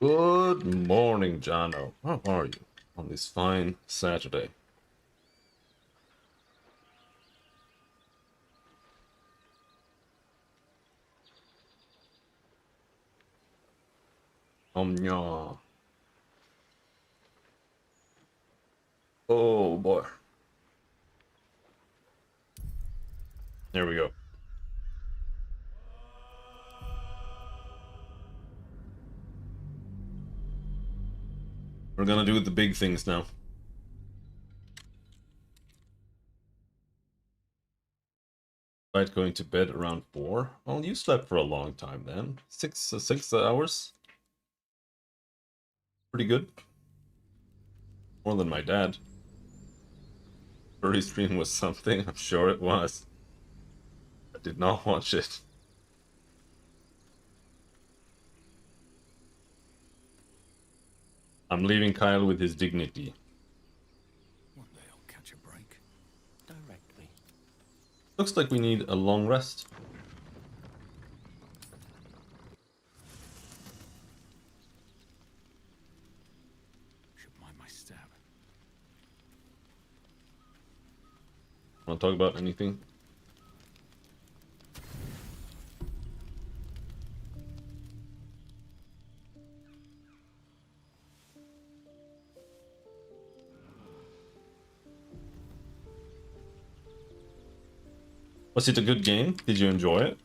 Good morning, Jono. How are you on this fine Saturday? Yeah. Oh boy. There we go. We're gonna do the big things now. Right, going to bed around 4. Well, you slept for a long time then. 6 hours. Pretty good. More than my dad. Furry stream was something. I'm sure it was. I did not watch it. I'm leaving Kyle with his dignity. One day I'll catch a break. Directly. Looks like we need a long rest. Should mind my step. Want to talk about anything? Was it a good game? Did you enjoy it?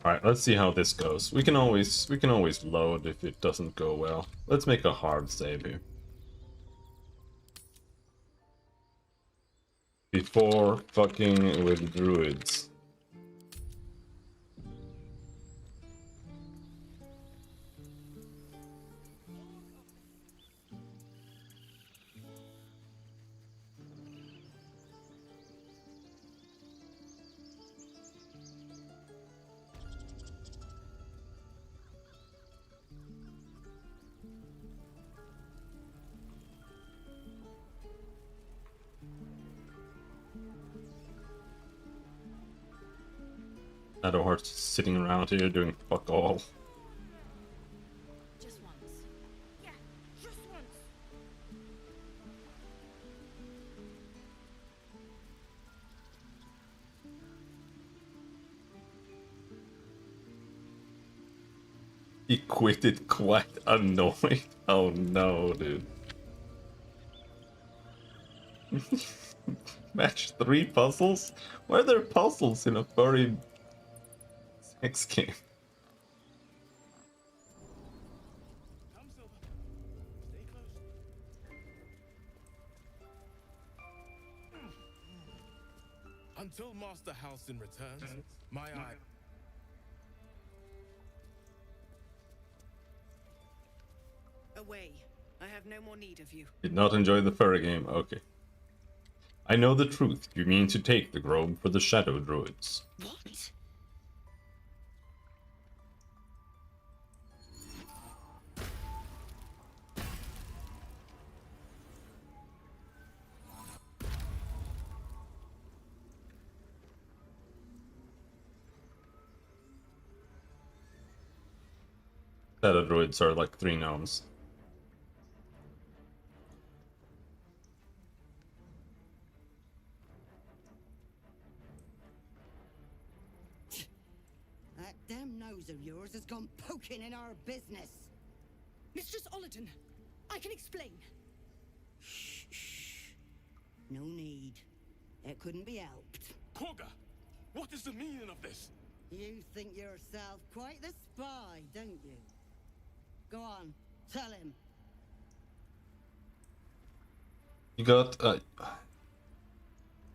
Alright, let's see how this goes. We can always load if it doesn't go well. Let's make a hard save here. Before fucking with druids. Shadowheart's sitting around here doing fuck all. Just once. Yeah, just once. He quitted quite annoyed. Oh no, dude. Match 3 puzzles? Why are there puzzles in a furry sex game? Come, Silver. Stay close. Until Master Halcyon returns, my eye. Away. I have no more need of you. Did not enjoy the furry game. Okay. I know the truth. You mean to take the grove for the shadow druids. What? Shadow druids are like 3 gnomes. That damn nose of yours has gone poking in our business. Mistress Ollerton, I can explain. Shh, shh. No need. It couldn't be helped. Quagga, what is the meaning of this? You think yourself quite the spy, don't you? Go on, tell him. You got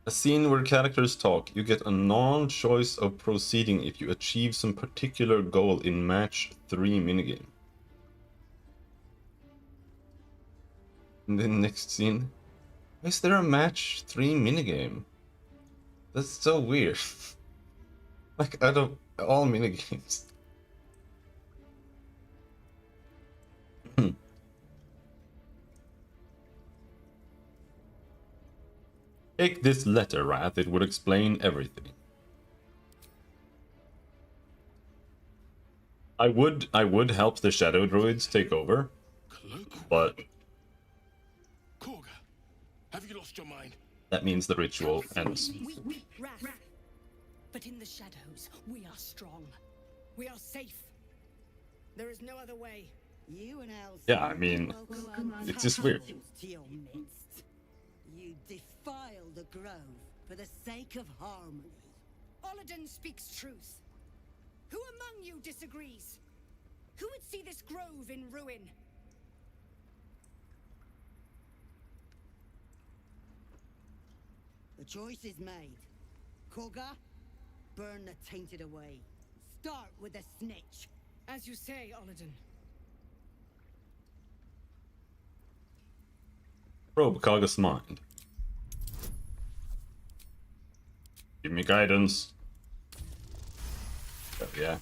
a scene where characters talk. You get a non-choice of proceeding if you achieve some particular goal in match 3 minigame. And then next scene, Is there a match 3 minigame? That's so weird. Like, out of all minigames. Take this letter, Wrath. It would explain everything. I would help the Shadow Druids take over, but Korga, have you lost your mind? that means the ritual ends. Weak, Wrath. But in the shadows, we are strong. We are safe. There is no other way. You and Elsie. Yeah, I mean, it's just weird. To your midst. You defile the grove for the sake of harmony. Olladin speaks truth. Who among you disagrees? Who would see this grove in ruin? The choice is made. Koga, burn the tainted away. Start with the snitch. As you say, Olladin. Probe Kaga's mind. Give me guidance. Oh, yeah.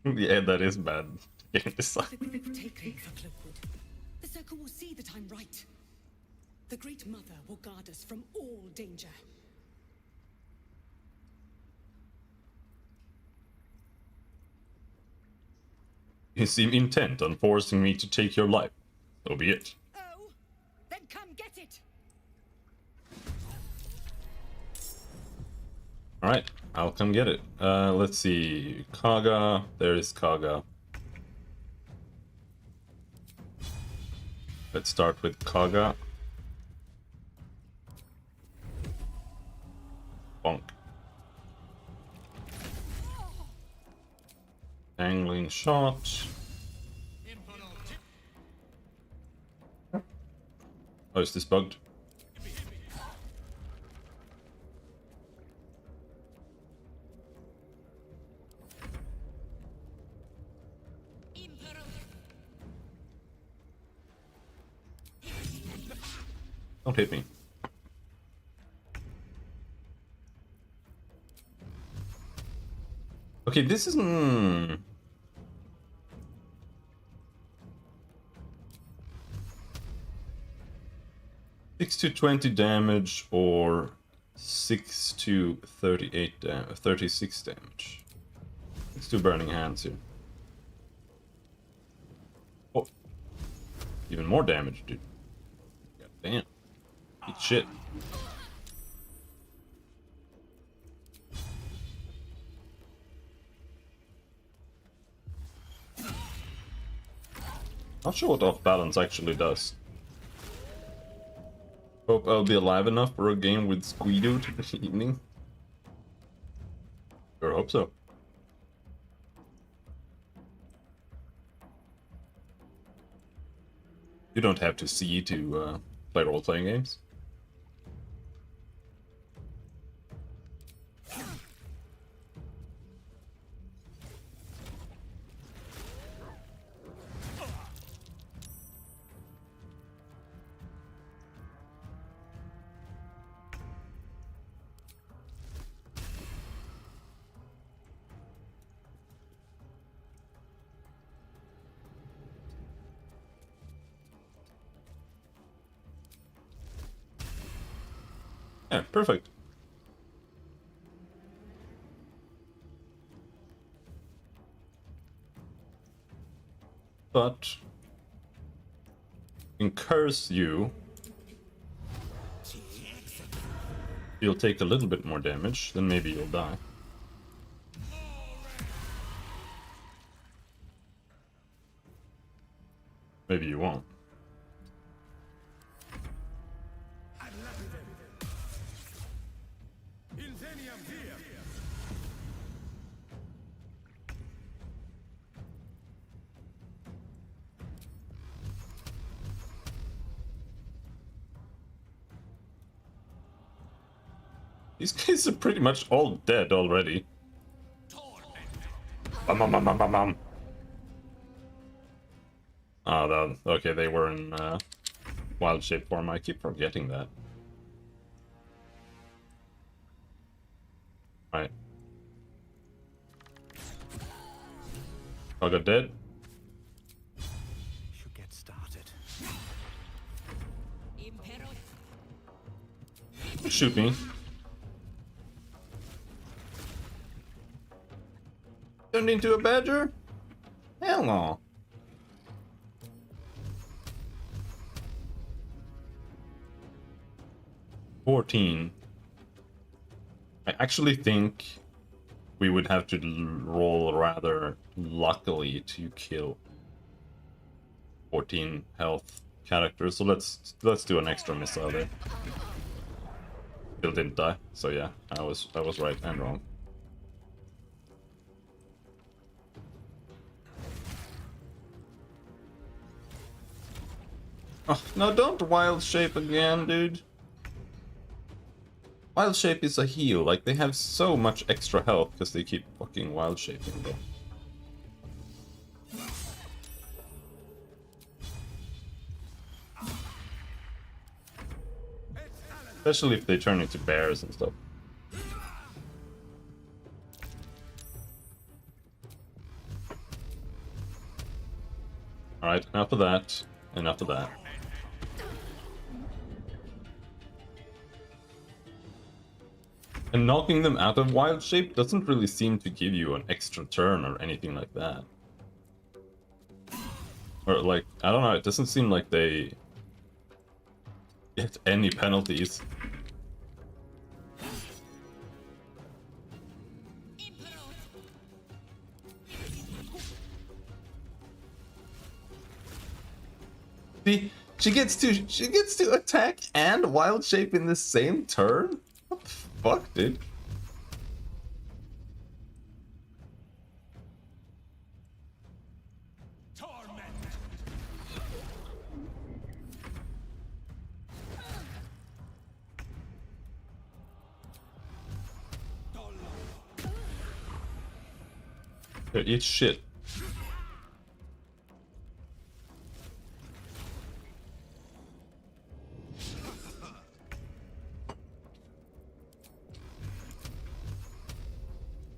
Yeah, that is bad. Game design. The grove taken for Cloakwood. The circle will see that I'm right. The Great Mother will guard us from all danger. You seem intent on forcing me to take your life. So be it. Oh, then come get it. Alright, I'll come get it. Let's see. Kaga. There is Kaga. Let's start with Kaga. Bonk. Angling shot. Oh, is this bugged? Don't hit me. Okay, this is... 6 to 20 damage or 6 to 36 damage. Let's do Burning Hands here. Oh, even more damage, dude. God damn. Eat shit. Not sure what off balance actually does. Hope I'll be alive enough for a game with Squeedo this evening. Sure hope so. You don't have to see to play role-playing games. Yeah, perfect. But in curse you, you'll take a little bit more damage, then maybe you'll die. Maybe you won't. These guys are pretty much all dead already. Bum, bum, bum, bum, bum, bum. Oh, okay, they were in wild shape form. I keep forgetting that. Right. I got dead. Should get started. Shoot me. Turned into a badger? Hell no. $14. I actually think we would have to roll rather luckily to kill 14 health characters. So let's do an extra missile there. Still didn't die. So yeah, I was right and wrong. Oh, no, don't wild shape again, dude. Wild shape is a heal. Like, they have so much extra health because they keep fucking wild shaping them. Especially if they turn into bears and stuff. Alright, enough of that. Enough of that. And knocking them out of wild shape doesn't really seem to give you an extra turn or anything like that. Or like, I don't know, it doesn't seem like they get any penalties. See, she gets to attack and wild shape in the same turn? What the fuck, dude? Here, eat shit.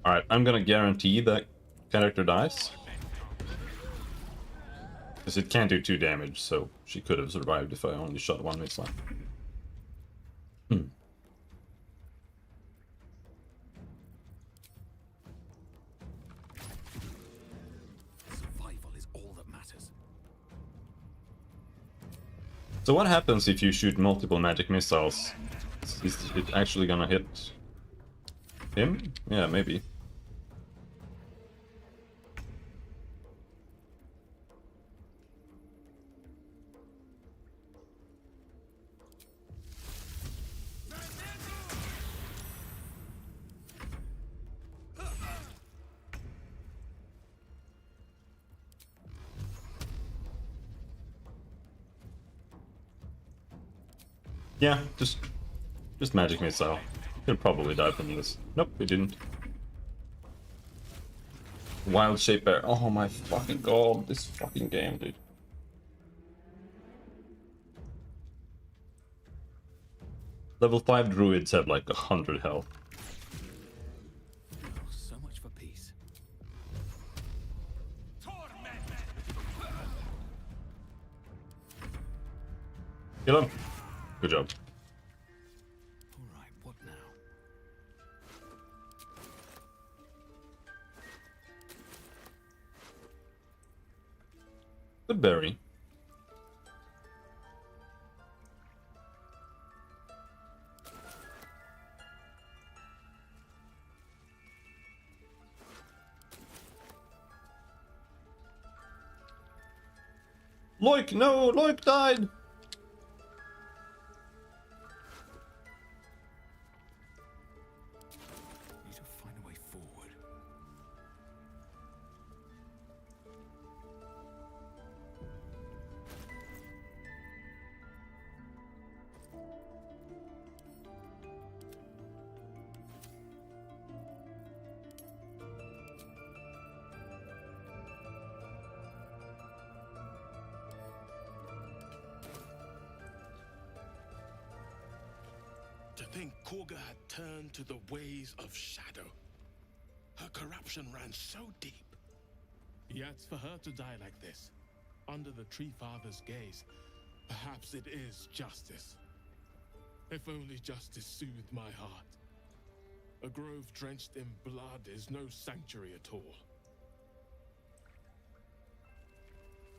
Alright, I'm gonna guarantee that character dies. Because it can't do 2 damage, so she could have survived if I only shot 1 missile. Survival is all that matters. So what happens if you shoot multiple magic missiles? Is it actually gonna hit him? Yeah, maybe. Yeah, just magic missile. He'll probably die from this. Nope, he didn't. Wild shape bear. Oh my fucking god, this fucking game, dude. Level 5 druids have like 100 health. Oh, so much for peace. Kill him. Good job. All right, what now? Good berry. Loik, no! Loik died! Need to find a way forward. think Korga had turned to the ways of shadow. Her corruption ran so deep. Yet for her to die like this, under the Tree Father's gaze, perhaps it is justice. If only justice soothed my heart. A grove drenched in blood is no sanctuary at all.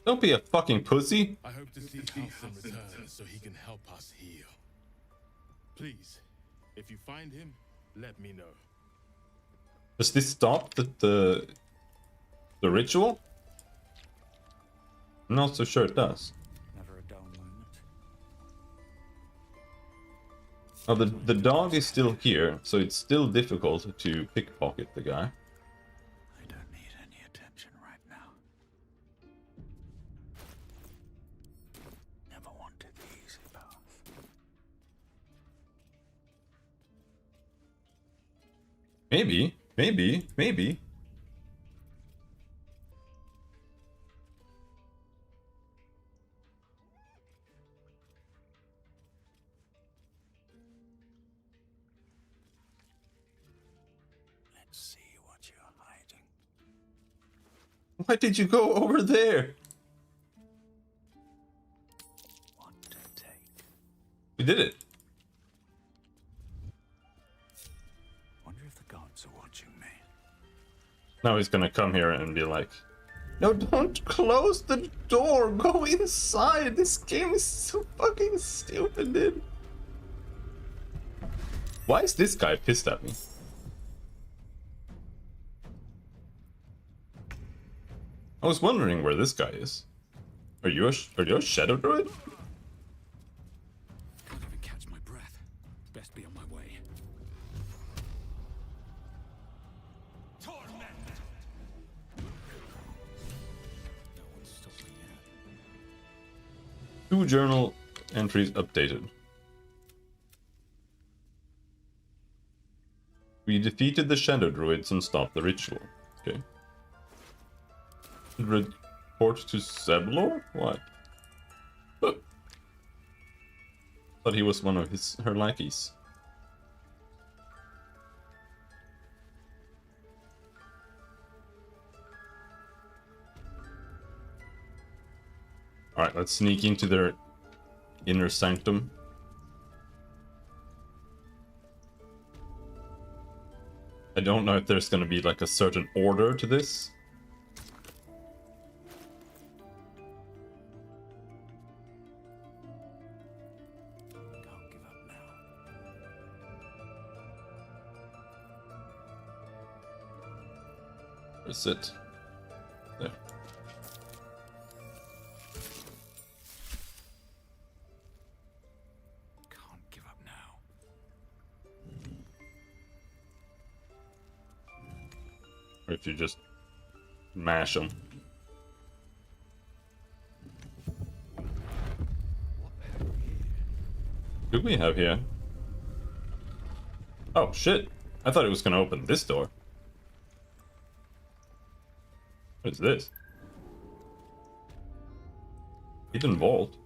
Don't be a fucking pussy. I hope to see Halsin return so he can help us heal. Please, if you find him, let me know. Does this stop the ritual? I'm not so sure it does. Never a dull moment. Oh, the dog is still here, so it's still difficult to pickpocket the guy. I don't need any attention right now. Never wanted the easy path. Maybe. Let's see what you're hiding. Why did you go over there? What to take? We did it. Wonder if the gods are watching me. Now he's gonna come here and be like, no, don't close the door. Go inside. This game is so fucking stupid, dude. Why is this guy pissed at me? I was wondering where this guy is. Are you a shadow druid? Can't even catch my breath. Best be on my way. No one's stopped me yet. 2 journal entries updated. We defeated the shadow druids and stopped the ritual. Okay. Report to Zeblor? Why? Oh. Thought he was one of her lackeys. Alright, let's sneak into their inner sanctum. I don't know if there's gonna be like a certain order to this. Can't give up now. Where's it? There. Can't give up now. Or if you just mash them. Who do we have here? Oh shit! I thought it was gonna open this door. What is this? Hidden vault.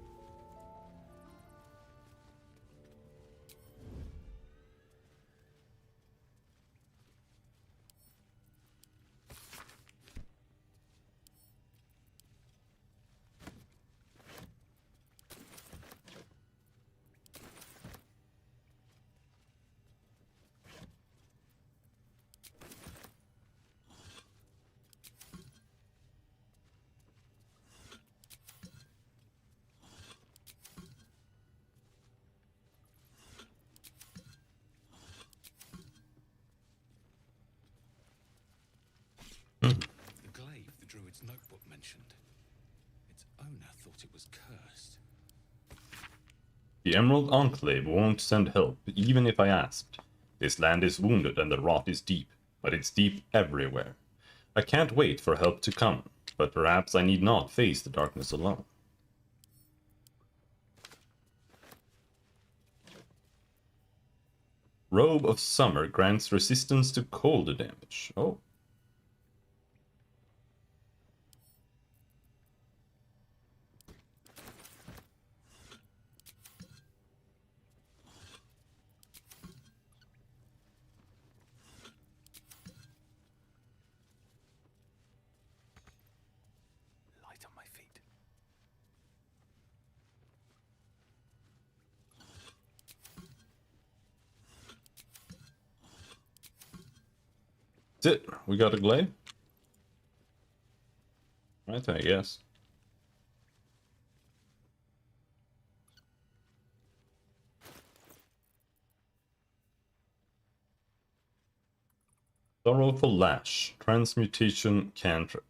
The glaive the druid's notebook mentioned. Its owner thought it was cursed. The Emerald Enclave won't send help, even if I asked. This land is wounded and the rot is deep, but it's deep everywhere. I can't wait for help to come, but perhaps I need not face the darkness alone. Robe of Summer grants resistance to cold damage. Oh. That's it. We got a glaive. Right, I guess. Sorrowful Lash. Transmutation cantrip.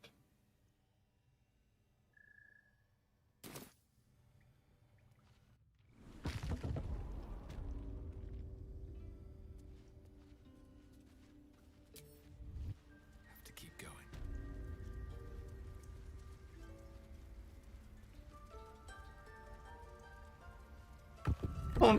Have to keep going. Oh.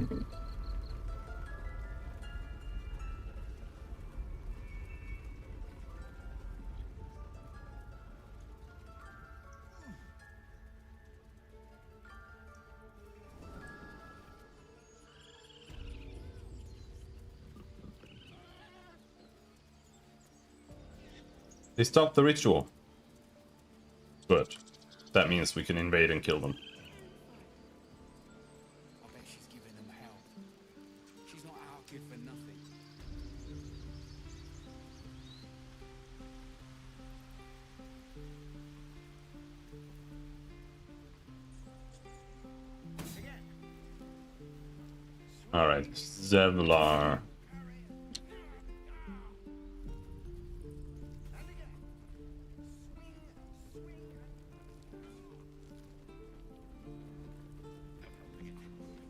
They stopped the ritual. Good. That means we can invade and kill them. I bet she's giving them hell. She's not out here for nothing. Alright, Zevlar.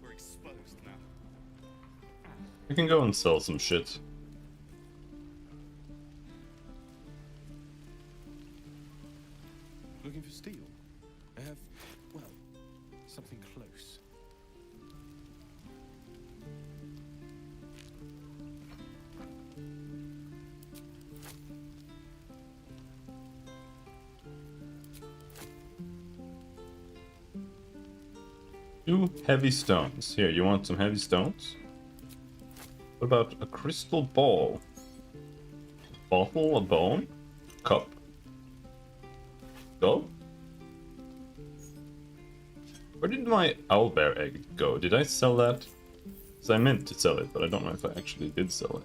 We're exposed now. We can go and sell some shit. Looking for steel? I have, well, something close. Two heavy stones. Here, you want some heavy stones? What about a crystal ball? Bottle, a bone? Cup? Go? Where did my owlbear egg go? Did I sell that? Because I meant to sell it, but I don't know if I actually did sell it.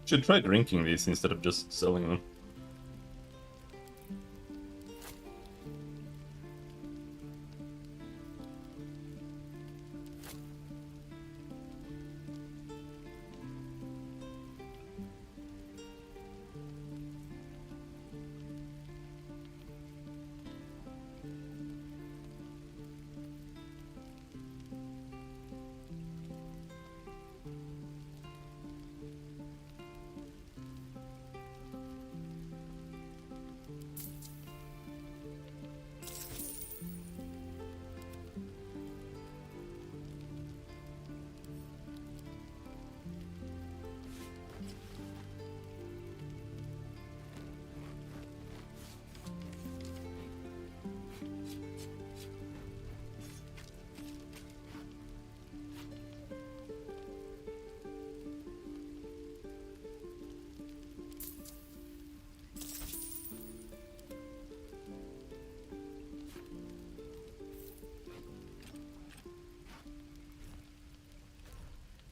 Should try drinking these instead of just selling them.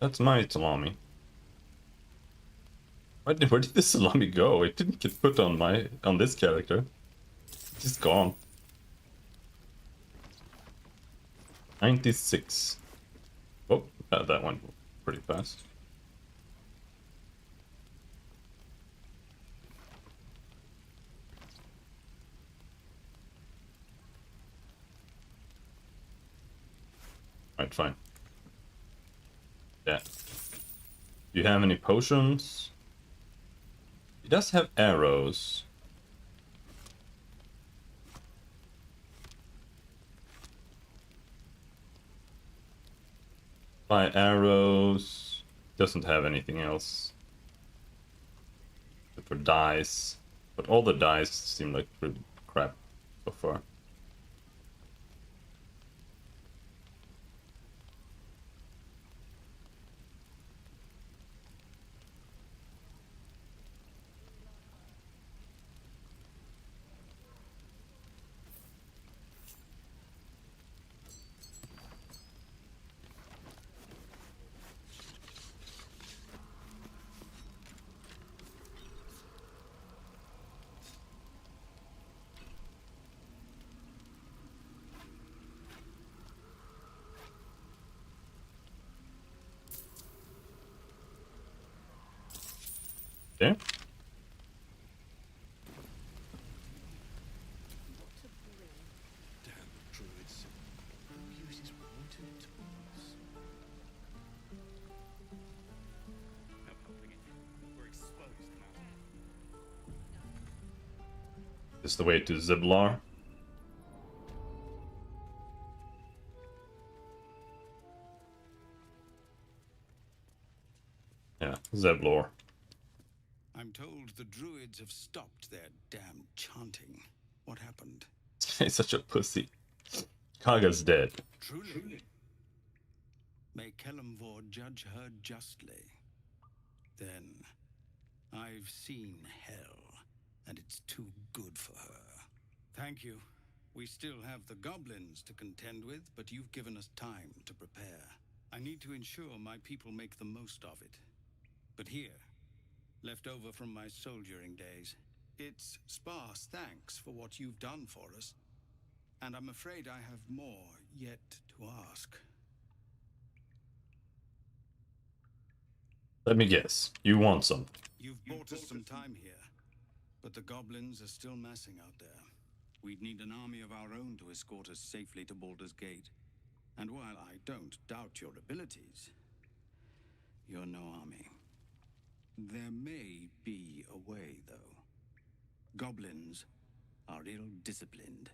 That's my salami. Where did the salami go? It didn't get put on this character. It's just gone. 96. Oh, that went pretty fast. Alright, fine. Yeah. Do you have any potions? He does have arrows. Buy arrows. doesn't have anything else. Except for dice. But all the dice seem like really crap so far. Yeah. Damn druids. Uses wooden tools. No helping it. We're exposed now. This is the way to Zeblar. Yeah, Zeblor. I'm told the druids have stopped their damn chanting. What happened? He's such a pussy. Kaga's dead. Truly. May Kelemvor judge her justly. Then, I've seen hell, and it's too good for her. Thank you. We still have the goblins to contend with, but you've given us time to prepare. I need to ensure my people make the most of it. But here, left over from my soldiering days, it's sparse thanks for what you've done for us. And I'm afraid I have more yet to ask. Let me guess. You want something. You've bought us some time here, but the goblins are still massing out there. We'd need an army of our own to escort us safely to Baldur's Gate. And while I don't doubt your abilities, you're no army. There may be a way, though. Goblins are ill-disciplined.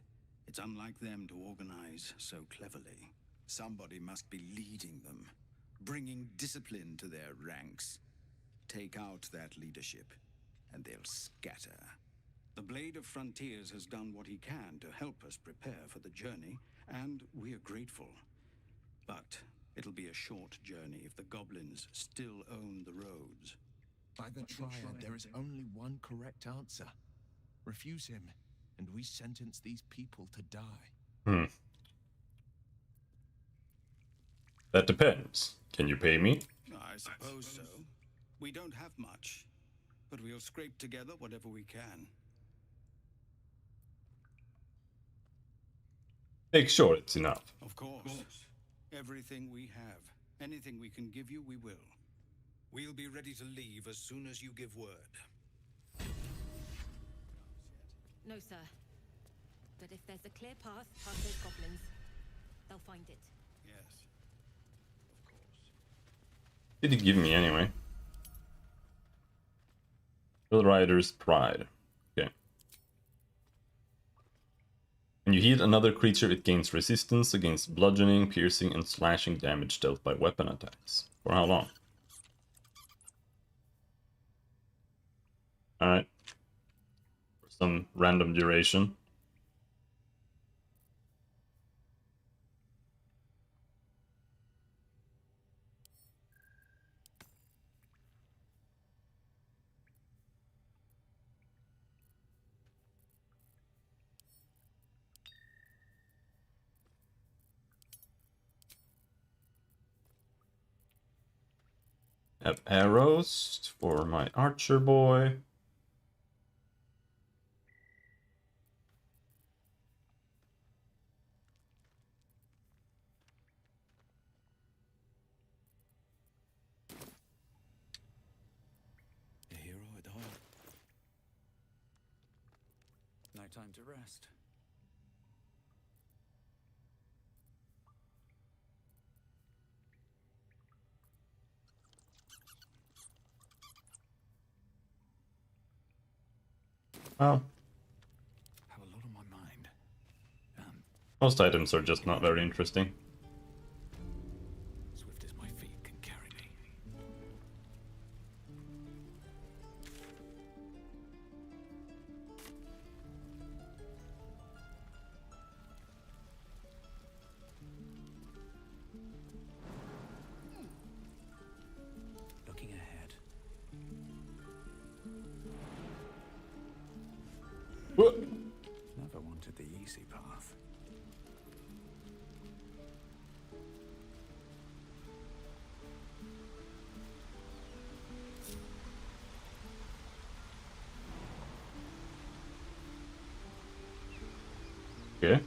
It's unlike them to organize so cleverly. Somebody must be leading them, bringing discipline to their ranks. Take out that leadership, and they'll scatter. The Blade of Frontiers has done what he can to help us prepare for the journey, and we're grateful. But it'll be a short journey if the goblins still own the roads. By the Triad, there is only one correct answer. Refuse him, and we sentence these people to die. That depends. Can you pay me? I suppose so. We don't have much, but we'll scrape together whatever we can. Make sure it's enough. Of course. Everything we have. Anything we can give you, we will. We'll be ready to leave as soon as you give word. No, sir. But if there's a clear path past those goblins, they'll find it. Yes. Of course. Did he give me anyway? Hill Rider's Pride. Okay. When you heal another creature, it gains resistance against bludgeoning, piercing, and slashing damage dealt by weapon attacks. For how long? Alright. For some random duration. Have arrows for my archer boy. A hero at heart. No time to rest. Well, Have a lot on my mind. most items are just not very interesting. Swift as my feet can carry me. easy path. Okay.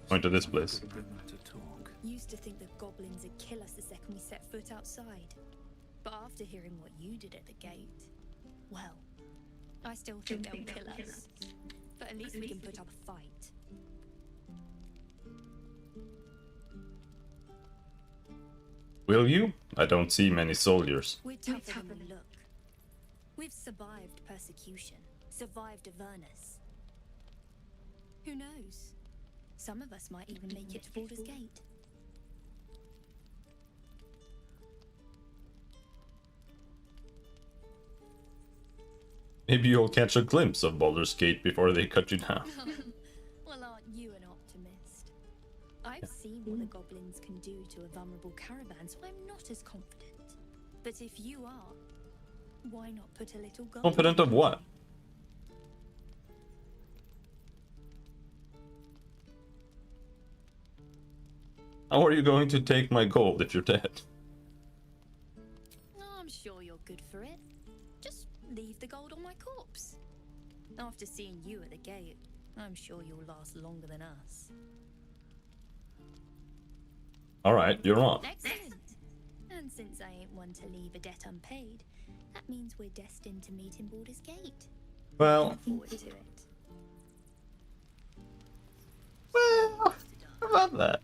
Point to this place. Used to think the goblins would kill us the second we set foot outside. But after hearing what you did at the gate, well, I still think they'll kill us. But at least we can put up a fight. Will you? I don't see many soldiers. We're tougher than we look. We've survived persecution, survived Avernus. Who knows? Some of us might even make it to Baldur's Gate. Maybe you'll catch a glimpse of Baldur's Gate before they cut you down. Well, aren't you an optimist? I've seen what the goblins can do to a vulnerable caravan, so I'm not as confident. But if you are, why not put a little gold? Confident of what? How are you going to take my gold if you're dead? Oh, I'm sure you're good for it. Just leave the gold on my corpse. After seeing you at the gate, I'm sure you'll last longer than us. Alright, you're on. Excellent. And since I ain't one to leave a debt unpaid, that means we're destined to meet in Baldur's Gate. Well, Look forward to it. how about that?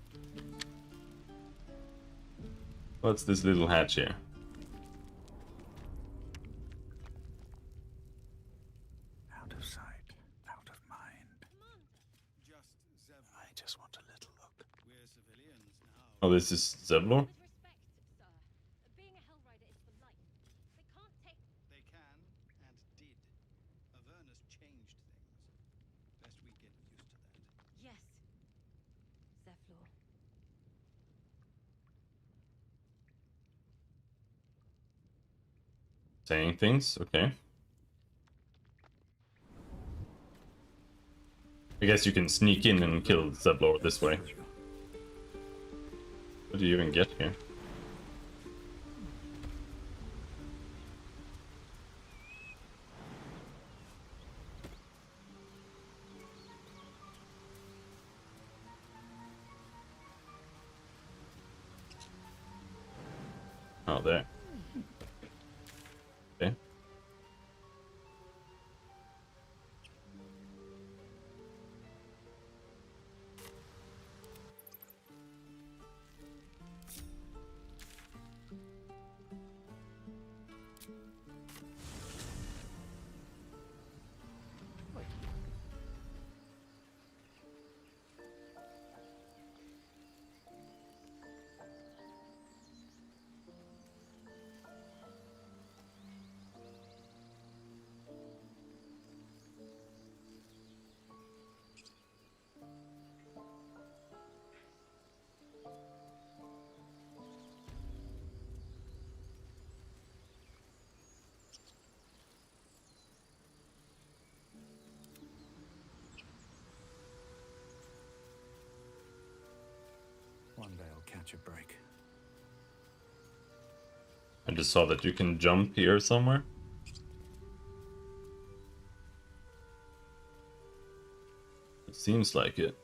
What's this little hatch here? Out of sight, out of mind. Just Zevlor. I just want a little look. We're civilians now. Oh, this is Zevlor? With respect, sir, being a Hellrider is for life. They can't take... They can and did. Avernus changed things. Best we get used to that. Yes. Zevlor. Saying things, okay. I guess you can sneak in and kill Zevlor this way. How do you even get here? Oh, there. Okay. One day I'll catch a break. I just saw that you can jump here somewhere. It seems like it.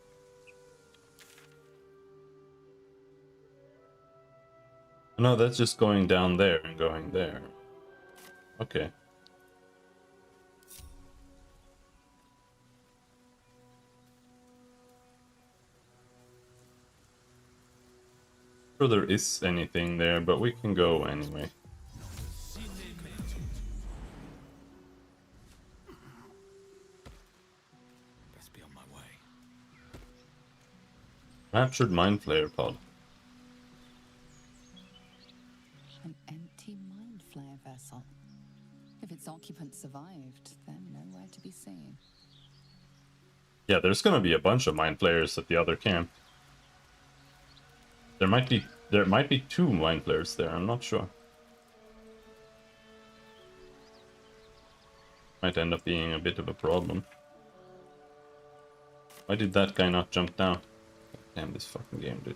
No, that's just going down there and going there. Okay. Sure there is anything there, but we can go anyway. Best be on my way. Captured Mind Flayer pod. An empty mind flayer vessel. If its occupant survived, then nowhere to be seen. Yeah, there's gonna be a bunch of Mind Flayers at the other camp. There might be two Mind Flayers there, I'm not sure. Might end up being a bit of a problem. Why did that guy not jump down? Damn, this fucking game, dude.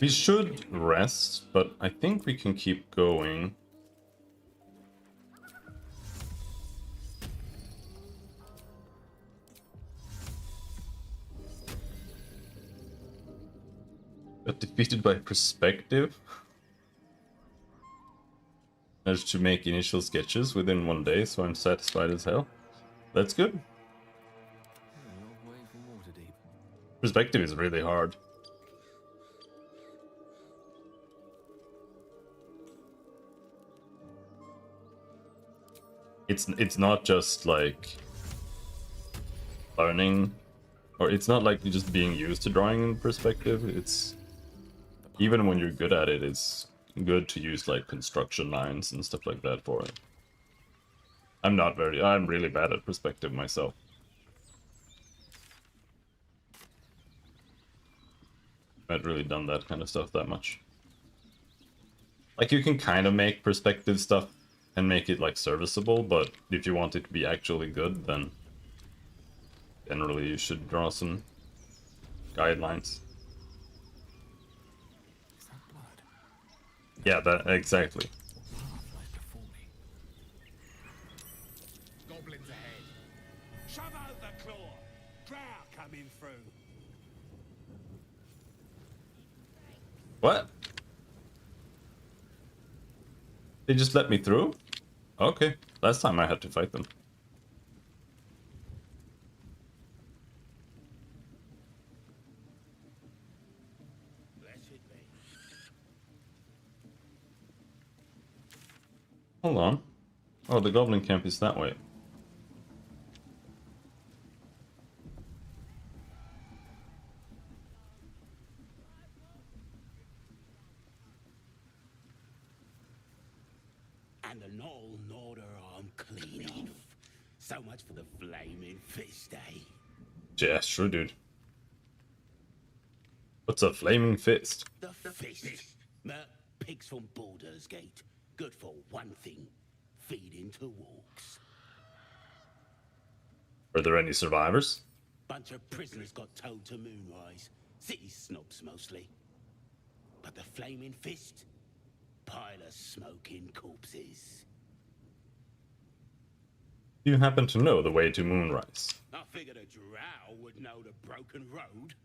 We should rest, but I think we can keep going. Got defeated by perspective. Managed to make initial sketches within 1 day, so I'm satisfied as hell. That's good. Perspective is really hard. It's not just like learning, or it's not like just being used to drawing in perspective. It's even when you're good at it, it's good to use like construction lines and stuff like that for it. I'm really bad at perspective myself. I haven't really done that kind of stuff that much. Like, you can kind of make perspective stuff and make it like serviceable, but if you want it to be actually good, then generally you should draw some guidelines. Is that blood? Yeah, that exactly. Goblins ahead. Shove out the claw. Drow coming through. What? They just let me through? Okay. Last time I had to fight them. Hold on. Oh, the goblin camp is that way. And the Knoll gnawed her arm clean off. So much for the flaming fist, eh? Yeah, sure, dude. What's a flaming fist? The fist. Pigs from Baldur's Gate. Good for one thing. Feeding to walks. Are there any survivors? Bunch of prisoners got towed to Moonrise. City snobs mostly. But the flaming fist? Pile of smoking corpses. Do you happen to know the way to Moonrise? I figured a drow would know the broken road.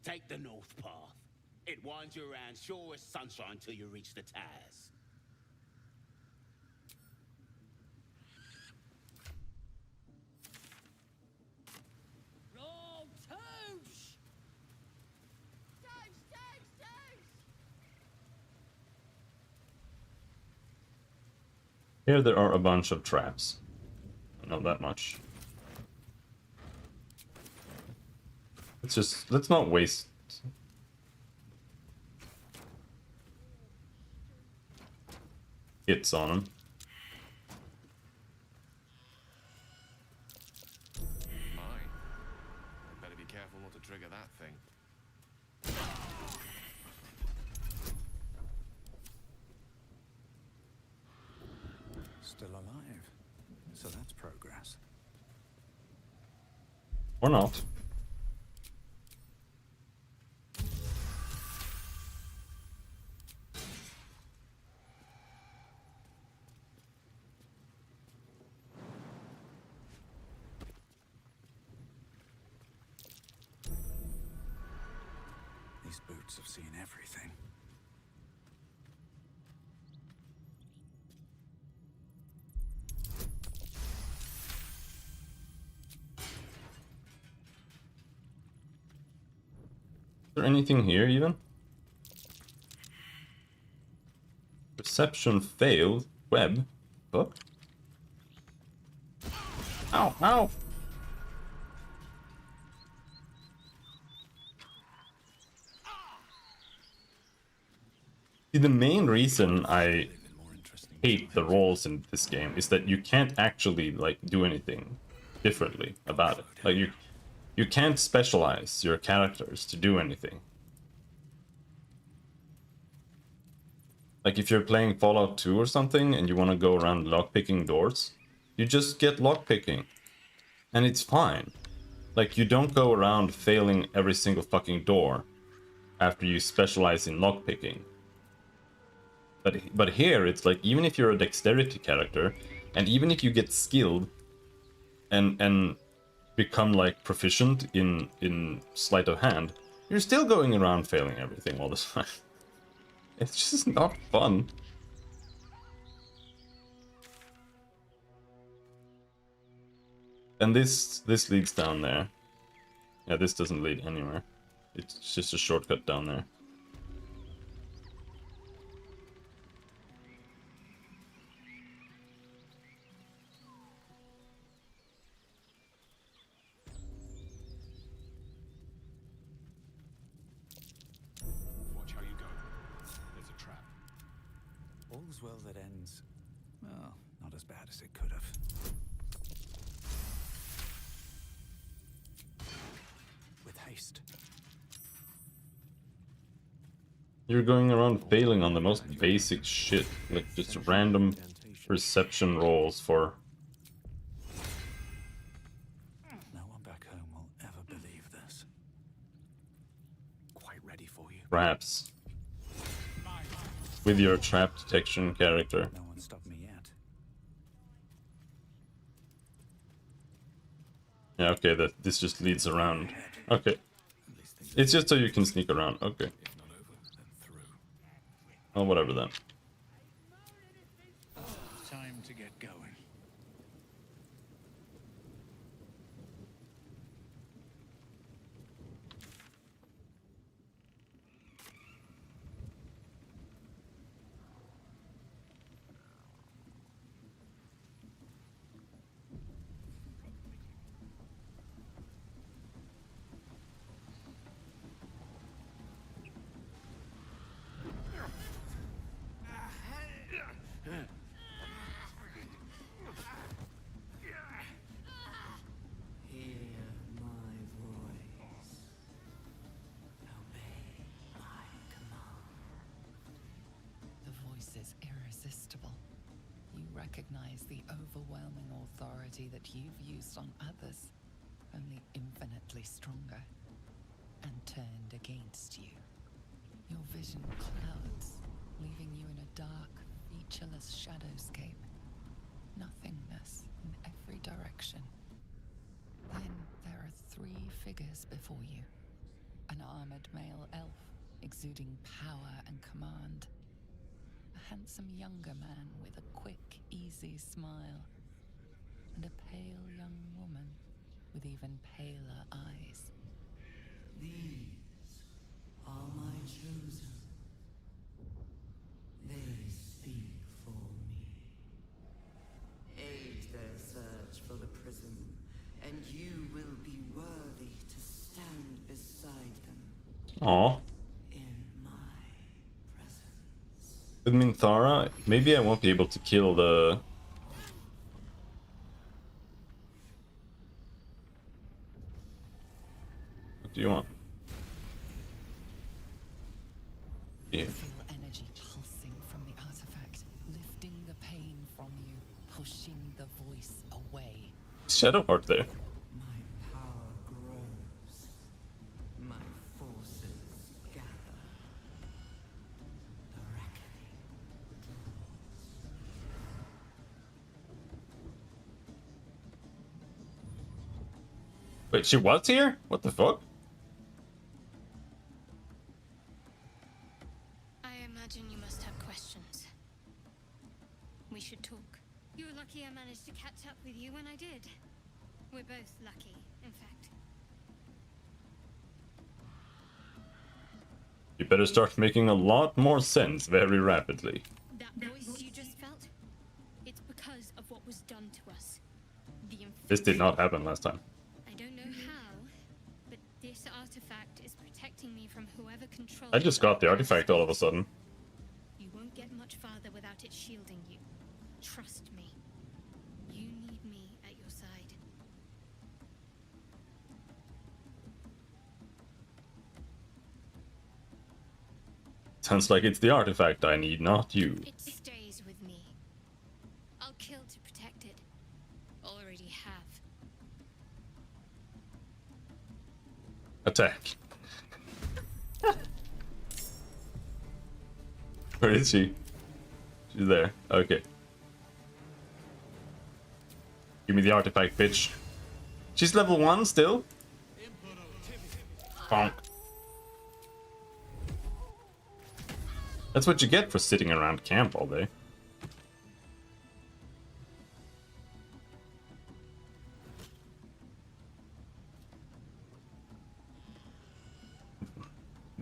Take the north path. It winds you around sure as sunshine till you reach the Taz. Roll touche! Here there are a bunch of traps. I know that much. Let's not waste. Hits on them. Mine. I better be careful not to trigger that thing. Still alive. So that's progress. Or not. These boots have seen everything. Is there anything here even? Reception failed. Web? Book? Ow, ow! See, the main reason I hate the roles in this game is that you can't actually like do anything differently about it. Like you can't specialize your characters to do anything. Like if you're playing Fallout 2 or something and you want to go around lockpicking doors, you just get lockpicking. And it's fine. Like you don't go around failing every single fucking door after you specialize in lockpicking. But here it's like even if you're a dexterity character and even if you get skilled and become like proficient in sleight of hand, you're still going around failing everything all the time. It's just not fun. And this leads down there. Yeah, this doesn't lead anywhere. It's just a shortcut down there. Watch how you go. There's a trap. All's well that ends. Well, not as bad as it could have. With haste. You're going around failing on the most basic shit, like just random perception rolls for... No one back home will ever believe this. Quite ready for you. traps. With your trap detection character. No one stopped me yet. Yeah, okay, this just leads around. Okay. It's just so you can sneak around. Okay. Oh, whatever then. Time to get going. Is irresistible. You recognize the overwhelming authority that you've used on others, only infinitely stronger, and turned against you. Your vision clouds, leaving you in a dark, featureless shadowscape. Nothingness in every direction. Then there are three figures before you. An armored male elf, exuding power and command. A handsome younger man with a quick, easy smile, and a pale young woman with even paler eyes. These are my chosen. They speak for me. Aid their search for the prism, and you will be worthy to stand beside them. Aww. With Minthara, maybe I won't be able to kill the... What do you want? Yeah. Feel energy pulsing from the artifact, lifting the pain from you, pushing the voice away. Shadowheart there. My power grows. My forces gather. The reckoning draws. Wait, she was here? What the fuck? I imagine you must have questions. We should talk. You're lucky I managed to catch up with you when I did. We're both lucky, in fact. You better start making a lot more sense very rapidly. That voice you just felt? It's because of what was done to us. This did not happen last time. I don't know how, but this artifact is protecting me from whoever controls I just got the artifact all of a sudden. You won't get much farther without it shielding you. Trust me. You need me at your side. Sounds like it's the artifact I need, not you. It stays with me. I'll kill to protect it. Already have. Attack. Where is she? She's there. Okay. Give me the artifact, bitch. She's level 1 still? Bonk. That's what you get for sitting around camp all day.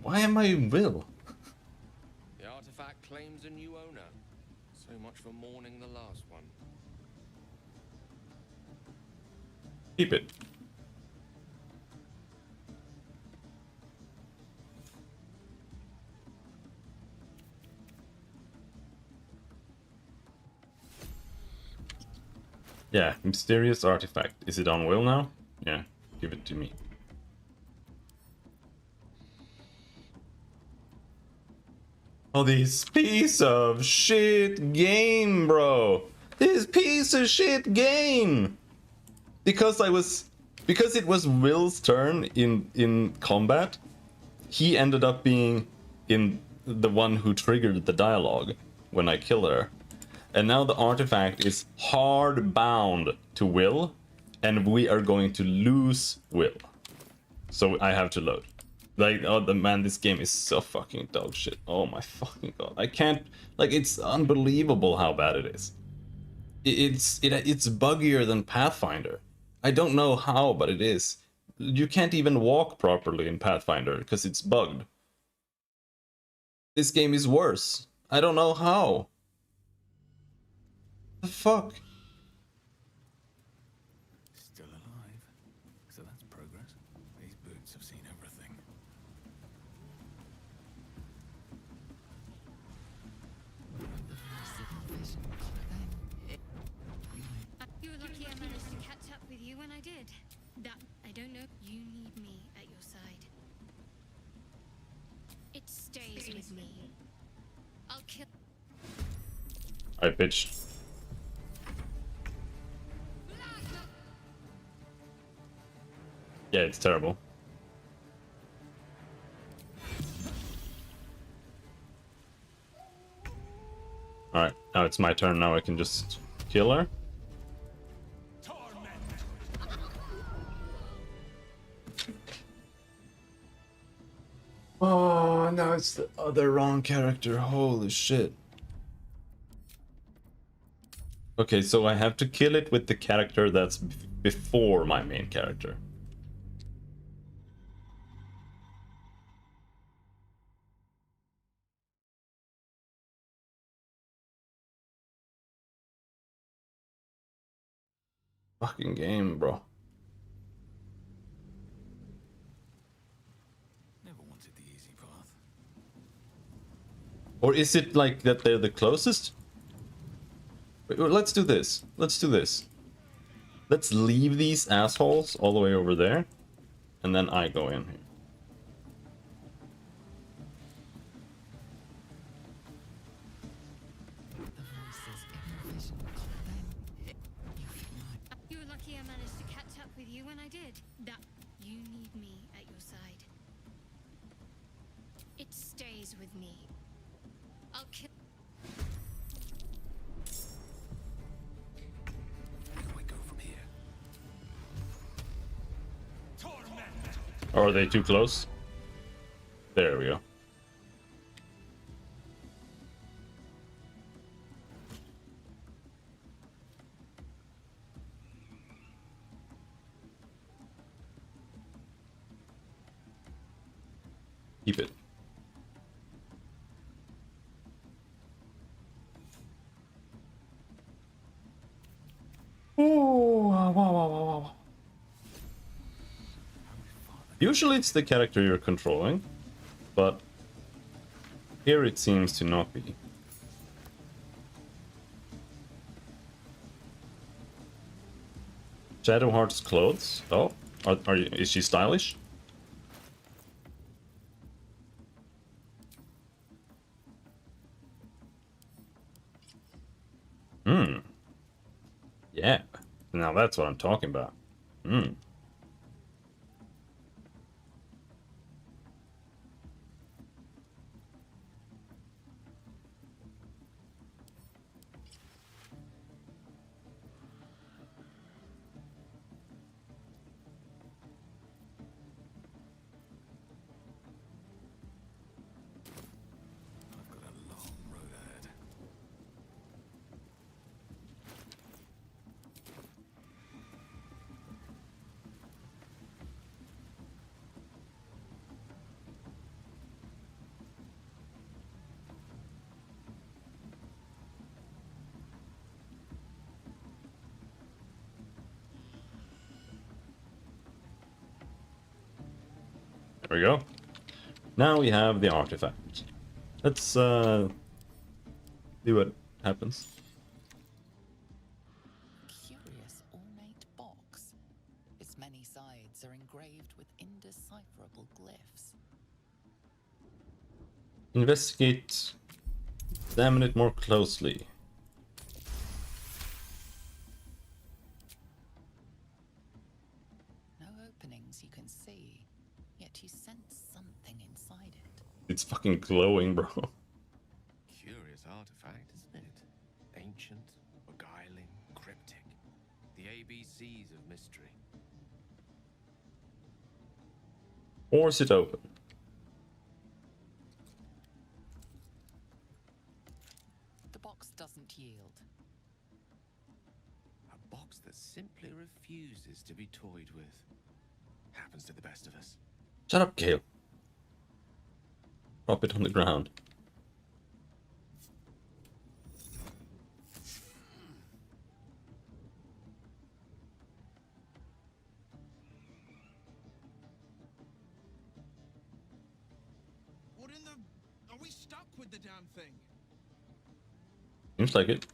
Why am I Will? The artifact claims a new owner. So much for mourning the last one. Keep it. Yeah, mysterious artifact. Is it on Will now? Yeah, give it to me. Oh, this piece of shit game, bro. This piece of shit game. Because it was Will's turn in combat, he ended up being in the one who triggered the dialogue when I killed her. And now the artifact is hard bound to Will, and we are going to lose Will. So I have to load. Like, oh man, this game is so fucking dog shit. Oh my fucking god. I can't, like, it's unbelievable how bad it is. It's buggier than Pathfinder. I don't know how, but it is. You can't even walk properly in Pathfinder because it's bugged. This game is worse. I don't know how. The fuck? Still alive. So that's progress. These boots have seen everything. You're lucky I managed to catch up with you when I did. That I don't know. You need me at your side. It stays with me. I'll kill. Alright, bitch. Yeah, it's terrible. Alright, now it's my turn. Now I can just kill her. Oh, now it's the other wrong character. Holy shit. Okay, so I have to kill it with the character that's before my main character. Fucking game, bro. Never wanted the easy path. Or is it like that they're the closest? Wait, let's do this. Let's do this. Let's leave these assholes all the way over there. And then I go in here. You're lucky I managed to catch up with you when I did. That you need me at your side. It stays with me. I'll kill. Where do I go from here? Or are they too close? There we go. Keep it. Oh, Usually it's the character you're controlling, but here it seems to not be. Shadowheart's clothes. Oh, is she stylish? Hmm. Yeah. Now that's what I'm talking about. Hmm. I've got a long road ahead. There we go. Now we have the artifact. Let's see what happens. Curious ornate box. Its many sides are engraved with indecipherable glyphs. Investigate. Examine it more closely. No openings you can see, yet you sense something inside it. It's fucking glowing, bro. Curious artifact, isn't it? Ancient, beguiling, cryptic. The ABCs of mystery. Force it open. The box doesn't yield. A box that simply refuses to be toyed with. Happens to the best of us. Shut up, Gale. Drop it on the ground. What in the... Are we stuck with the damn thing? Seems like it.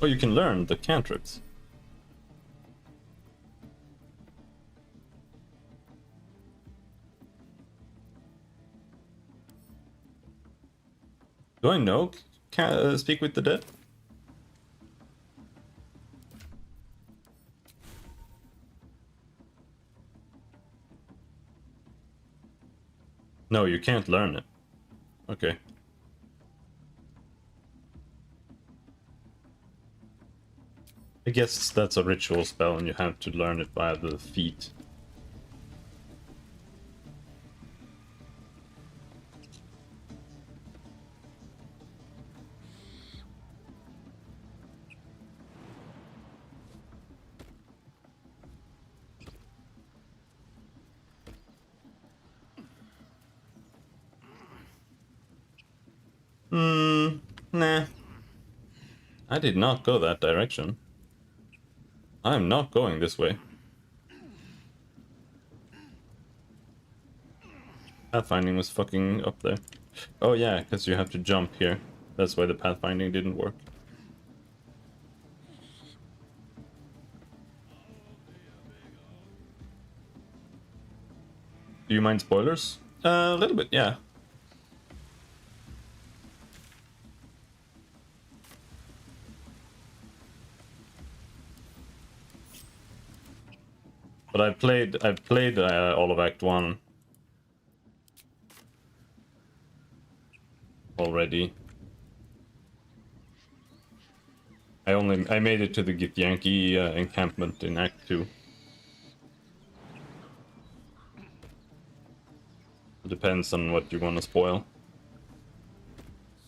Oh, you can learn the cantrips. Do I know? Can speak with the dead? No, you can't learn it. Okay. I guess that's a ritual spell and you have to learn it by the feet. Nah. I did not go that direction. I'm not going this way. Pathfinding was fucking up there. Oh yeah, because you have to jump here. That's why the pathfinding didn't work. Do you mind spoilers? A little bit, yeah. But I've played all of Act 1 already. I made it to the Githyanki encampment in Act 2. Depends on what you want to spoil.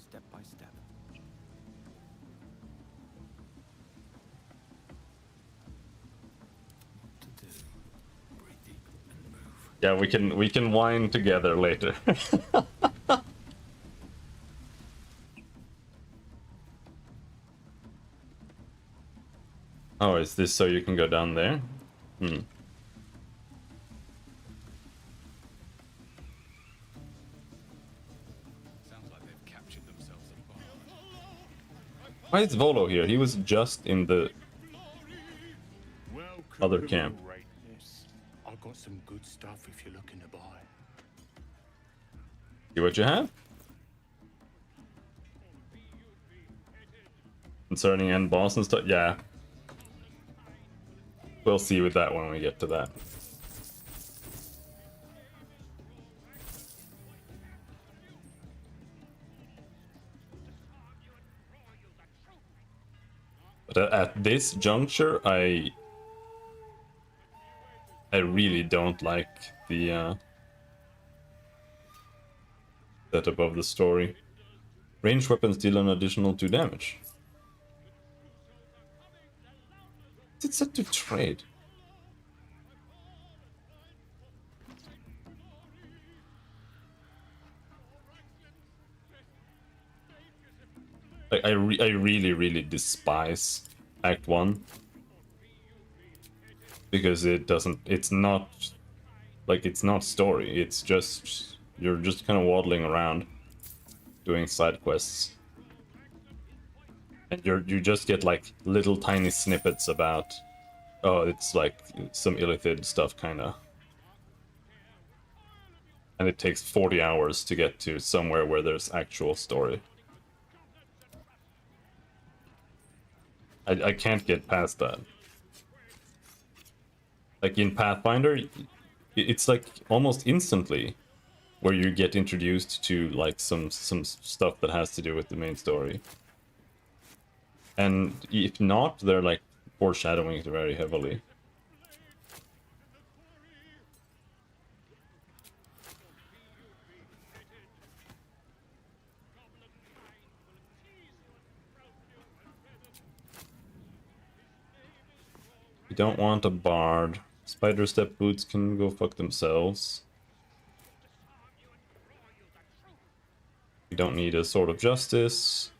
Step by step. What to do? Breathe deep and move. Yeah, we can whine together later. Oh, is this so you can go down there? Hmm. Sounds like they've captured themselves a bar. Why is Volo here? He was just in the Welcome other to camp. the greatness. I've got some good stuff if you're looking to buy. See what you have? Concerning end boss and stuff? Yeah. We'll see with that when we get to that. But at this juncture, I really don't like the setup of the story. Ranged weapons deal an additional 2 damage. It's set to trade. Like, I really despise Act 1. Because it's not story, it's just, you're just kind of waddling around doing side quests. And you just get like little tiny snippets about, oh, it's like some Illithid stuff kinda. And it takes 40 hours to get to somewhere where there's actual story. I can't get past that. Like in Pathfinder, it's like almost instantly where you get introduced to like some stuff that has to do with the main story. And if not, they're like foreshadowing it very heavily. You don't want a bard. Spider step boots can go fuck themselves. You don't need a sword of justice.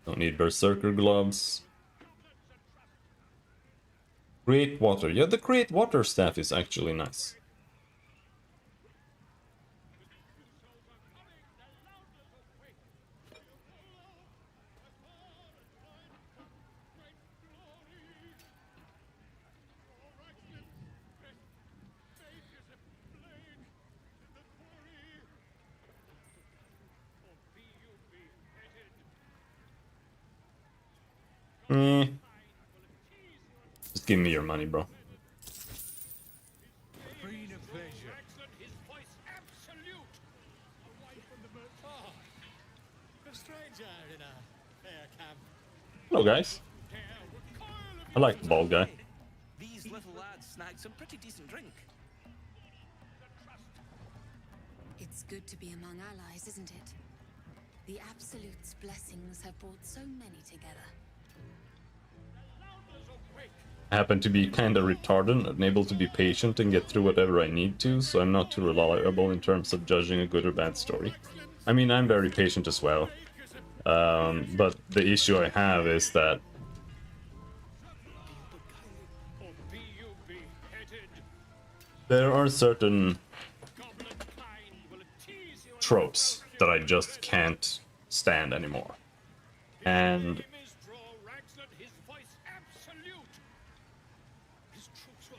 Don't need berserker gloves. Great water. Yeah, the great water staff is actually nice. Just give me your money, bro. Hello, guys. I like the bald guy. These little lads snagged some pretty decent drink. It's good to be among allies, isn't it? The Absolute's blessings have brought so many together. I happen to be kinda retarded and able to be patient and get through whatever I need to, so I'm not too reliable in terms of judging a good or bad story. I mean, I'm very patient as well. But the issue I have is that there are certain tropes that I just can't stand anymore. And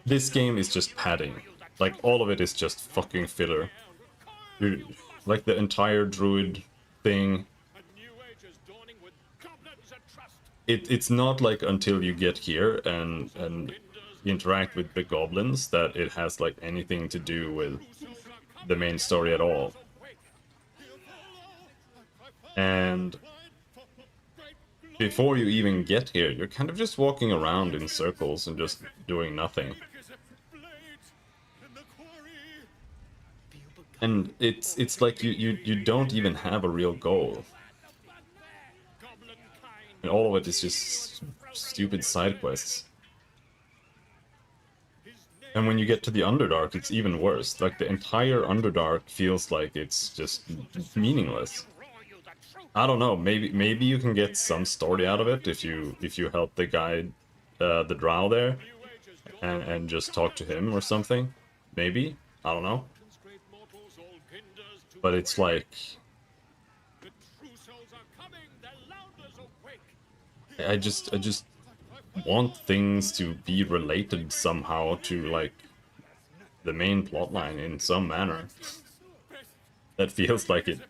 this game is just padding. Like, all of it is just fucking filler. Like, the entire druid thing. It's not like until you get here and interact with the goblins that it has like anything to do with the main story at all. And before you even get here, you're kind of just walking around in circles and just doing nothing. And it's like you don't even have a real goal. And all of it is just stupid side quests. And when you get to the Underdark, it's even worse. Like, the entire Underdark feels like it's just meaningless. I don't know, maybe you can get some story out of it if you help the guy, the drow there, and just talk to him or something. Maybe, I don't know. But it's like, I just want things to be related somehow to, like, the main plotline in some manner. That feels like it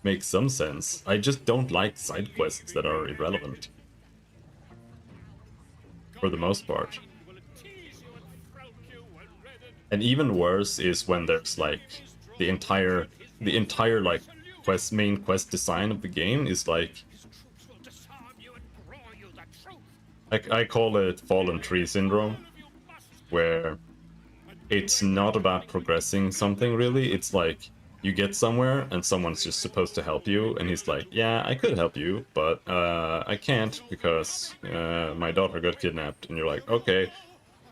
makes some sense. I just don't like side quests that are irrelevant. For the most part. And even worse is when there's like the entire like main quest design of the game is like, I call it fallen tree syndrome, where it's not about progressing something really. It's like you get somewhere and someone's just supposed to help you, and he's like, yeah, I could help you, but I can't because my daughter got kidnapped. And you're like, okay,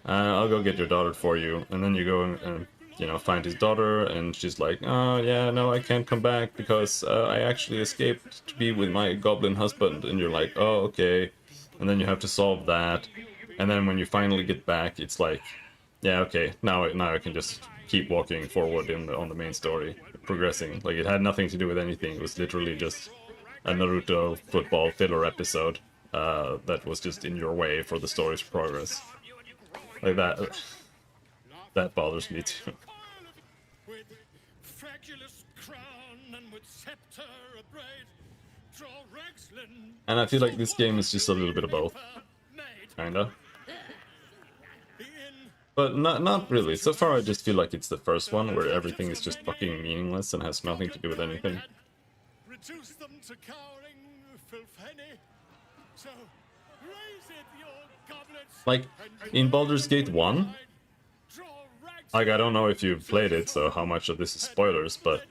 I'll go get your daughter for you. And then you go and you know, find his daughter, and she's like, oh yeah, no, I can't come back because I actually escaped to be with my goblin husband. And you're like, oh, okay. And then you have to solve that. And then when you finally get back, it's like, yeah, okay, now I can just keep walking forward on the main story, progressing. Like, it had nothing to do with anything. It was literally just a Naruto football filler episode that was just in your way for the story's progress. Like that. That bothers me too. And I feel like this game is just a little bit of both. Kinda. But not really. So far I just feel like it's the first one where everything is just fucking meaningless and has nothing to do with anything. Reduce them to cowering filthy. So raise it, your goblets. Like, in Baldur's Gate 1, like, I don't know if you've played it, so how much of this is spoilers, but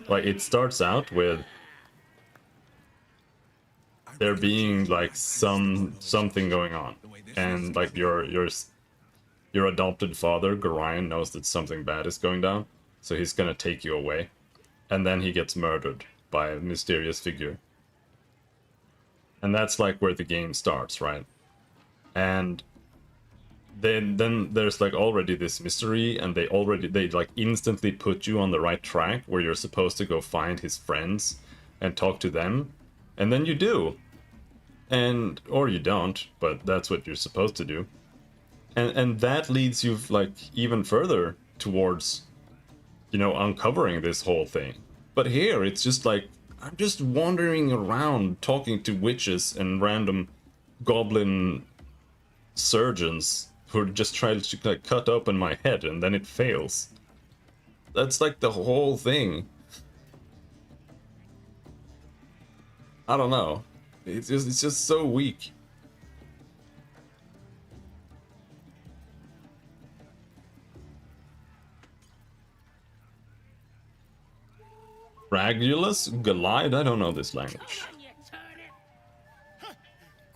like, it starts out with there being like something going on, and like your adopted father Gorion knows that something bad is going down, so he's gonna take you away, and then he gets murdered by a mysterious figure, and that's like where the game starts, right? And then there's like already this mystery, and they like instantly put you on the right track where you're supposed to go find his friends and talk to them, and then you do, and or you don't, but that's what you're supposed to do, and that leads you like even further towards, you know, uncovering this whole thing. But here it's just like, I'm just wandering around talking to witches and random goblin surgeons who just try to like cut open my head, and then it fails. That's like the whole thing. I don't know. It's just so weak. Regulus? Glide? I don't know this language.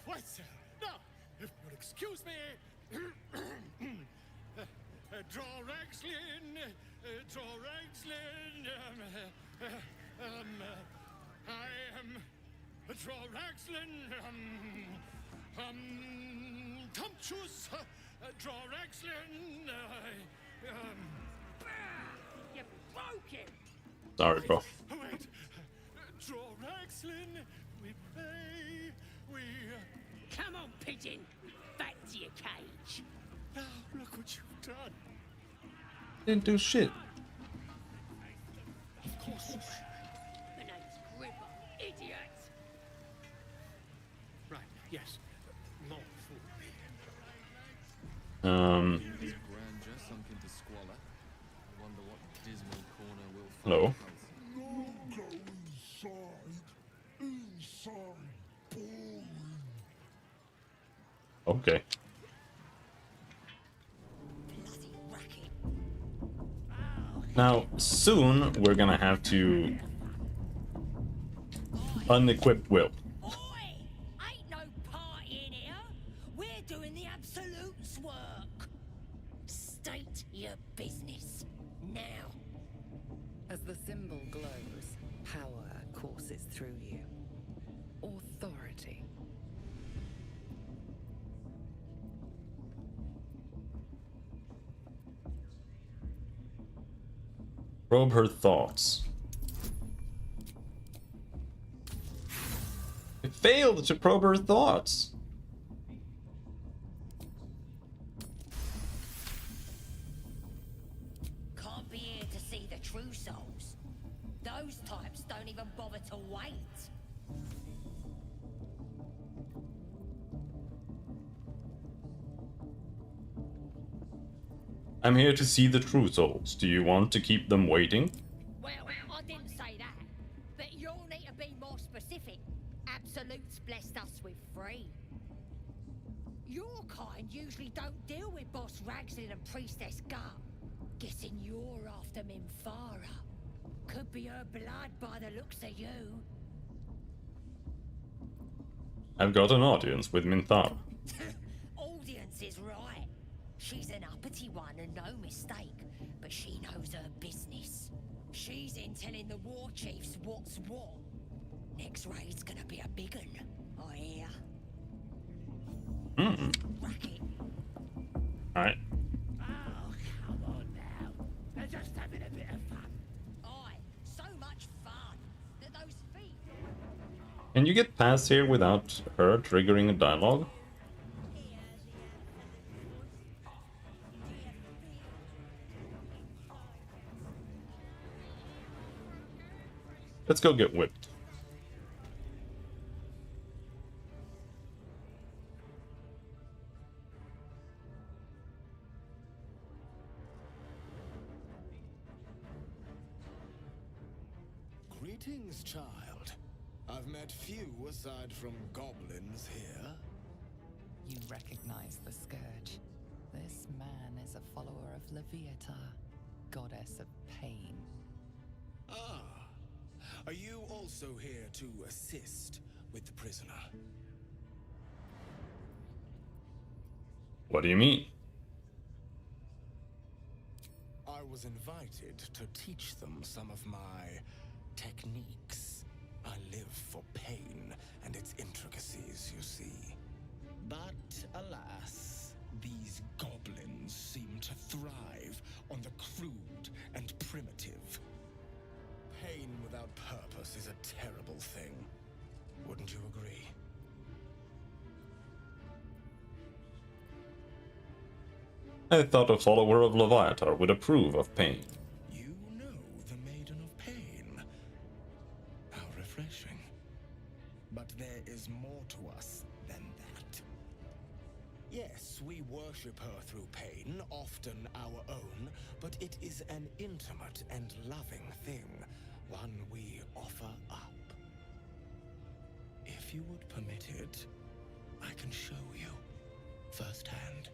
Quite so. Now, if you'll excuse me, Droragslin, I am Droragslin, Tumptuous, Droragslin, You broke it! Sorry, bro. Wait, Droragslin, we pray, we... Come on, pigeon! Back to your cage! Now, look what you've done. Didn't do shit. Of course you should. The name's Gribber, idiot! Right, yes. More fool. Grandeur sunk into squalor. I wonder what dismal corner we'll find. Hello. No go inside. Inside. Boring. Okay. Bloody racket. Now, soon we're gonna have to unequip Will. Ain't no party in here. We're doing the Absolute's work. State your business now. As the symbol glows, power courses through you. Authority. Probe her thoughts. It failed to probe her thoughts. Can't be here to see the true souls. Those types don't even bother to wait. I'm here to see the true souls. Do you want to keep them waiting? Well, I didn't say that. But you'll need to be more specific. Absolute's blessed us with free. Your kind usually don't deal with Boss Ragslin and Priestess Gut. Guessing you're after Minfara. Could be her blood by the looks of you. I've got an audience with Minthara. Audience is right. She's an uppity one and no mistake, but she knows her business. She's in telling the war chiefs what's what. Next raid's gonna be a big one, I hear. Racket. Alright. Oh, come on now. They're just having a bit of fun. Aye, so much fun that those feet... Can you get past here without her triggering a dialogue? Let's go get whipped. Greetings, child. I've met few aside from goblins here. You recognize the scourge. This man is a follower of Leviatar, goddess of pain. Ah. Are you also here to assist with the prisoner? What do you mean? I was invited to teach them some of my techniques. I live for pain and its intricacies, you see. But alas, these goblins seem to thrive on the crude and primitive. Pain without purpose is a terrible thing. Wouldn't you agree? I thought a follower of Leviatar would approve of pain. You know the Maiden of Pain. How refreshing. But there is more to us than that. Yes, we worship her through pain, often our own, but it is an intimate and loving thing, one we offer up. If you would permit it, I can show you firsthand.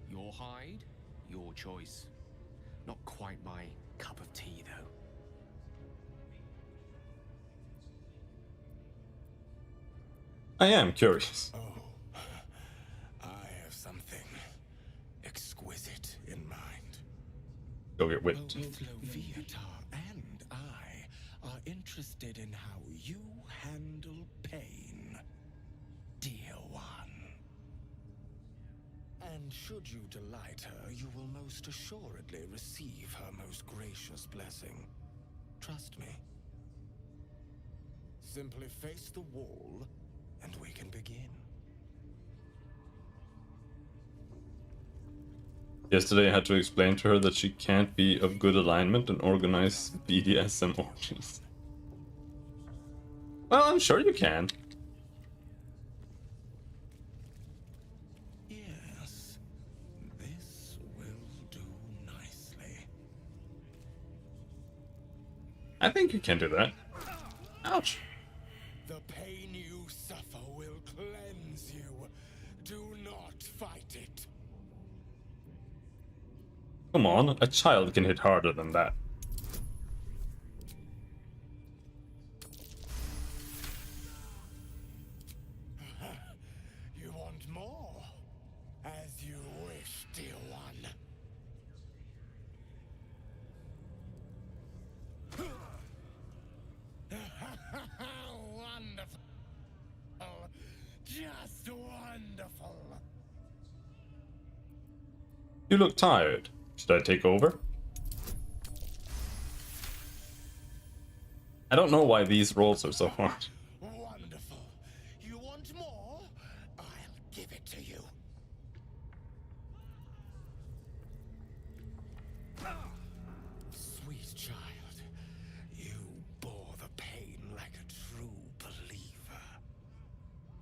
Your hide, your choice. Not quite my cup of tea, though. I am curious. Oh, I have something exquisite in mind. Go get whipped. Both Leviatar and I are interested in how you handle pain, dear one. And should you delight her, you will most assuredly receive her most gracious blessing. Trust me. Simply face the wall, and we can begin. Yesterday I had to explain to her that she can't be of good alignment and organize BDSM orgies. Well, I'm sure you can. Yes, this will do nicely. I think you can do that. Ouch. The pain you suffer will cleanse you. Do not fight it. Come on, a child can hit harder than that. You want more? As you wish, dear one. Wonderful. Just wonderful. You look tired. Should I take over? I don't know why these rolls are so hard. Wonderful. You want more? I'll give it to you. Sweet child, you bore the pain like a true believer.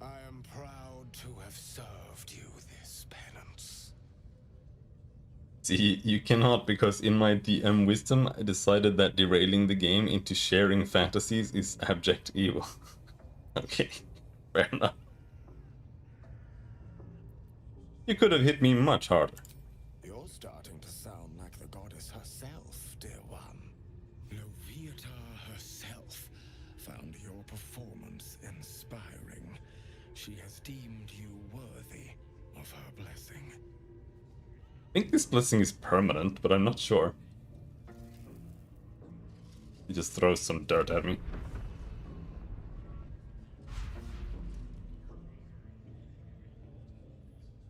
I am proud to have served you this penance. See, you cannot, because in my DM wisdom, I decided that derailing the game into sharing fantasies is abject evil. Okay, fair enough. You could have hit me much harder. You're starting to sound like the goddess herself, dear one. Loviata herself found your performance inspiring. She has deemed you worthy of her blessing. I think this blessing is permanent, but I'm not sure. He just throws some dirt at me.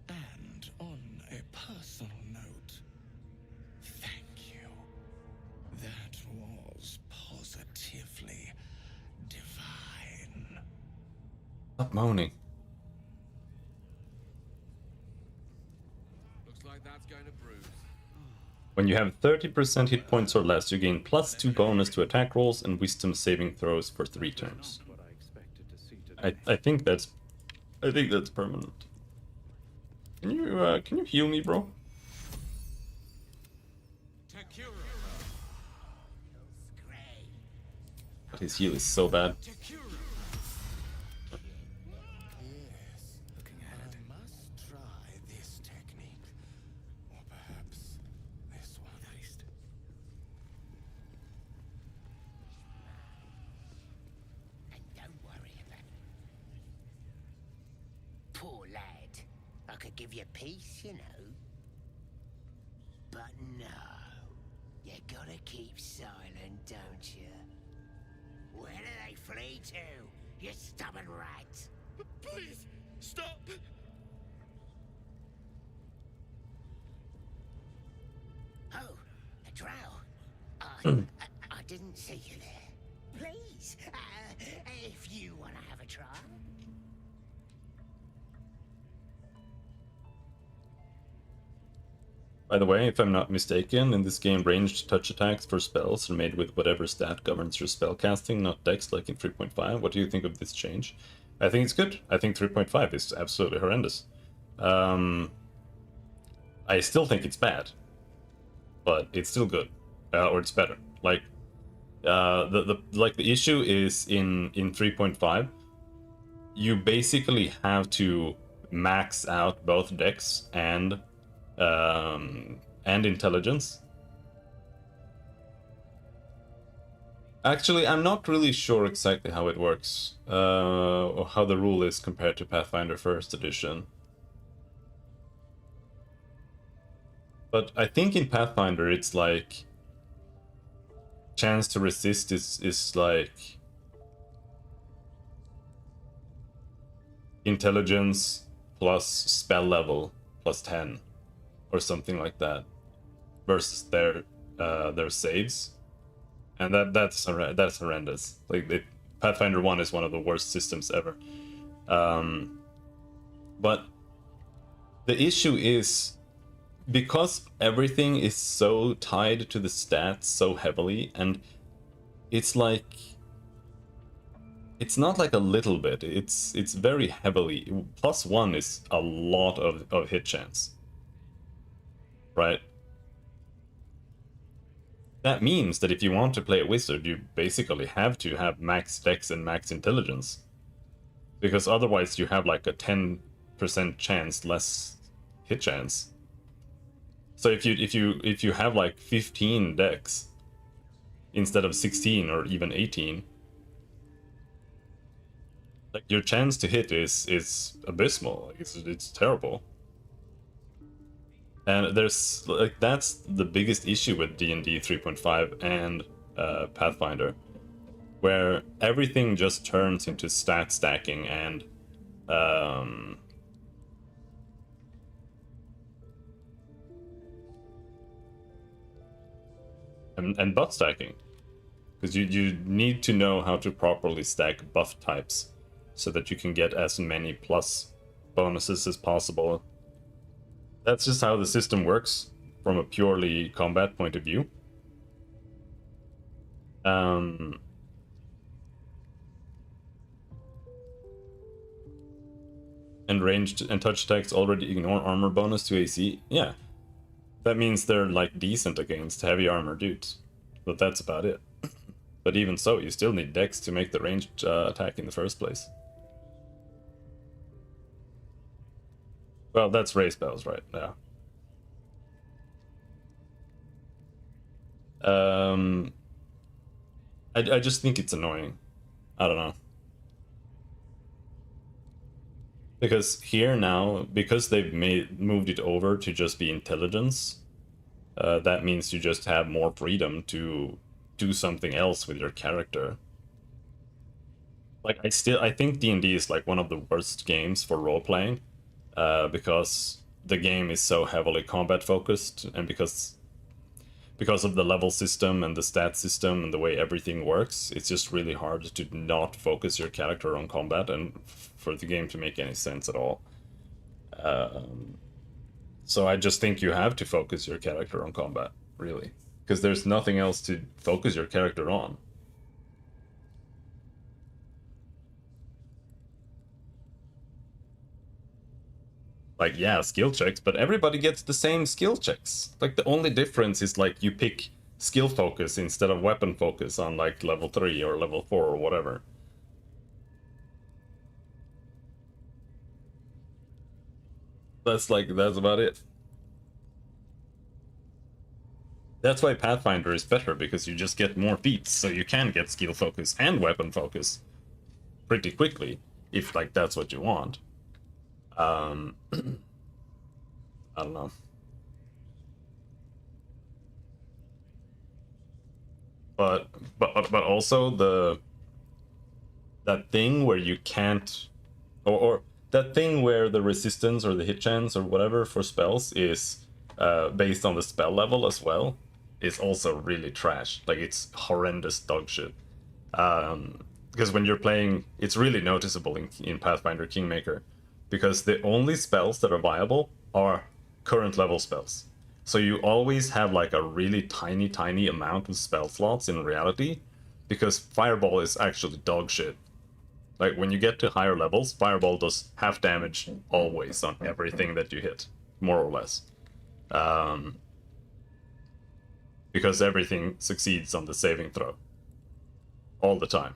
And on a personal note, thank you. That was positively divine. Stop moaning. Looks like that's going to bruise. When you have 30% hit points or less, you gain +2 bonus to attack rolls and wisdom saving throws for 3 turns. I think that's permanent. Can you heal me, bro? But his heal is so bad. I must try this technique. Or perhaps this one. And don't worry about it. Poor lad. I could give you peace, you know. But no. You gotta keep silent, don't you? Where do they flee to, you stubborn rat? Please, stop! Oh, a drow. I didn't see you there. Please, if you want to have a try. By the way, if I'm not mistaken, in this game ranged touch attacks for spells are made with whatever stat governs your spell casting, not dex like in 3.5. What do you think of this change? I think it's good. I think 3.5 is absolutely horrendous. I still think it's bad, but it's still good, or it's better. Like the issue is in 3.5, you basically have to max out both dex and intelligence. Actually, I'm not really sure exactly how it works, or how the rule is compared to Pathfinder 1st edition. But I think in Pathfinder it's like chance to resist is like intelligence plus spell level plus 10 or something like that versus their saves, and that's horrendous. Like Pathfinder 1 is one of the worst systems ever. But the issue is, because everything is so tied to the stats so heavily, and it's like, it's not like a little bit, it's very heavily. +1 is a lot of hit chance, right? That means that if you want to play a wizard, you basically have to have max dex and max intelligence, because otherwise you have like a 10% chance less hit chance. So if you have like 15 decks instead of 16 or even 18, like your chance to hit is abysmal. Like it's terrible. And there's like that's the biggest issue with D&D 3.5 and Pathfinder, where everything just turns into stat stacking and buff stacking, because you need to know how to properly stack buff types so that you can get as many plus bonuses as possible. That's just how the system works from a purely combat point of view. And ranged and touch attacks already ignore armor bonus to AC. Yeah, that means they're like decent against heavy armor dudes, but that's about it. But even so, you still need dex to make the ranged attack in the first place. Well, that's ray spells, right? Yeah. I just think it's annoying. I don't know. Because here now, because they've moved it over to just be intelligence, that means you just have more freedom to do something else with your character. Like I think D&D is like one of the worst games for role-playing, because the game is so heavily combat focused, and because of the level system and the stat system and the way everything works, it's just really hard to not focus your character on combat and for the game to make any sense at all. So I just think you have to focus your character on combat, really, because there's nothing else to focus your character on. Like, yeah, skill checks, but everybody gets the same skill checks. Like, the only difference is, like, you pick skill focus instead of weapon focus on, like, level 3 or level 4 or whatever. That's about it. That's why Pathfinder is better, because you just get more feats, so you can get skill focus and weapon focus pretty quickly, if, like, that's what you want. I don't know. But also that thing where you can't, or that thing where the resistance or the hit chance or whatever for spells is based on the spell level as well, is also really trash. Like, it's horrendous dog shit. Because when you're playing, it's really noticeable in Pathfinder Kingmaker, because the only spells that are viable are current level spells. So you always have like a really tiny amount of spell slots in reality, because Fireball is actually dog shit. Like, when you get to higher levels, Fireball does half damage always on everything that you hit, more or less. Because everything succeeds on the saving throw. All the time.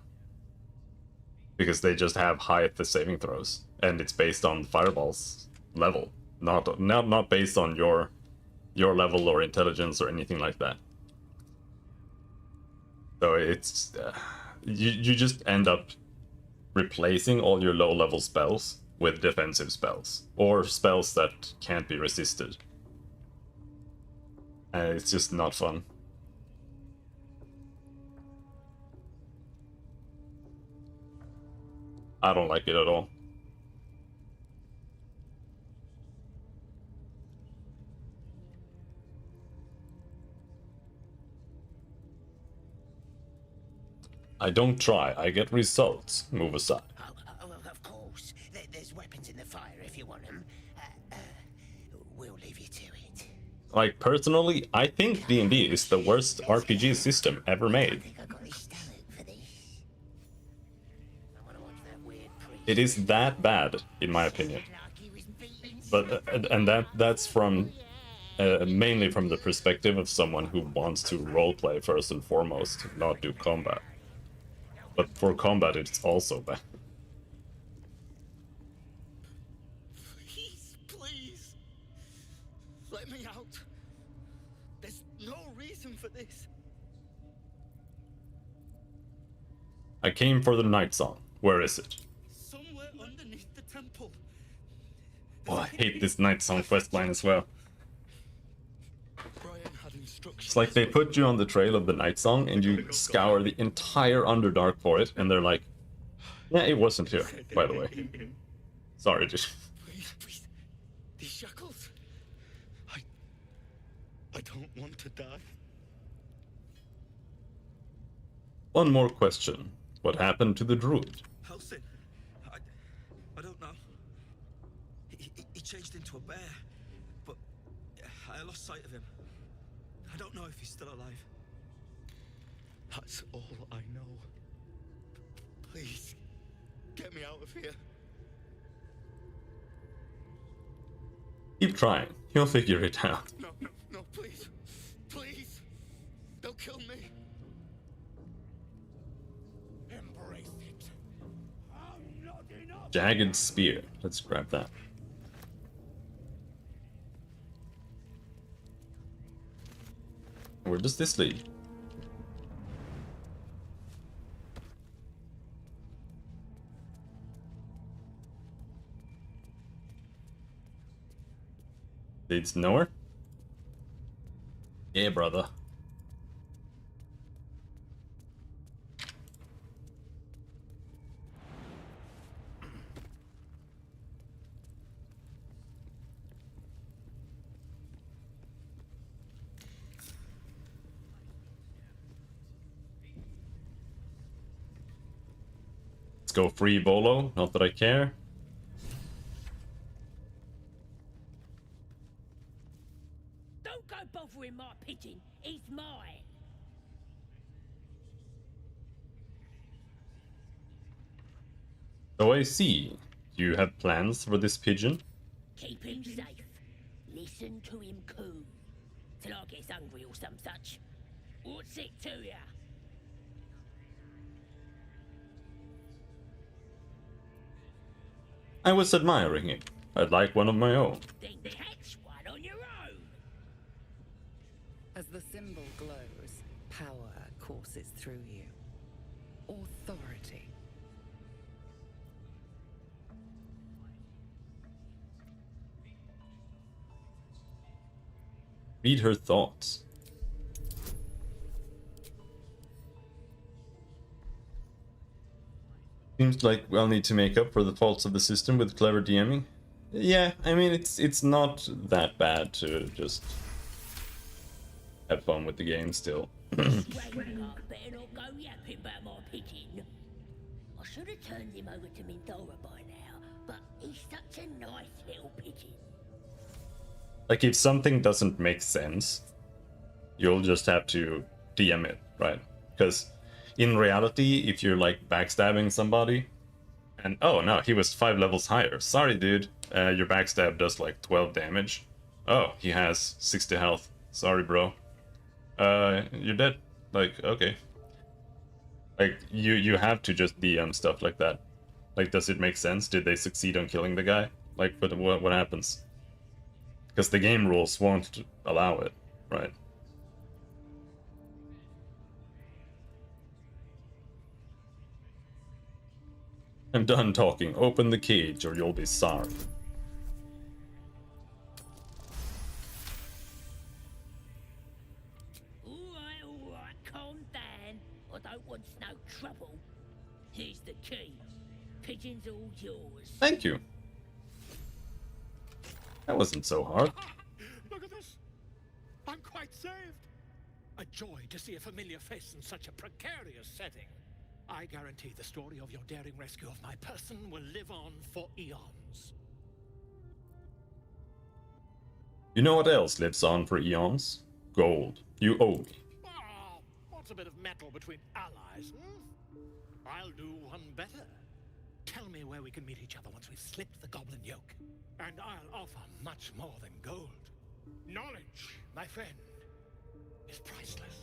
Because they just have high at the saving throws, and it's based on Fireball's level, not based on your level or intelligence or anything like that. So it's you just end up replacing all your low level spells with defensive spells or spells that can't be resisted, and it's just not fun. I don't like it at all. I don't try, I get results. Move aside. Oh, of course. There's weapons in the fire if you want them. We'll leave you to it. Like, personally, I think D&D is the worst RPG system ever made. It is that bad, in my opinion. But and that's from mainly from the perspective of someone who wants to roleplay first and foremost, not do combat. But for combat, it's also bad. Please, let me out. this? I came for the night song. Where is it? Somewhere underneath the temple. Oh, I hate this night song questline as well. Brian had instructions. It's like they put you on the trail of the night song and you scour the entire Underdark for it, and they're like, yeah, it wasn't here, by the way. Sorry, dude. Please. These shackles. I don't want to die. One more question. What happened to the druid? Helsing. I don't know. He changed into a bear, but I lost sight of him. I don't know if he's still alive. That's all I know. Please, get me out of here. Keep trying. You'll figure it out. No, please. Please. Don't kill me. Embrace it. I'm not enough. Jagged spear. Let's grab that. Where does this lead? Leads nowhere? Yeah, brother. Let's go free Bolo, not that I care. Don't go bothering my pigeon. He's mine. So I see. Do you have plans for this pigeon? Keep him safe. Listen to him coo. Till I gets hungry or some such. What's it to ya? I was admiring it. I'd like one of my own. Then catch one on your own. As the symbol glows, power courses through you. Authority. Read her thoughts. Seems like we'll need to make up for the faults of the system with clever DMing. Yeah, I mean, it's not that bad to just have fun with the game still. Better not go yapping about my pigeon. I should have turned him over to Mindora by now, but he's such a nice little pigeon. Like, if something doesn't make sense, you'll just have to DM it, right? Because in reality, if you're like backstabbing somebody, and oh no, he was 5 levels higher. Sorry, dude. Your backstab does like 12 damage. Oh, he has 60 health. Sorry, bro. You're dead. Like, okay. Like, you have to just DM stuff like that. Like, does it make sense? Did they succeed on killing the guy? Like, what happens? Because the game rules won't allow it, right? I'm done talking. Open the cage or you'll be sorry. All right, calm down. I don't want no trouble. Here's the key. Pigeon's all yours. Thank you. That wasn't so hard. Look at this. I'm quite saved. A joy to see a familiar face in such a precarious setting. I guarantee the story of your daring rescue of my person will live on for eons. You know what else lives on for eons? Gold. You owe me. Oh, what's a bit of metal between allies, I'll do one better. Tell me where we can meet each other once we've slipped the goblin yoke. And I'll offer much more than gold. Knowledge, my friend, is priceless.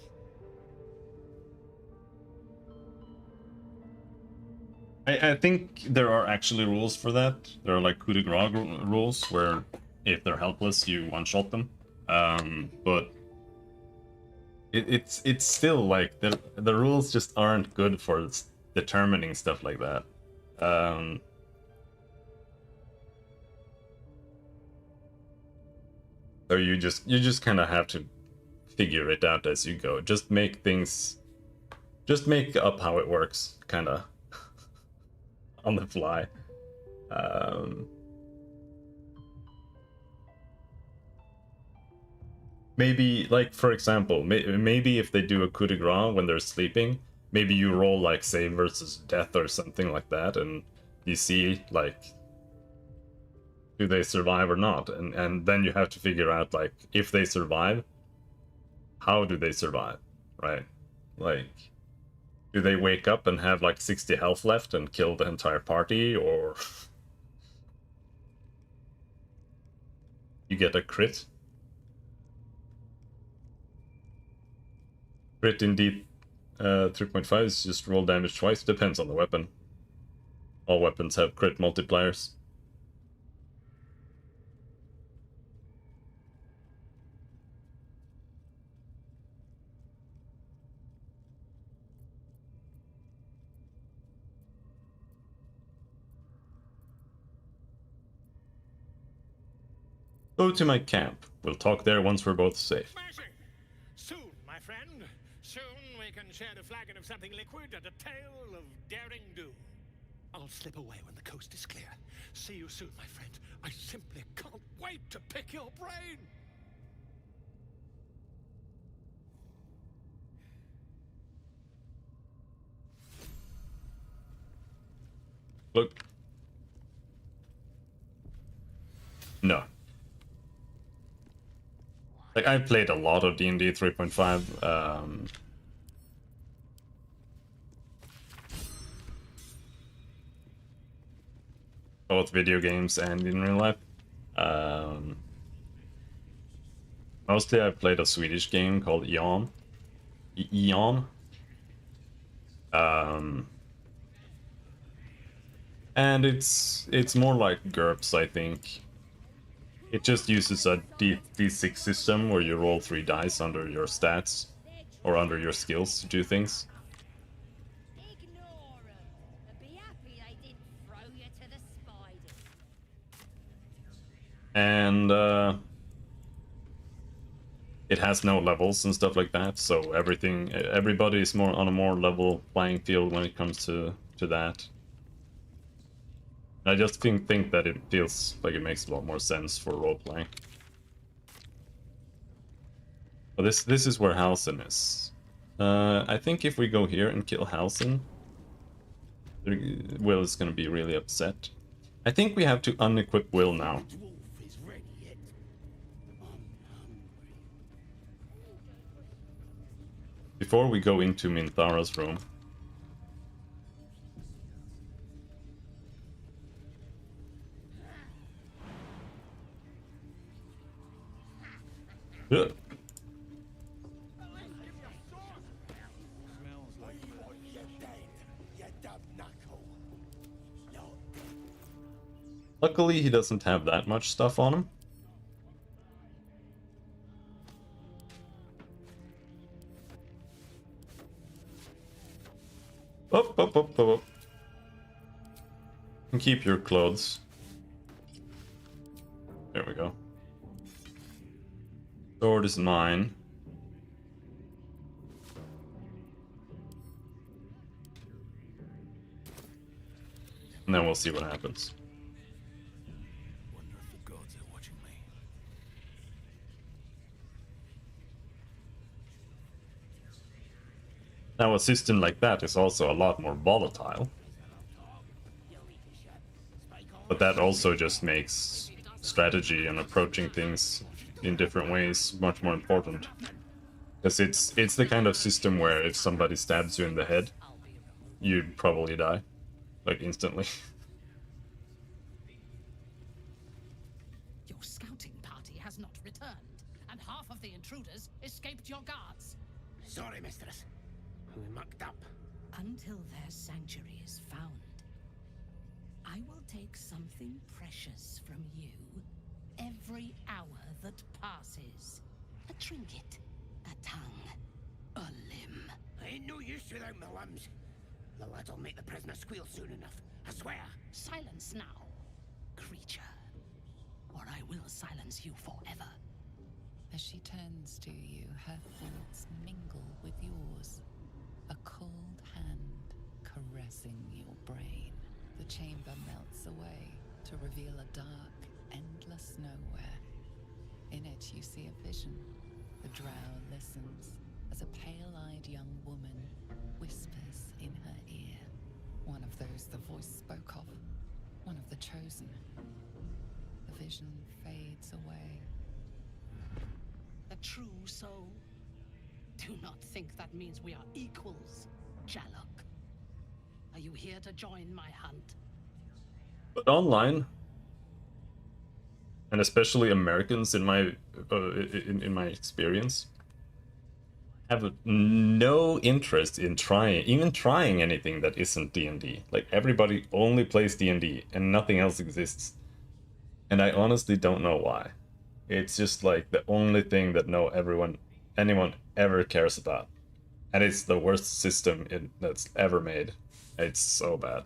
I think there are actually rules for that. There are like coup de grace rules where if they're helpless, you one-shot them. But it's still like the rules just aren't good for determining stuff like that. So you just kind of have to figure it out as you go. Just make up how it works, kind of on the fly. Maybe, like, for example, maybe if they do a coup de grace when they're sleeping, maybe you roll, like, save versus death or something like that, and you see, like, do they survive or not? And then you have to figure out, like, if they survive, how do they survive, right? Like, do they wake up and have, like, 60 health left and kill the entire party, or you get a crit? Crit in D 3.5 is just roll damage twice. Depends on the weapon. All weapons have crit multipliers. Go to my camp. We'll talk there once we're both safe. Soon, my friend. Soon we can share a flagon of something liquid and a tale of daring do. I'll slip away when the coast is clear. See you soon, my friend. I simply can't wait to pick your brain. Look. No. Like, I've played a lot of D&D 3.5. Both video games and in real life. Mostly I played a Swedish game called Eon. Eon. And it's more like GURPS, I think. It just uses a D6 system where you roll 3 dice under your stats or under your skills to do things. And it has no levels and stuff like that, so everybody is more on a more level playing field when it comes to that. I just think that it feels like it makes a lot more sense for role-playing. But this is where Halsin is. I think if we go here and kill Halsin, Will is gonna be really upset. I think we have to unequip Will now. Before we go into Minthara's room. Good. Luckily, he doesn't have that much stuff on him. Up. And keep your clothes. There we go. Sword is mine. And then we'll see what happens. Wonder if the gods are watching me. Now, a system like that is also a lot more volatile. But that also just makes strategy and approaching things in different ways much more important. Because it's the kind of system where if somebody stabs you in the head, you'd probably die. Like, instantly. Your scouting party has not returned, and half of the intruders escaped your guards. Sorry, mistress. We mucked up. Until their sanctuary is found, I will take something precious from you every hour that passes. A trinket, a tongue, a limb. I ain't no use without my limbs. The lads'll make the prisoner squeal soon enough, I swear. Silence now, creature, or I will silence you forever. As she turns to you, her thoughts mingle with yours. A cold hand caressing your brain. The chamber melts away to reveal a dark, endless nowhere. In it, you see a vision. The drow listens as a pale-eyed young woman whispers in her ear. One of those the voice spoke of. One of the chosen. The vision fades away. The true soul? Do not think that means we are equals, Jalok. Are you here to join my hunt? But online, and especially Americans in my in my experience, have no interest in even trying anything that isn't D&D. Like, everybody only plays D&D and nothing else exists. And I honestly don't know why. It's just like the only thing that anyone ever cares about. And it's the worst system that's ever made. It's so bad.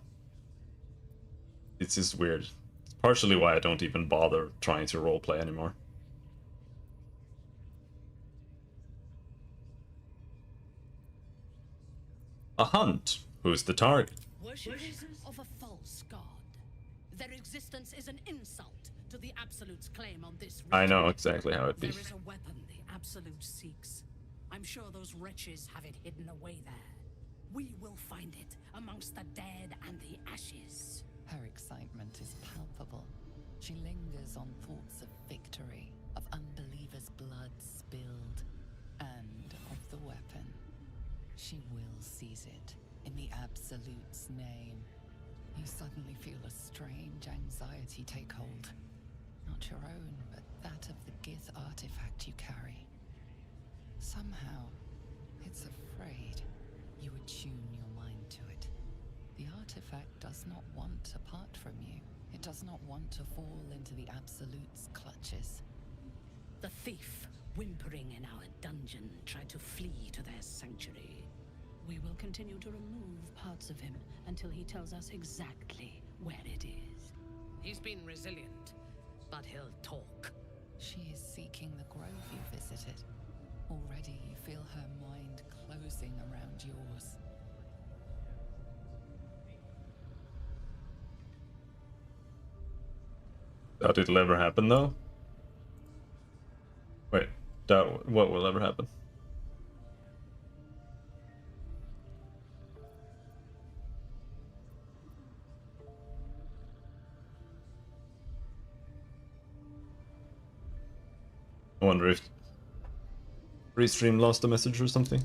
It's just weird. It's partially why I don't even bother trying to roleplay anymore. A hunt. Who's the target? Worshippers of a false god. Their existence is an insult to the Absolute's claim on this region. I know exactly how it be. There is a weapon the Absolute seeks. I'm sure those wretches have it hidden away there. We will find it amongst the dead and the ashes. Her excitement is palpable. She lingers on thoughts of victory, of unbelievers' blood spilled, and of the weapon. She will seize it, in the Absolute's name. You suddenly feel a strange anxiety take hold. Not your own, but that of the Gith artifact you carry. Somehow, it's afraid. You attune your mind to it. The artifact does not want to part from you. It does not want to fall into the Absolute's clutches. The thief, whimpering in our dungeon, tried to flee to their sanctuary. We will continue to remove parts of him until he tells us exactly where it is. He's been resilient, but he'll talk. She is seeking the grove you visited. Already you feel her mind closing around yours. Doubt it'll ever happen, though. Wait, doubt what will ever happen? I wonder if Restream lost a message or something.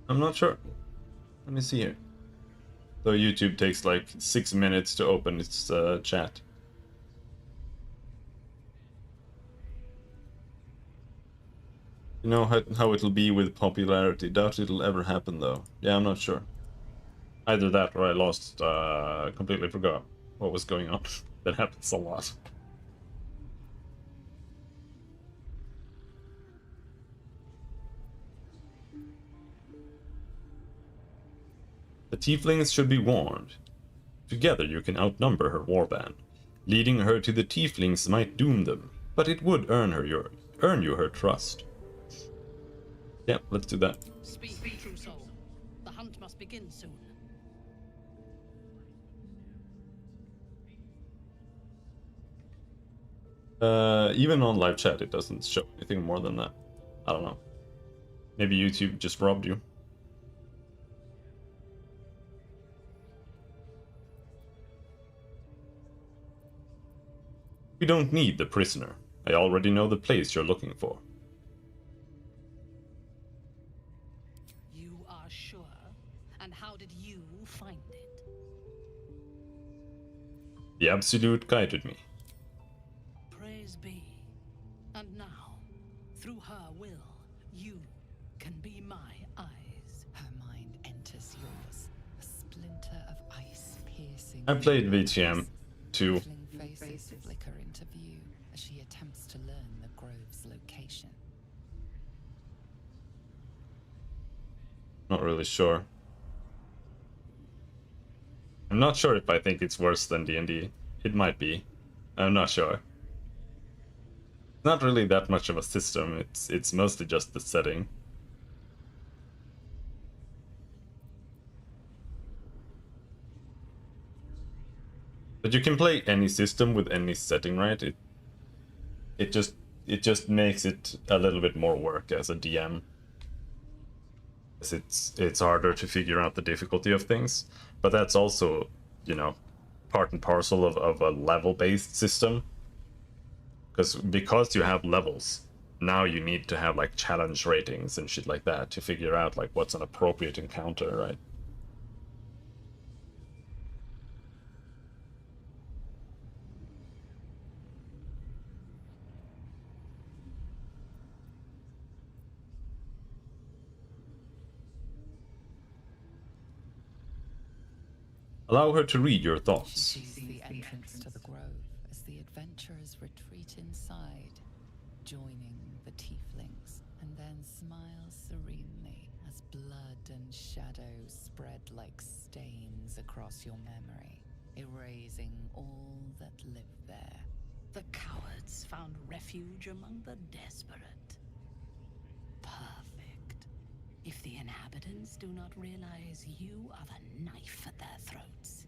I'm not sure. Let me see here. So YouTube takes like 6 minutes to open its chat. You know how it'll be with popularity. Doubt it'll ever happen though. Yeah, I'm not sure. Either that or I lost, completely forgot what was going on. That happens a lot. The tieflings should be warned. Together you can outnumber her warband. Leading her to the tieflings might doom them, but it would earn you her trust. Yeah, let's do that. Speak, true soul. The hunt must begin soon. Even on live chat, it doesn't show anything more than that. I don't know. Maybe YouTube just robbed you. We don't need the prisoner. I already know the place you're looking for. You are sure? And how did you find it? The Absolute guided me. Praise be. And now, Through her will, you can be my eyes. Her mind enters yours, a splinter of ice piercing. I played VTM too. Twinkling faces flicker into view as she attempts to learn the grove's location. Not really sure. I'm not sure if I think it's worse than D&D. It might be. I'm not sure. It's not really that much of a system. It's mostly just the setting. But you can play any system with any setting, right? It just makes it a little bit more work as a DM. It's harder to figure out the difficulty of things, but that's also, you know, part and parcel of a level-based system. Because you have levels, now you need to have like challenge ratings and shit like that to figure out like what's an appropriate encounter, right? Allow her to read your thoughts. She sees the entrance to the grove as the adventurers retreat inside, joining the tieflings, and then smiles serenely as blood and shadows spread like stains across your memory, erasing all that lived there. The cowards found refuge among the desperate. Perfect. If the inhabitants do not realize you are the knife at their throats,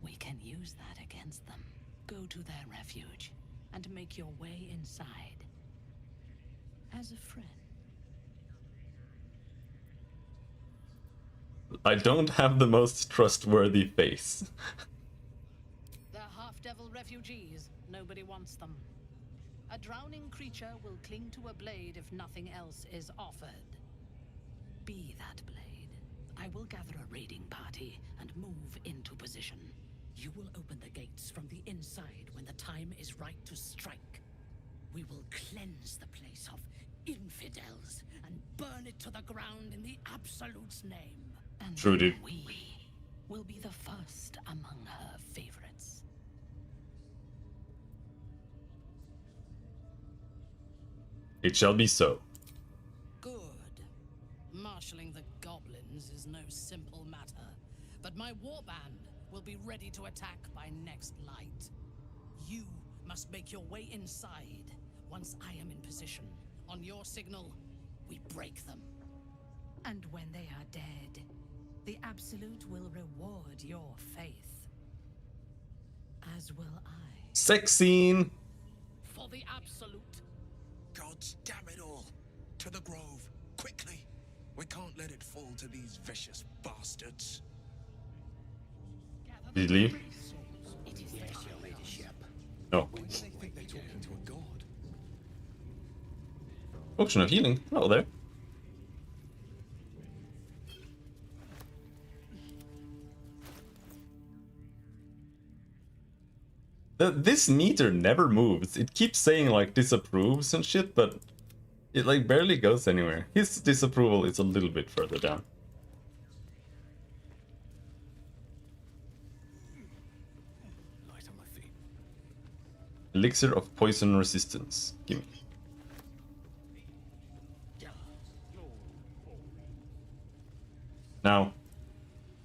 we can use that against them. Go to their refuge and make your way inside. As a friend. I don't have the most trustworthy face. They're half-devil refugees. Nobody wants them. A drowning creature will cling to a blade if nothing else is offered. Be that blade. I will gather a raiding party and move into position. You will open the gates from the inside when the time is right to strike. We will cleanse the place of infidels and burn it to the ground in the Absolute's name. And True, dude. we will be the first among her favorites. It shall be so. Good. Marshalling the goblins is no simple matter, but my warband will be ready to attack by next light. You must make your way inside once I am in position. On your signal, we break them. And when they are dead, the Absolute will reward your faith. As will I. Sex scene! For the Absolute. Gods damn it all! To the grove, quickly! We can't let it fall to these vicious bastards. Did he leave? No. Why do they think they're talking to a god? Potion of healing. Hello there. This meter never moves. It keeps saying like disapproves and shit, but it like barely goes anywhere. His disapproval is a little bit further down. Light on my feet. Elixir of poison resistance. Gimme. Now,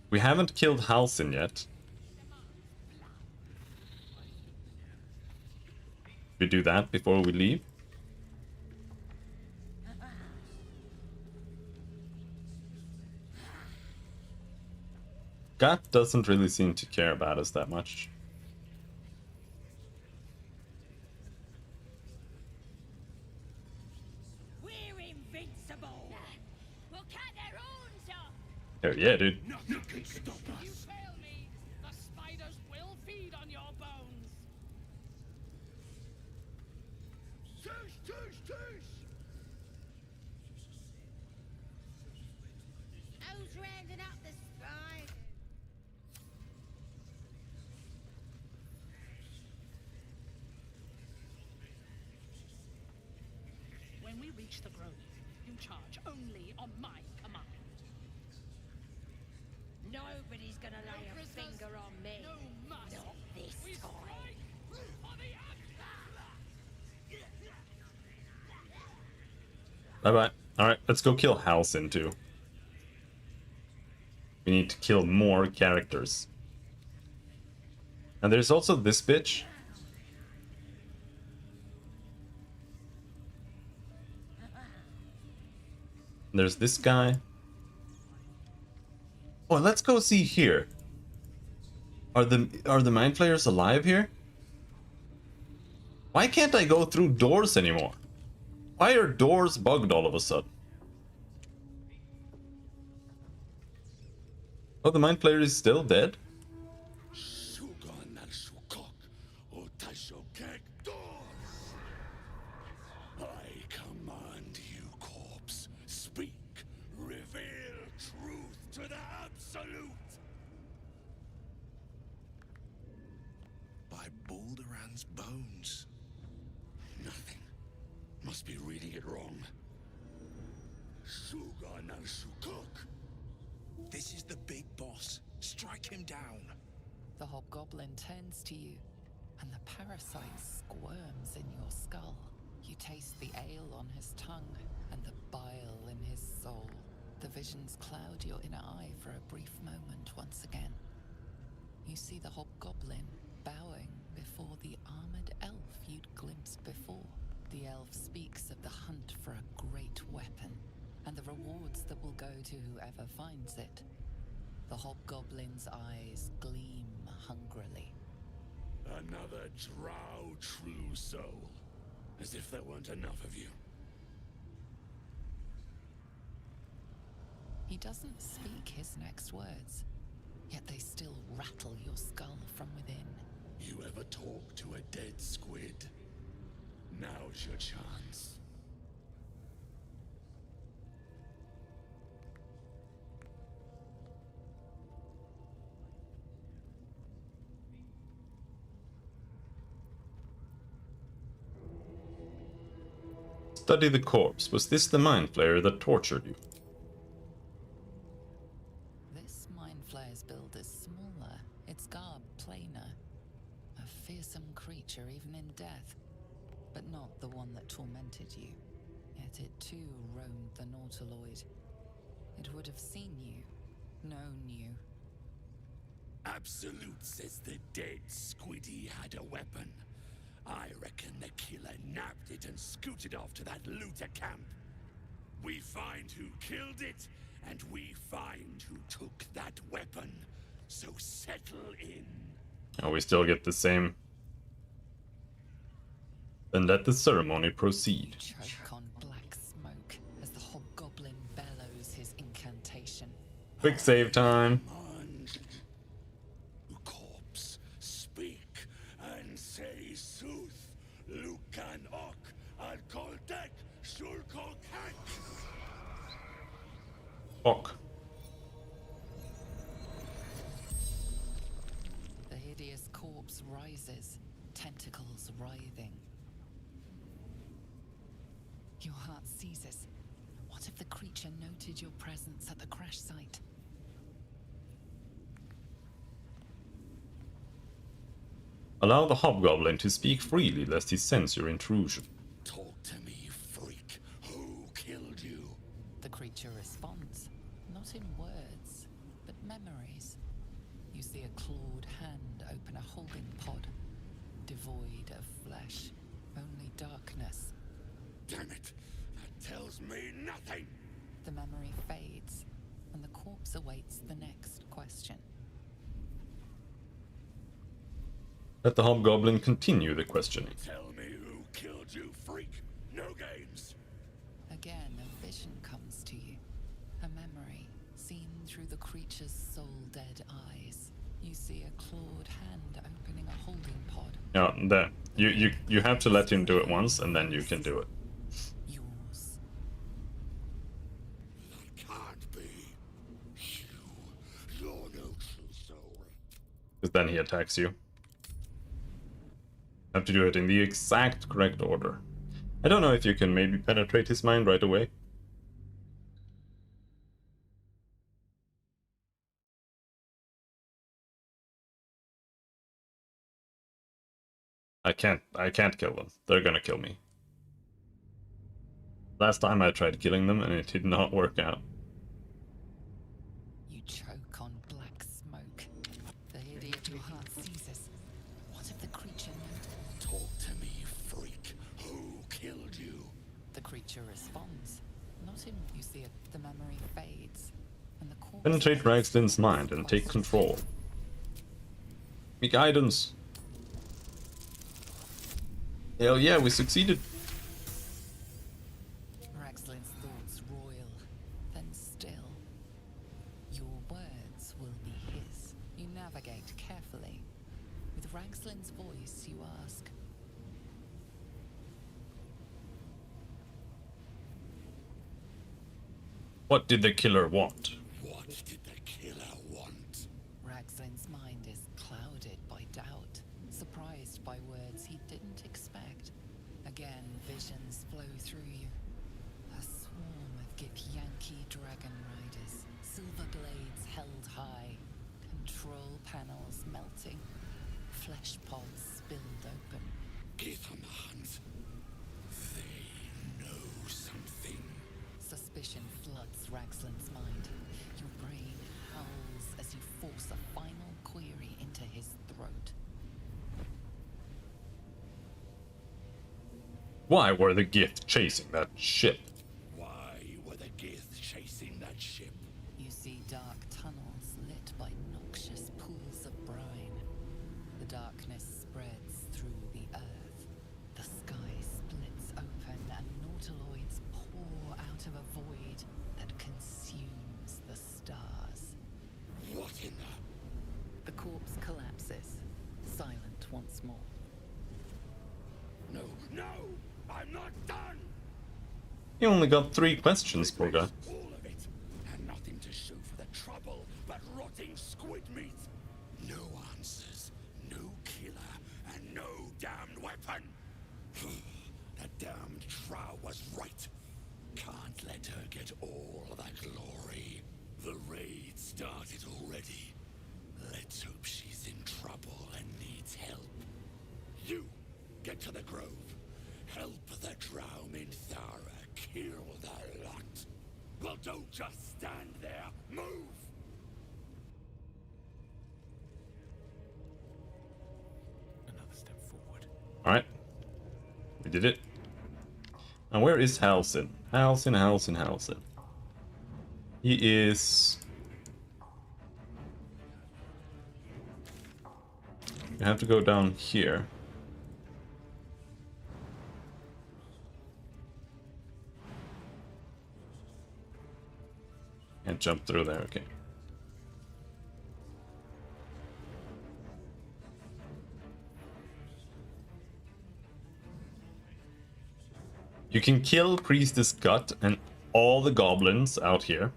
we haven't killed Halsin yet. We do that before we leave. God doesn't really seem to care about us that much. We're invincible. We'll cut their horns off. Oh yeah, dude. Nothing can stop You us. fail me, the spiders will feed on your bones. Tush, tush, tush! Who's rounding up the spiders? we reach the grove, you charge only on my command. Nobody's gonna lay a finger on me. Not this time. Bye bye. Alright, let's go kill Halcyon too. We need to kill more characters. And there's also this bitch. There's this guy. Oh, let's go see here. Are the Mind Flayers alive here? Why can't I go through doors anymore? Why are doors bugged all of a sudden? Oh, the Mind Flayer is still dead? I command you, corpse. Speak. Reveal truth to the absolute. By Balduran's bones. Nothing. Must be reading it wrong. This is the big boss. Strike him down. The hobgoblin turns to you, and the parasite squirms in your skull. You taste the ale on his tongue and the bile in his soul. The visions cloud your inner eye for a brief moment once again. You see the hobgoblin bowing before the armored elf you'd glimpsed before. The elf speaks of the hunt for a great weapon and the rewards that will go to whoever finds it. The hobgoblin's eyes gleam hungrily. Another drow true soul. As if there weren't enough of you. He doesn't speak his next words, yet they still rattle your skull from within. You ever talk to a dead squid? Now's your chance. Study the corpse. Was this the Mind Flayer that tortured you? This Mind Flayer's build is smaller, its garb plainer. A fearsome creature even in death, but not the one that tormented you. Yet it too roamed the Nautiloid. It would have seen you, known you. Absolute says the dead squiddy had a weapon. I reckon the killer nabbed it and scooted off to that looter camp. We find who killed it, and we find who took that weapon. So settle in. Oh, we still get the same. Then let the ceremony proceed. Choke on black smoke as the hobgoblin bellows his incantation. Quick save time. Corpse, speak and say sooth. Lucan ok, al koldek, shulkok hank. Ok. The hideous corpse rises, tentacles writhing. Your heart seizes. What if the creature noted your presence at the crash site? Allow the hobgoblin to speak freely lest he sense your intrusion. Talk to me, freak. Who killed you? The creature responds, not in words, but memories. You see a clawed hand open a holding pod, devoid of flesh, only darkness. Damn it! That tells me nothing! The memory fades, and the corpse awaits the next question. Let the hobgoblin continue the questioning. Tell me who killed you, freak! No games! Again, a vision comes to you. A memory, seen through the creature's soul-dead eyes. You see a clawed hand opening a holding pod. Yeah, there. You have to let him do it once, and then you can do it. Yours. That can't be. You're no true soul. Because then he attacks you. Have to do it in the exact correct order. I don't know if you can maybe penetrate his mind right away. I can't kill them. They're gonna kill me. Last time I tried killing them and it did not work out. You choke on black smoke. The idiot your heart seizes. What if the creature knew? Talk to me, you freak. Who killed you? The creature responds. Not him, you see it. The memory fades. And the corpse Penetrate Ragslin's mind and take control. Me guidance. Hell yeah, we succeeded. Ragslin's thoughts roil, then still. Your words will be his. You navigate carefully. With Ragslin's voice, you ask. What did the killer want? What did the killer want? Ragslin's mind is clouded by doubt, surprised by words he didn't expect. Again, visions flow through you. A swarm of Githyanki dragon riders, silver blades held high, control panels melting, flesh pods spilled open. Get on the hunt. They know something. Suspicion floods Ragslin's mind. Your brain howls as you force a final query into his throat. Why were the Gith chasing that ship? Why were the Gith chasing that ship? You see dark tunnels lit by noxious pools of brine. The darkness spreads through the earth. The sky splits open and nautiloids pour out of a void that consumes the stars. What in the... The corpse collapses, silent once more. No, no! I'm not done! He only got 3 questions, poor guy. All of it, and nothing to show for the trouble but rotting squid meat. No answers, no killer, and no damned weapon. That damned Trow was right. Can't let her get all that glory. The raid started already. Let's hope she's in trouble and needs help. You, get to the grove. Help the Drow Minthara kill the lot. Well, don't just stand there. Move! Another step forward. Alright. We did it. And where is Halsin? Halsin. He is... You have to go down here. And jump through there, okay. You can kill Priestess Gut and all the goblins out here,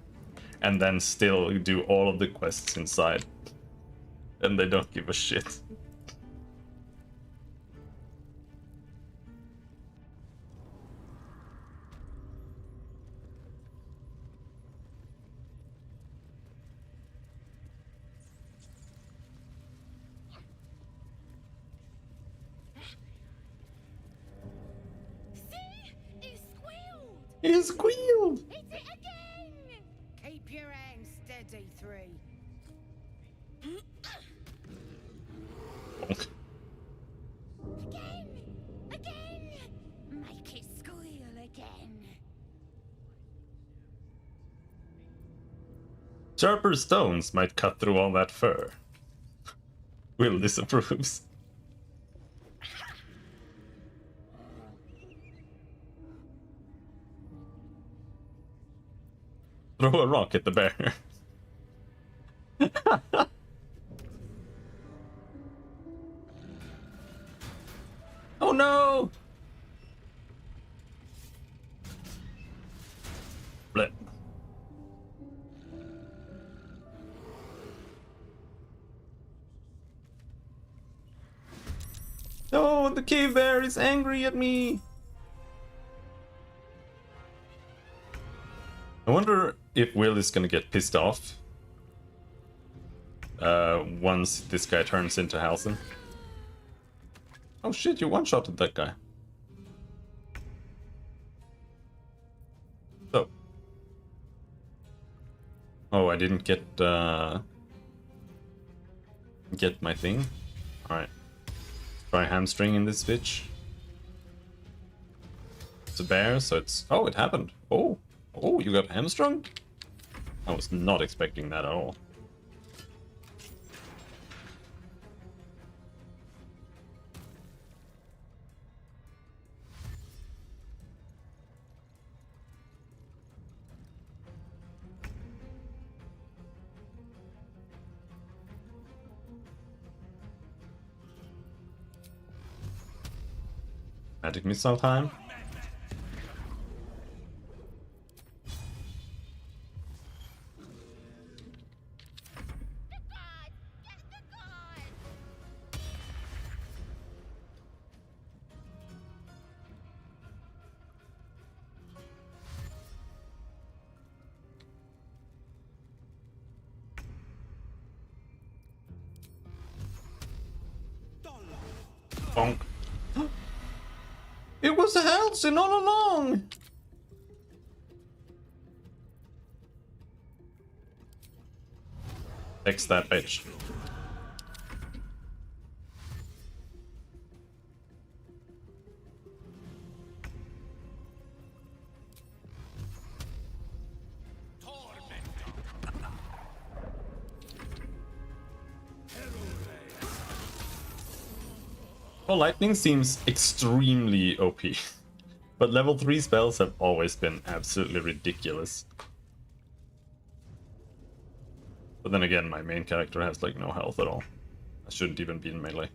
and then still do all of the quests inside. And they don't give a shit. He squealed! Hit it again! Keep your hands steady, 3. Again! Make it squeal again. Sharper stones might cut through all that fur. Will disapproves. Throw a rock at the bear. Oh no! Blip. No, the cave bear is angry at me. wonder if Will is gonna get pissed off once this guy turns into Halsin. Oh shit, you one-shotted that guy. So. Oh, I didn't get my thing. Alright. Try hamstring in this bitch. It's a bear, so it's... Oh, it happened. Oh. Oh, you got hamstrung? I was not expecting that at all. Magic missile time. Bonk. It was a Halsin all along! Fix that bitch. Well, lightning seems extremely OP, but level 3 spells have always been absolutely ridiculous. But then again, my main character has like no health at all. I shouldn't even be in melee.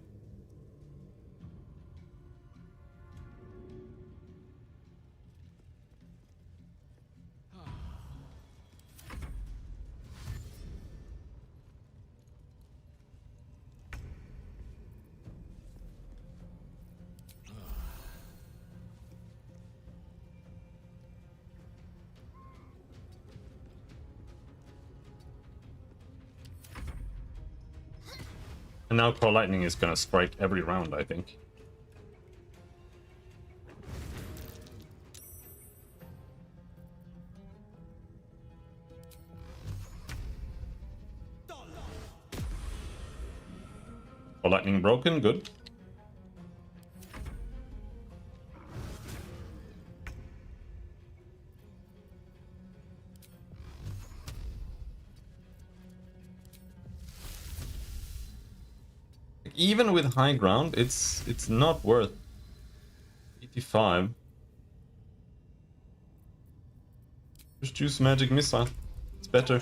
And now Core Lightning is gonna strike every round, I think. Core Lightning broken, good. Even with high ground, it's not worth 85. Just choose magic missile. It's better.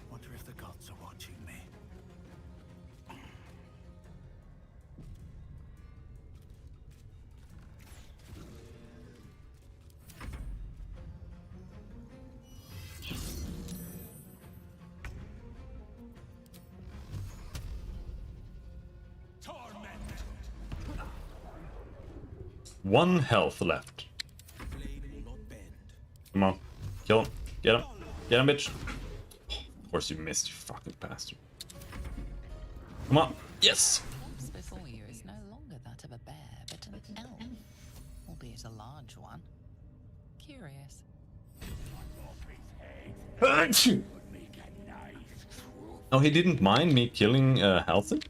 Wonder if the gods are watching me. One health left. Come on. Kill him. Get him. Get him, bitch. Of course you missed, you fucking bastard. Come on. Yes! Corpse before you is no longer that of a bear, but an elf. Albeit a large one. Curious. Oh, he didn't mind me killing Halsin?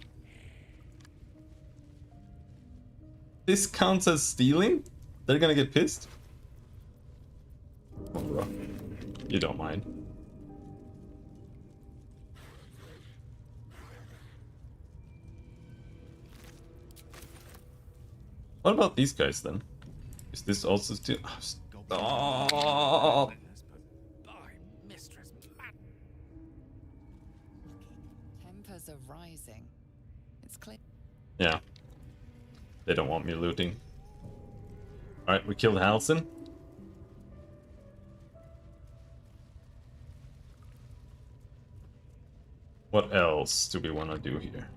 This counts as stealing? They're gonna get pissed? Oh, bro. You don't mind. What about these guys then? Is this also still... Oh, Tempers are rising. It's clear. yeah, They don't want me looting. Alright, we killed Halsin. What else do we want to do here?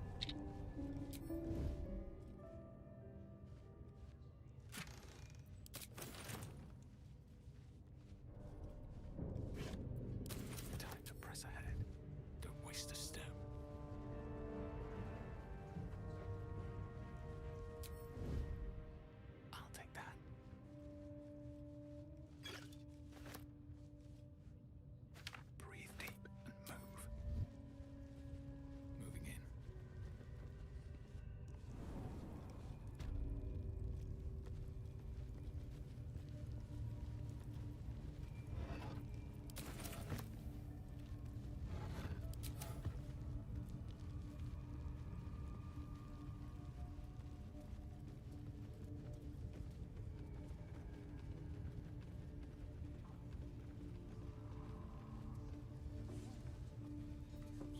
Time to press ahead. Don't waste a step. I'll take that. Breathe deep and move. Moving in.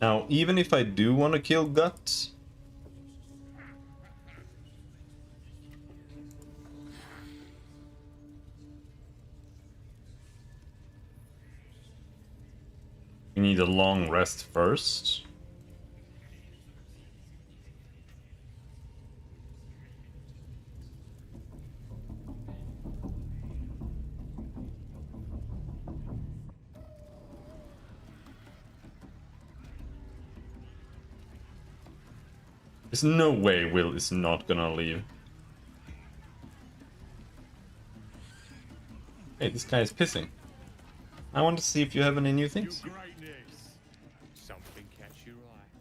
Now, even if I do want to kill Guts, we need a long rest first. There's no way Will is not gonna leave. Hey, this guy is pissing. I want to see if you have any new things. Something catch your eye.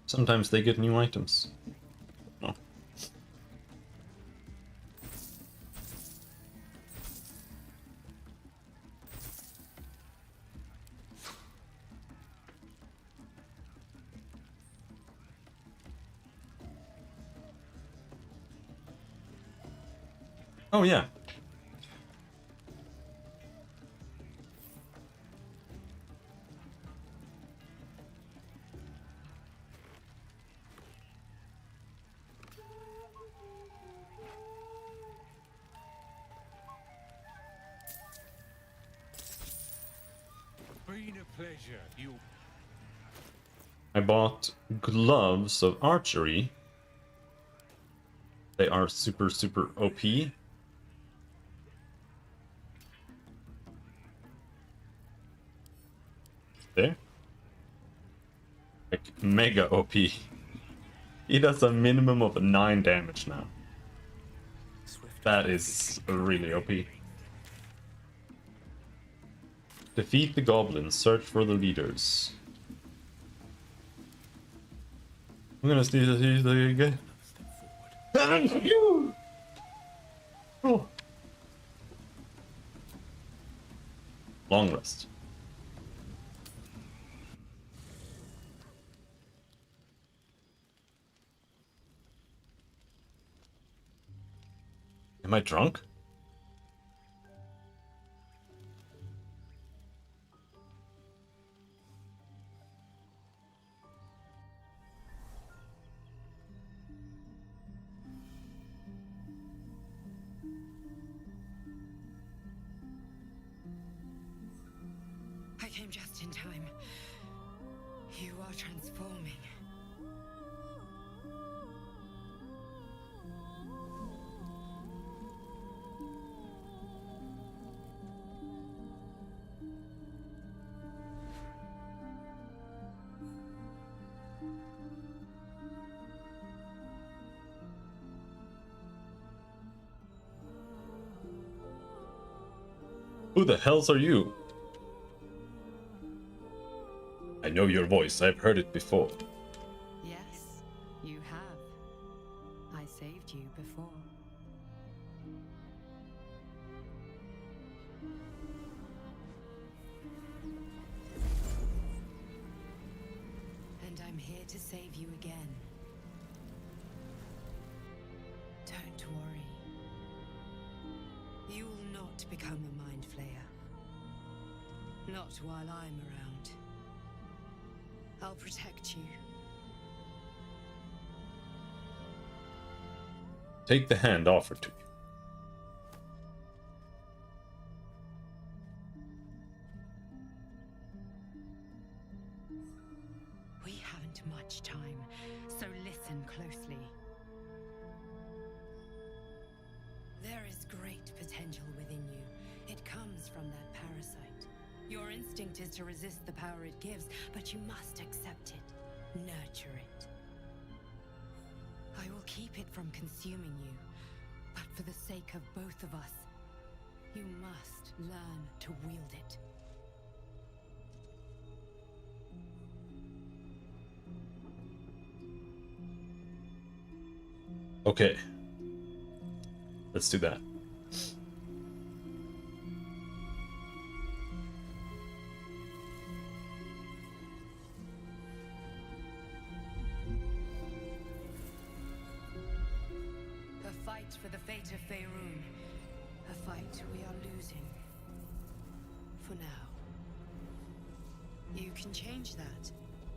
Sometimes they get new items. No. Oh yeah. Been a pleasure. You. I bought gloves of archery. They are super OP. There. Like mega OP. He does a minimum of 9 damage now. That is really OP. Defeat the goblins, search for the leaders. I'm gonna see the again. Oh. Long rest. Am I drunk? I came just in time. You are transforming. Who the hells are you? I know your voice, I've heard it before. Yes, you have. I saved you before. And I'm here to save you again. Don't worry. You will not become a mind flayer. Not while I'm around. I'll protect you. take the hand offered to you. We haven't much time, so listen closely. There is great potential within you. It comes from that parasite. Your instinct is to resist the power it gives, but you must accept it, nurture it. I will keep it from consuming you, but for the sake of both of us, you must learn to wield it. Okay. Let's do that. A fight for the fate of Faerun. A fight we are losing. For now. You can change that,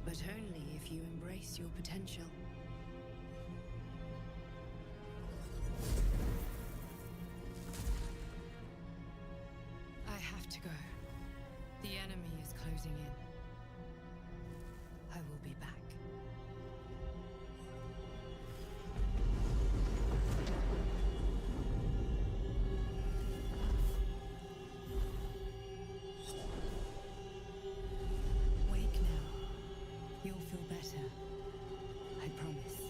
but only if you embrace your potential. I have to go. The enemy is closing in. I will be back. Wake now. You'll feel better. I promise.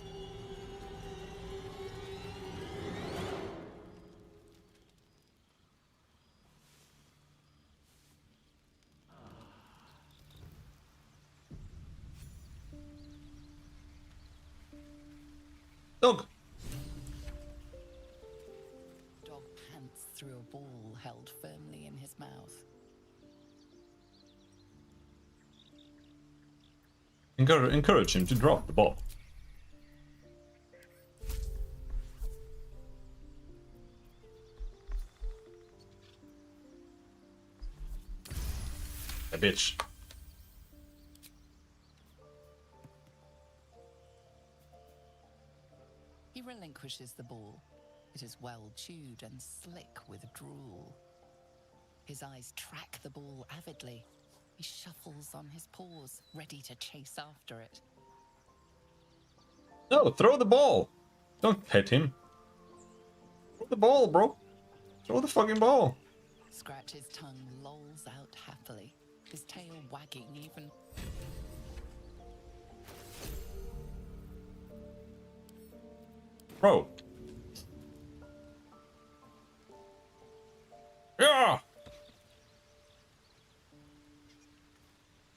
Dog. Dog pants through a ball held firmly in his mouth. Encourage him to drop the ball. A bitch. He relinquishes the ball. It is well chewed and slick with drool. His eyes track the ball avidly. He shuffles on his paws, ready to chase after it. No, throw the ball. Don't pet him. Throw the ball, bro. Throw the fucking ball. Scratch's tongue lolls out happily, his tail wagging even. Bro. Yeah.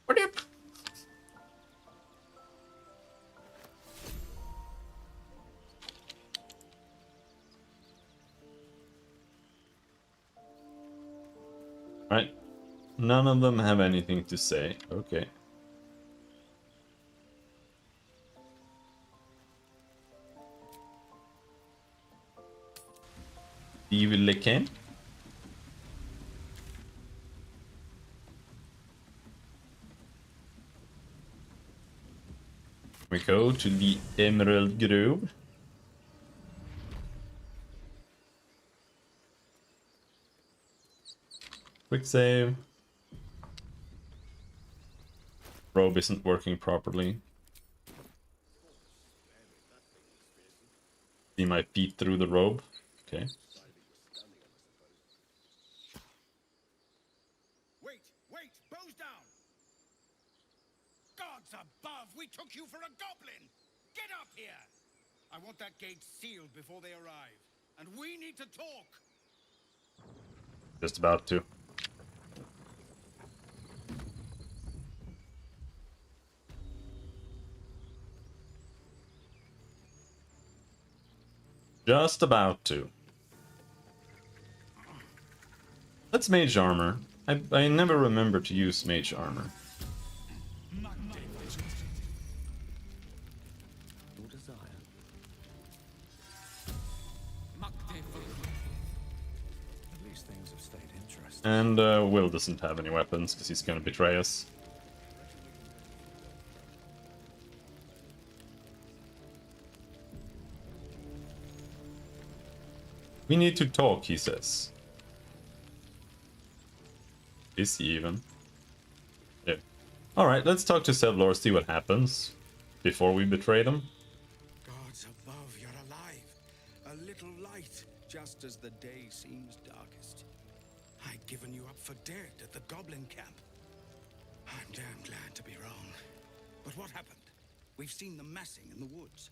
What up? Right. None of them have anything to say. Okay. Evil Lecken. We go to the Emerald Grove. Quick save. Robe isn't working properly. See my feet through the robe. Okay. Wait! Bows down! Gods above! We took you for a goblin! Get up here! I want that gate sealed before they arrive. And we need to talk! Just about to. Just about to. That's mage armor. I never remember to use mage armor. Your desire. At least things have stayed interesting. And Will doesn't have any weapons because he's gonna betray us. We need to talk, he says. Is he even? Yeah. Alright, let's talk to Sevlor, see what happens. Before we betray them. Gods above, you're alive. A little light, just as the day seems darkest. I'd given you up for dead at the goblin camp. I'm damn glad to be wrong. But what happened? We've seen them massing in the woods.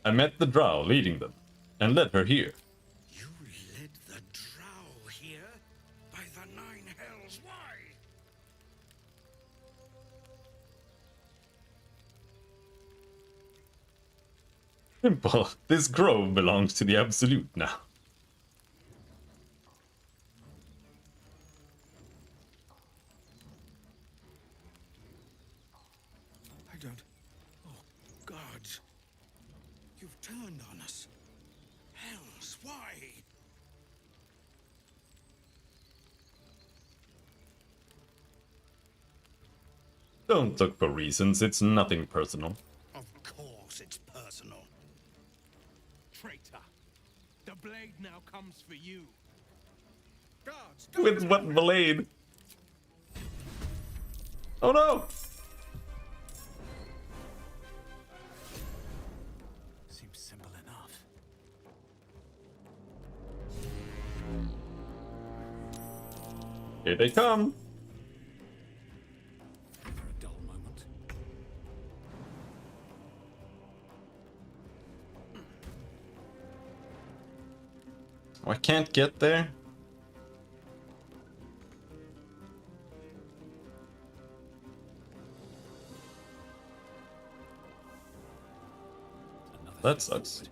I met the drow leading them, and led her here. You led the drow here? By the nine hells, why? Simple. This grove belongs to the Absolute now. I don't... Oh, gods. You've turned on us. Hells, why? Don't look for reasons, it's nothing personal. Of course it's personal. Traitor! The blade now comes for you. Guards, With what blade? Oh no! Seems simple enough. Here they come! For a dull moment. Oh, I can't get there? That sucks.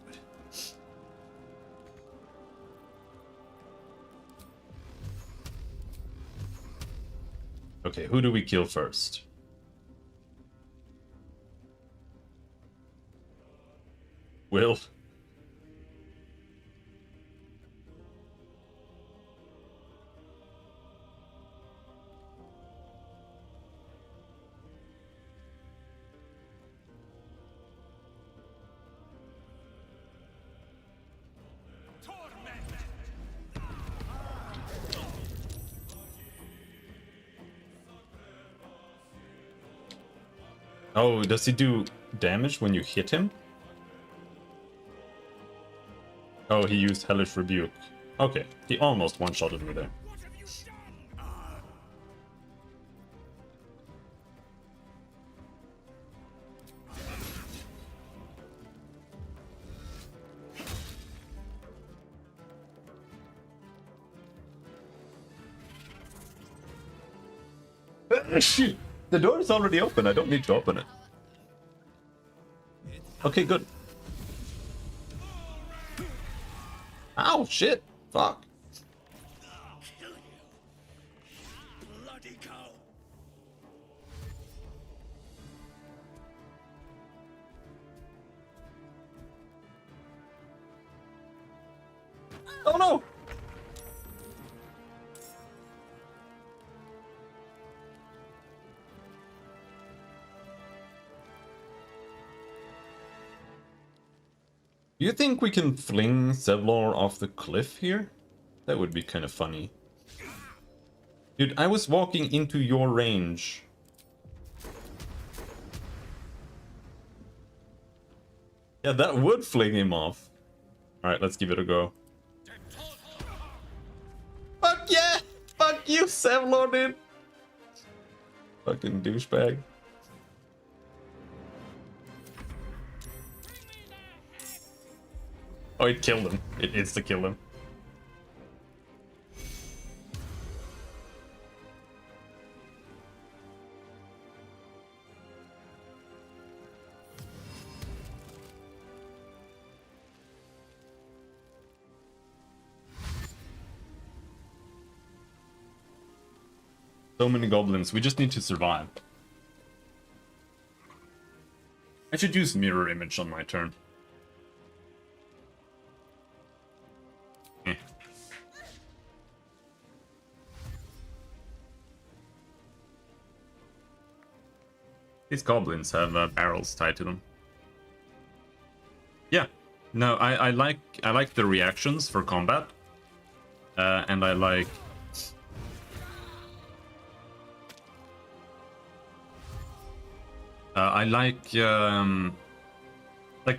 Okay, who do we kill first? Will. Oh, does he do damage when you hit him? Oh, he used Hellish Rebuke. Okay, he almost one-shotted me there. Shoot! The door is already open, I don't need to open it. Okay, good. Ow, shit! Fuck. Bloody cow! Oh no! Do you think we can fling Sevlor off the cliff here? That would be kind of funny. Dude, I was walking into your range. Yeah, that would fling him off. Alright, let's give it a go. Fuck yeah! Fuck you, Sevlor, dude! Fucking douchebag. Oh, it killed him. It insta-killed him. So many goblins, we just need to survive. I should use mirror image on my turn. These goblins have barrels tied to them. Yeah, no, I like the reactions for combat, and I like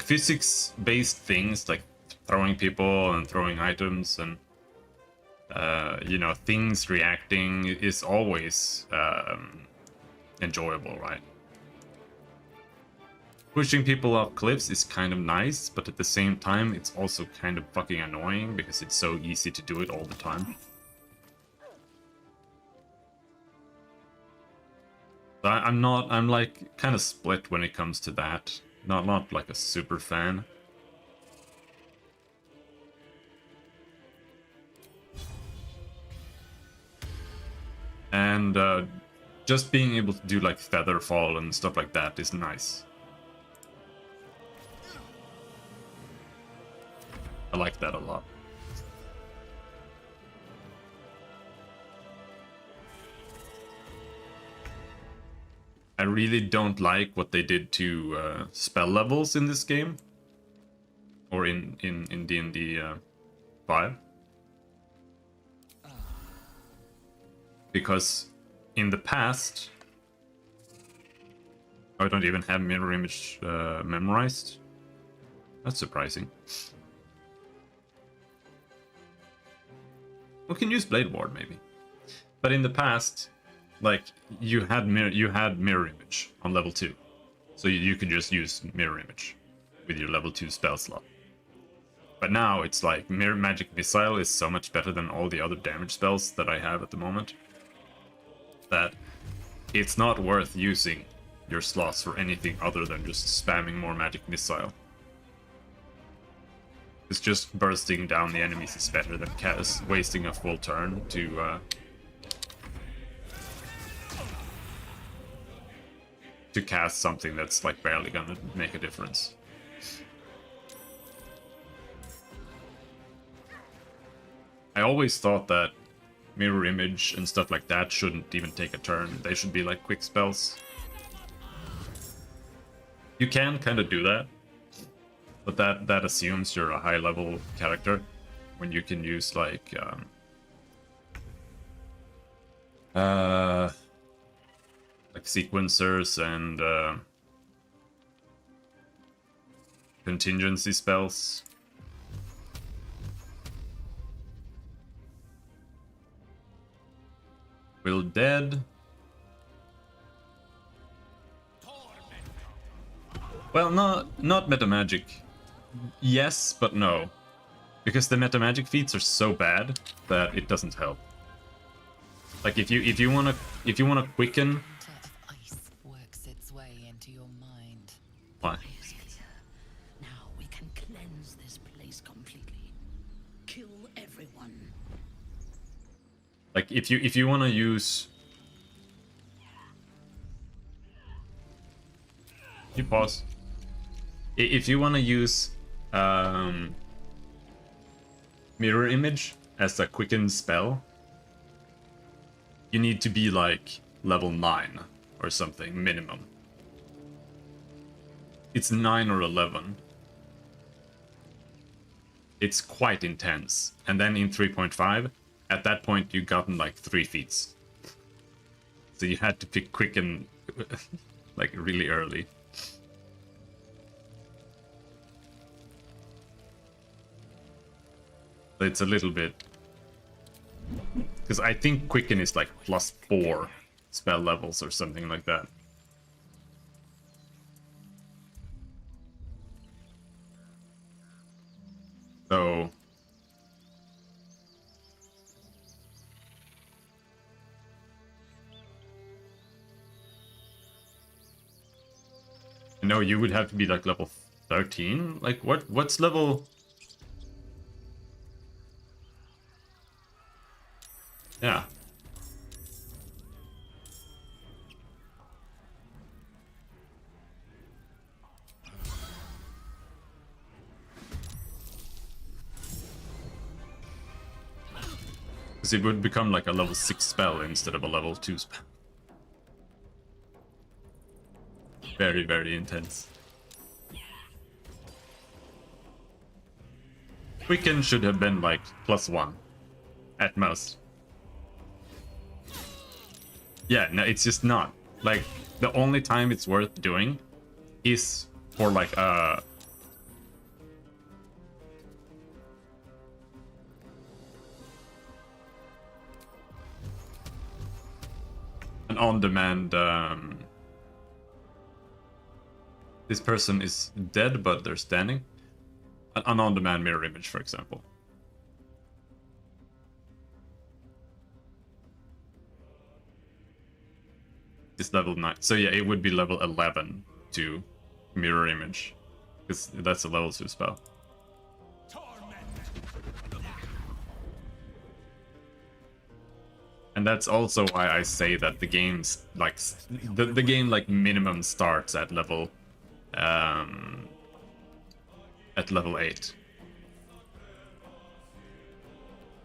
physics-based things like throwing people and throwing items and you know, things reacting is always enjoyable, right? Pushing people off cliffs is kind of nice, but at the same time, it's also kind of fucking annoying because it's so easy to do it all the time. So I'm like kind of split when it comes to that. Not like a super fan. And just being able to do like feather fall and stuff like that is nice. I like that a lot. I really don't like what they did to spell levels in this game. Or in D&D 5. Because in the past... I don't even have mirror image memorized. That's surprising. We can use Blade Ward maybe. But in the past, like, you had mirror image on level 2. So you could just use mirror image with your level 2 spell slot. But now it's like mirror magic missile is so much better than all the other damage spells that I have at the moment, that it's not worth using your slots for anything other than just spamming more magic missile. It's just bursting down the enemies is better than wasting a full turn to cast something that's like barely gonna make a difference. I always thought that mirror image and stuff like that shouldn't even take a turn. They should be like quick spells. You can kind of do that, but that assumes you're a high level character when you can use like sequencers and contingency spells. Will dead. Well, not metamagic. Yes, but no. Because the metamagic feats are so bad that it doesn't help. Like if you wanna quicken. Ice works its way into your mind. Why? Now we can cleanse this place completely. Kill everyone. Like if you wanna use. You pause. If you wanna use mirror image as a quicken spell, you need to be like level 9 or something minimum. It's 9 or 11. It's quite intense. And then in 3.5, at that point you gotten like 3 feats. So you had to pick quicken like really early. It's a little bit, because I think quicken is like +4 spell levels or something like that. So no, you would have to be like level 13. Like what's level? Yeah. Because it would become like a level 6 spell instead of a level 2 spell. Very, very intense. Quicken should have been like +1 at most. Yeah, no, it's just not. Like, the only time it's worth doing is for like an on-demand this person is dead but they're standing. An on-demand mirror image, for example. It's level 9. So yeah, it would be level 11 to mirror image. Because that's a level 2 spell. And that's also why I say that the game's like the game like minimum starts at level 8.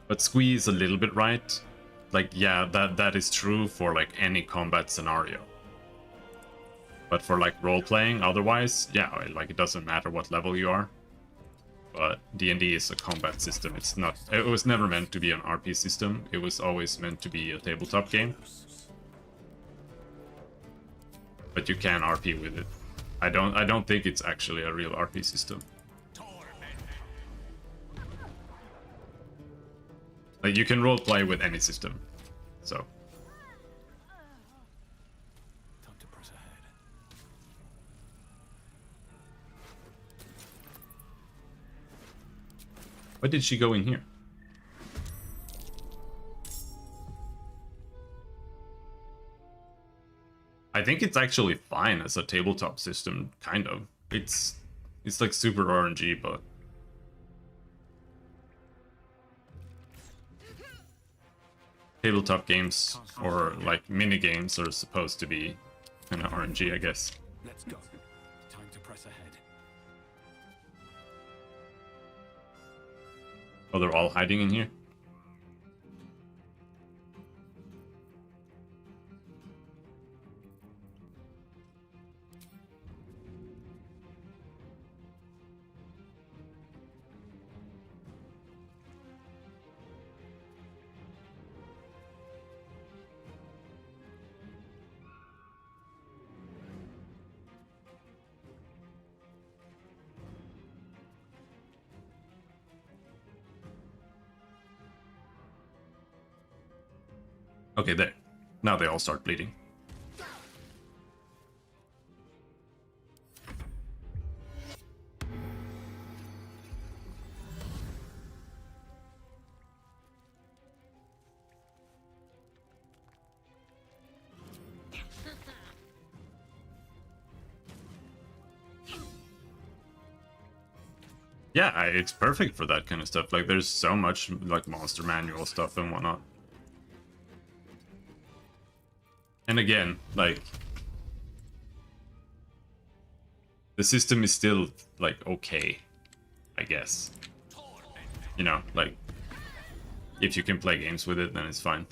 But squeeze a little bit right. Like, yeah, that is true for like any combat scenario. But for like role-playing otherwise, yeah, like it doesn't matter what level you are. But D&D is a combat system. It's not. It was never meant to be an RP system. It was always meant to be a tabletop game. But you can RP with it. I don't think it's actually a real RP system. Like, you can roleplay with any system, so. Time to press ahead. Why did she go in here? I think it's actually fine as a tabletop system, kind of. It's like super RNG, but tabletop games or like mini games are supposed to be kind of RNG, I guess. Let's go. Time to press ahead. Oh, they're all hiding in here? Okay, there. Now they all start bleeding. Yeah, it's perfect for that kind of stuff. Like, there's so much like monster manual stuff and whatnot. And again, like, the system is still like okay, I guess. You know, like, if you can play games with it, then it's fine.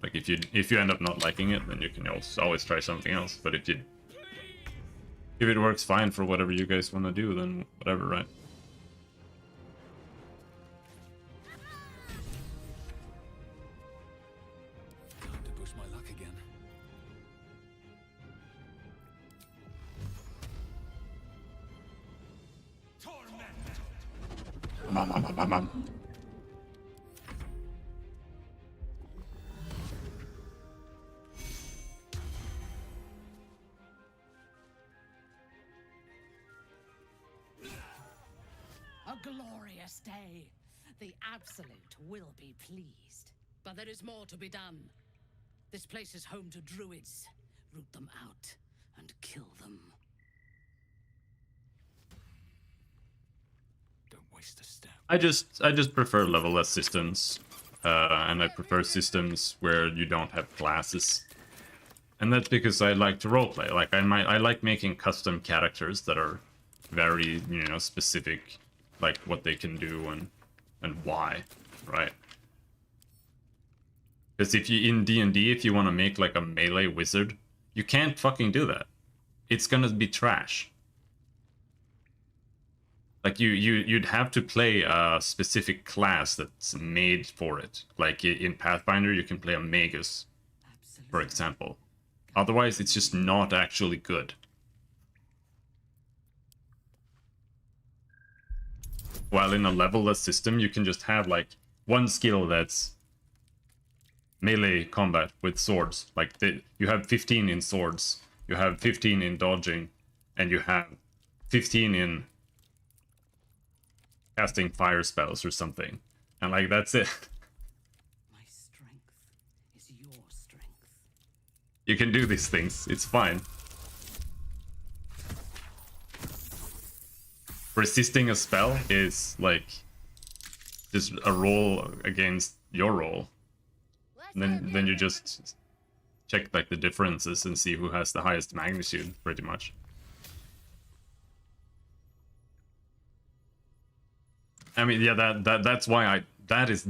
Like, if you end up not liking it, then you can always try something else. But if it works fine for whatever you guys want to do, then whatever, right? Time to push my luck again. Mom. A glorious day. The Absolute will be pleased. But there is more to be done. This place is home to druids. Root them out and kill them. Don't waste a step. I just prefer level-less systems, and I prefer systems where you don't have classes. And that's because I like to roleplay. Like, I like making custom characters that are very, you know, specific, like what they can do and why, right? Because if you in D&D, if you want to make like a melee wizard, you can't fucking do that. it's gonna be trash. Like you'd have to play a specific class that's made for it. Like in Pathfinder, you can play a Magus, for example. Otherwise, it's just not actually good. While in a level-less system, you can just have like one skill that's melee combat with swords. Like you have 15 in swords, you have 15 in dodging, and you have 15 in casting fire spells or something. And like that's it. My strength is your strength. You can do these things. It's fine. Resisting a spell is like just a roll against your roll. And then you just check like the differences and see who has the highest magnitude, pretty much. I mean, yeah, that's why that is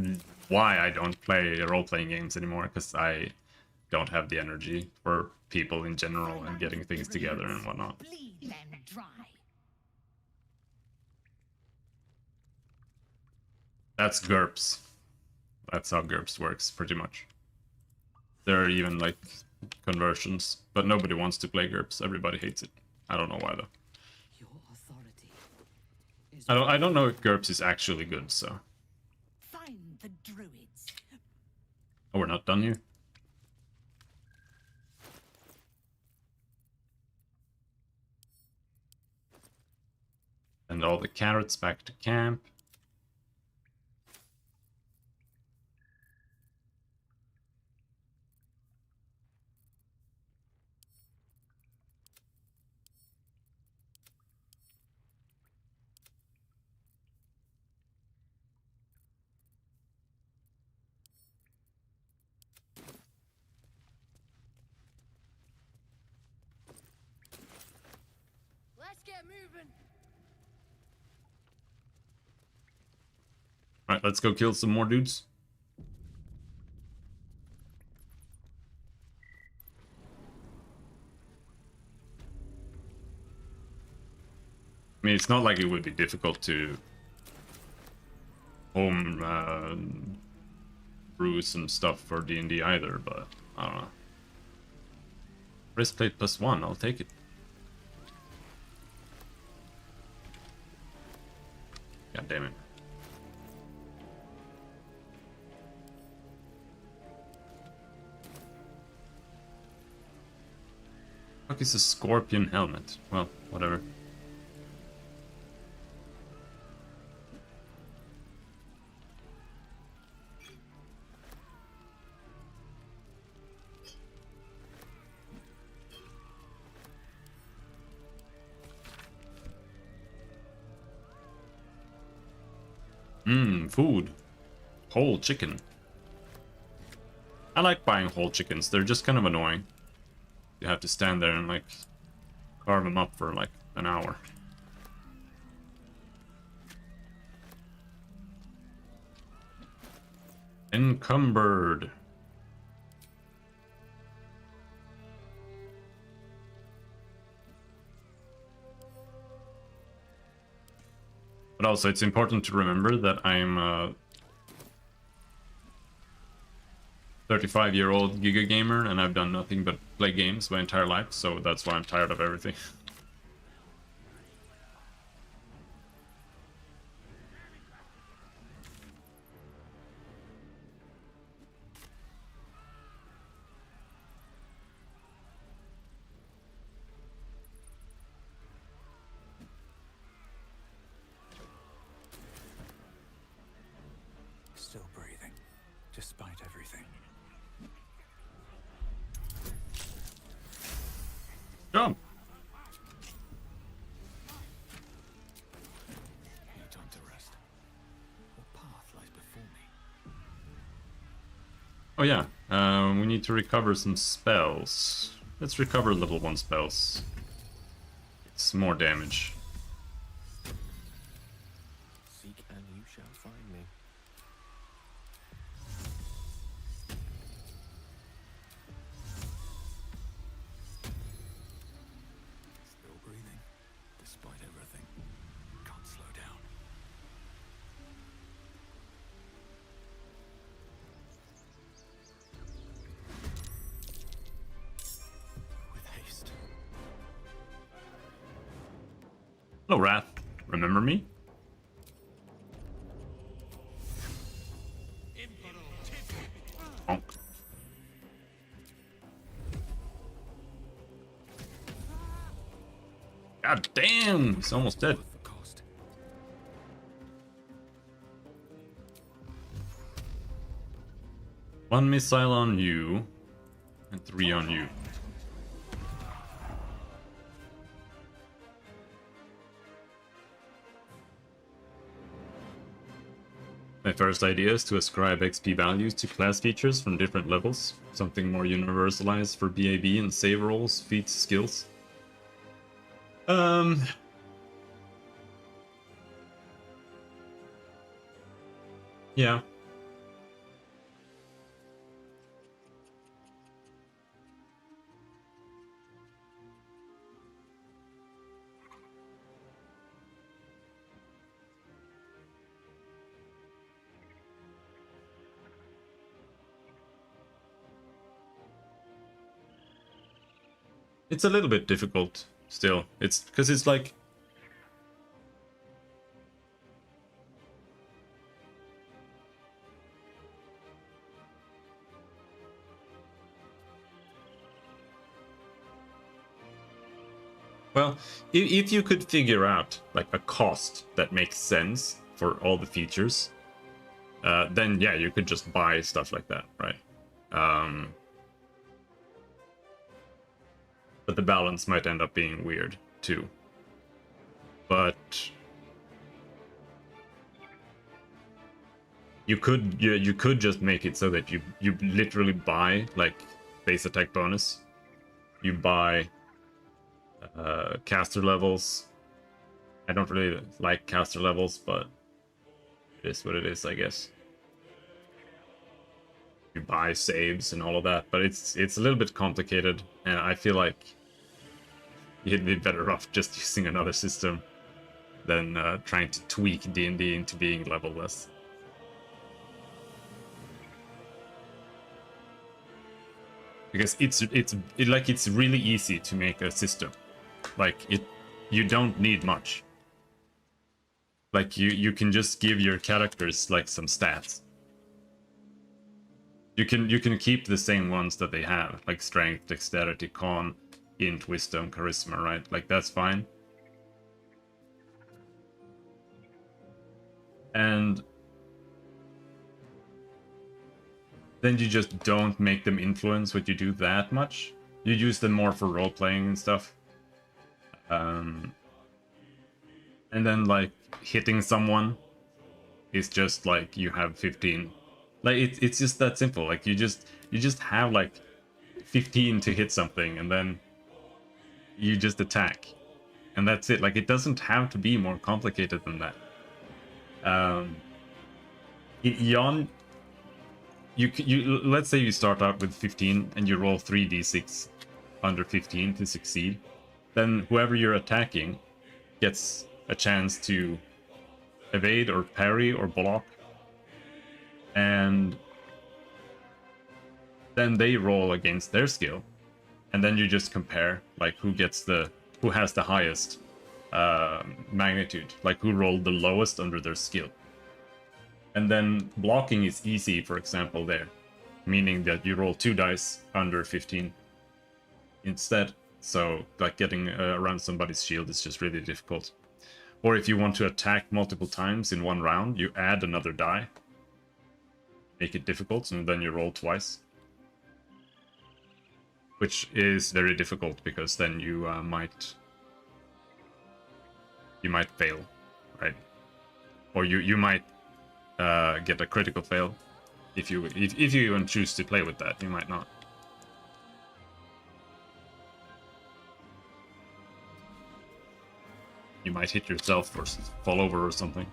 why I don't play role-playing games anymore, because I don't have the energy for people in general and getting things together and whatnot. Bleed them dry. That's GURPS. That's how GURPS works, pretty much. There are even like conversions, but nobody wants to play GURPS. Everybody hates it. I don't know why though. Your authority is I don't know if GURPS is actually good, so. Find the druids. Oh, we're not done here. And all the carrots back to camp. Let's get moving. Alright, let's go kill some more dudes. I mean, it's not like it would be difficult to home brew some stuff for D&D either, but I don't know. Breastplate +1, I'll take it. God damn it. Fuck is a scorpion helmet? Well, whatever. Food. Whole chicken. I like buying whole chickens. They're just kind of annoying. You have to stand there and like carve them up for like an hour. Encumbered. But also, it's important to remember that I'm a 35-year-old Giga gamer, and I've done nothing but play games my entire life, so that's why I'm tired of everything. Still breathing, despite everything. Jump! No time to rest. What path lies before me? Oh yeah, we need to recover some spells. Let's recover level 1 spells. It's more damage. Seek and you shall find me. Hello, Wrath. Remember me? Bonk. God damn! He's almost dead. One missile on you, and 3 on you. My first idea is to ascribe XP values to class features from different levels. Something more universalized for BAB and save rolls, feats, skills. Yeah. It's a little bit difficult still. It's because it's like well, if you could figure out like a cost that makes sense for all the features, then yeah, you could just buy stuff like that, right? But the balance might end up being weird too. But you could just make it so that you literally buy like base attack bonus, you buy caster levels. I don't really like caster levels, but it is what it is, I guess. You buy saves and all of that, but it's a little bit complicated, and I feel like you'd be better off just using another system than trying to tweak D&D into being levelless. Because it's really easy to make a system. Like you don't need much. Like you can just give your characters like some stats. You can keep the same ones that they have, like strength, dexterity, con, int, wisdom, charisma, right? Like that's fine. And then you just don't make them influence what you do that much. You use them more for role-playing and stuff. And then like hitting someone is just like you have 15. Like it's just that simple. Like you just have like 15 to hit something, and then you just attack, and that's it. Like it doesn't have to be more complicated than that. Yon, you let's say you start out with 15 and you roll 3d6 under 15 to succeed. Then whoever you're attacking gets a chance to evade or parry or block, and then they roll against their skill, and then you just compare like who has the highest magnitude, like who rolled the lowest under their skill. And then blocking is easy, for example, there, meaning that you roll 2 dice under 15 instead. So like getting around somebody's shield is just really difficult. Or if you want to attack multiple times in one round, you add another die, make it difficult, and then you roll twice. Which is very difficult because then you might fail, right? Or you might get a critical fail if you even choose to play with that. You might not. You might hit yourself or fall over or something.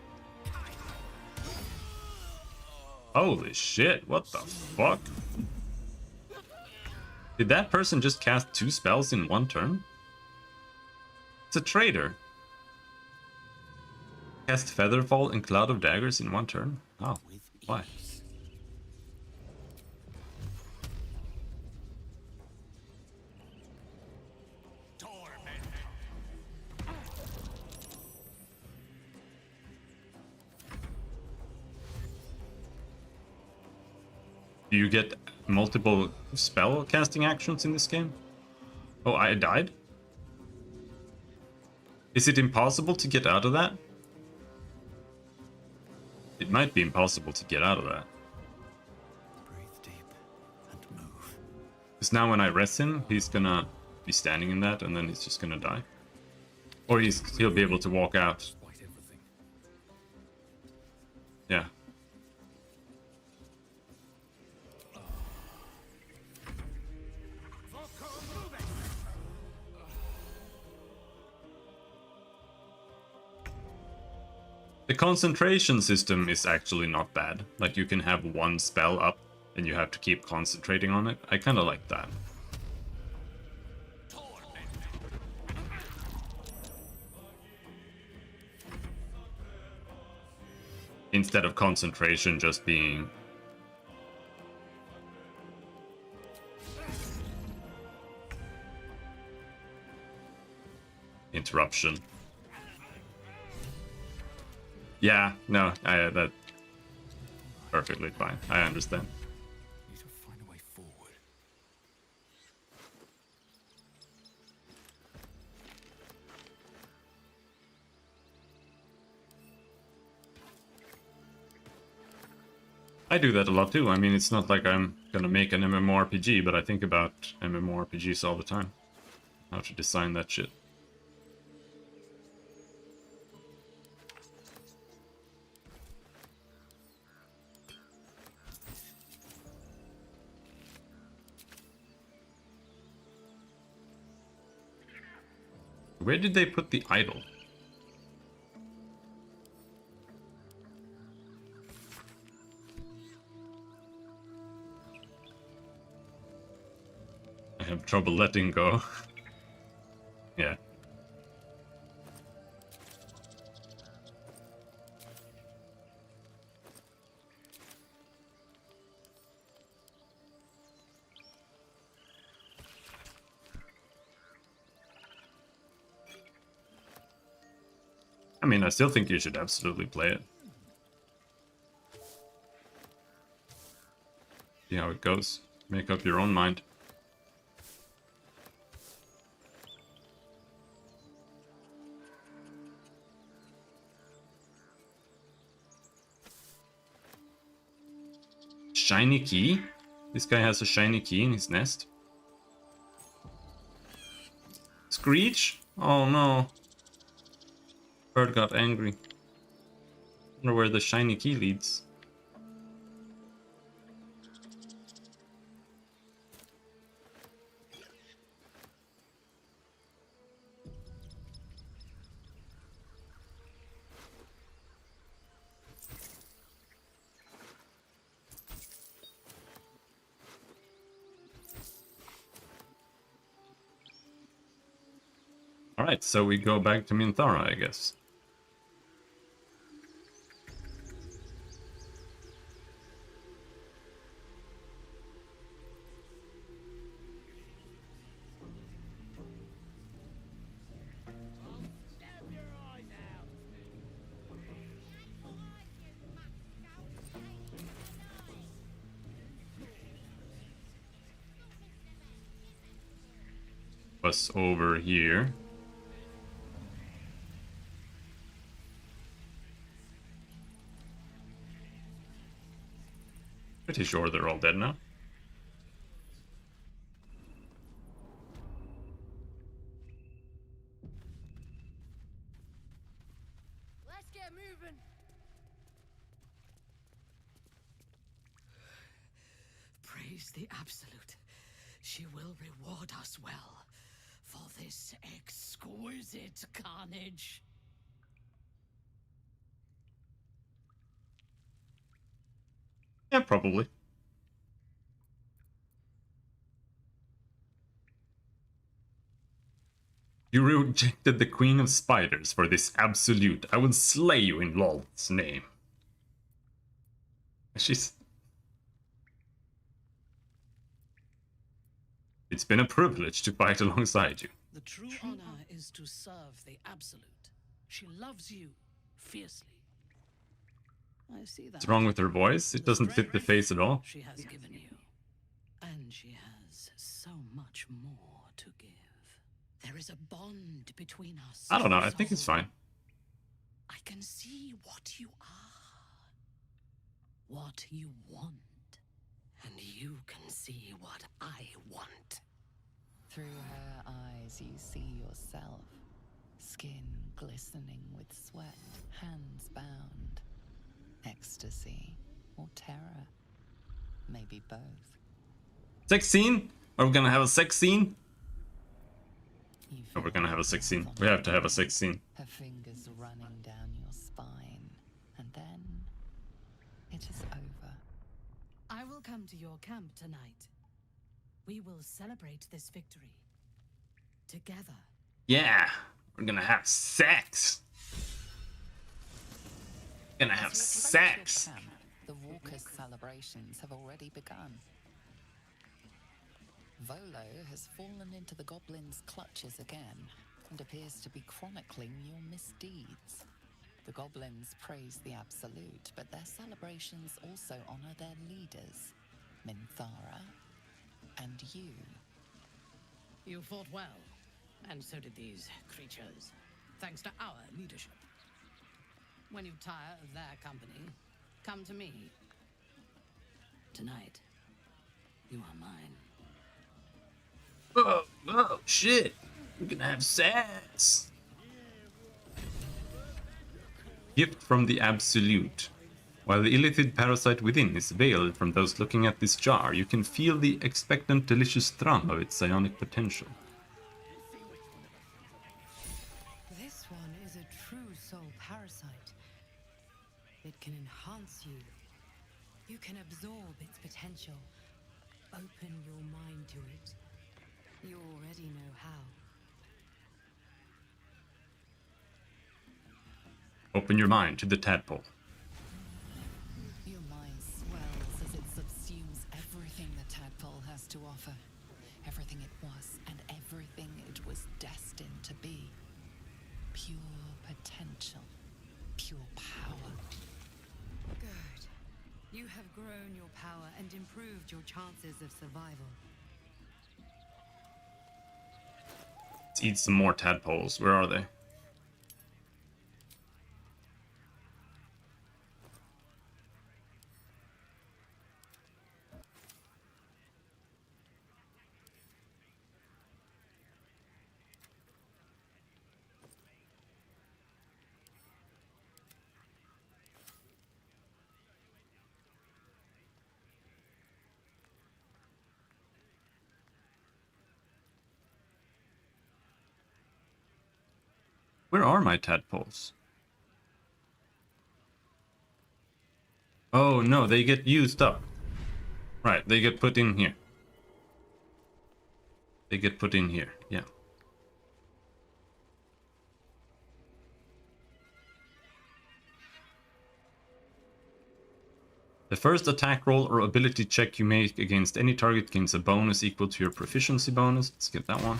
Holy shit! What the fuck? Did that person just cast 2 spells in one turn? It's a traitor. Cast Featherfall and Cloud of Daggers in one turn? Oh, why? Do you get multiple spell casting actions in this game? Oh, I died? Is it impossible to get out of that? It might be impossible to get out of that. Breathe deep and move. Because now when I rest him, he's gonna be standing in that and then he's just gonna die. Or he'll be able to walk out. Yeah. The concentration system is actually not bad. Like, you can have one spell up and you have to keep concentrating on it. I kind of like that. Instead of concentration just being interruption. Yeah, no, that's perfectly fine. I understand. Need to find a way forward. I do that a lot too. I mean, it's not like I'm gonna make an MMORPG, but I think about MMORPGs all the time. How to design that shit. Where did they put the idol? I have trouble letting go. Yeah. I mean, I still think you should absolutely play it. See how it goes. Make up your own mind. Shiny key? This guy has a shiny key in his nest. Screech? Oh no. Bird got angry. Wonder where the shiny key leads. Alright, so we go back to Minthara, I guess. Was over here. Pretty sure they're all dead now. Let's get moving. Praise the Absolute. She will reward us well for this exquisite carnage. Yeah, probably. You rejected the Queen of Spiders for this absolute. I will slay you in Lolth's name. She's... It's been a privilege to fight alongside you. The true honor is to serve the Absolute. She loves you fiercely. I see that. What's wrong with her voice? It doesn't fit the face at all. She has given you. And she has so much more to give. There is a bond between us. I don't know. I think it's fine. I can see what you are. What you want. And you can see what I want. Through her eyes, you see yourself. Skin glistening with sweat, hands bound. Ecstasy or terror. Maybe both. Sex scene? Are we gonna have a sex scene? No, we're gonna have a sex scene. We have to have a sex scene. Her fingers running down your spine. And then it is over. I will come to your camp tonight. We will celebrate this victory. Together. Yeah, we're gonna have sex. Gonna have sex. Camp, the raucous celebrations have already begun. Volo has fallen into the goblins' clutches again and appears to be chronicling your misdeeds. The goblins praise the Absolute, but their celebrations also honor their leaders, Minthara and you. You fought well, and so did these creatures, thanks to our leadership. When you tire of their company, come to me. Tonight, you are mine. Oh, shit. We're gonna have sex. Gift from the Absolute. While the illithid parasite within is veiled from those looking at this jar, you can feel the expectant delicious thrum of its psionic potential. This one is a true soul parasite. It can enhance you. You can absorb its potential. Open your mind to it. You already know how. Open your mind to the tadpole. Your mind swells as it subsumes everything the tadpole has to offer. Everything it was and everything it was destined to be. Pure potential. Pure power. Good. You have grown your power and improved your chances of survival. Let's eat some more tadpoles. Where are they? Where are my tadpoles? Oh no, they get used up. Right, they get put in here. They get put in here, yeah. The first attack roll or ability check you make against any target gains a bonus equal to your proficiency bonus. Let's get that one.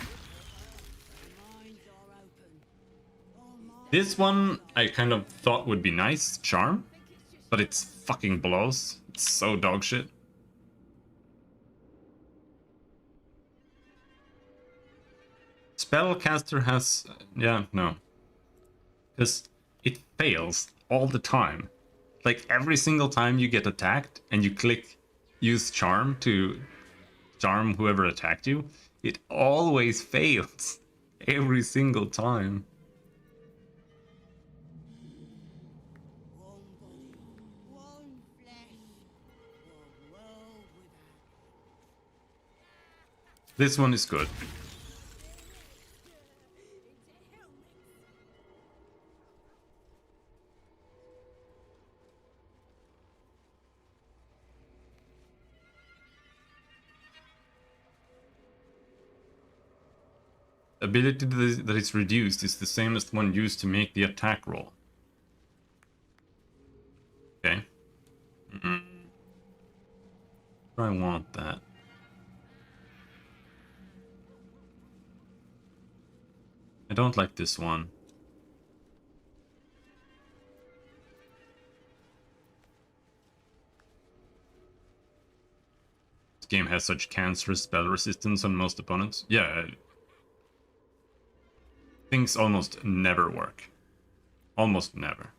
This one I kind of thought would be nice, charm, but it's fucking blows. It's so dog shit. Spellcaster has, yeah, no. Because it fails all the time. Like every single time you get attacked and you click use charm to charm whoever attacked you, it always fails. Every single time. This one is good. Ability that is reduced is the same as the one used to make the attack roll. Okay. I want that. I don't like this one. This game has such cancerous spell resistance on most opponents. Yeah. Things almost never work. Almost never.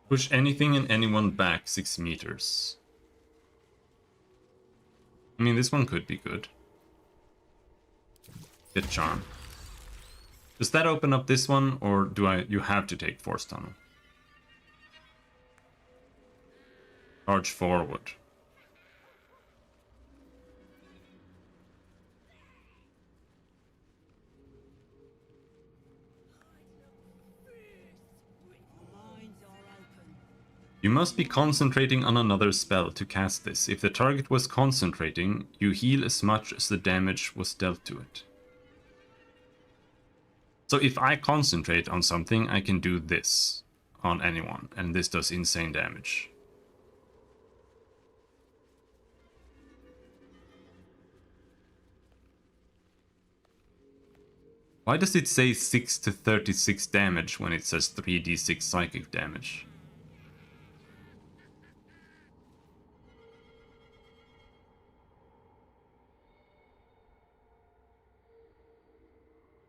Push anything and anyone back 6 meters. I mean, this one could be good. Get charm. Does that open up this one, or do you have to take Force Tunnel? Charge forward. You must be concentrating on another spell to cast this. If the target was concentrating, you heal as much as the damage was dealt to it. So if I concentrate on something, I can do this on anyone, and this does insane damage. Why does it say 6 to 36 damage when it says 3d6 psychic damage?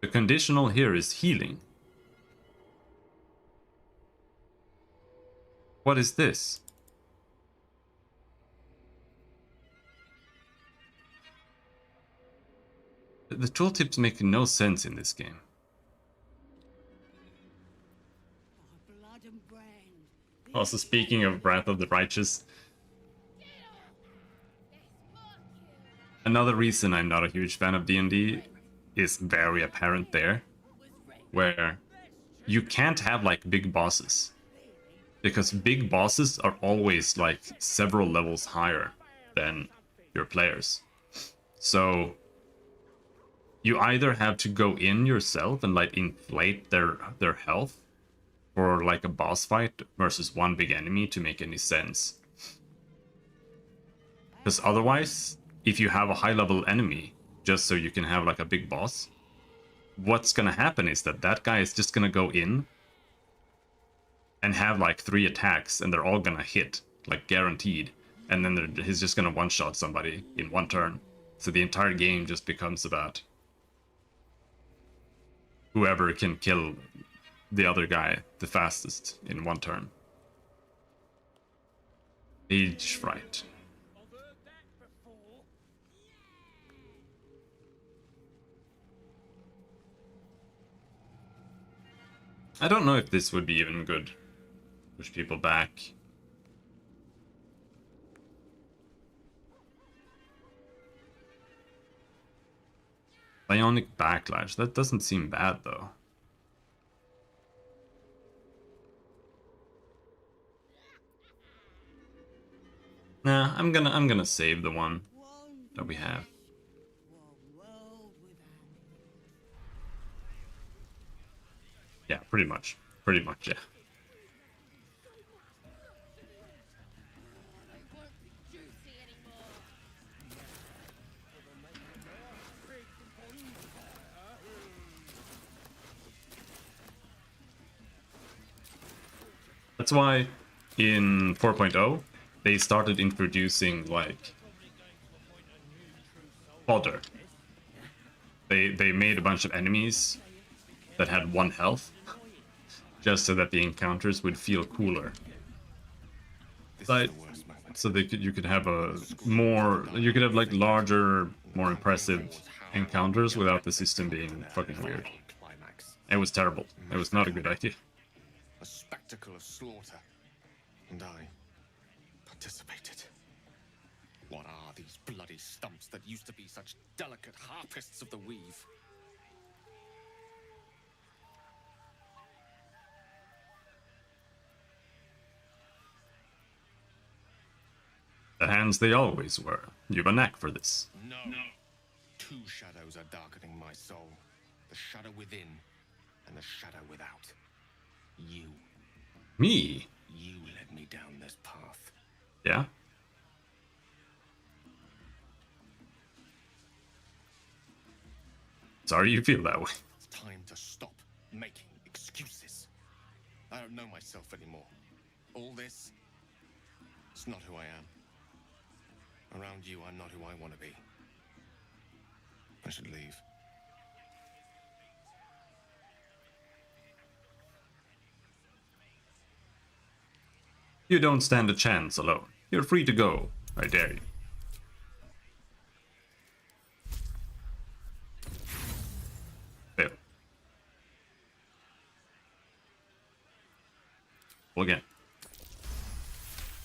The conditional here is healing. What is this? The tooltips make no sense in this game. Also, speaking of Wrath of the Righteous, another reason I'm not a huge fan of D&D is very apparent there, where you can't have like big bosses, because big bosses are always like several levels higher than your players. So you either have to go in yourself and like inflate their health for like a boss fight versus one big enemy to make any sense. Because otherwise, if you have a high level enemy just so you can have like a big boss, what's gonna happen is that guy is just gonna go in and have like 3 attacks and they're all gonna hit, like guaranteed, and then he's just gonna one-shot somebody in one turn. So the entire game just becomes about whoever can kill the other guy the fastest in one turn. Age fright. I don't know if this would be even good. Push people back. Bionic backlash. That doesn't seem bad though. Nah, I'm gonna save the one that we have. Yeah, pretty much. Pretty much, yeah. That's why in 4.0 they started introducing like fodder. They made a bunch of enemies that had 1 health just so that the encounters would feel cooler. But so you could have like larger, more impressive encounters without the system being fucking weird. It was terrible. It was not a good idea. A spectacle of slaughter, and I participated. What are these bloody stumps that used to be such delicate harpists of the weave? The hands they always were. You've a knack for this. No. 2 shadows are darkening my soul. The shadow within, and the shadow without. You. Me? You led me down this path. Yeah? Sorry you feel that way. It's time to stop making excuses. I don't know myself anymore. All this, it's not who I am. Around you, I'm not who I want to be. I should leave. You don't stand a chance alone. You're free to go. I dare you. Fail. Well, again.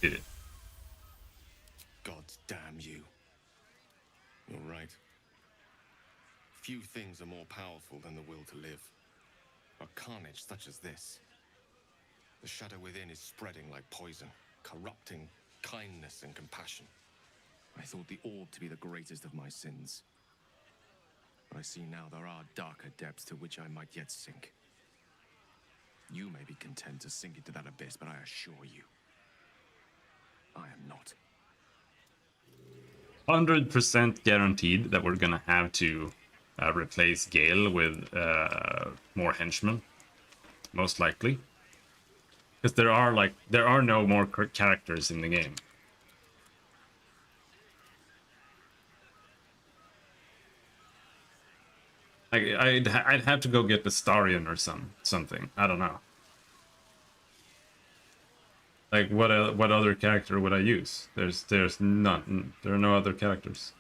Did it. God damn you. You're right. Few things are more powerful than the will to live. A carnage such as this. The shadow within is spreading like poison, corrupting kindness and compassion. I thought the orb to be the greatest of my sins. But I see now there are darker depths to which I might yet sink. You may be content to sink into that abyss, but I assure you, I am not. 100% guaranteed that we're gonna have to replace Gale with more henchmen, most likely, because there are no more characters in the game. I'd have to go get the Starion or something. I don't know. Like what other character would I use? There's none. There are no other characters.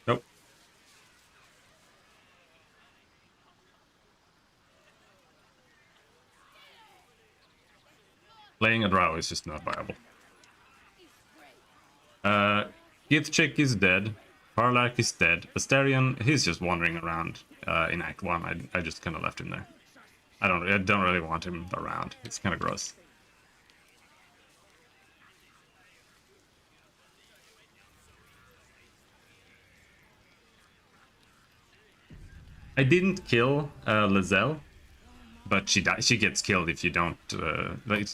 Nope. Playing a drow is just not viable. Githchick is dead. Parlak is dead. Astarion, he's just wandering around in Act 1. I just kind of left him there. I don't really want him around. It's kind of gross. I didn't kill Lizelle, but she gets killed if you don't. Like,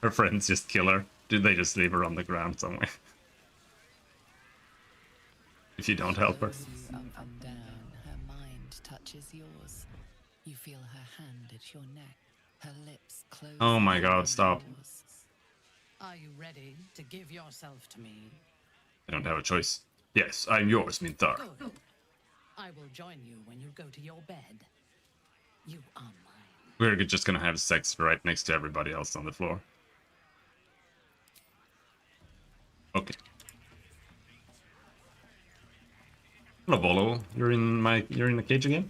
her friends just kill her. They just leave her on the ground somewhere. If you don't help her. Up and down, her mind touches yours. You feel her hand at your neck, her lips close. Oh my god, stop. Are you ready to give yourself to me? I don't have a choice. Yes, I'm yours, Minthar. Good. I will join you when you go to your bed. You are mine. We're just gonna have sex right next to everybody else on the floor. Okay. Hello, Volo. You're in the cage again?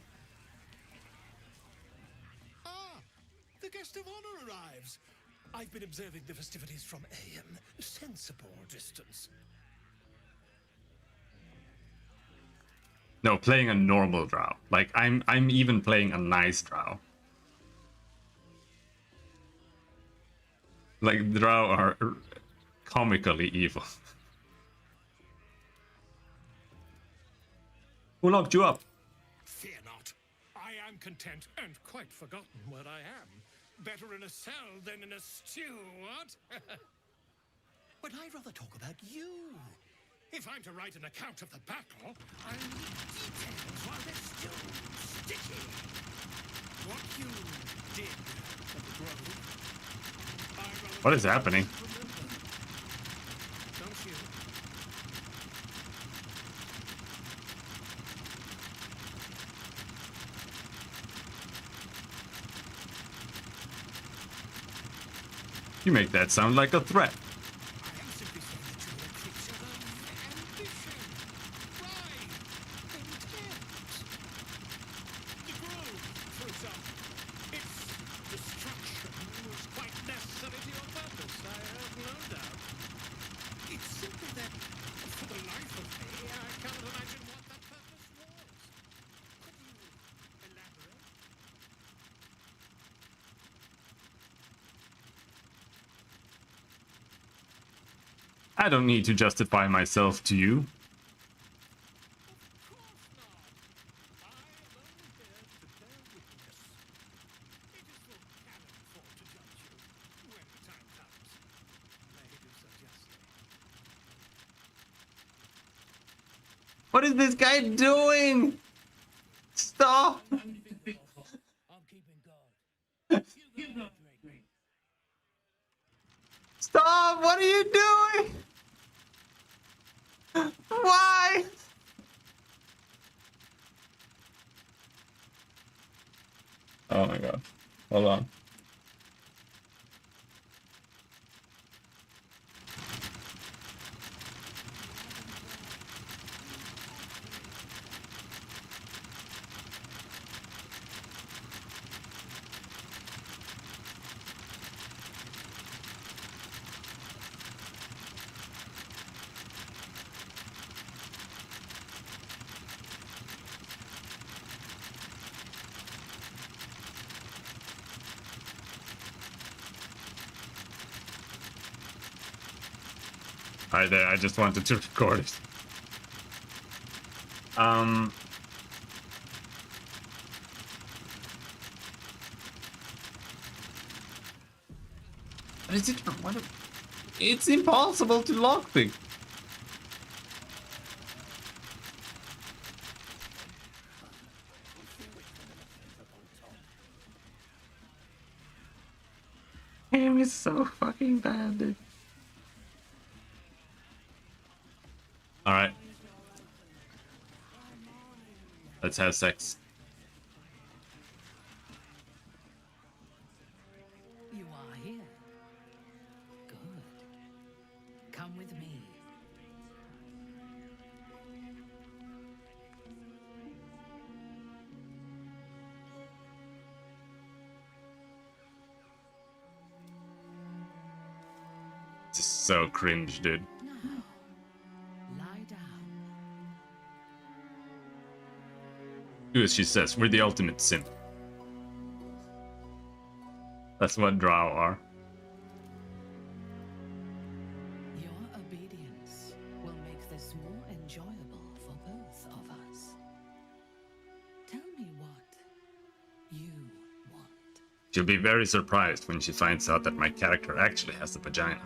Ah, the guest of honor arrives. I've been observing the festivities from a sensible distance. No, playing a normal drow. Like I'm even playing a nice drow. Like drow are comically evil. Who locked you up? Fear not. I am content and quite forgotten where I am. Better in a cell than in a stew, what? But I'd rather talk about you. If I'm to write an account of the battle, I'll need details while they're still sticky. What you did at the Grove. What is happening? Don't you? You make that sound like a threat. I don't need to justify myself to you. What is this guy doing? Stop! Stop! What are you doing? Why? Oh my god. Hold on. Hi there, I just wanted to record it. What is it? What? It's impossible to lockpick. Game is so fucking bad, dude. Alright. Let's have sex. You are here. Good. Come with me. This is so cringe, dude. Lie down. Do as she says, we're the ultimate simp. That's what drow are. Your obedience will make this more enjoyable for both of us. Tell me what you want. She'll be very surprised when she finds out that my character actually has a vagina.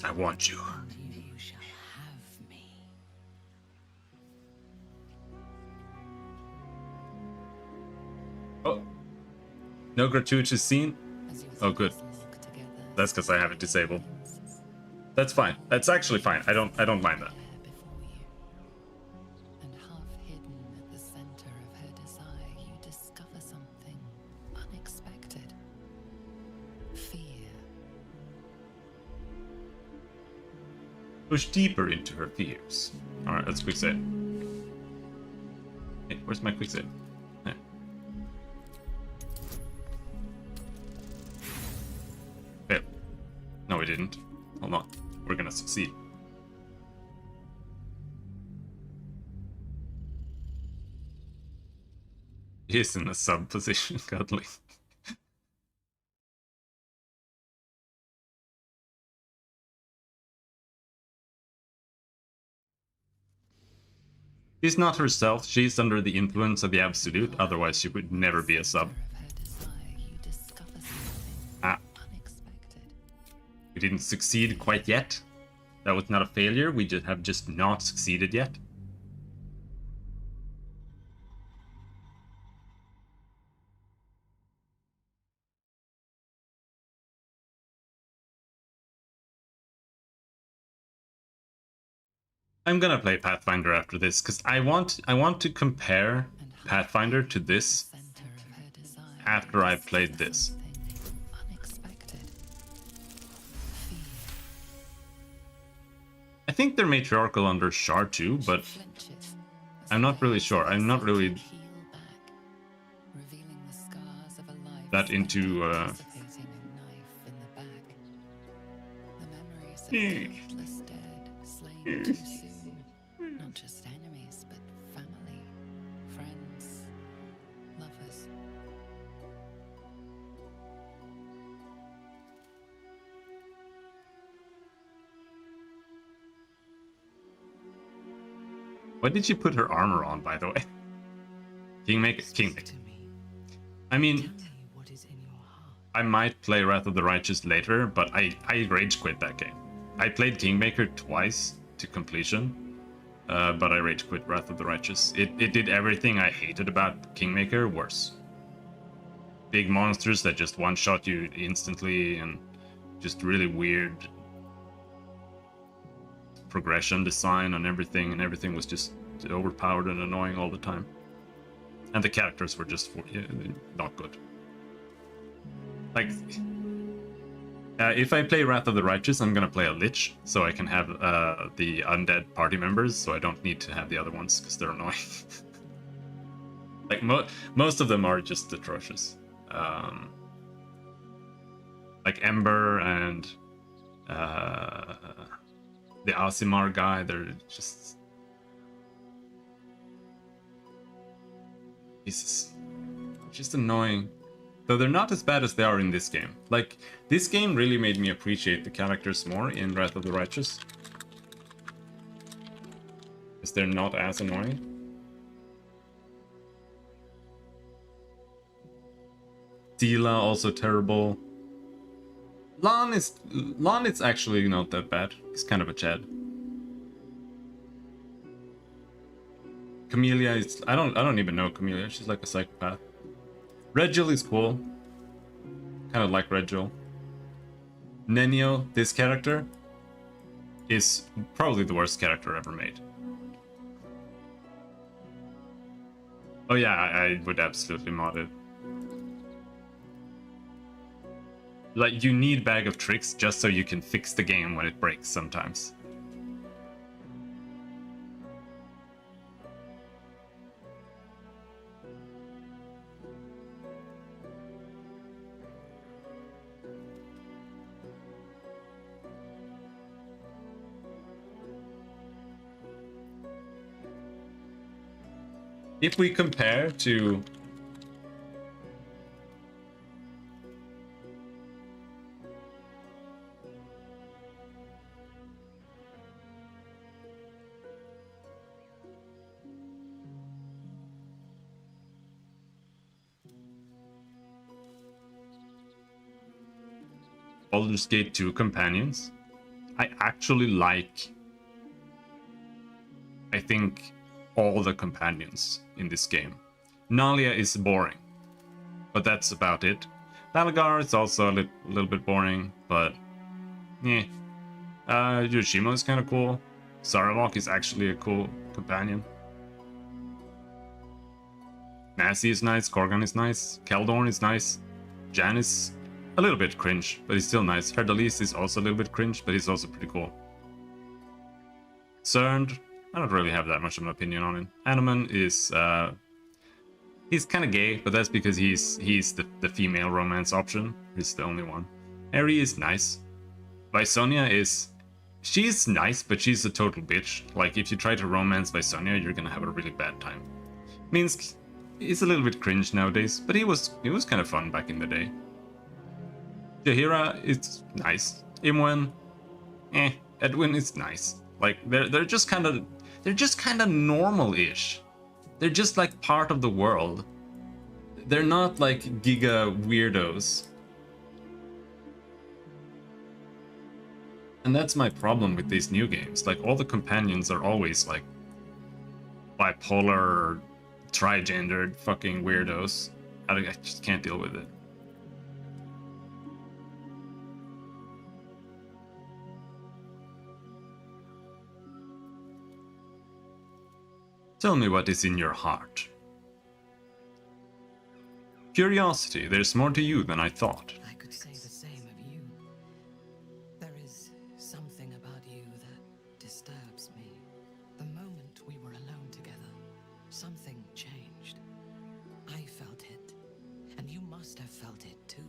I want you. You shall have me. Oh. No gratuitous scene? Oh, good. That's because I have it disabled. That's fine. That's actually fine. I don't mind that. And half hidden at the center of her desire, you discover something unexpected. Fear. Push deeper into her fears. Alright, let's quick save. Hey, where's my quick save? Hey. Fail. No, we didn't. Hold on. We're gonna succeed. He's in a sub position, cuddling. She's not herself, she's under the influence of the Absolute, otherwise she would never be a sub. Ah. We didn't succeed quite yet. That was not a failure, we just have not succeeded yet. I'm gonna play Pathfinder after this, because I want to compare Pathfinder to this after I've played this. I think they're matriarchal under Shar too, but I'm not really sure. I'm not really that into Not just enemies, but family, friends, lovers. Why did she put her armor on, by the way? Kingmaker. I mean, I might play Wrath of the Righteous later, but I rage quit that game. I played Kingmaker twice to completion, but I rage quit Wrath of the Righteous. It did everything I hated about Kingmaker worse. Big monsters that just one-shot you instantly, and just really weird progression design on everything, and everything was just overpowered and annoying all the time. And the characters were just not good. Like, if I play Wrath of the Righteous, I'm gonna play a Lich, so I can have the undead party members, so I don't need to have the other ones, because they're annoying. Like, most of them are just atrocious. Like Ember and the Aasimar guy, they're just... Jesus. Just annoying. Though they're not as bad as they are in this game. Like, this game really made me appreciate the characters more in Wrath of the Righteous. Because they're not as annoying. Tila, also terrible. Lan is actually not that bad. He's kind of a Chad. Camellia is... I don't even know Camellia. She's like a psychopath. Regil is cool. Kind of like Regil. Nenio, this character, is probably the worst character ever made. Oh yeah, I would absolutely mod it. Like, you need Bag of Tricks just so you can fix the game when it breaks sometimes. If we compare to... Baldur's Gate 2 companions, I actually like, I think, all the companions in this game. Nalia is boring, but that's about it. Balagar is also a little bit boring, but yeah. Yoshimo is kind of cool. Saravok is actually a cool companion. Massey is nice, Korgan is nice, Keldorn is nice, Jan is a little bit cringe, but he's still nice. Herdalis is also a little bit cringe, but he's also pretty cool. Cerned, I don't really have that much of an opinion on him. Animan is, he's kind of gay, but that's because he's the female romance option. He's the only one. Eri is nice. Vysonia is, she's nice, but she's a total bitch. Like, if you try to romance Vysonia, you're gonna have a really bad time. Minsk is a little bit cringe nowadays, but he was kind of fun back in the day. Jaheira is nice. Imwen, Edwin is nice. Like, they're just kind of normal-ish. They're just like part of the world. They're not like giga weirdos. And that's my problem with these new games. Like, all the companions are always like bipolar or trigendered fucking weirdos. I just can't deal with it. Tell me what is in your heart. Curiosity, there's more to you than I thought. I could say the same of you. There is something about you that disturbs me. The moment we were alone together, something changed. I felt it, and you must have felt it too.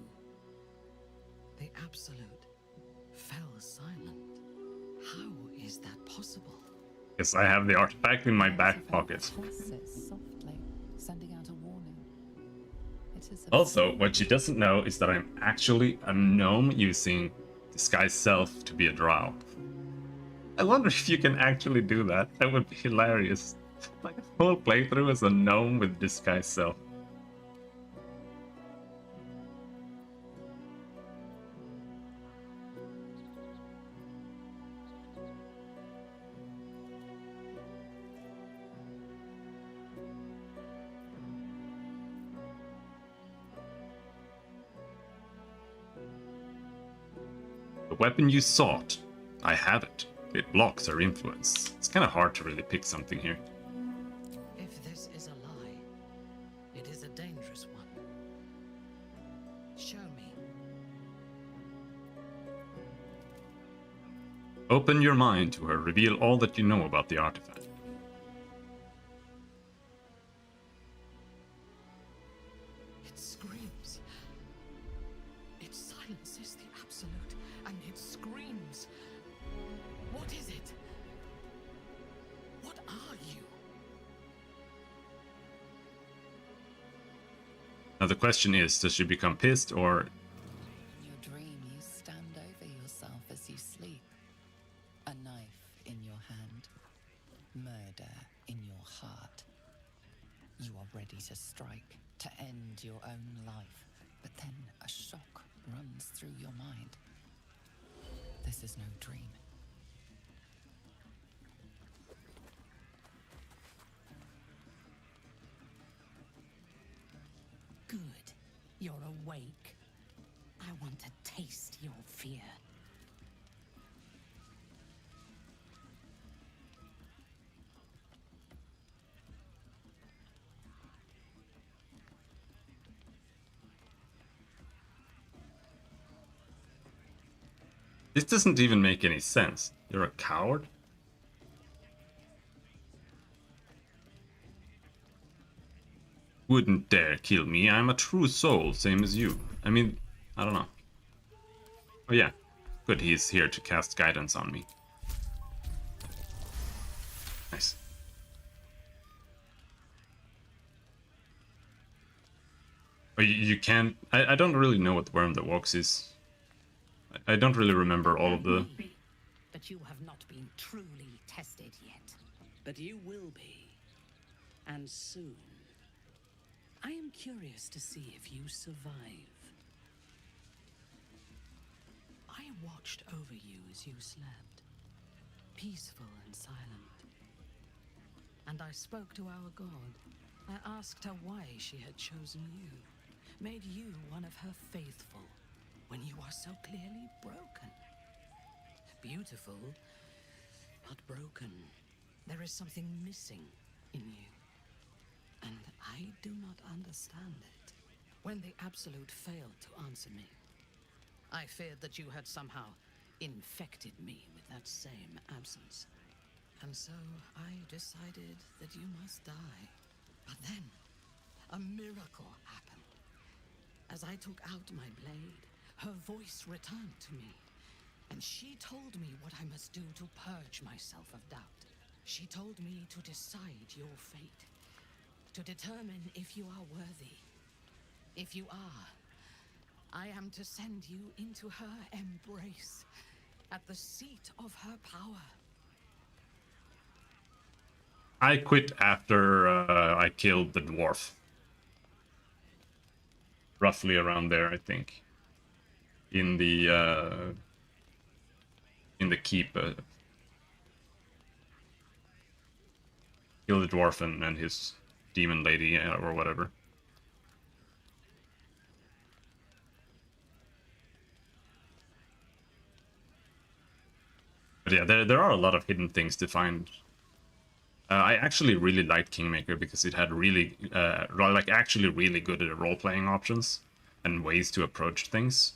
The Absolute fell silent. How is that possible? Yes, I have the artifact in my back pocket. Also, what she doesn't know is that I'm actually a gnome using Disguise Self to be a drow. I wonder if you can actually do that. That would be hilarious. Like a whole playthrough as a gnome with Disguise Self. The weapon you sought. I have it. It blocks her influence. It's kind of hard to really pick something here. If this is a lie, it is a dangerous one. Show me. Open your mind to her. Reveal all that you know about the artifact. It screams. Its silence is the absolute, and it screams. What is it? What are you? Now the question is, does she become pissed or... In your dream, you stand over yourself as you sleep. A knife in your hand. Murder in your heart. You are ready to strike, to end your own life. But then a shock runs through your mind. This is no dream. Good. You're awake. I want to taste your fear. This doesn't even make any sense. You're a coward? Wouldn't dare kill me. I'm a true soul, same as you. I mean, I don't know. Oh yeah. Good, he's here to cast guidance on me. Nice. Oh, you can't... I don't really know what Worm that Walks is. I don't really remember all of the... But you have not been truly tested yet. But you will be. And soon. I am curious to see if you survive. I watched over you as you slept. Peaceful and silent. And I spoke to our god. I asked her why she had chosen you. Made you one of her faithful. When you are so clearly broken. Beautiful, but broken. There is something missing in you. And I do not understand it. When the Absolute failed to answer me, I feared that you had somehow infected me with that same absence. And so I decided that you must die. But then, a miracle happened. As I took out my blade, her voice returned to me, and she told me what I must do to purge myself of doubt. She told me to decide your fate, to determine if you are worthy. If you are, I am to send you into her embrace, at the seat of her power. I quit after I killed the dwarf. Roughly around there, I think. In the keep. Kill the dwarf and his demon lady or whatever. But yeah, there are a lot of hidden things to find. I actually really liked Kingmaker because it had really, actually really good role-playing options and ways to approach things.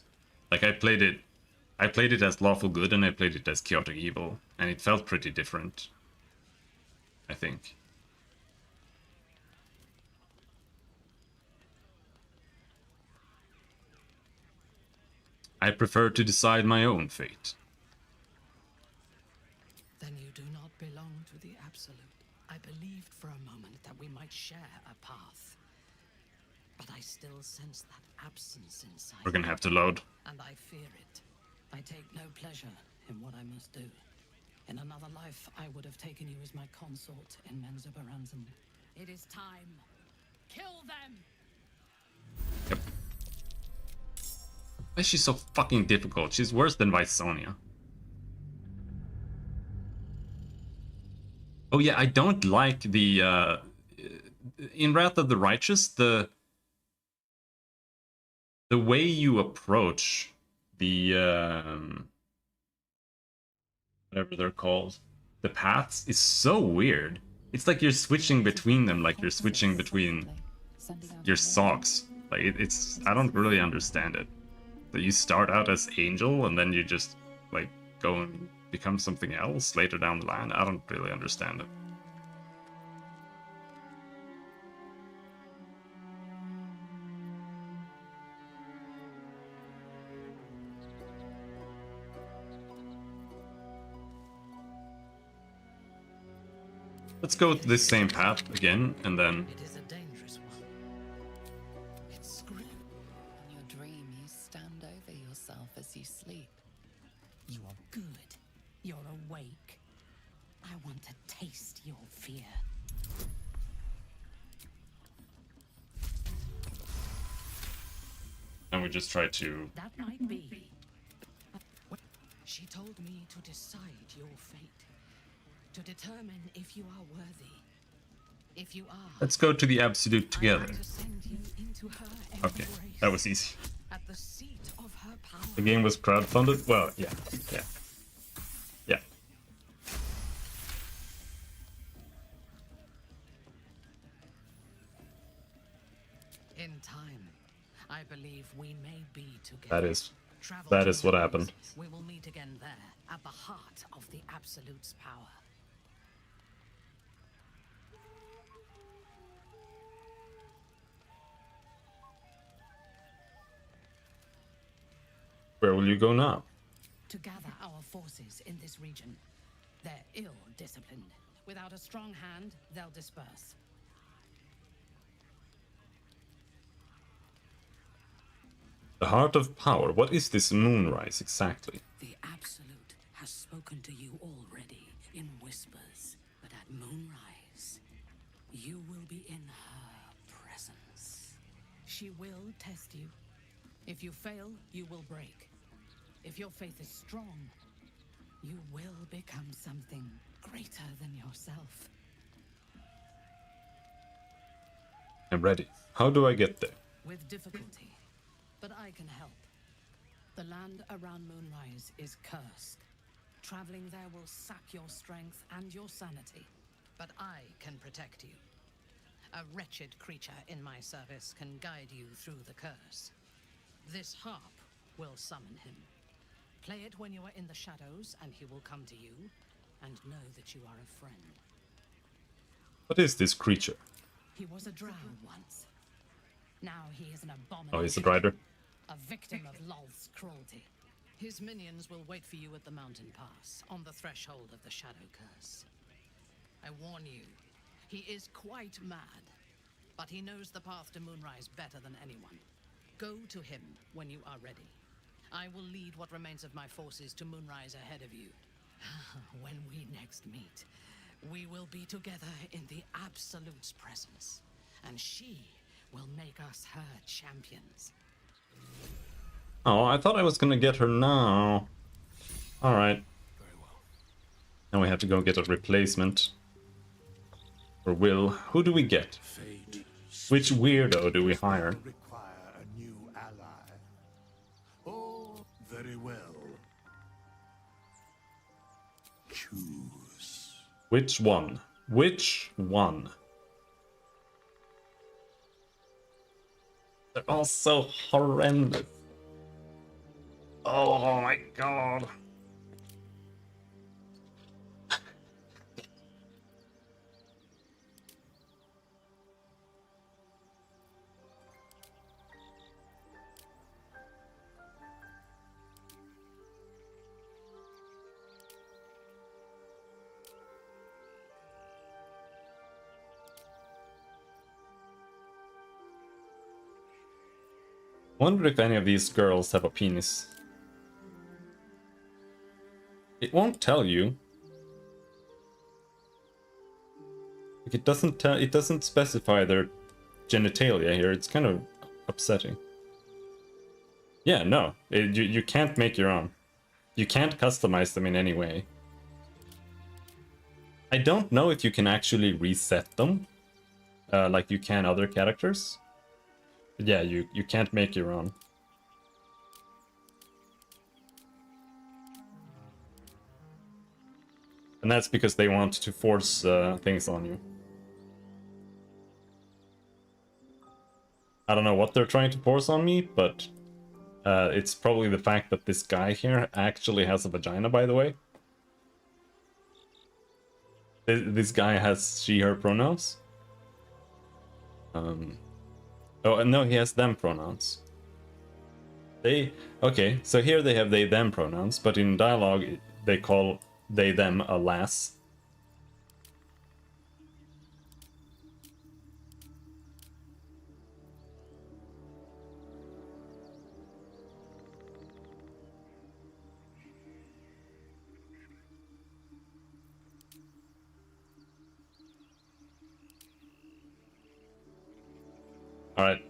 Like I played it as Lawful Good and I played it as Chaotic Evil, and it felt pretty different, I think. I prefer to decide my own fate. Then you do not belong to the Absolute. I believed for a moment that we might share a path. But I still sense that absence inside. We're gonna have to load. And I fear it. I take no pleasure in what I must do. In another life, I would have taken you as my consort in Menzoberranzan. It is time. Kill them! Yep. Why is she so fucking difficult? She's worse than Visonia. Oh yeah, I don't like the in Wrath of the Righteous, the way you approach the whatever they're called. The paths is so weird. It's like you're switching between them, like you're switching between your socks. Like it's I don't really understand it. That you start out as Angel and then you just like go and become something else later down the line. I don't really understand it. Let's go this same path again, and then... It is a dangerous one. It's screw. In your dream, you stand over yourself as you sleep. You are good. You're awake. I want to taste your fear. And we just try to... That might be. She told me to decide your fate. To determine if you are worthy. If you are, Let's go to the Absolute together. Okay, that was easy. at the seat of her power. The game was crowdfunded? Well, yeah. Yeah. In time, I believe we may be together. That is what happened. We will meet again there, at the heart of the Absolute's power. Where will you go now? To gather our forces in this region. They're ill-disciplined. Without a strong hand, they'll disperse. The Heart of Power. What is this Moonrise exactly? The Absolute has spoken to you already in whispers, but at moonrise, you will be in her presence. She will test you. If you fail, you will break. If your faith is strong, you will become something greater than yourself. I'm ready. How do I get there? With difficulty, but I can help. The land around Moonrise is cursed. Traveling there will sap your strength and your sanity. But I can protect you. A wretched creature in my service can guide you through the curse. This harp will summon him. Play it when you are in the shadows, and he will come to you, and know that you are a friend. What is this creature? He was a drow once. Now he is an abomination. Oh, he's a rider. A victim of Lolth's cruelty. His minions will wait for you at the mountain pass, on the threshold of the Shadow Curse. I warn you, he is quite mad, but he knows the path to Moonrise better than anyone. Go to him when you are ready. I will lead what remains of my forces to Moonrise ahead of you. When we next meet, we will be together in the Absolute's presence, and she will make us her champions. Oh, I thought I was gonna get her now. Alright. Now we have to go get a replacement. Or Will. Who do we get? Which weirdo do we hire? Require a new ally. Oh, very well. Choose. Which one? Which one? They're all so horrendous. Oh my god. Wonder if any of these girls have a penis. It won't tell you. Like it doesn't specify their genitalia here. It's kind of upsetting. Yeah, no. You can't make your own. You can't customize them in any way. I don't know if you can actually reset them. Like you can other characters. But yeah, you can't make your own. And that's because they want to force things on you. I don't know what they're trying to force on me, but it's probably the fact that this guy here actually has a vagina, by the way. This guy has she, her pronouns. Oh, and no, he has them pronouns. Okay, so here they have they, them pronouns, but in dialogue they call they, them a lass. Alright.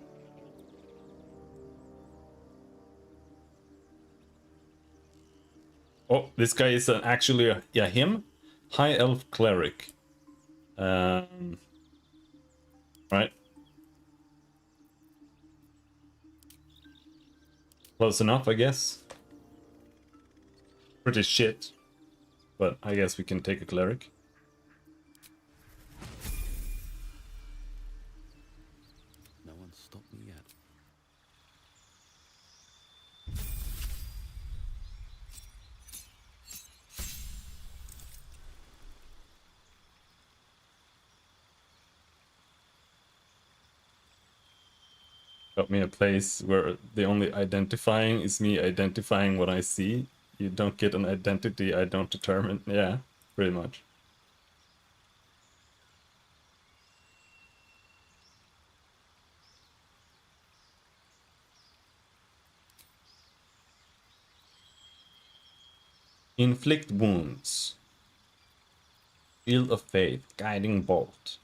Oh, this guy is actually yeah, him? High Elf Cleric. Right. Close enough, I guess. Pretty shit. But I guess we can take a Cleric. No one stopped me yet. Got me a place where the only identifying is me identifying what I see. You don't get an identity I don't determine. Yeah, pretty much. Inflict wounds. Shield of Faith. Guiding Bolt.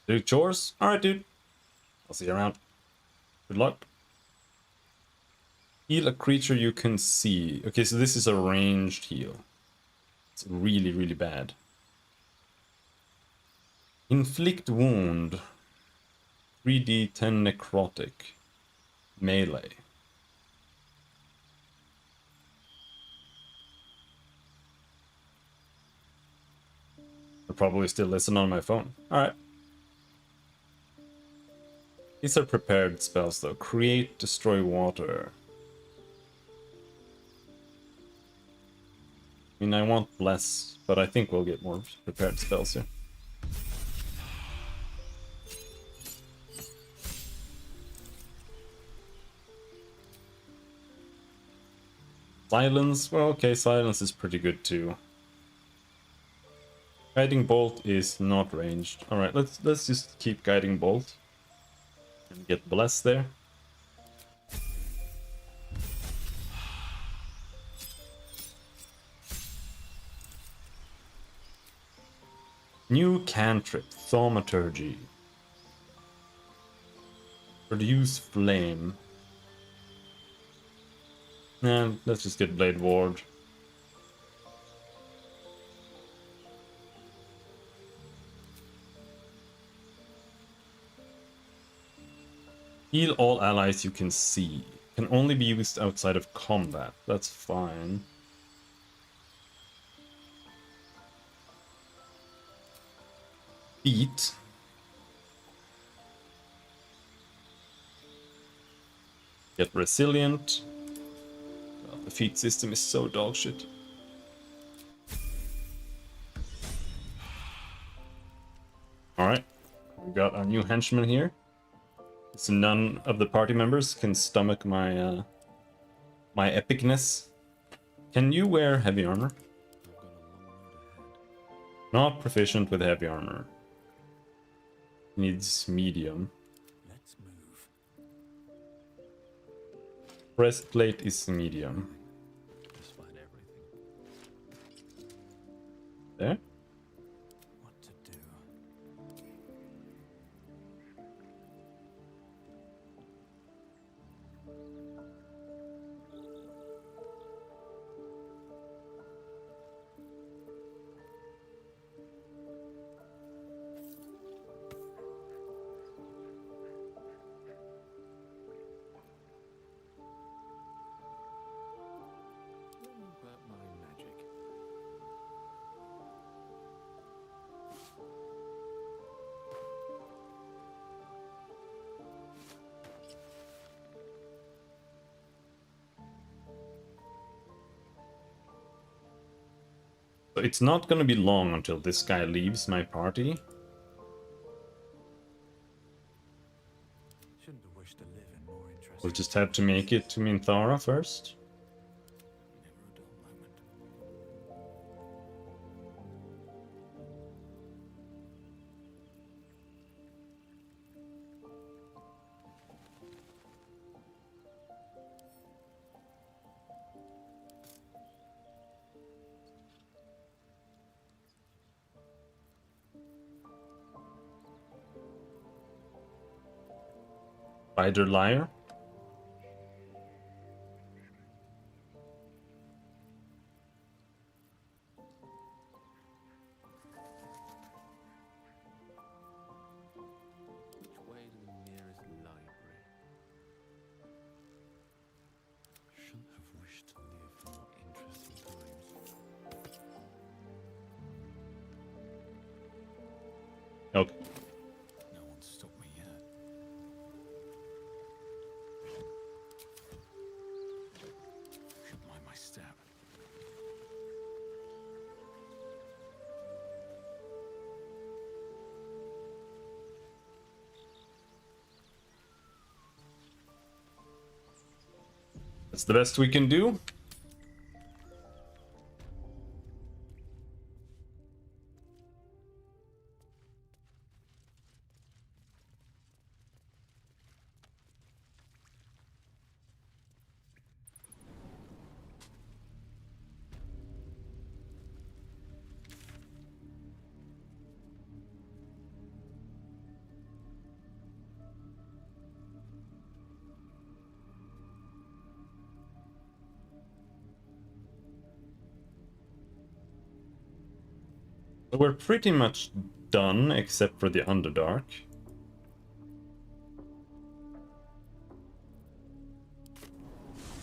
Do chores? Alright, dude. I'll see you around. Good luck. Heal a creature you can see. Okay, so this is a ranged heal. It's really, really bad. Inflict wound. 3d10 necrotic. Melee. I'll probably still listen on my phone. Alright. These are prepared spells though. Create, destroy water. I mean, I want bless, but I think we'll get more prepared spells here. Silence? Well, okay, silence is pretty good too. Guiding Bolt is not ranged. Alright, let's just keep Guiding Bolt. And get bless there. New cantrip, Thaumaturgy. Produce flame. Nah, let's just get Blade Ward. Heal all allies you can see. Can only be used outside of combat. That's fine. Beat. Get resilient. God, the feat system is so dog shit. Alright. We got our new henchman here. So none of the party members can stomach my my epicness. Can you wear heavy armor? Not proficient with heavy armor. Needs medium. Let's move. Breastplate is medium. Despite everything. There. What to do? So it's not gonna be long until this guy leaves my party. Shouldn't have wished to live in more interesting. We'll just have to make it to Minthara first. Spider Liar. Which way to the nearest library? Shouldn't have wished to live in more interesting times. Okay. No one stopped me yet. Should mind my step. That's the best we can do. We're pretty much done, except for the Underdark.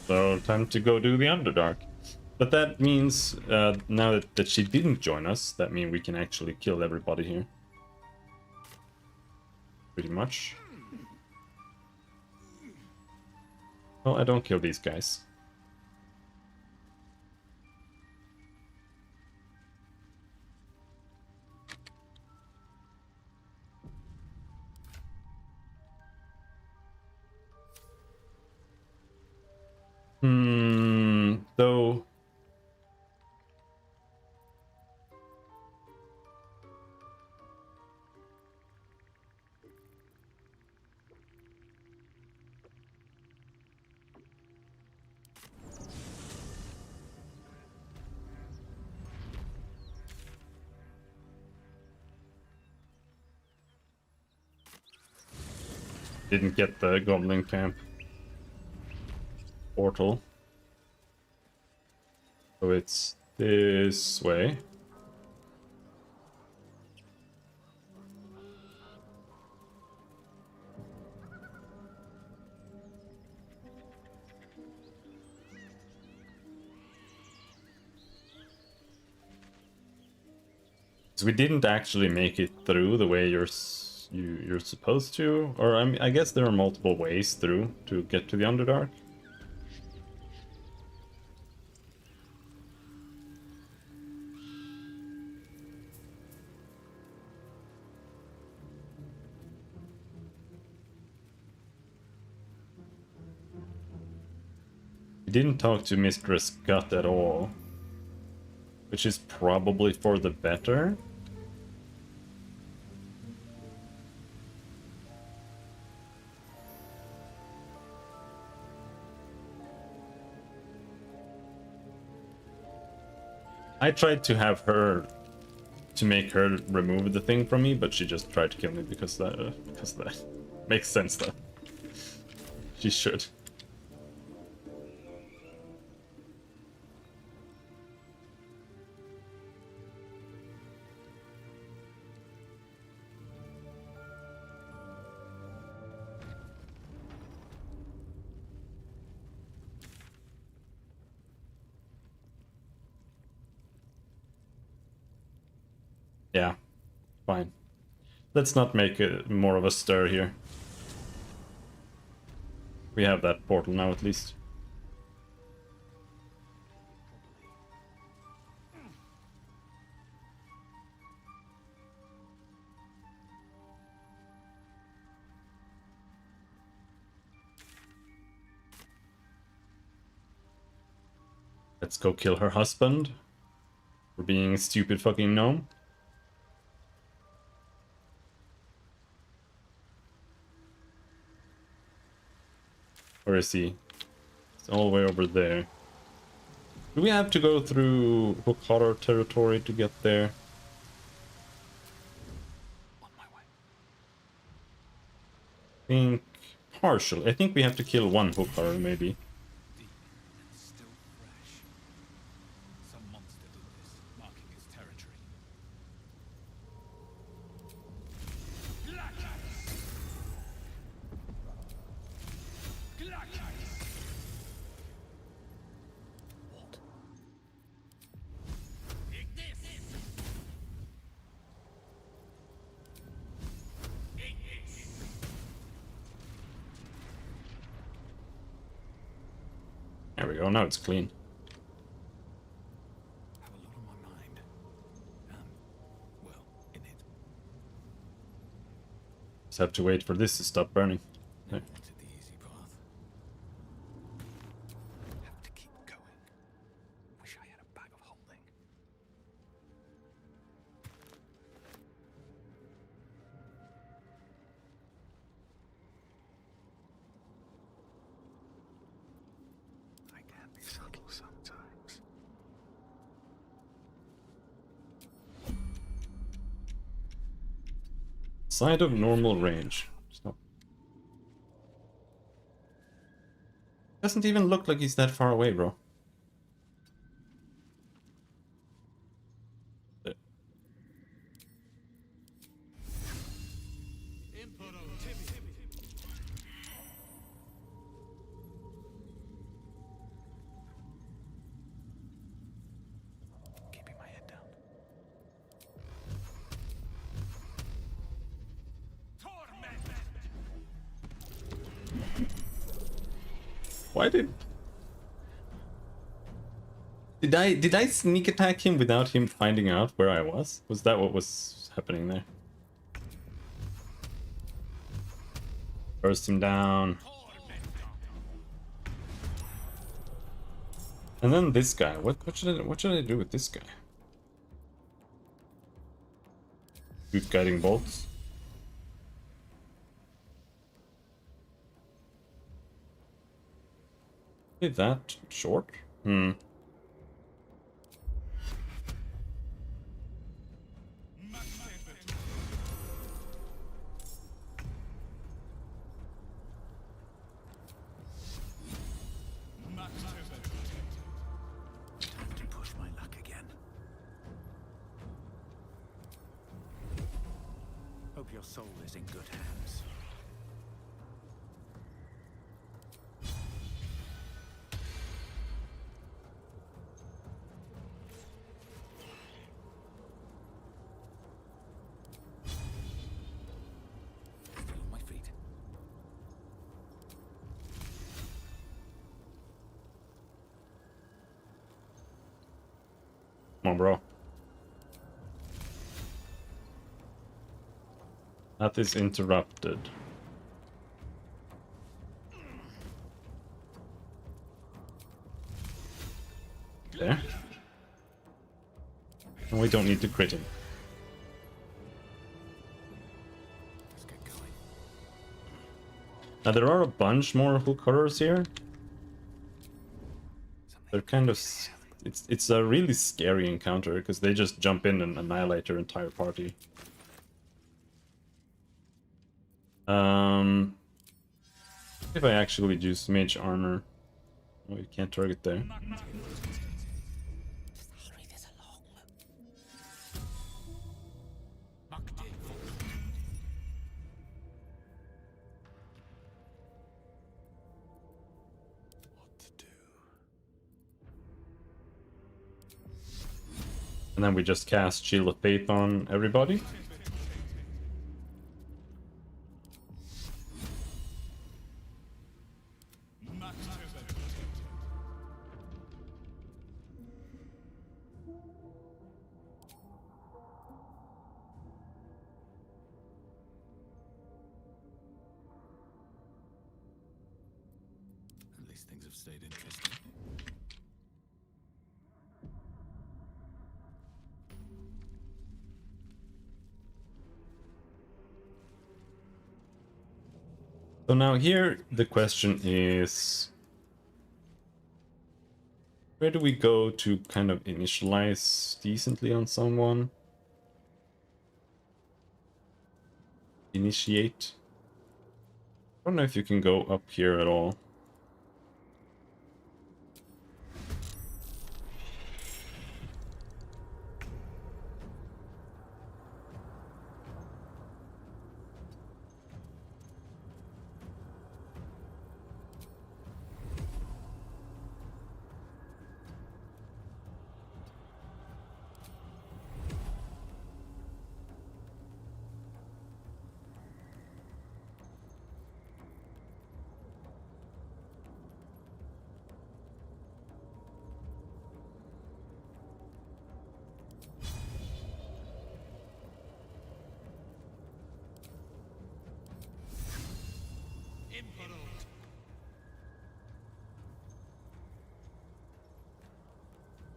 So, time to go do the Underdark. But that means, now that she didn't join us, that means we can actually kill everybody here. Pretty much. Well, I don't kill these guys. Though... Didn't get the Goblin Camp portal. So it's this way. So we didn't actually make it through the way you're supposed to, or I guess there are multiple ways through to get to the Underdark. We didn't talk to Mistress Gut at all, which is probably for the better. I tried to have her, to make her remove the thing from me, but she just tried to kill me because that makes sense though. She should. Yeah, fine. Let's not make more of a stir here. We have that portal now at least. Let's go kill her husband for being a stupid fucking gnome. Where is he? It's all the way over there. Do we have to go through Hokara territory to get there? I think partial. I think we have to kill one Hokara maybe. Still fresh. Some monster did this, marking his territory. There we go, now it's clean. Have a lot on my mind. Well, in it. Just have to wait for this to stop burning. There. Wanted the easy path. Have to keep going. Wish I had a bag of holding. I can be subtle sometimes. Side of normal range. Stop. Doesn't even look like he's that far away, bro. There. Keeping my head down. Why did I sneak attack him without him finding out where I was? Was that what was happening there? Burst him down. And then this guy. What should I do with this guy? Shoot guiding bolts. Is that short? Hmm. Time to push my luck again. Hope your soul is in good hands. Still on my feet. Come on, bro. That is interrupted. There. And we don't need to crit him. Let's get going. Now there are a bunch more hook horrors here. They're kind of... It's a really scary encounter because they just jump in and annihilate your entire party. If I actually use mage armor. Oh, you can't target there. And then we just cast Shield of Faith on everybody. At least things have stayed interesting. So now here the question is, where do we go to kind of initialize decently on someone? Initiate. I don't know if you can go up here at all.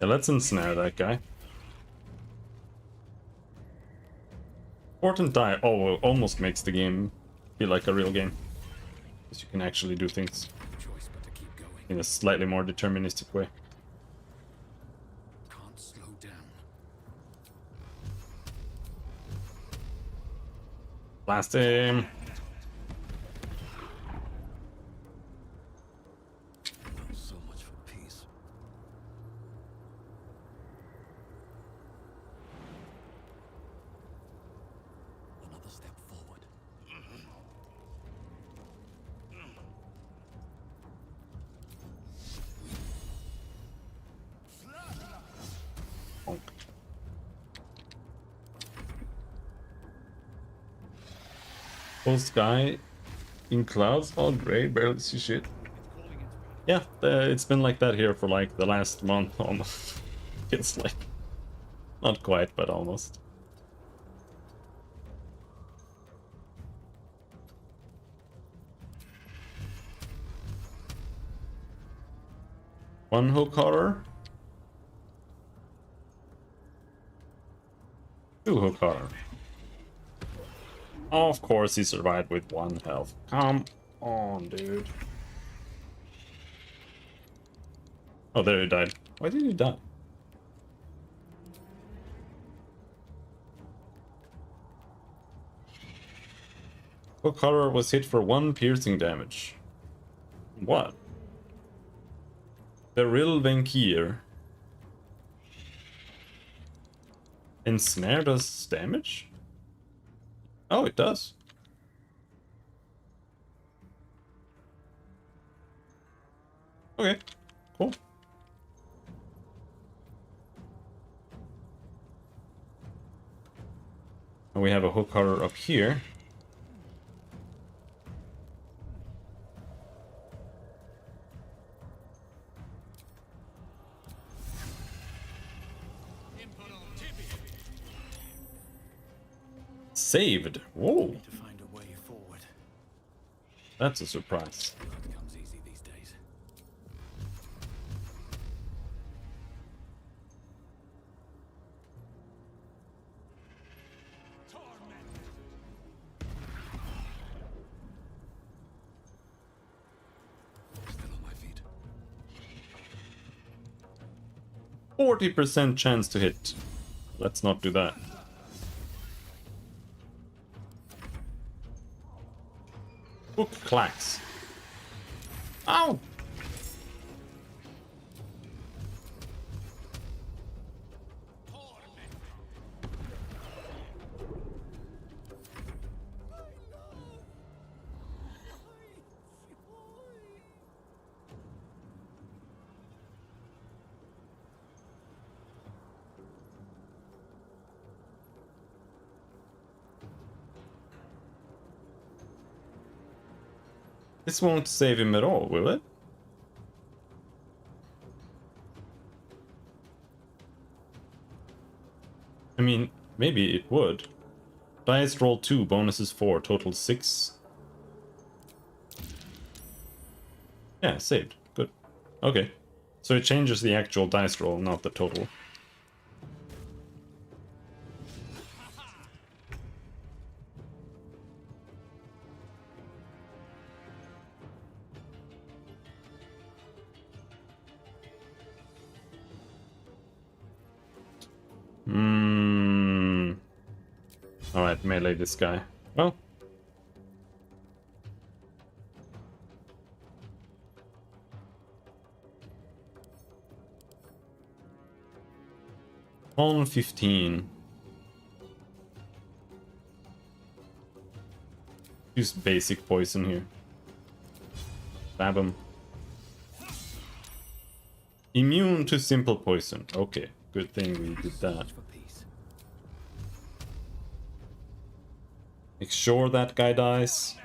Yeah, let's ensnare that guy. Important die. Oh, almost makes the game feel like a real game. Because you can actually do things in a slightly more deterministic way. Can't slow down. Blast him. So much for peace. Another step forward. Post guy in clouds. Oh, great. Barely see shit. Yeah, it's been like that here for like the last month almost. It's like not quite, but almost. One hook horror. Two hook horror. Of course he survived with 1 health. Come on, dude. Oh, there he died. Why did he die? Hook horror was hit for 1 piercing damage. What? Beryl Venkir. Ensnare does damage? Oh, it does. Okay, cool. And we have a hook horror up here. Saved. Whoa. That's a surprise. Comes easy these days. Still on my feet. 40% chance to hit. Let's not do that. Hook clacks. Ow! This won't save him at all, will it? I mean, maybe it would. Dice roll 2, bonuses 4, total 6. Yeah, saved. Good. Okay. So it changes the actual dice roll, not the total. Alright, melee this guy. Well. On 15. Use basic poison here. Stab him. Immune to simple poison. Okay, good thing we did that. Make sure that guy dies.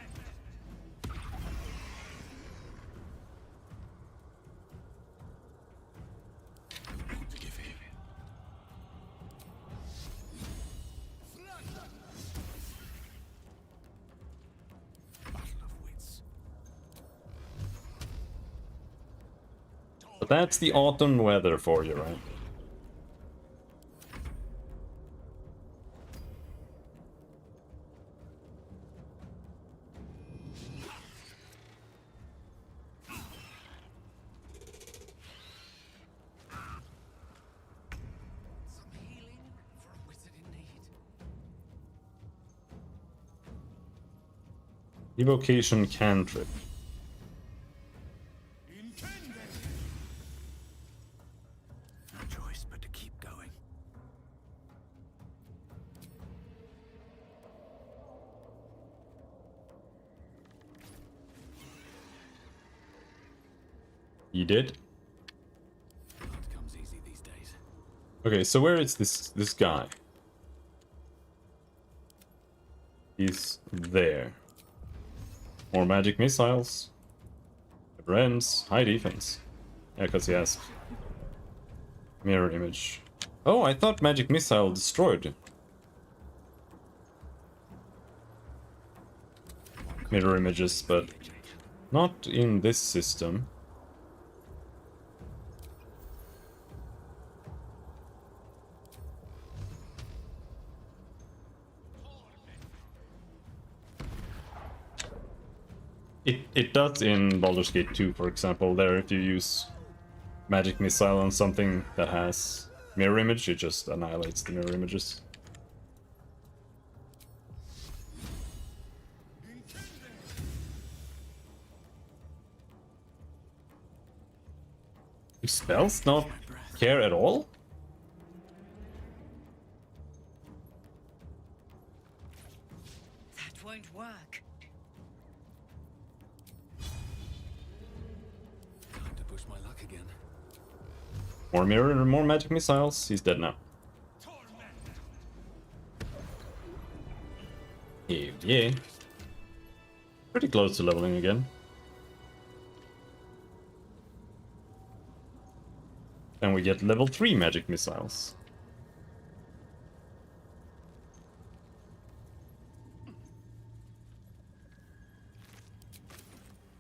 But that's the autumn weather for you, right? Evocation cantrip. No choice but to keep going. He did. Comes easy these days. Okay, so where is this guy? He's there. More magic missiles. Never ends. High defense. Yeah, because he has mirror image. Oh, I thought magic missile destroyed. Mirror images, but not in this system. It does in Baldur's Gate 2, for example. There, if you use magic missile on something that has mirror image, it just annihilates the mirror images. Do spells not care at all? That won't work. Time to push my luck again. More mirror and more magic missiles. He's dead now. Yeah. Pretty close to leveling again. And we get level 3 magic missiles.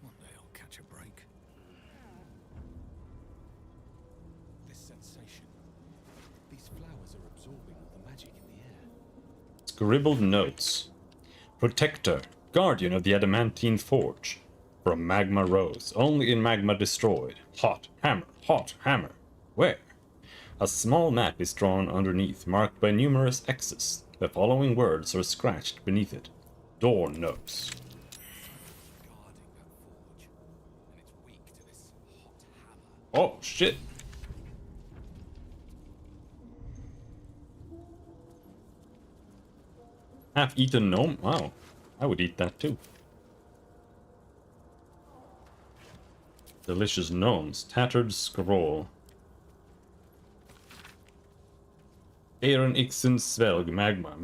One day I'll catch a break. This sensation. These flowers are absorbing all the magic in the air. Scribbled notes. Protector, guardian of the adamantine forge. From magma rose, only in magma destroyed. Hot hammer. Where? A small map is drawn underneath, marked by numerous X's. The following words are scratched beneath it. Door notes. Oh, shit. Half-eaten gnome? Wow. I would eat that too. Delicious gnomes. Tattered scroll. Aaron Ixen Svelg. Magma.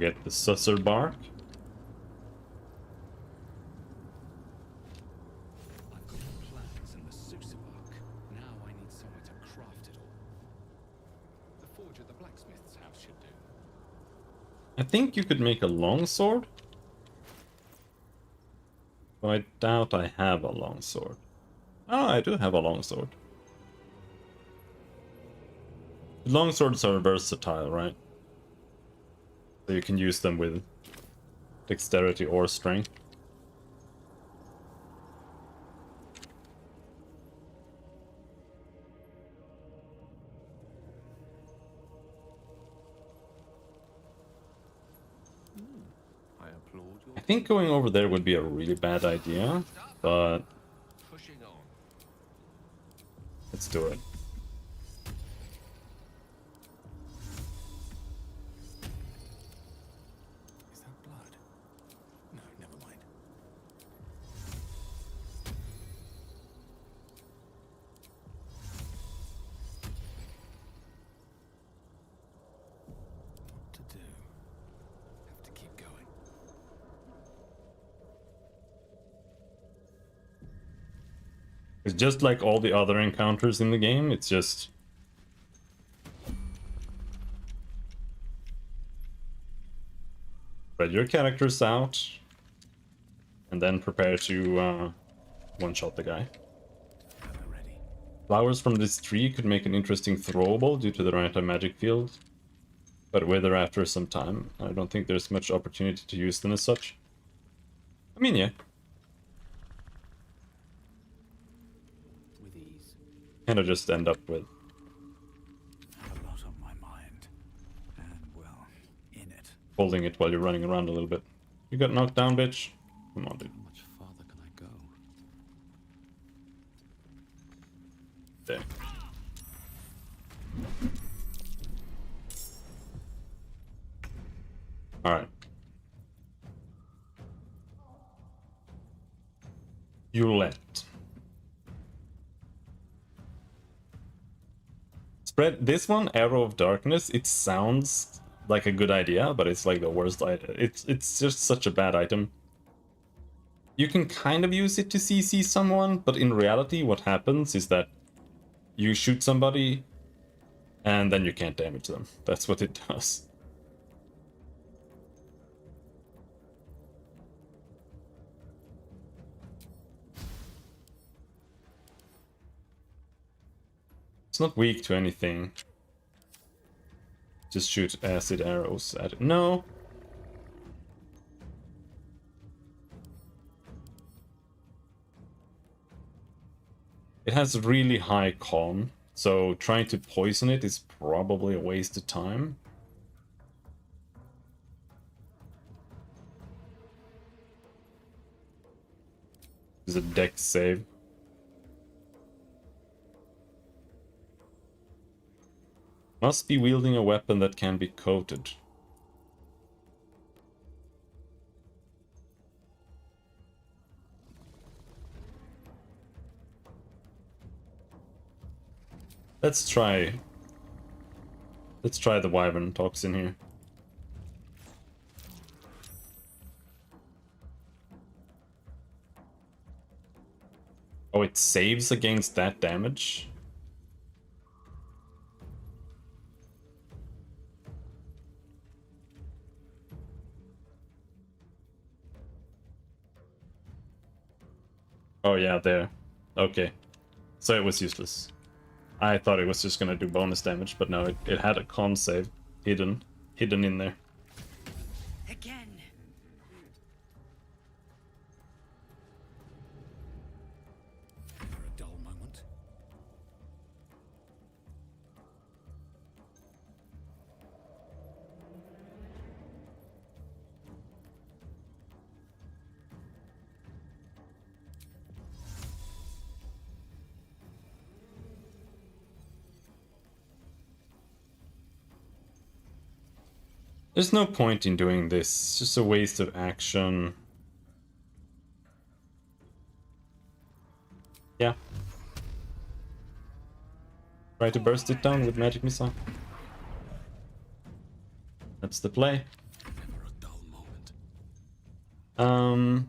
get the susser bark. I've got the plans and the Susabark. Now I need somewhere to craft it all. The forge at the blacksmith's house should do. I think you could make a longsword. But I doubt I have a longsword. Oh, I do have a longsword. Longswords are versatile, right? So you can use them with dexterity or strength. I applaud your I think going over there would be a really bad idea, but pushing on. let's do it. Is that blood? No, never mind. What to do? Have to keep going. It's just like all the other encounters in the game, it's just spread your characters out and then prepare to one-shot the guy. Flowers from this tree could make an interesting throwable due to their anti-magic field, but wither after some time. I don't think there's much opportunity to use them as such. I mean, yeah. With ease. Kind of just end up with A lot on my mind. And, well, in it. holding it while you're running around a little bit. You got knocked down, bitch. Come on, dude. How much farther can I go? There. Alright. Hewlett. Spread this one, Arrow of Darkness, it sounds like a good idea, but it's like the worst idea. It's just such a bad item. You can kind of use it to CC someone, but in reality what happens is that you shoot somebody and then you can't damage them. That's what it does. It's not weak to anything. Just shoot acid arrows at it. No! It has really high con, so trying to poison it is probably a waste of time. It's a dex save. Must be wielding a weapon that can be coated. Let's try the wyvern toxin here. Oh, it saves against that damage? Oh yeah, there. Okay. So it was useless. I thought it was just gonna do bonus damage, but no, it had a con save hidden in there. Again. For a dull moment. There's no point in doing this, it's just a waste of action. Yeah. Try to burst it down with magic missile. That's the play. Never Um...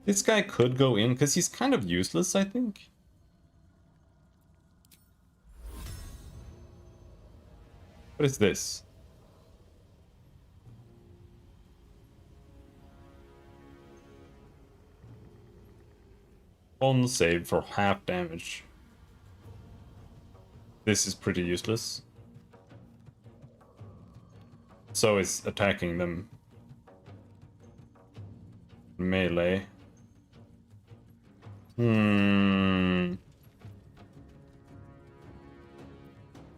This guy could go in, because he's kind of useless, I think. What is this? On save for half damage. This is pretty useless. So is attacking them. Melee.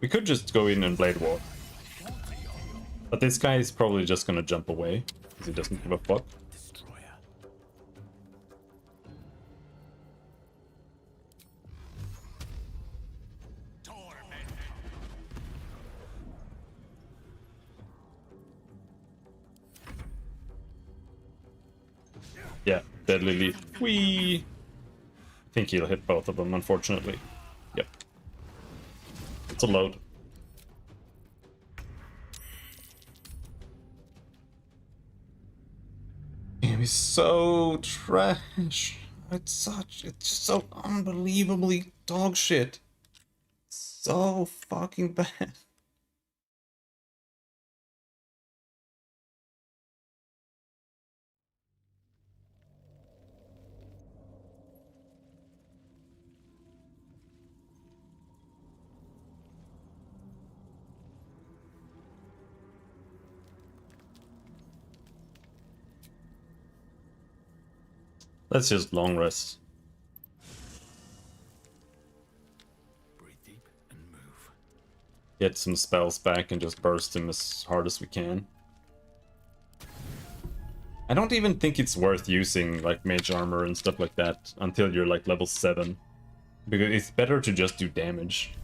We could just go in and blade walk. But this guy is probably just gonna jump away, because he doesn't give a fuck. Yeah, deadly leaf. Whee! I think he'll hit both of them, unfortunately. Yep. It's a load. Game is so trash. It's so unbelievably dog shit. So fucking bad. Let's just long rest. Breathe deep and move. Get some spells back and just burst him as hard as we can. I don't even think it's worth using like mage armor and stuff like that until you're like level 7. Because it's better to just do damage.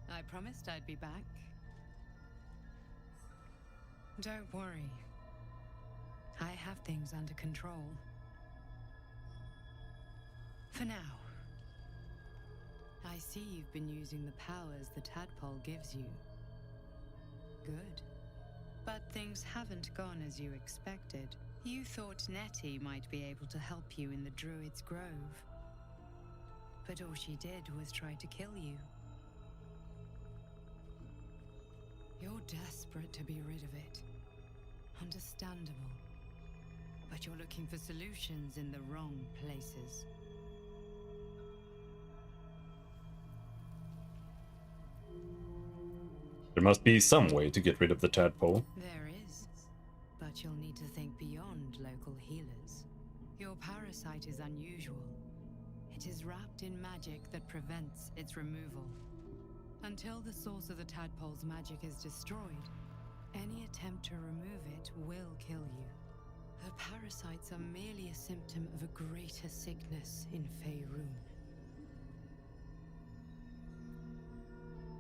I promised I'd be back. Don't worry. I have things under control. For now. I see you've been using the powers the tadpole gives you. Good. But things haven't gone as you expected. You thought Nettie might be able to help you in the Druid's Grove. But all she did was try to kill you. You're desperate to be rid of it. Understandable. But you're looking for solutions in the wrong places. There must be some way to get rid of the tadpole. There is. But you'll need to think beyond local healers. Your parasite is unusual. It is wrapped in magic that prevents its removal. Until the source of the tadpole's magic is destroyed, any attempt to remove it will kill you. The parasites are merely a symptom of a greater sickness in Faerun.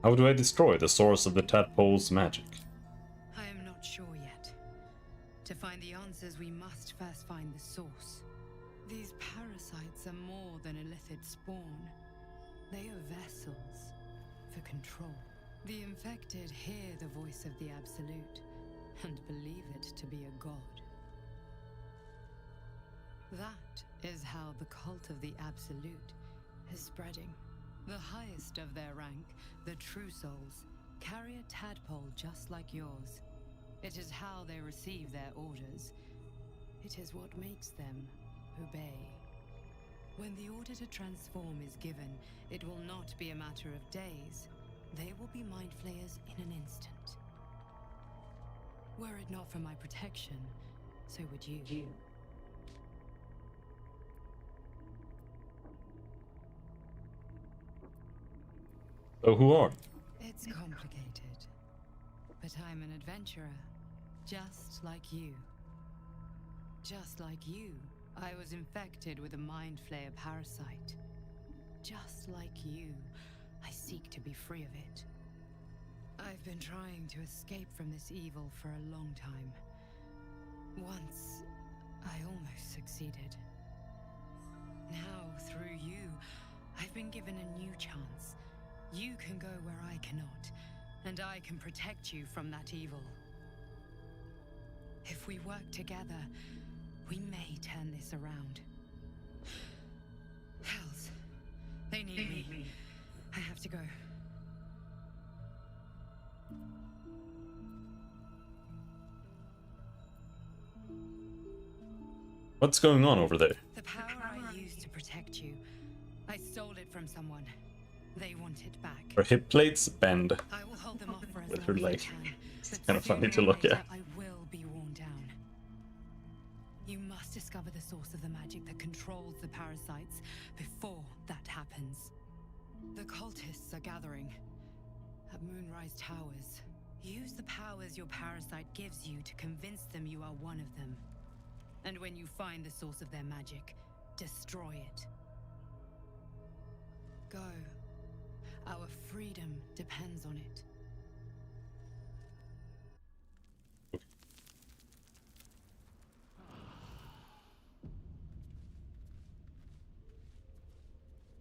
How do I destroy the source of the tadpole's magic? I am not sure yet. To find the answers, we must first find the source. These parasites are more than illithid spawn. They are vessels for control. The infected hear the voice of the Absolute and believe it to be a god. That is how the cult of the Absolute is spreading. The highest of their rank, the True Souls, carry a tadpole just like yours. It is how they receive their orders. It is what makes them obey. When the order to transform is given, it will not be a matter of days. They will be mind flayers in an instant. Were it not for my protection, so would you. Oh, who are? It's complicated. But I'm an adventurer, just like you. Just like you, I was infected with a mind flayer parasite. Just like you, I seek to be free of it. I've been trying to escape from this evil for a long time. Once, I almost succeeded. Now, through you, I've been given a new chance. You can go where I cannot, and I can protect you from that evil. If we work together, we may turn this around. Hells, they need me. I have to go. What's going on over there? The power I used to protect you, I stole it from someone. They want it back. Her hip plates bend I will hold them off for as with long her as I leg. can, It's but kind of funny to sooner or look later, at. I will be worn down. You must discover the source of the magic that controls the parasites before that happens. The cultists are gathering at Moonrise Towers. Use the powers your parasite gives you to convince them you are one of them. And when you find the source of their magic, destroy it. Go. Our freedom depends on it.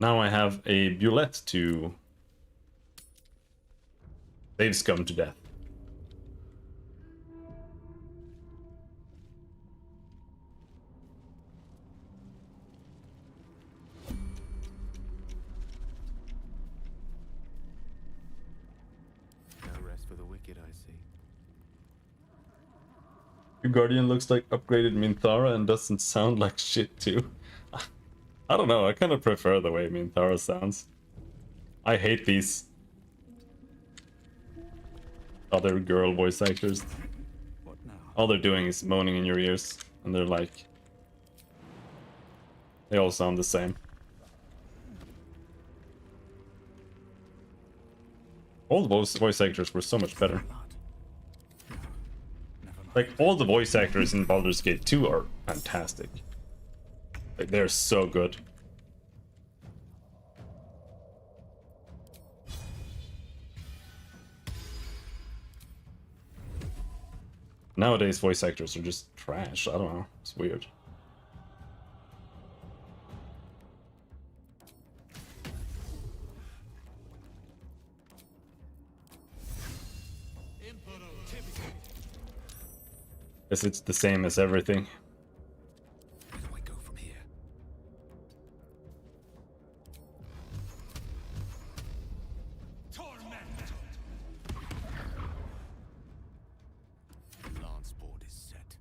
Now I have a bullet to save scum to death. No rest for the wicked, I see. Your Guardian looks like upgraded Minthara and doesn't sound like shit too. I don't know, I kind of prefer the way Minthara sounds. I hate these other girl voice actors. All they're doing is moaning in your ears, and they're like... They all sound the same. All the voice actors were so much better. Like, all the voice actors in Baldur's Gate 2 are fantastic. Like, they're so good. Nowadays, voice actors are just trash. I don't know. It's weird. Guess it's the same as everything. Where do I go from here? Lance board is set.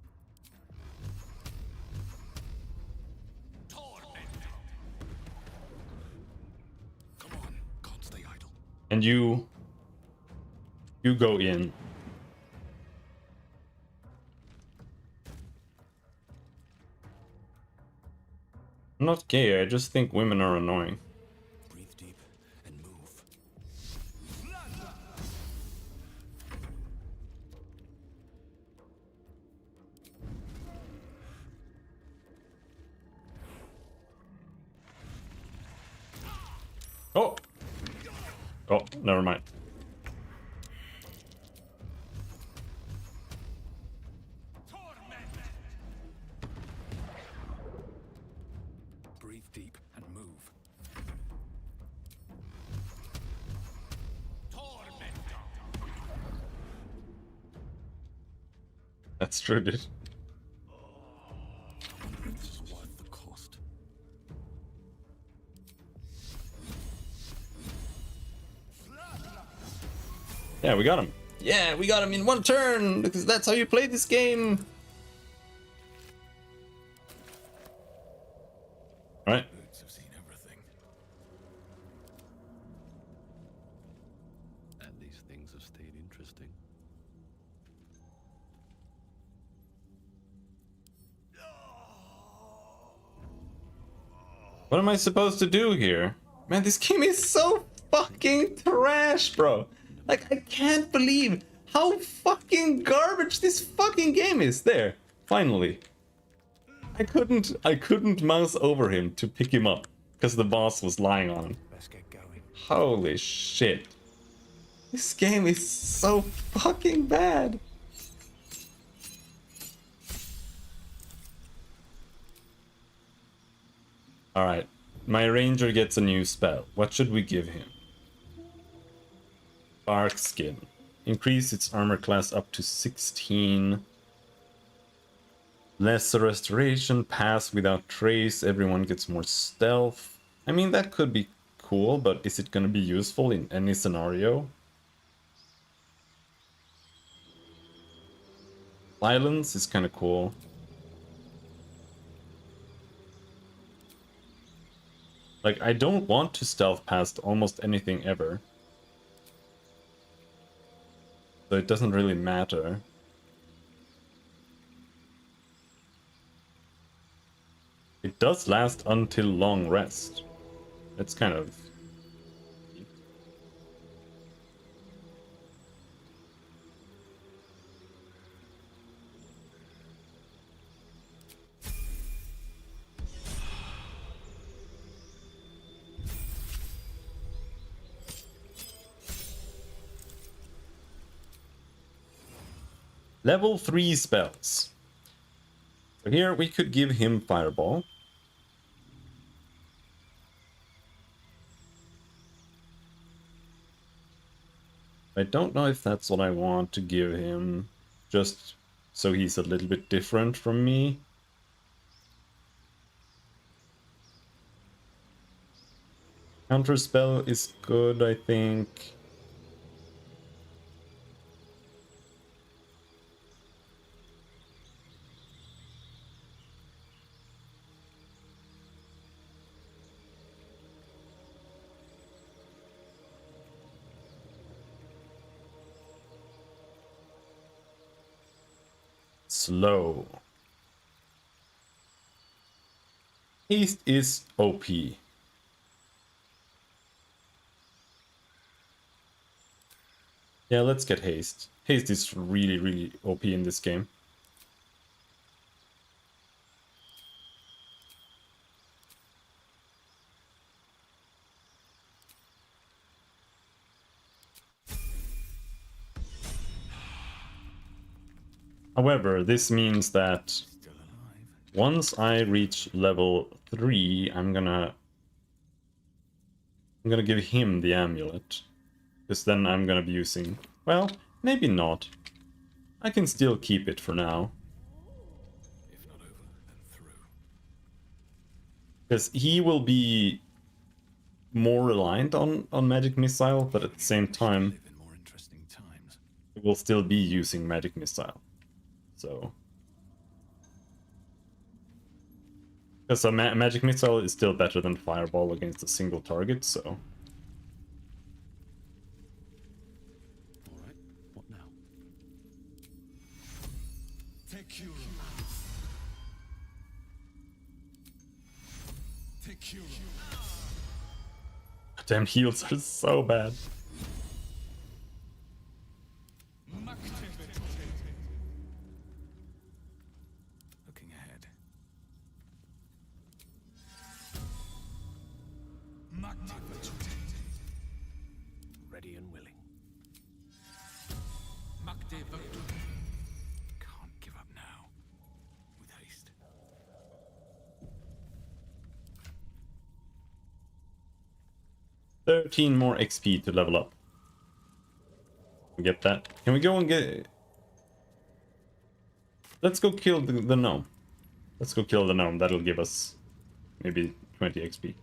Come on, can't stay idle. And you go in. I'm not gay, I just think women are annoying. Breathe deep and move. Oh! Oh, never mind. Breathe deep and move. That's true, dude. This is worth the cost. Yeah, we got him. Yeah, we got him in one turn, because that's how you play this game. Alright. Birds have seen everything. And these things have stayed interesting. What am I supposed to do here? Man, this game is so fucking trash, bro. Like, I can't believe how fucking garbage this fucking game is. There, finally. I couldn't mouse over him to pick him up because the boss was lying on him. Let's get going. Holy shit. This game is so fucking bad. Alright. My ranger gets a new spell. What should we give him? Bark Skin. Increase its armor class up to 16. Lesser restoration. Pass without trace. Everyone gets more stealth. I mean, that could be cool, but is it going to be useful in any scenario? Silence is kind of cool. Like, I don't want to stealth past almost anything ever. So it doesn't really matter. It does last until long rest. It's kind of... Level 3 spells. So here we could give him Fireball. I don't know if that's what I want to give him, just so he's a little bit different from me. Counterspell is good, I think. Slow. Haste is OP. Yeah, let's get Haste. Haste is really, really OP in this game. However, this means that once I reach level 3, I'm gonna give him the amulet. Because then I'm gonna be using... Well, maybe not. I can still keep it for now. Because he will be more reliant on Magic Missile, but at the same time, he will still be using Magic Missile. So... Because a Magic Missile is still better than Fireball against a single target, so... Damn, heals are so bad. Looking ahead. Ready and willing. Can't give up now. With haste. 13 more XP to level up. Get that. Can we go and get... Let's go kill the gnome. Let's go kill the gnome. That'll give us maybe 20 XP.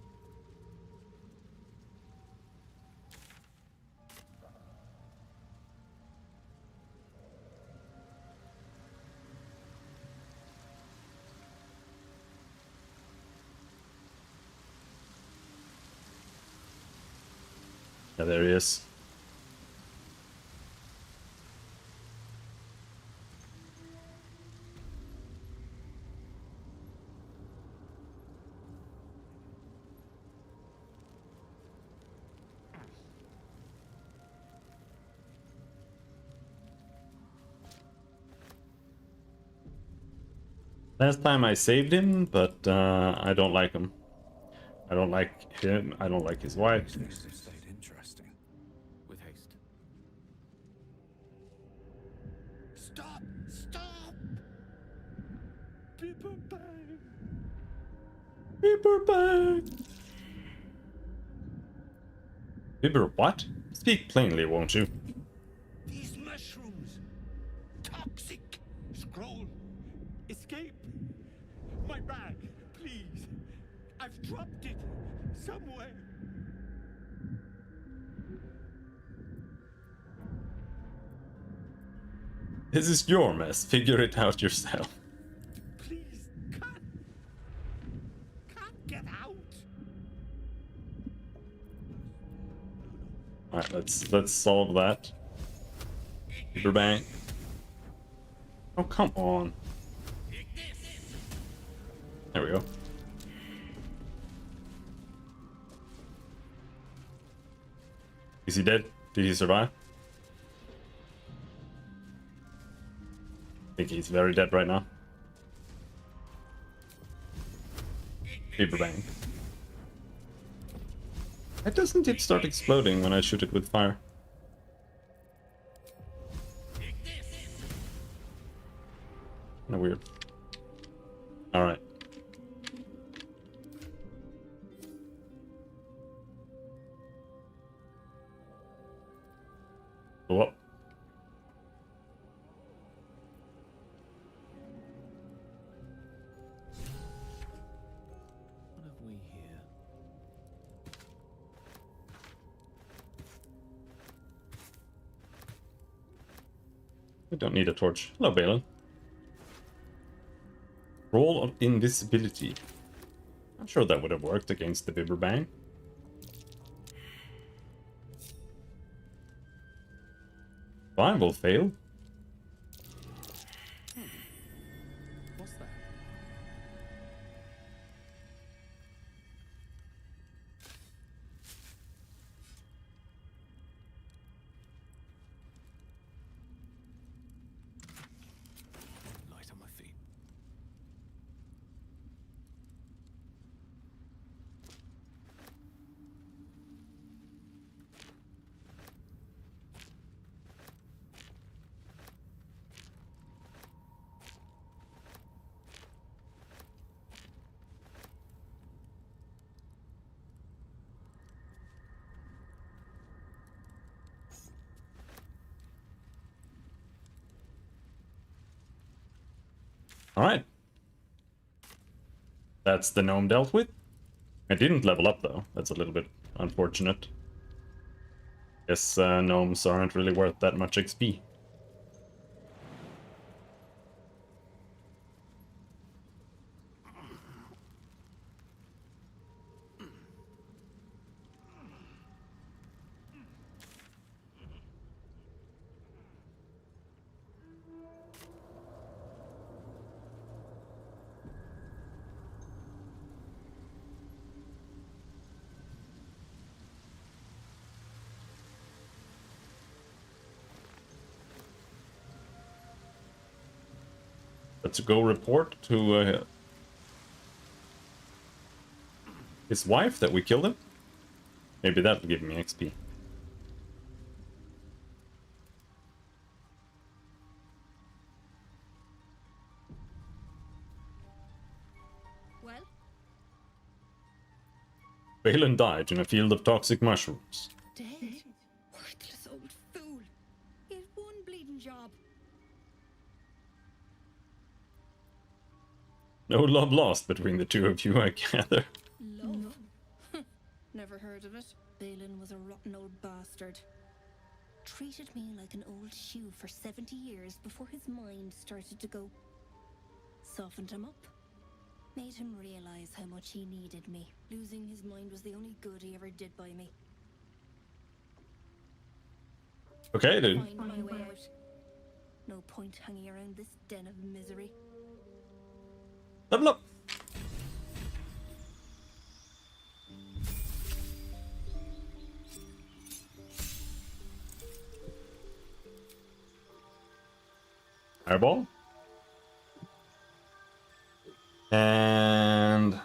Yeah, there he is. Last time I saved him, but I don't like him. I don't like him. I don't like his wife. Stayed interesting. With haste. Stop! Stop! People die! Bibberbang! Bibber what? Speak plainly, won't you? These mushrooms. Toxic. Scroll. Escape. My bag, please. I've dropped it somewhere. This is your mess. Figure it out yourself. Please, can't get out. Alright, let's solve that. Bibberbang. Oh, come on. There we go. Is he dead? Did he survive? I think he's very dead right now. Bibberbang. Why doesn't it start exploding when I shoot it with fire? Kinda weird. Alright. Go up. What have we here? We don't need a torch. Hello, Balin. Roll of invisibility. I'm sure that would have worked against the Bibberbang. Fine, will fail. What's that? Light on my feet. Alright. That's the gnome dealt with. I didn't level up though. That's a little bit unfortunate. Guess gnomes aren't really worth that much XP. Let's go report to his wife that we killed him. Maybe that will give me XP. Well, Balin died in a field of toxic mushrooms. dead? Worthless old fool. He had one bleeding job. No love lost between the two of you, I gather. Love? Never heard of it. Balin was a rotten old bastard. Treated me like an old shoe for 70 years before his mind started to go. Softened him up. Made him realize how much he needed me. Losing his mind was the only good he ever did by me. Okay, dude. Find my way out. No point hanging around this den of misery. Level up. Fireball. And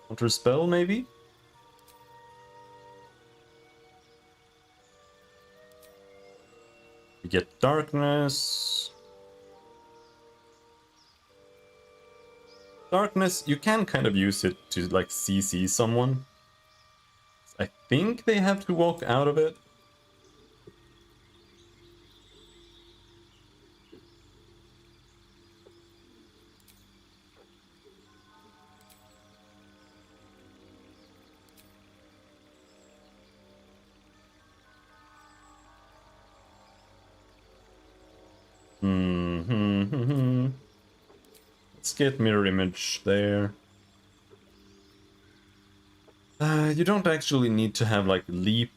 counter spell, maybe? We get darkness. Darkness, you can kind of use it to like CC someone. I think they have to walk out of it. Let's get mirror image there. You don't actually need to have like leap.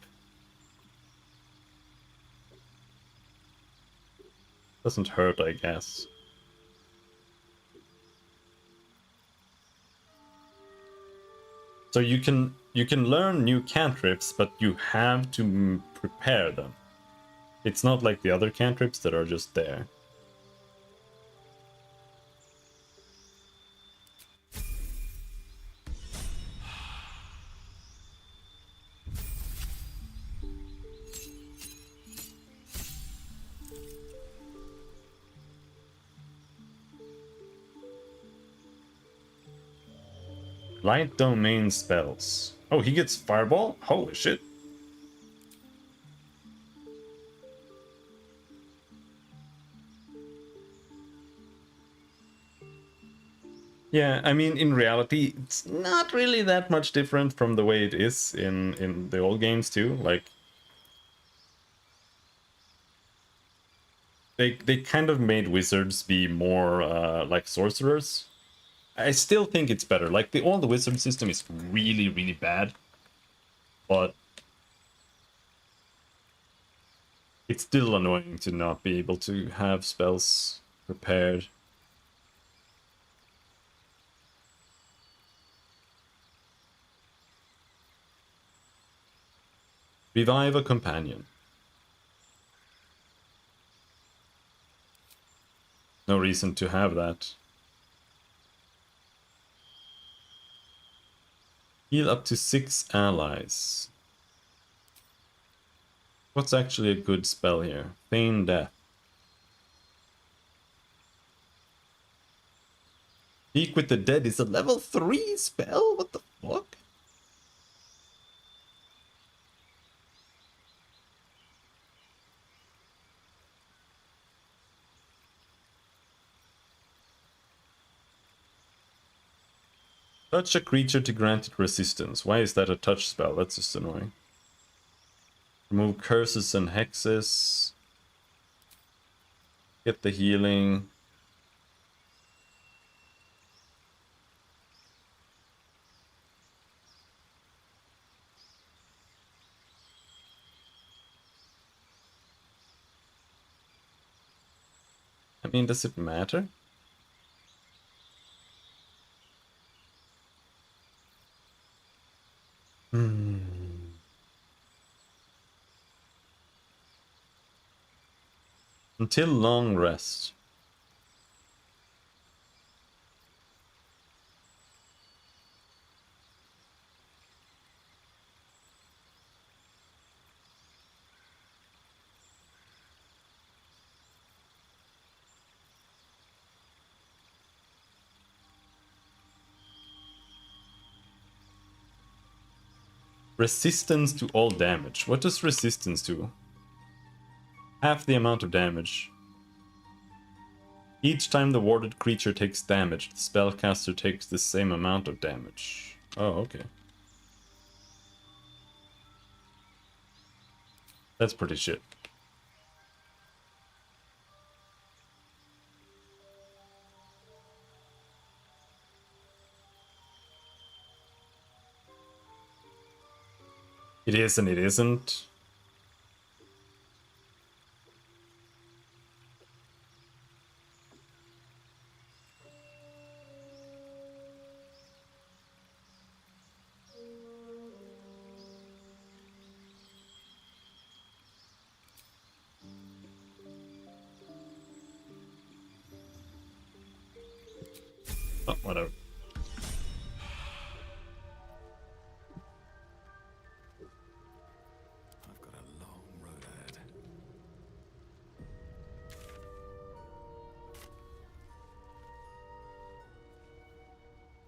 Doesn't hurt, I guess. So you can learn new cantrips, but you have to prepare them. It's not like the other cantrips that are just there. Light domain spells. Oh, he gets fireball? Holy shit. Yeah, I mean, in reality, it's not really that much different from the way it is in the old games too. Like, they kind of made wizards be more like sorcerers. I still think it's better. Like, all the wizard system is really, really bad. But it's still annoying to not be able to have spells prepared. Revive a companion. No reason to have that. Heal up to 6 allies. What's actually a good spell here? Feign Death. Speak with the Dead is a level 3 spell? What the fuck? Touch a creature to grant it resistance. Why is that a touch spell? That's just annoying. Remove curses and hexes. Get the healing. I mean, does it matter? Until long rest. Resistance to all damage. What does resistance do? Half the amount of damage. Each time the warded creature takes damage, the spellcaster takes the same amount of damage. Oh, okay. That's pretty shit. It is and it isn't. Oh, whatever.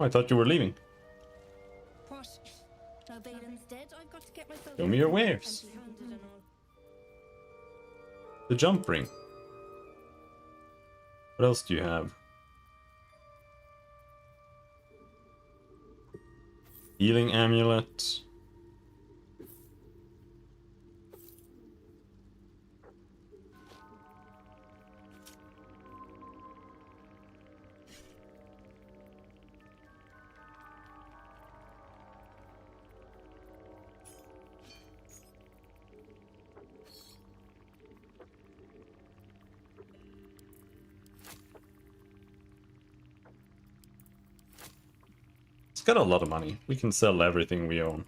Oh, I thought you were leaving. What? Now Valen's dead, I've got to get myself Show me your wares. empty-handed and all. The jump ring. What else do you have? Healing amulet. It's got a lot of money. We can sell everything we own.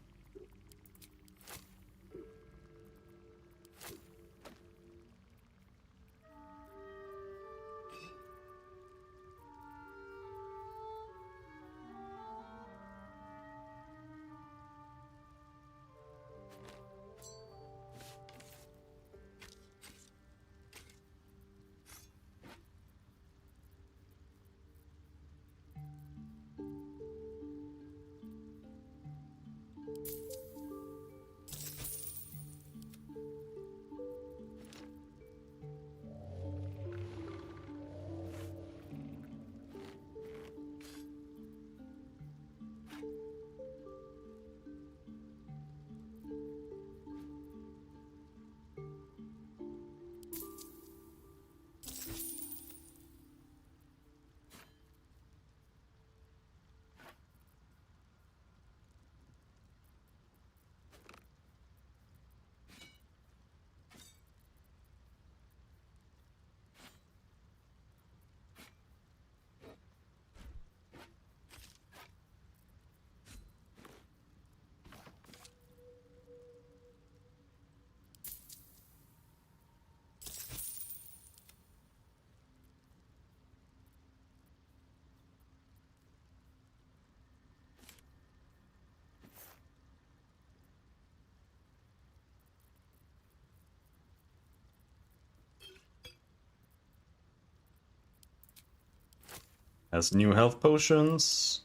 Has new health potions.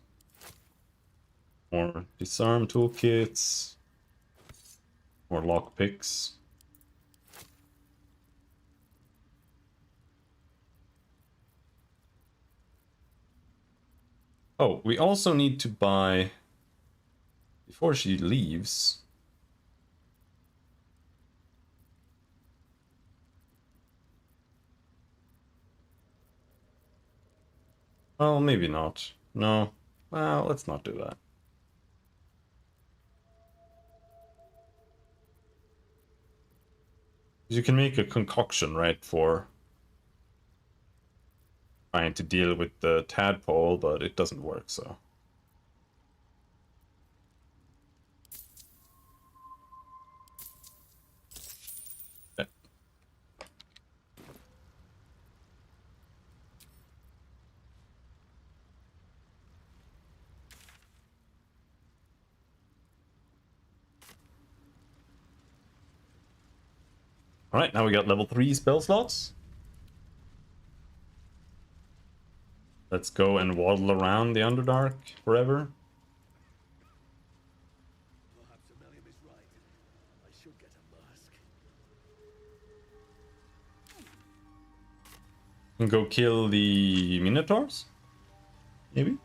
More disarm toolkits. More lockpicks. Oh, we also need to buy, before she leaves, well, maybe not. No. Well, let's not do that. You can make a concoction, right, for trying to deal with the tadpole, but it doesn't work, so. Okay. Alright, now we got level 3 spell slots. Let's go and waddle around the Underdark forever. Perhaps Amelia is right. I should get a mask. And go kill the Minotaurs? Maybe?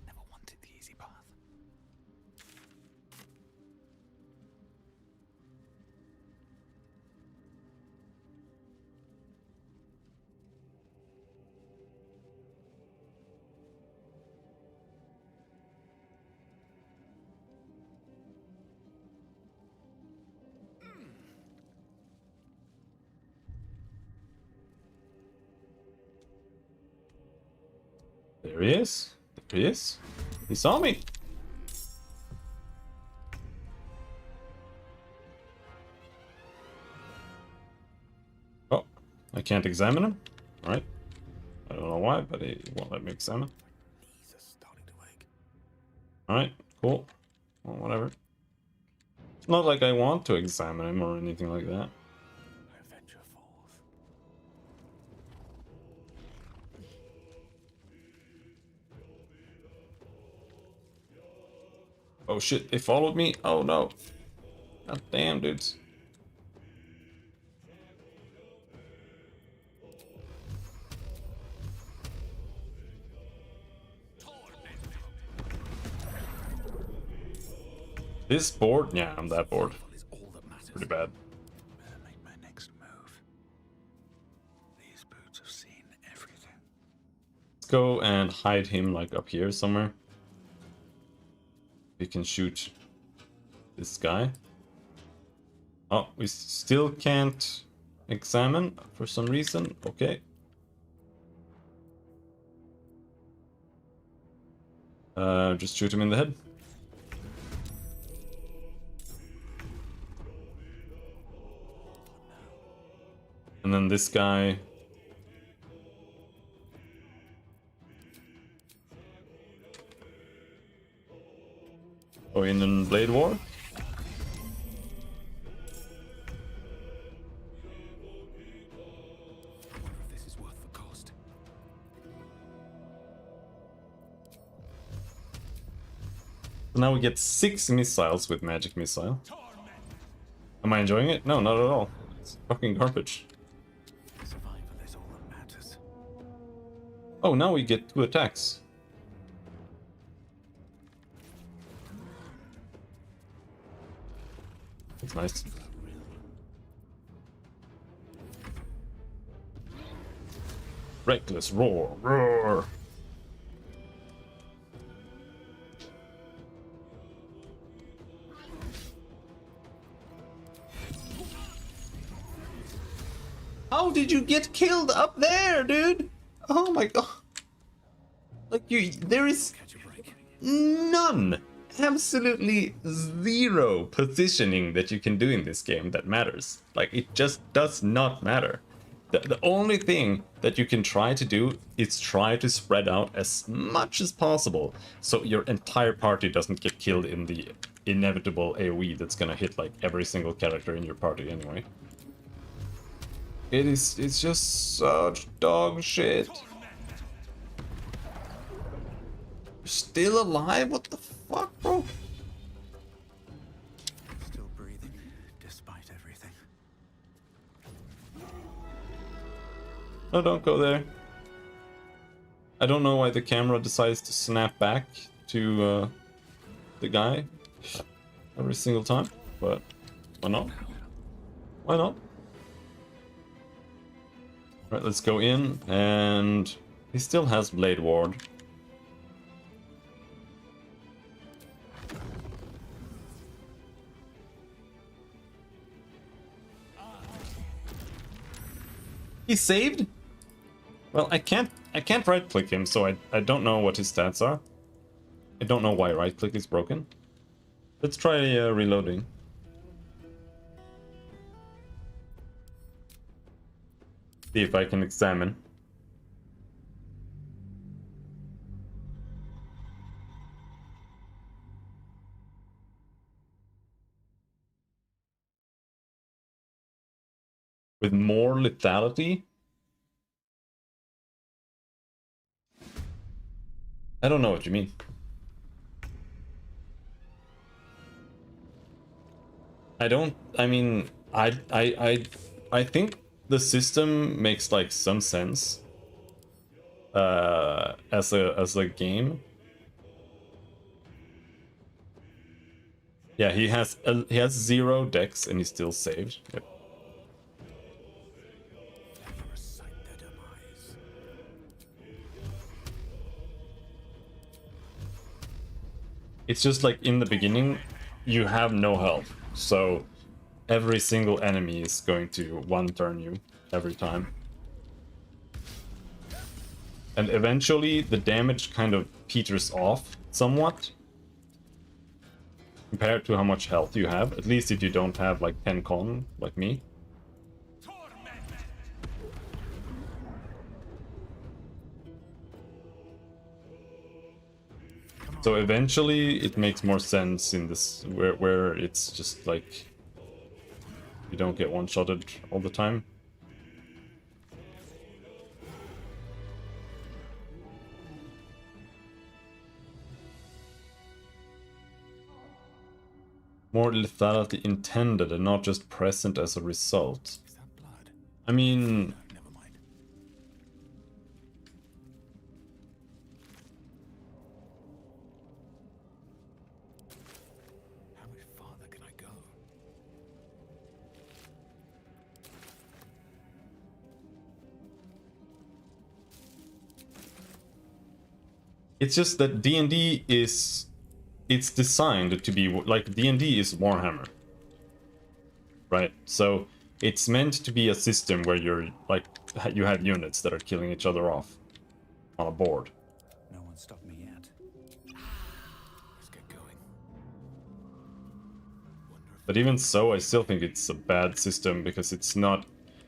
Never wanted the easy path. There he is. There he is. He saw me. Oh, I can't examine him? Alright. I don't know why, but it won't let me examine. Alright, cool. Well, whatever. It's not like I want to examine him or anything like that. Oh shit, they followed me? Oh no. God damn, dudes. This board? Yeah, I'm that bored. Pretty bad. Make my next move. These boots have seen everything. Let's go and hide him like up here somewhere. We can shoot this guy. Oh, we still can't examine for some reason. Okay. Just shoot him in the head. And then this guy. Go in and Blade War. This is worth the cost. So now we get 6 missiles with Magic Missile. Am I enjoying it? No, not at all. It's fucking garbage. Survival is all that matters. Oh, now we get 2 attacks. That's nice. Reckless roar, roar. How did you get killed up there, dude? Oh my god. Like there is none, absolutely zero positioning that you can do in this game that matters. Like it just does not matter. The only thing that you can try to do is try to spread out as much as possible so your entire party doesn't get killed in the inevitable AoE that's gonna hit like every single character in your party anyway. It's just such dog shit. You're still alive? What the fuck, bro? Still breathing, despite everything. No, don't go there. I don't know why the camera decides to snap back to the guy every single time, but why not? Why not? Right, let's go in, and he still has Blade Ward. He saved? Well, I can't right click him, so I don't know what his stats are. I don't know why right click is broken. Let's try reloading. See if I can examine. With more lethality? I don't know what you mean. I think the system makes like some sense as a game. Yeah, he has 0 dex and he's still saved. Yep. It's just like in the beginning, you have no health, so every single enemy is going to one-turn you every time. And eventually the damage kind of peters off somewhat compared to how much health you have, at least if you don't have like 10 con like me. So eventually it makes more sense in this where it's just like you don't get one-shotted all the time. More lethality intended and not just present as a result. I mean... How much farther can I go? It's just that D&D is... It's designed to be... Like, D&D is Warhammer. Right? So, it's meant to be a system where you're, like, you have units that are killing each other off on a board. No one stopped me yet. Let's get going. But even so, I still think it's a bad system because it's not...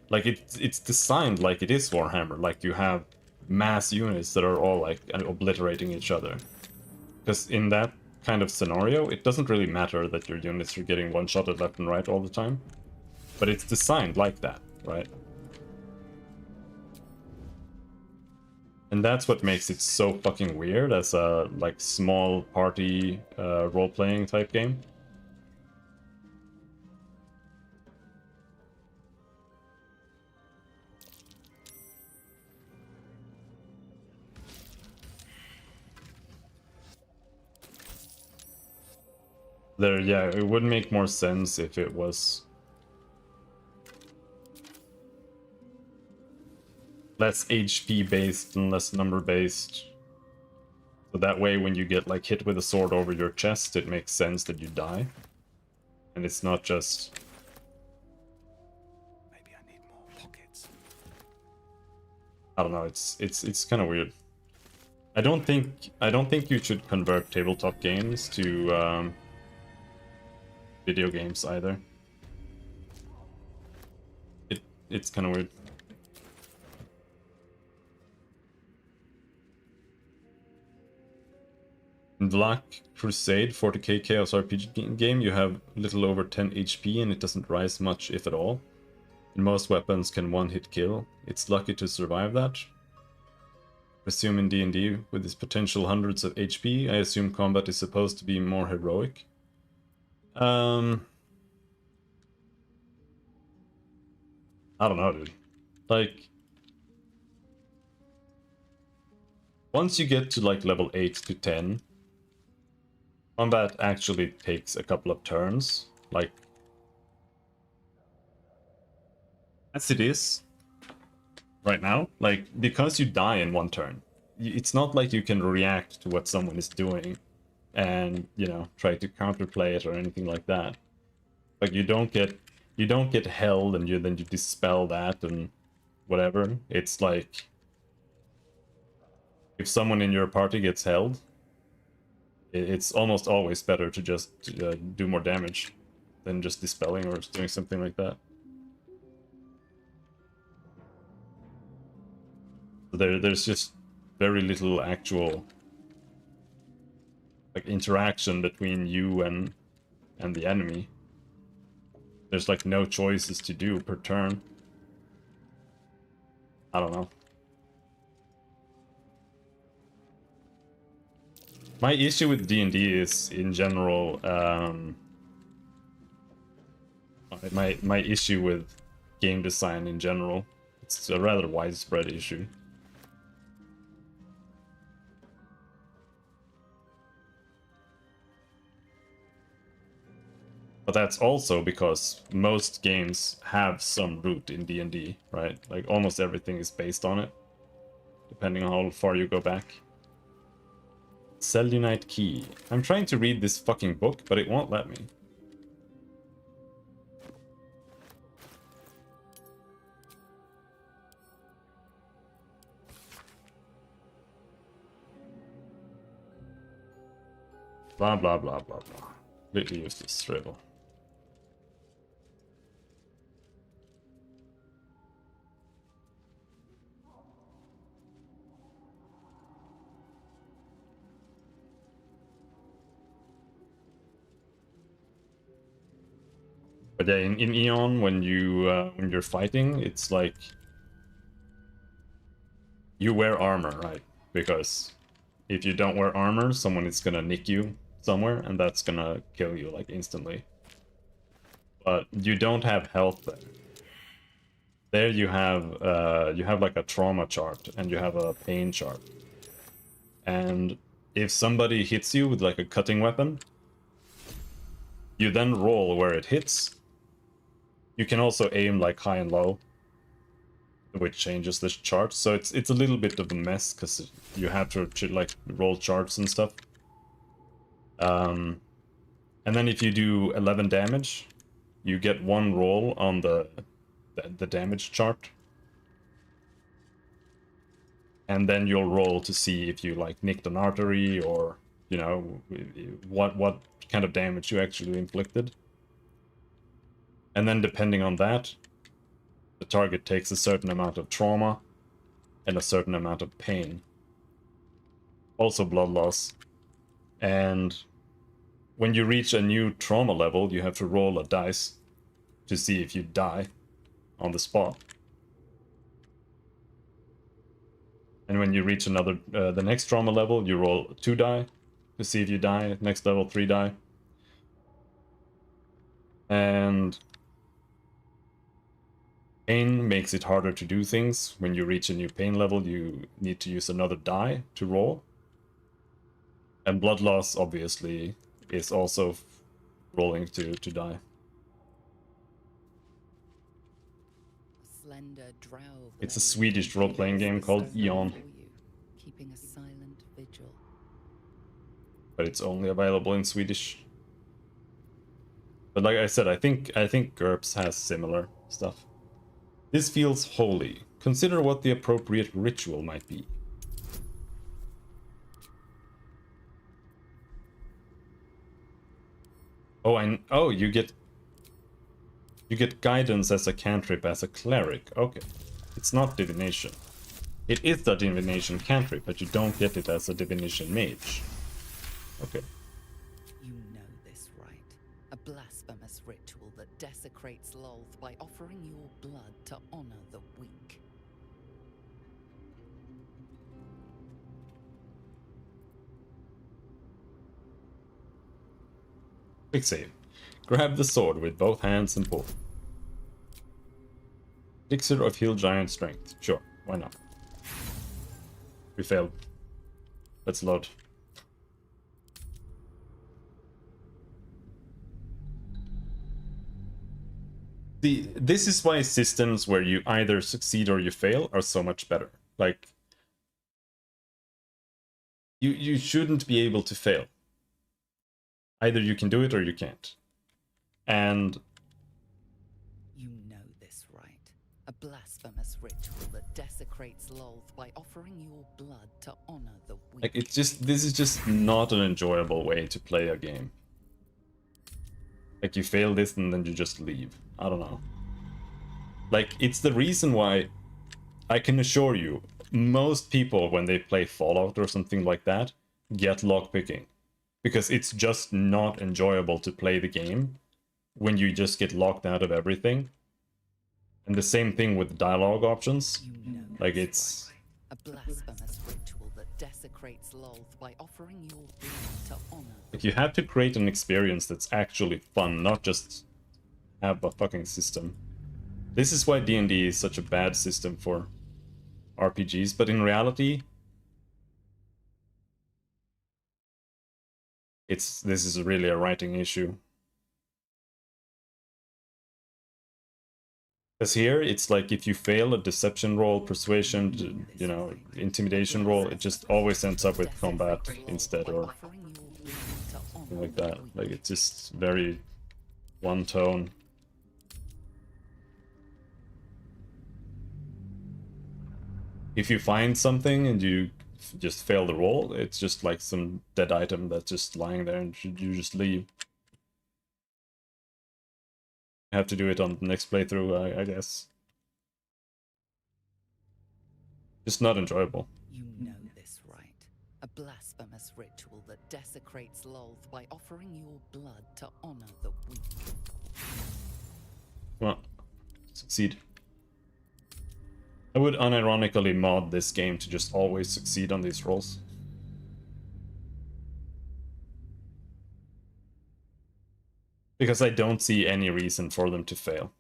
Like, it's designed like it is Warhammer. Like, you have mass units that are all, like, obliterating each other. Because in that kind of scenario, it doesn't really matter that your units are getting one-shotted left and right all the time. But it's designed like that, right? And that's what makes it so fucking weird as a, like, small party role-playing type game. There, yeah, it would make more sense if it was less HP based and less number based. So that way when you get like hit with a sword over your chest, it makes sense that you die. And it's not just... Maybe I need more pockets. I don't know, it's kind of weird. I don't think you should convert tabletop games to video games either. It's kind of weird. In Black Crusade 40k Chaos RPG game, you have little over 10 HP and it doesn't rise much, if at all. And most weapons can one-hit kill. It's lucky to survive that. Assume in D&D, with its potential hundreds of HP, I assume combat is supposed to be more heroic. I don't know, dude. Like, once you get to like level 8 to 10, combat actually takes a couple of turns. Like, as it is right now, like, because you die in one turn, it's not like you can react to what someone is doing and, you know, try to counterplay it or anything like that. Like, you don't get held and then you dispel that and whatever. It's like, if someone in your party gets held, it's almost always better to just do more damage than just dispelling or doing something like that. There's just very little actual like interaction between you and the enemy. There's like no choices to do per turn. I don't know. My issue with D&D is, in general, my issue with game design in general. It's a rather widespread issue. But that's also because most games have some root in D&D, right? Like, almost everything is based on it, depending on how far you go back. Cellunite Key. I'm trying to read this fucking book, but it won't let me. Blah, blah, blah, blah, blah. Completely useless, Riddle. But yeah, in Eon, when you're fighting, it's like you wear armor, right? Because if you don't wear armor, someone is gonna nick you somewhere, and that's gonna kill you like instantly. But you don't have health there. There you have like a trauma chart and you have a pain chart. And if somebody hits you with like a cutting weapon, you then roll where it hits. You can also aim like high and low, which changes the chart. So it's a little bit of a mess because you have to like roll charts and stuff. And then if you do 11 damage, you get one roll on the damage chart. And then you'll roll to see if you like nicked an artery or, you know, what kind of damage you actually inflicted. And then depending on that, the target takes a certain amount of trauma and a certain amount of pain. Also blood loss. And when you reach a new trauma level, you have to roll a dice to see if you die on the spot. And when you reach another, the next trauma level, you roll 2 die to see if you die. Next level, 3 die. And pain makes it harder to do things. When you reach a new pain level, you need to use another die to roll. And blood loss, obviously, is also rolling to die. It's a Swedish role-playing game called Eon. Keeping a silent vigil. But it's only available in Swedish. But like I said, I think GURPS has similar stuff. This feels holy. Consider what the appropriate ritual might be. Oh, you get guidance as a cantrip as a cleric. Okay. It's not divination. It is a divination cantrip, but you don't get it as a divination mage. Okay. You know this, right? A blasphemous ritual that desecrates Lolth by offering your blood to honor the weak. Quick save. Grab the sword with both hands and pull. Elixir of Hill Giant Strength. Sure, why not? We failed. Let's load. This is why systems where you either succeed or you fail are so much better. Like, you shouldn't be able to fail. Either you can do it or you can't. And You know this, right? A blasphemous ritual that desecrates Lolth by offering your blood to honor the weak. like this is just not an enjoyable way to play a game. Like, you fail this and then you just leave. I don't know. Like, it's the reason why I can assure you, most people when they play Fallout or something like that get lockpicking. Because it's just not enjoyable to play the game when you just get locked out of everything. And the same thing with dialogue options. Like, it's... A blasphemous ritual that desecrates Lolth by offering your blood to honor. Like, you have to create an experience that's actually fun, not just have a fucking system. This is why D&D is such a bad system for RPGs, but in reality, this is really a writing issue. Because here, it's like if you fail a deception roll, persuasion, you know, intimidation roll, it just always ends up with combat instead, or something like that. Like, it's just very one tone. If you find something and you just fail the roll, it's just like some dead item that's just lying there and you just leave. You have to do it on the next playthrough, I guess. Just not enjoyable. You know this, right? A blasphemous ritual that desecrates Lolth by offering your blood to honor the weak. Well, succeed. I would unironically mod this game to just always succeed on these rolls. Because I don't see any reason for them to fail.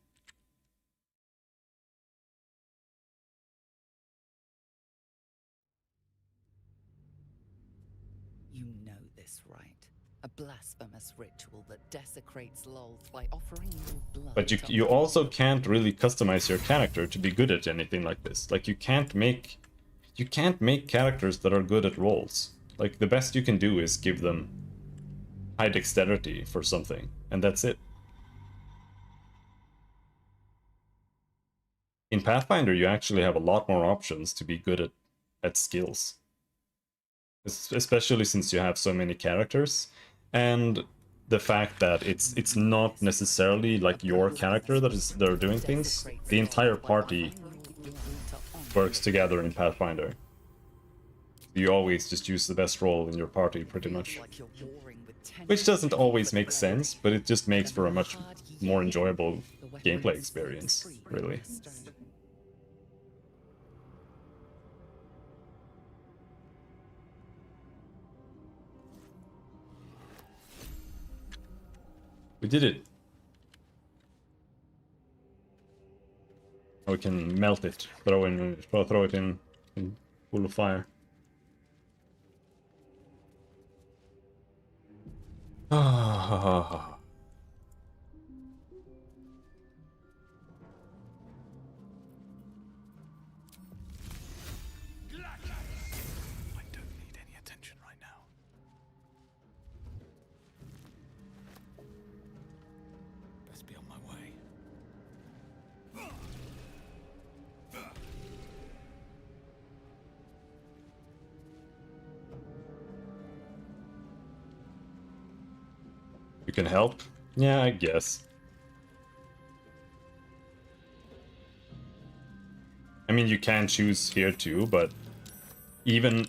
You know this, right? A blasphemous ritual that desecrates Lolth by offering your blood. But you also can't really customize your character to be good at anything like this. Like you can't make characters that are good at rolls. Like the best you can do is give them high dexterity for something, and that's it. In Pathfinder, you actually have a lot more options to be good at skills. Especially since you have so many characters, and the fact that it's not necessarily like your character that are doing things. The entire party works together in Pathfinder. You always just use the best role in your party, pretty much. Which doesn't always make sense, but it just makes for a much more enjoyable gameplay experience, really. We did it. We can melt it, throw it in full of fire. Ah. I don't need any attention right now. Best be on my way. You can help? Yeah, I guess. I mean, you can choose here too, but even,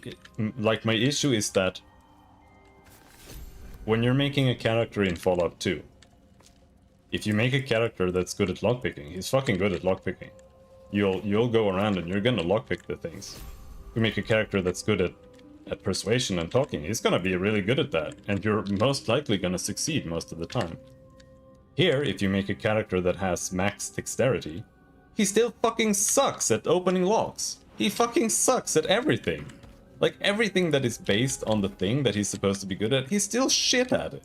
like, my issue is that when you're making a character in Fallout 2, if you make a character that's good at lockpicking, he's fucking good at lockpicking. You'll go around and you're gonna lockpick the things. If you make a character that's good at persuasion and talking, he's gonna be really good at that, and you're most likely gonna succeed most of the time. Here, if you make a character that has max dexterity, he still fucking sucks at opening locks. He fucking sucks at everything. Like, everything that is based on the thing that he's supposed to be good at, he's still shit at it.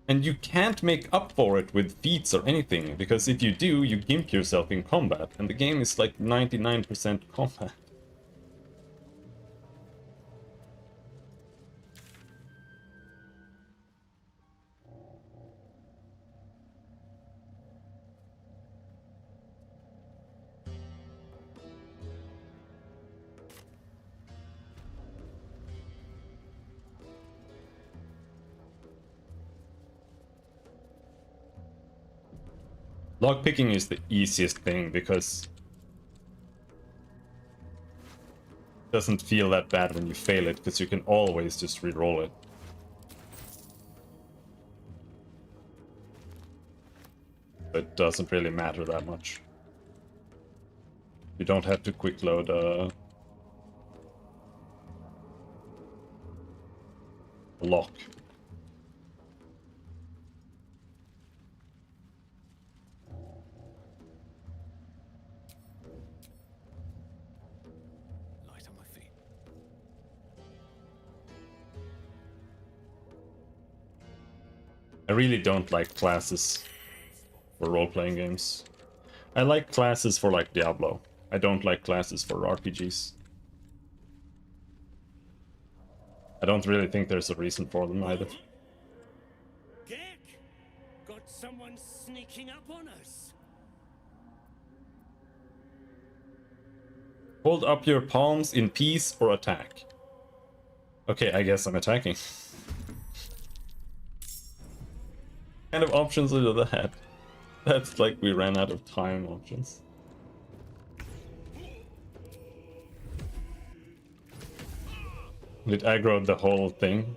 And you can't make up for it with feats or anything, because if you do, you gimp yourself in combat, and the game is like 99% combat. Lockpicking is the easiest thing because it doesn't feel that bad when you fail it, because you can always just re-roll it. It doesn't really matter that much. You don't have to quick load a lock. I really don't like classes for role-playing games. I like classes for like Diablo. I don't like classes for RPGs. I don't really think there's a reason for them either. Gek! Got someone sneaking up on us. Hold up your palms in peace or attack. Okay, I guess I'm attacking. What kind of options are that? That's like we ran out of time options. It aggroed the whole thing.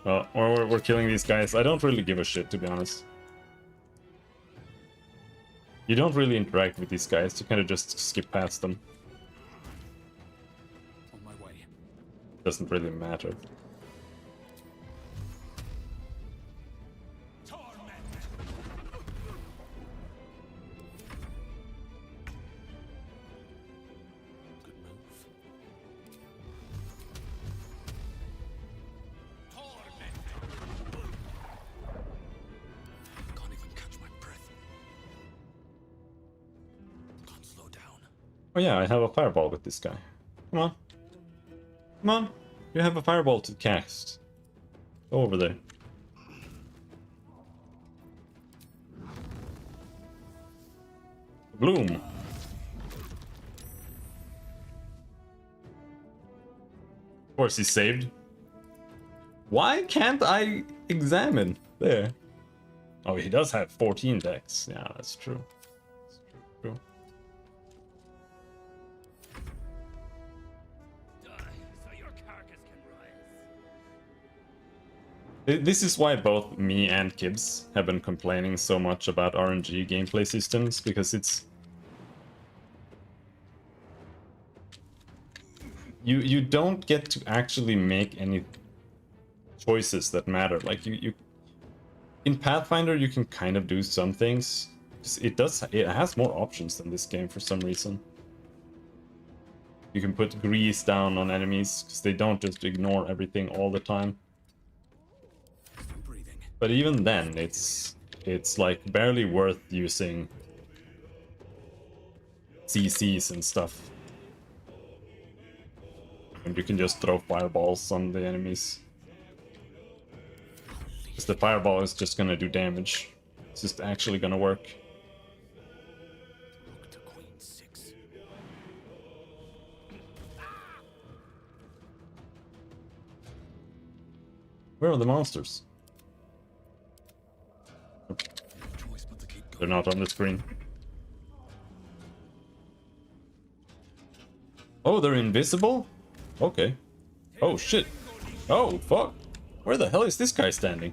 Well, we're killing these guys. I don't really give a shit, to be honest. You don't really interact with these guys. You kind of just skip past them. On my way. Doesn't really matter. Can't even catch my breath. Can't slow down. Oh yeah, I have a fireball with this guy. Come on. Come on. You have a fireball to cast. Go over there. Bloom. Of course he's saved. Why can't I examine? There. Oh, he does have 14 decks. Yeah, that's true. That's true. So your carcass can rise. This is why both me and Kibbs have been complaining so much about RNG gameplay systems, because it's... You don't get to actually make any choices that matter. Like you in Pathfinder you can kind of do some things. It has more options than this game for some reason. You can put grease down on enemies because they don't just ignore everything all the time. But even then it's like barely worth using CCs and stuff. And you can just throw fireballs on the enemies. Because the fireball is just gonna do damage. It's just actually gonna work. Where are the monsters? They're not on the screen. Oh, they're invisible? Okay. Oh shit. Oh fuck. Where the hell is this guy standing?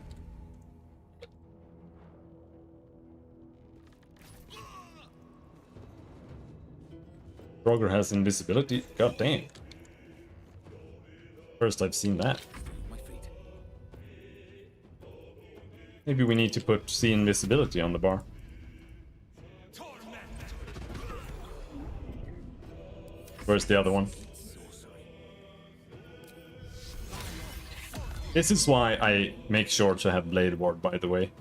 Roger has invisibility? God damn. First I've seen that. Maybe we need to put see invisibility on the bar. Where's the other one? This is why I make sure to have Blade Ward, by the way.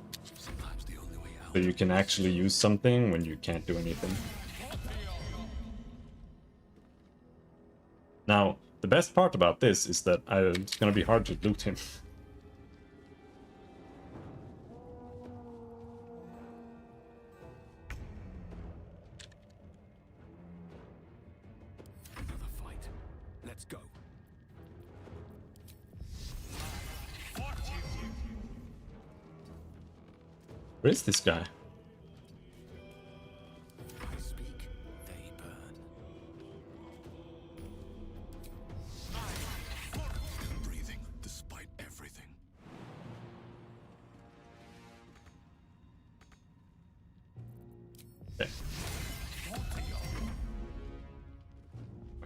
So you can actually use something when you can't do anything. Now, the best part about this is that it's gonna be hard to loot him. Another fight. Let's go. Where is this guy? I speak, they burn. Still breathing, despite everything. Okay.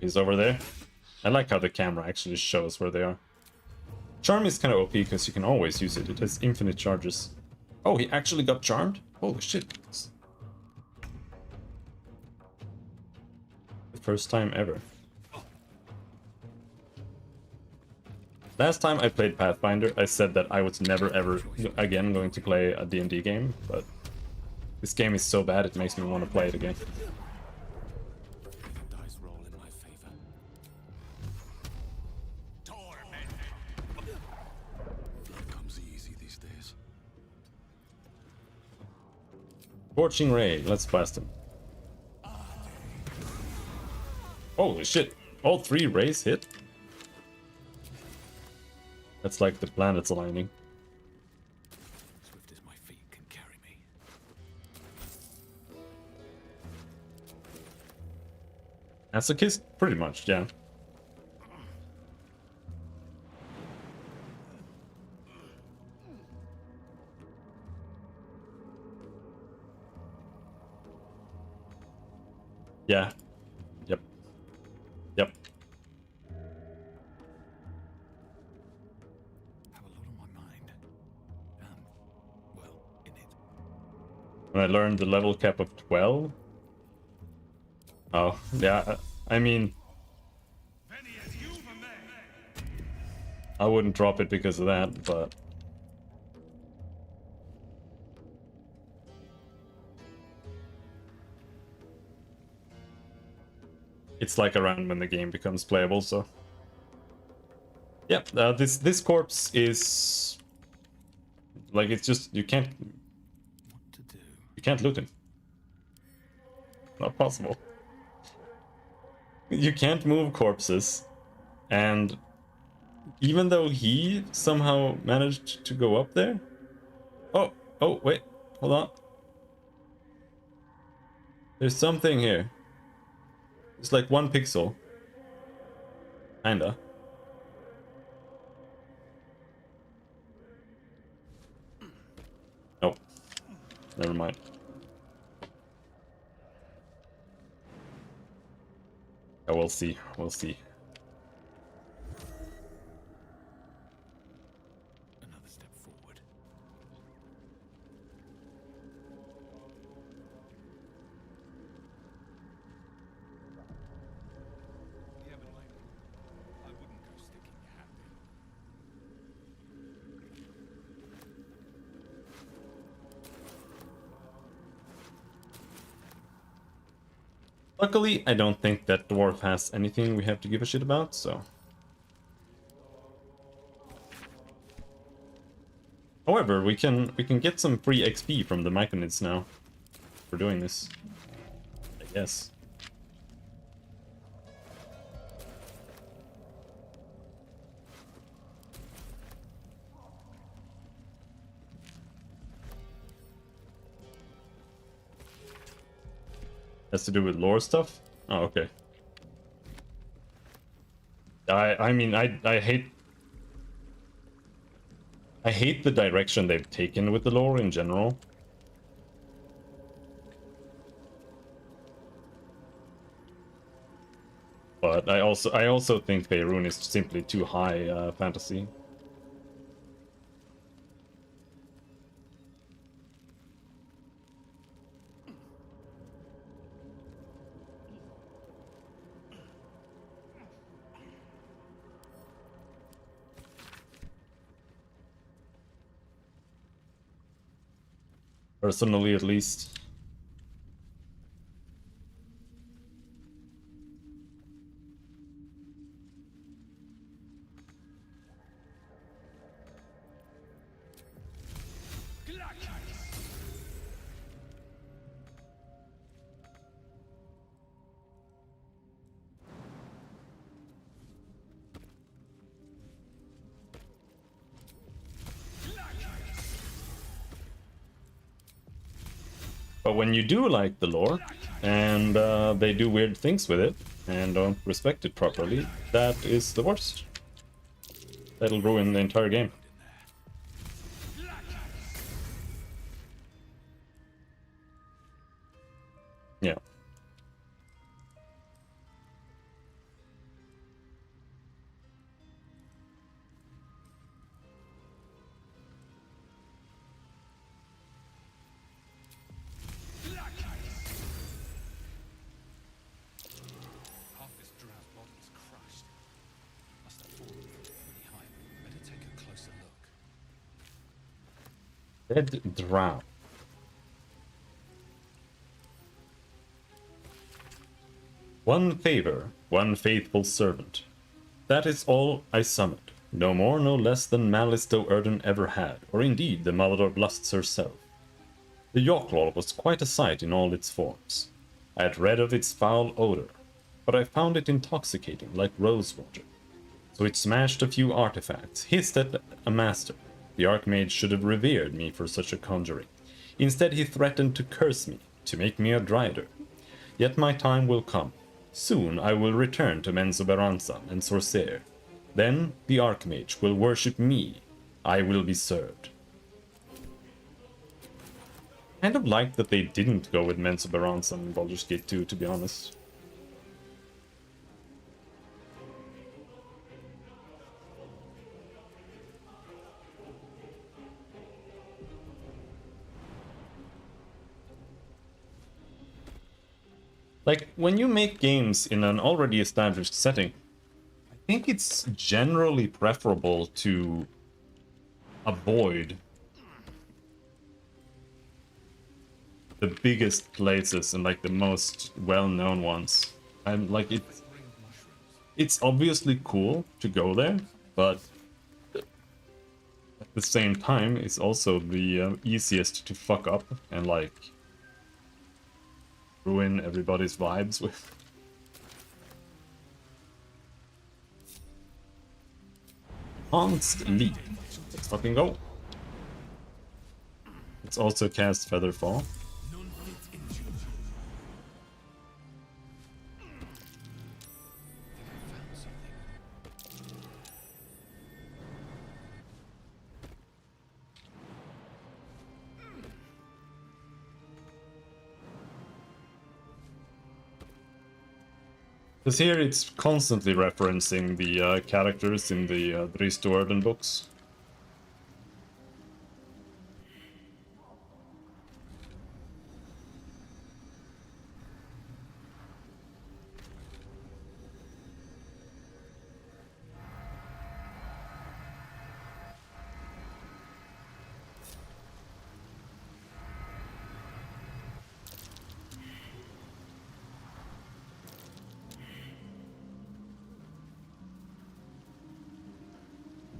He's over there. I like how the camera actually shows where they are. Charm is kind of OP because you can always use it. It has infinite charges. Oh, he actually got charmed? Holy shit. The first time ever. Last time I played Pathfinder, I said that I was never ever again going to play a D&D game, but this game is so bad it makes me want to play it again. Dice roll in my favor. Blood comes easy these days. Scorching Ray, let's blast him. Holy shit, all 3 rays hit? That's like the planets aligning. Swift as my feet can carry me. That's a kiss, pretty much, yeah. Yeah. Yep. Yep. Have a lot on my mind. Well, in it. When I learned the level cap of 12. Oh, yeah. I mean, I wouldn't drop it because of that, but it's like around when the game becomes playable, so yeah. This corpse is like, it's just you can't loot him. Not possible. You can't move corpses, and even though he somehow managed to go up there. Oh, wait, hold on. There's something here. It's like 1 pixel. Kinda. Nope. Never mind. Yeah, we'll see. We'll see. Another step forward. Yeah, but like, I wouldn't go sticking your hand in. Luckily, I don't think that dwarf has anything we have to give a shit about, so. However, we can get some free XP from the Myconids now for doing this, I guess. Has to do with lore stuff? Oh, okay. I mean, I hate the direction they've taken with the lore in general. But I also think Faerun is simply too high fantasy. Personally, at least. But when you do like the lore, and they do weird things with it, and don't respect it properly, that is the worst. That'll ruin the entire game. Yeah. Half this drowned body's crushed. Must have fallen from pretty high. Better take a closer look. Dead drown. One favor, one faithful servant. That is all I summoned. No more, no less than malice though Erden ever had, or indeed the Mother of Lusts herself. The Yochlol was quite a sight in all its forms. I had read of its foul odor, but I found it intoxicating like rosewater. So it smashed a few artifacts, hissed at a master. The Archmage should have revered me for such a conjuring. Instead he threatened to curse me, to make me a Drider. Yet my time will come. Soon I will return to Menzoberranzan and Sorcerer. Then the Archmage will worship me. I will be served. Kind of like that they didn't go with Mensa Barons on Baldur's Gate 2, to be honest. Like, when you make games in an already established setting, I think it's generally preferable to avoid the biggest places and like the most well-known ones. And like it's obviously cool to go there, but at the same time, it's also the easiest to fuck up and like ruin everybody's vibes with. Enhanced Leap. Let's fucking go. Let's also cast Featherfall. Because here it's constantly referencing the characters in the Restored books.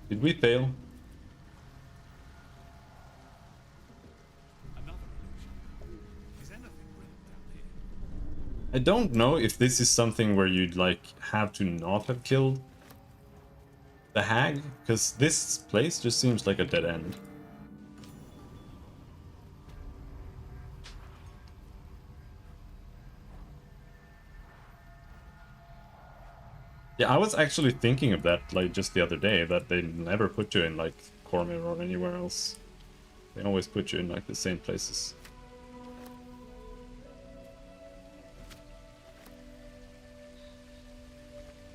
Did we fail? I don't know if this is something where you'd like have to not have killed the hag, because this place just seems like a dead end. Yeah, I was actually thinking of that like just the other day, that they never put you in like Cormyr or anywhere else. They always put you in like the same places.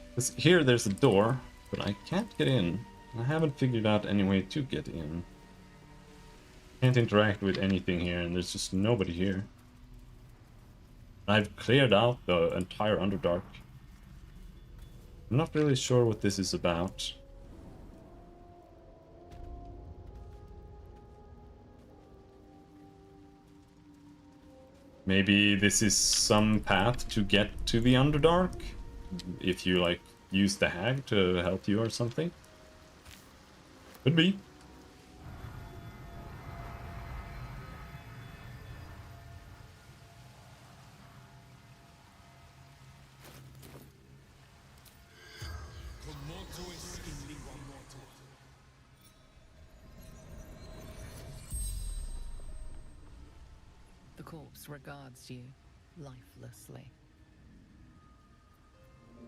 Because here there's a door, but I can't get in. I haven't figured out any way to get in. Can't interact with anything here, and there's just nobody here. I've cleared out the entire Underdark. I'm not really sure what this is about. Maybe this is some path to get to the Underdark? If you, like, use the hag to help you or something? Could be. The corpse regards you lifelessly.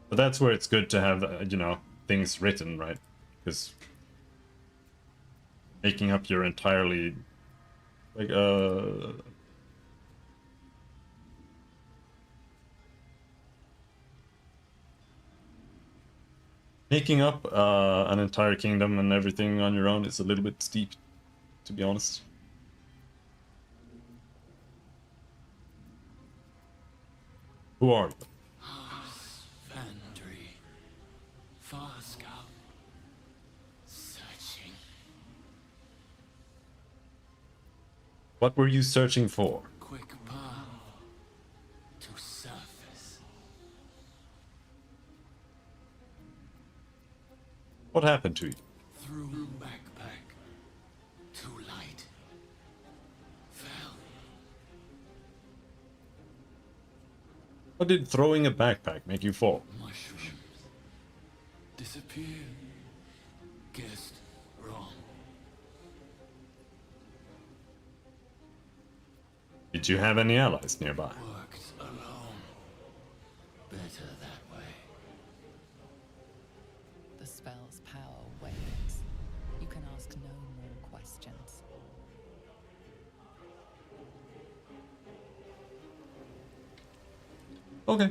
But that's where it's good to have, you know, things written, right? Because making up your entirely, like, making up an entire kingdom and everything on your own is a little bit steep, to be honest. Who are you? Vandry. Far scout. Searching. What were you searching for? Quick path to surface. What happened to you? Through backpack. Too light. Fell. What did throwing a backpack make you fall? Mushrooms. Disappeared. Guessed wrong. Did you have any allies nearby? Worked alone. Better that way. The spell's power wanes. You can ask no more questions. Okay.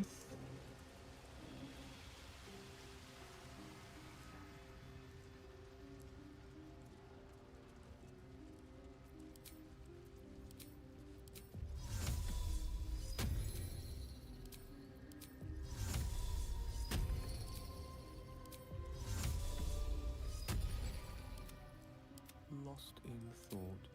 Lost in thought.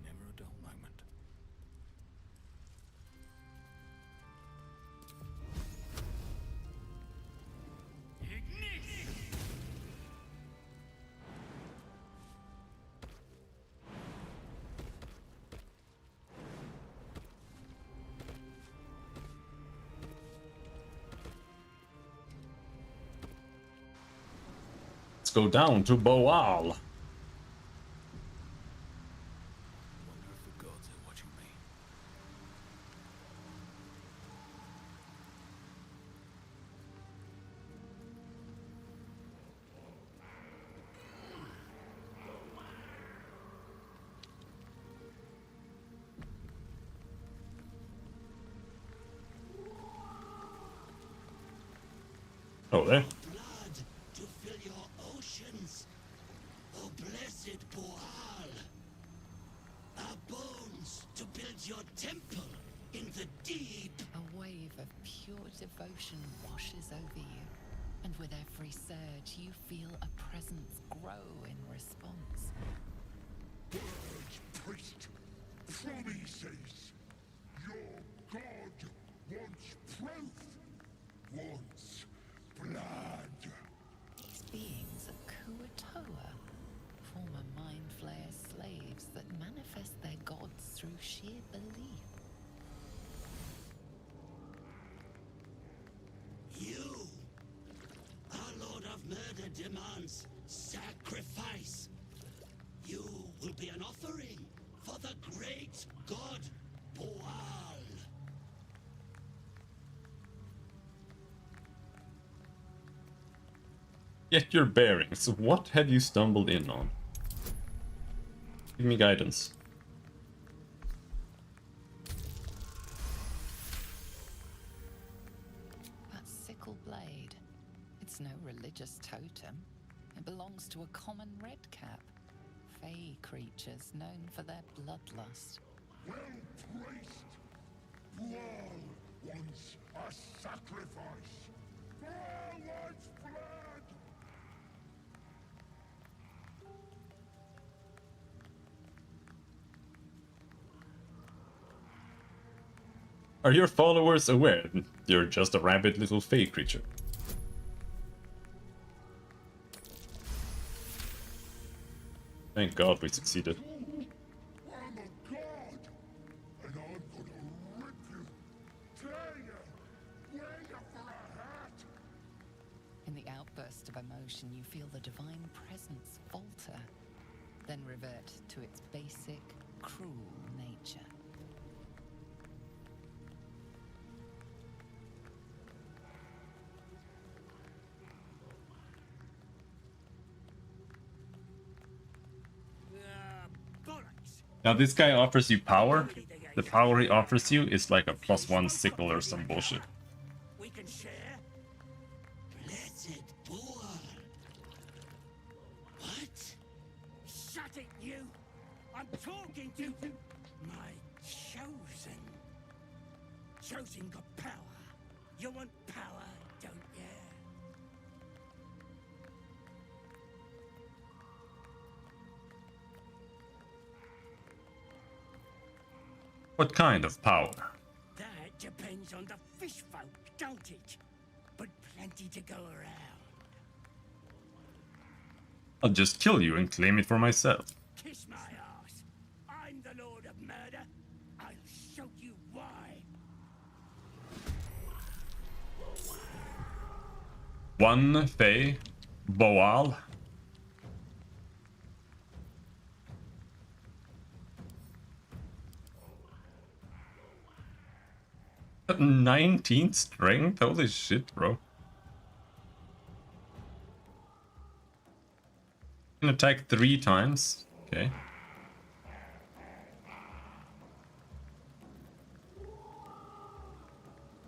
Never a dull moment. Let's go down to Boal. Wonder if the gods are watching me. Oh, there. Blood to fill your oceans. O blessed Boal. Our bones to build your temple in the deep. A wave of pure devotion washes over you, and with every surge, you feel a presence grow in response. Words, priest. Promises. Your god wants proof. Wants blood. These beings are Kuatoa, former Mind Flayer slaves that manifest their gods through sheer belief. You, our Lord of Murder, demands sacrifice. You will be an offering for the great god Boal. Get your bearings. What have you stumbled in on? Give me guidance. That sickle blade, it's no religious totem. It belongs to a common redcap. Fey creatures known for their bloodlust. Well placed. Boal wants a sacrifice. Boal wants blood. Are your followers aware you're just a rabid little fey creature? Thank God we succeeded. I'm a god, and I'm gonna rip you, tear you, wear you for a hat. In the outburst of emotion, you feel the divine presence falter, then revert to its basic, cruel nature. Now this guy offers you power. The power he offers you is like a +1 sickle or some bullshit. We can share. Blessed Boal. What? Shut it, you! I'm talking to my chosen. Chosen got power. You want power, don't you? What kind of power? That depends on the fish folk, don't it? But plenty to go around. I'll just kill you and claim it for myself. Kiss my ass. I'm the Lord of Murder. I'll show you why. One Fey, Boal. 19 strength? Holy shit, bro. Can attack 3 times. Okay.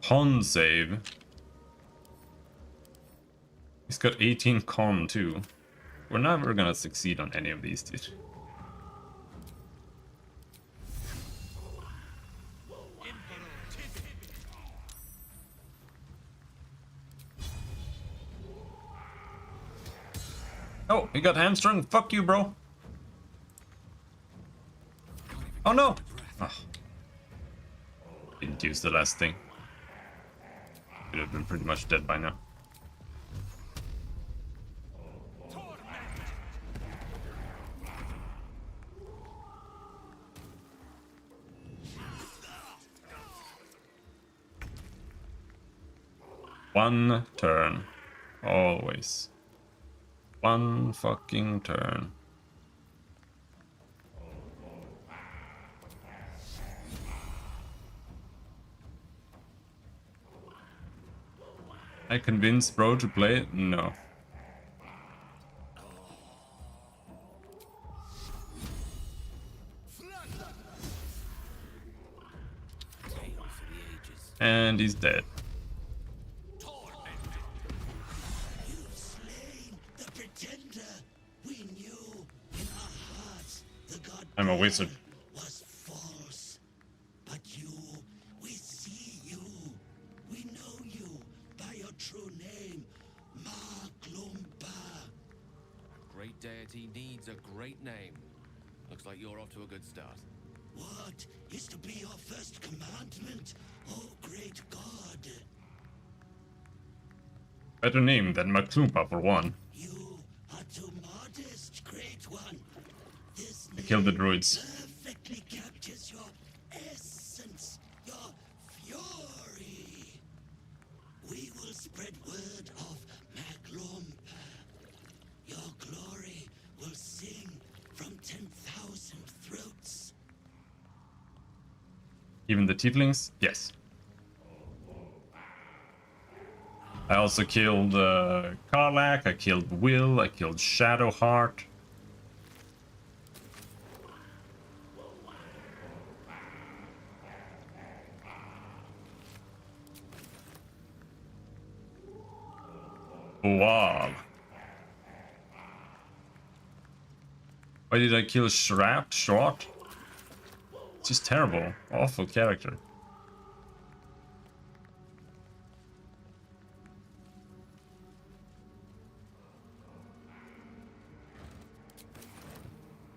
Con save. He's got 18 con too. We're never gonna succeed on any of these, dude. Oh, he got hamstrung. Fuck you, bro. Oh no! Oh. Didn't use the last thing. Could have been pretty much dead by now. One turn. Always. One fucking turn. I convinced bro to play? No. And he's dead. I'm a wizard. Was false. But you, we see you. We know you by your true name, Maglumba. A great deity needs a great name. Looks like you're off to a good start. What is to be your first commandment, oh great god? Better name than Maklumpa for one. You are too modest, great one. I killed the druids. Perfectly captures your essence, your fury. We will spread word of Maglumpa. Your glory will sing from 10,000 throats. Even the tieflings? Yes. I also killed Karlach, I killed Will, I killed Shadowheart. Wow. Why did I kill Shroud? Short? It's just terrible. Awful character.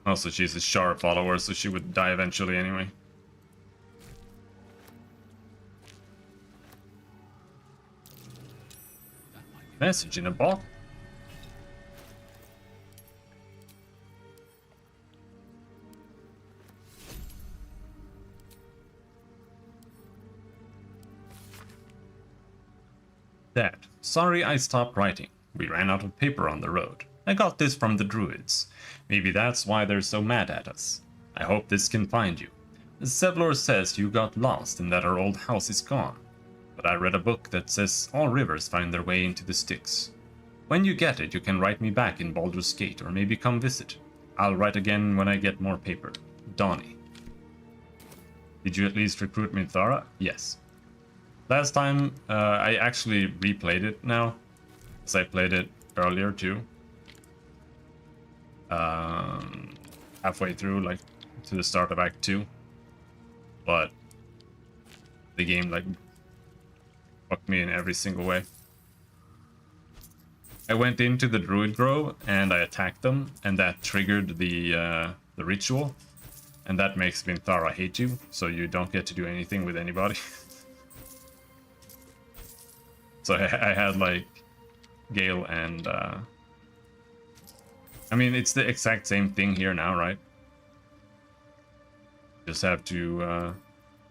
Also, she's a Shard follower, so she would die eventually anyway. Message in a bottle. Dad, sorry I stopped writing. We ran out of paper on the road. I got this from the druids. Maybe that's why they're so mad at us. I hope this can find you. Zevlor says you got lost and that our old house is gone. But I read a book that says all rivers find their way into the Styx. When you get it, you can write me back in Baldur's Gate or maybe come visit. I'll write again when I get more paper. Donnie. Did you at least recruit Minthara? Yes. Last time, I actually replayed it now, as I played it earlier too. Halfway through, like, to the start of Act 2. But the game, like, fucked me in every single way. I went into the Druid Grove and I attacked them, and that triggered the ritual. And that makes Minthara hate you, so you don't get to do anything with anybody. So I had, like, Gale and... I mean, it's the exact same thing here now, right? Just have to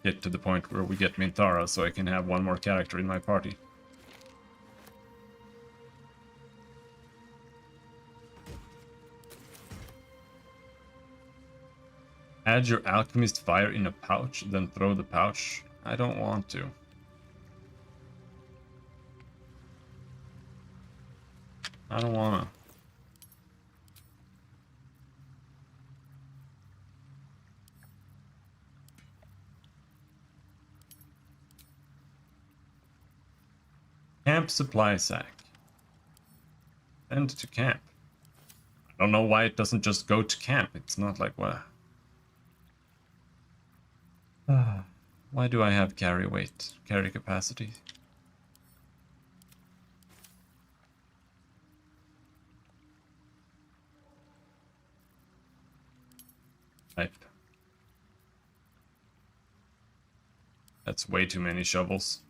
get to the point where we get Minthara so I can have one more character in my party. Add your alchemist fire in a pouch, then throw the pouch. I don't want to. I don't wanna. Camp supply sack. Send to camp. I don't know why it doesn't just go to camp. It's not like what. Why do I have carry weight, carry capacity? Type. That's way too many shovels.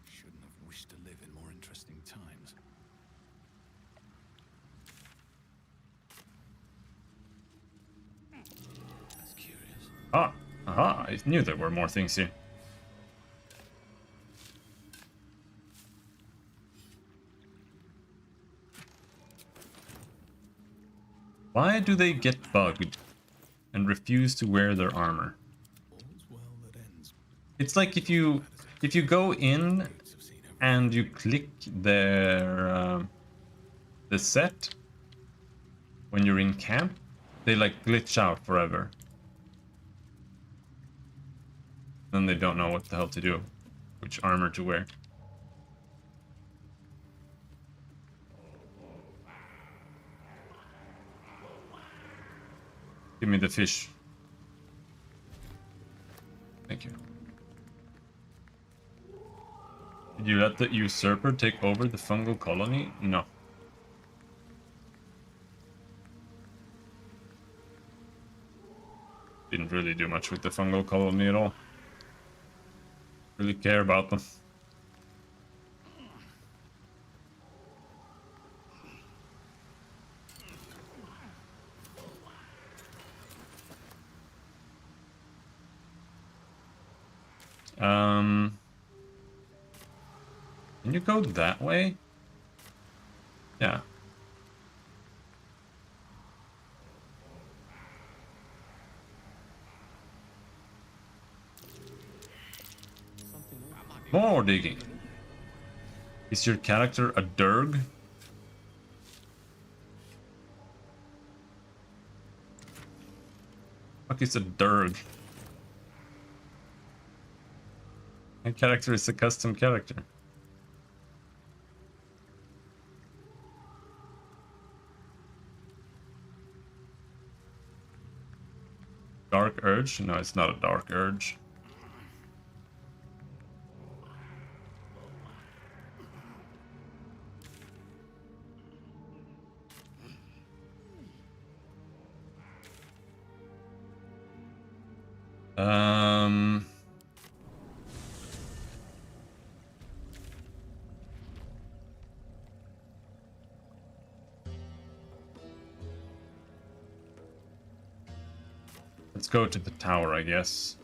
Shouldn't have wished to live in more interesting times. That's curious. Ah, aha! I knew there were more things here. Why do they get bugged and refuse to wear their armor? It's like if you go in and you click their the set when you're in camp, they like glitch out forever. Then they don't know what the hell to do, which armor to wear. Give me the fish. Thank you. Did you let the usurper take over the fungal colony? No. Didn't really do much with the fungal colony at all. Really care about them. Can you go that way? Yeah. More digging. Is your character a Durg? What is a Durg? My character is a custom character. Dark Urge? No, it's not a Dark Urge. Let's go to the tower, I guess.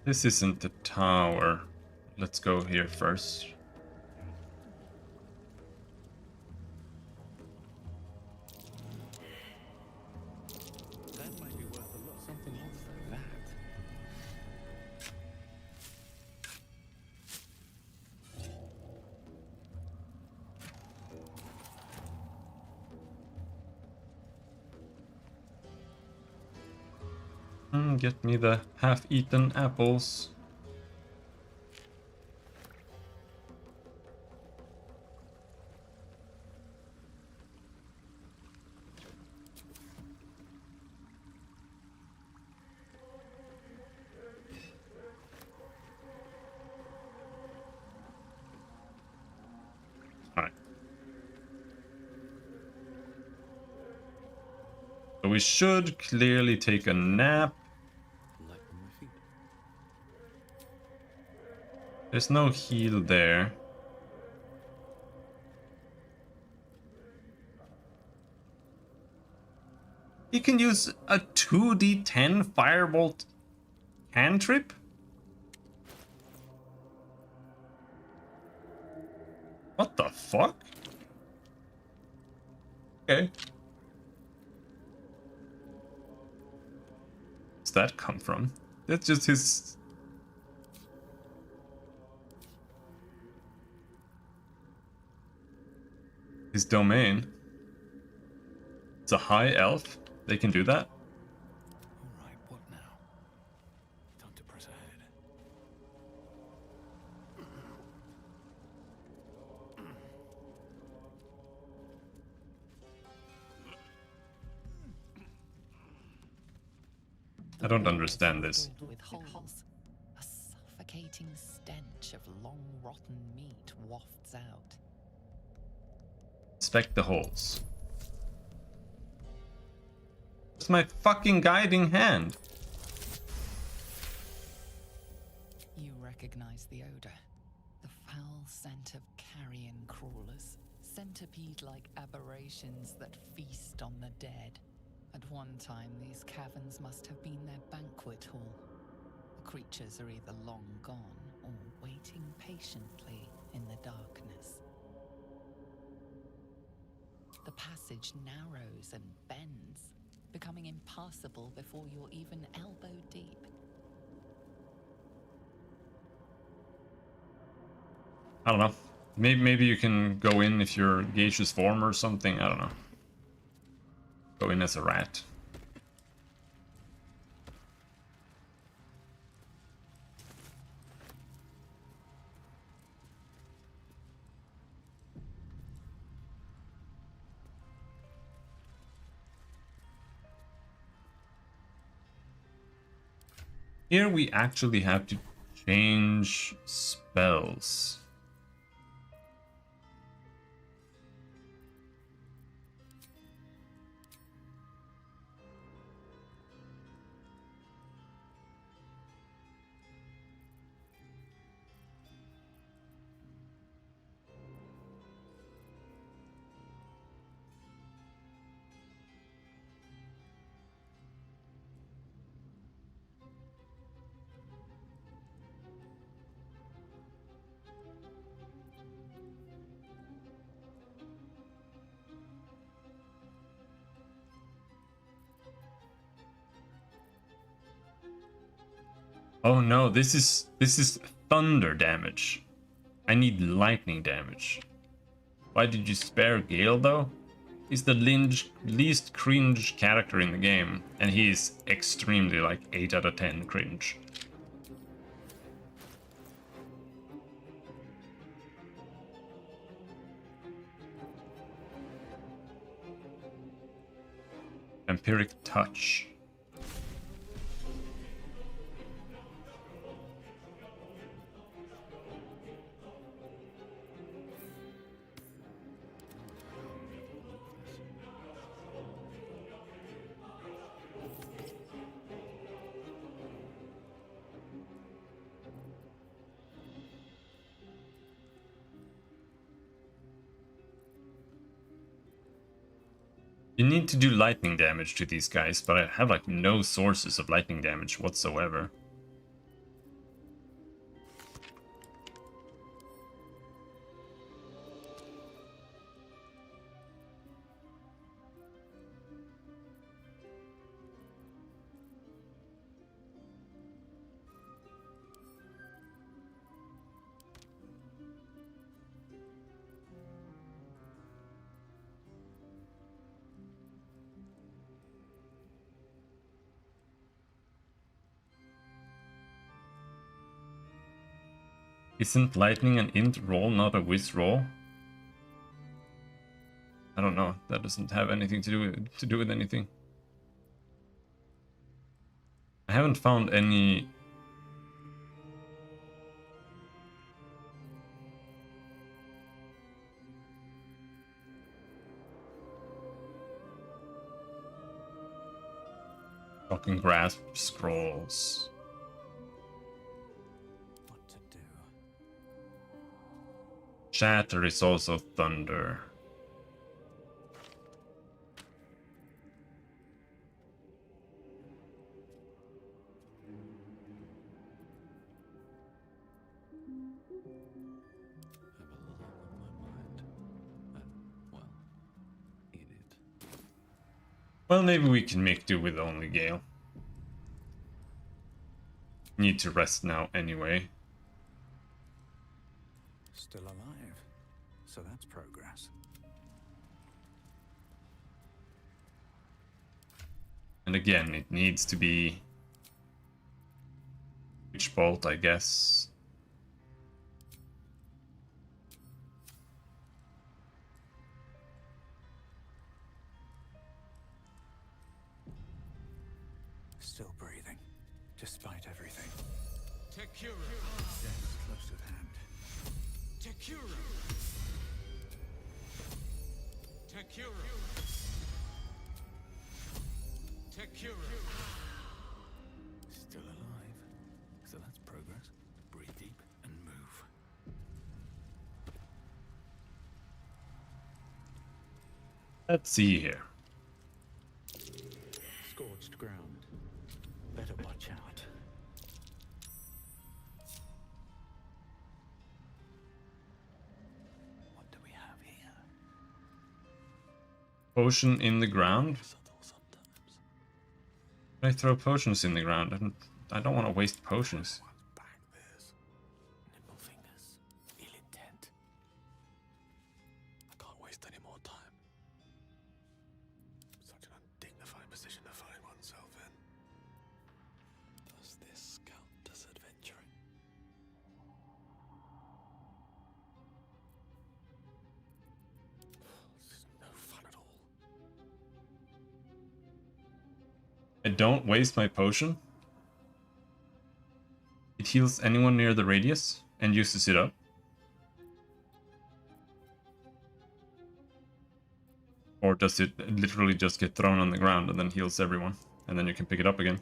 This isn't the tower. Let's go here first. That might be worth a look. Something else like that. Get me the half-eaten apples. Alright. So we should clearly take a nap. There's no heal there. He can use a 2d10 firebolt cantrip? What the fuck? Okay. Where's that come from? That's just his... his domain. It's a high elf. They can do that? Alright, what now? Time to press ahead. I don't understand this. With holes, a suffocating stench of long rotten meat wafts out. Inspect the holes. It's my fucking guiding hand. You recognize the odor. The foul scent of carrion crawlers. Centipede-like aberrations that feast on the dead. At one time, these caverns must have been their banquet hall. The creatures are either long gone or waiting patiently in the darkness. The passage narrows and bends, becoming impassable before you're even elbow deep. I don't know. Maybe you can go in if you're gaseous form or something. I don't know. Go in as a rat. Here we actually have to change spells. Oh no, this is thunder damage. I need lightning damage. Why did you spare Gale though? He's the least cringe character in the game, and he's extremely like 8 out of 10 cringe. Vampiric touch. You need to do lightning damage to these guys, but I have like no sources of lightning damage whatsoever. Isn't lightning an int roll, not a whiz roll? I don't know. That doesn't have anything to do with anything. I haven't found any. Fucking grasp scrolls. Shatter is also thunder. Well, maybe we can make do with only Gale. Need to rest now anyway. Still alive, so that's progress. And again, it needs to be Witch Bolt, I guess. Still breathing, despite everything. Tekura. Death's close at hand. Tekura. Tekura. Tekura. Still alive, so that's progress. Breathe deep and move. Let's see here. Scorched ground. Better watch out. What do we have here? Potion in the ground? Can I throw potions in the ground? I don't want to waste potions. Nimble fingers, ill intent. I can't waste any more time. Such an undignified position to find oneself in. Does this count as adventuring? This is no fun at all. I don't waste my potion. It heals anyone near the radius and uses it up. Or does it literally just get thrown on the ground and then heals everyone? And then you can pick it up again.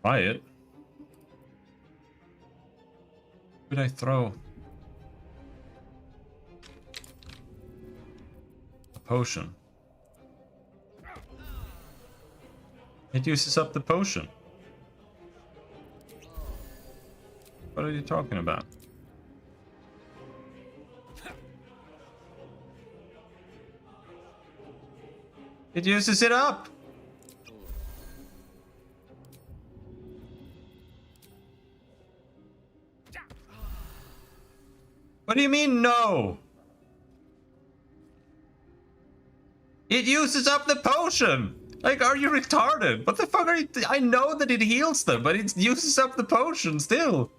Try it. What did I throw? A potion. It uses up the potion. What are you talking about? It uses it up! What do you mean, no? It uses up the potion! Like, are you retarded? What the fuck are you... I know that it heals them, but it uses up the potion still.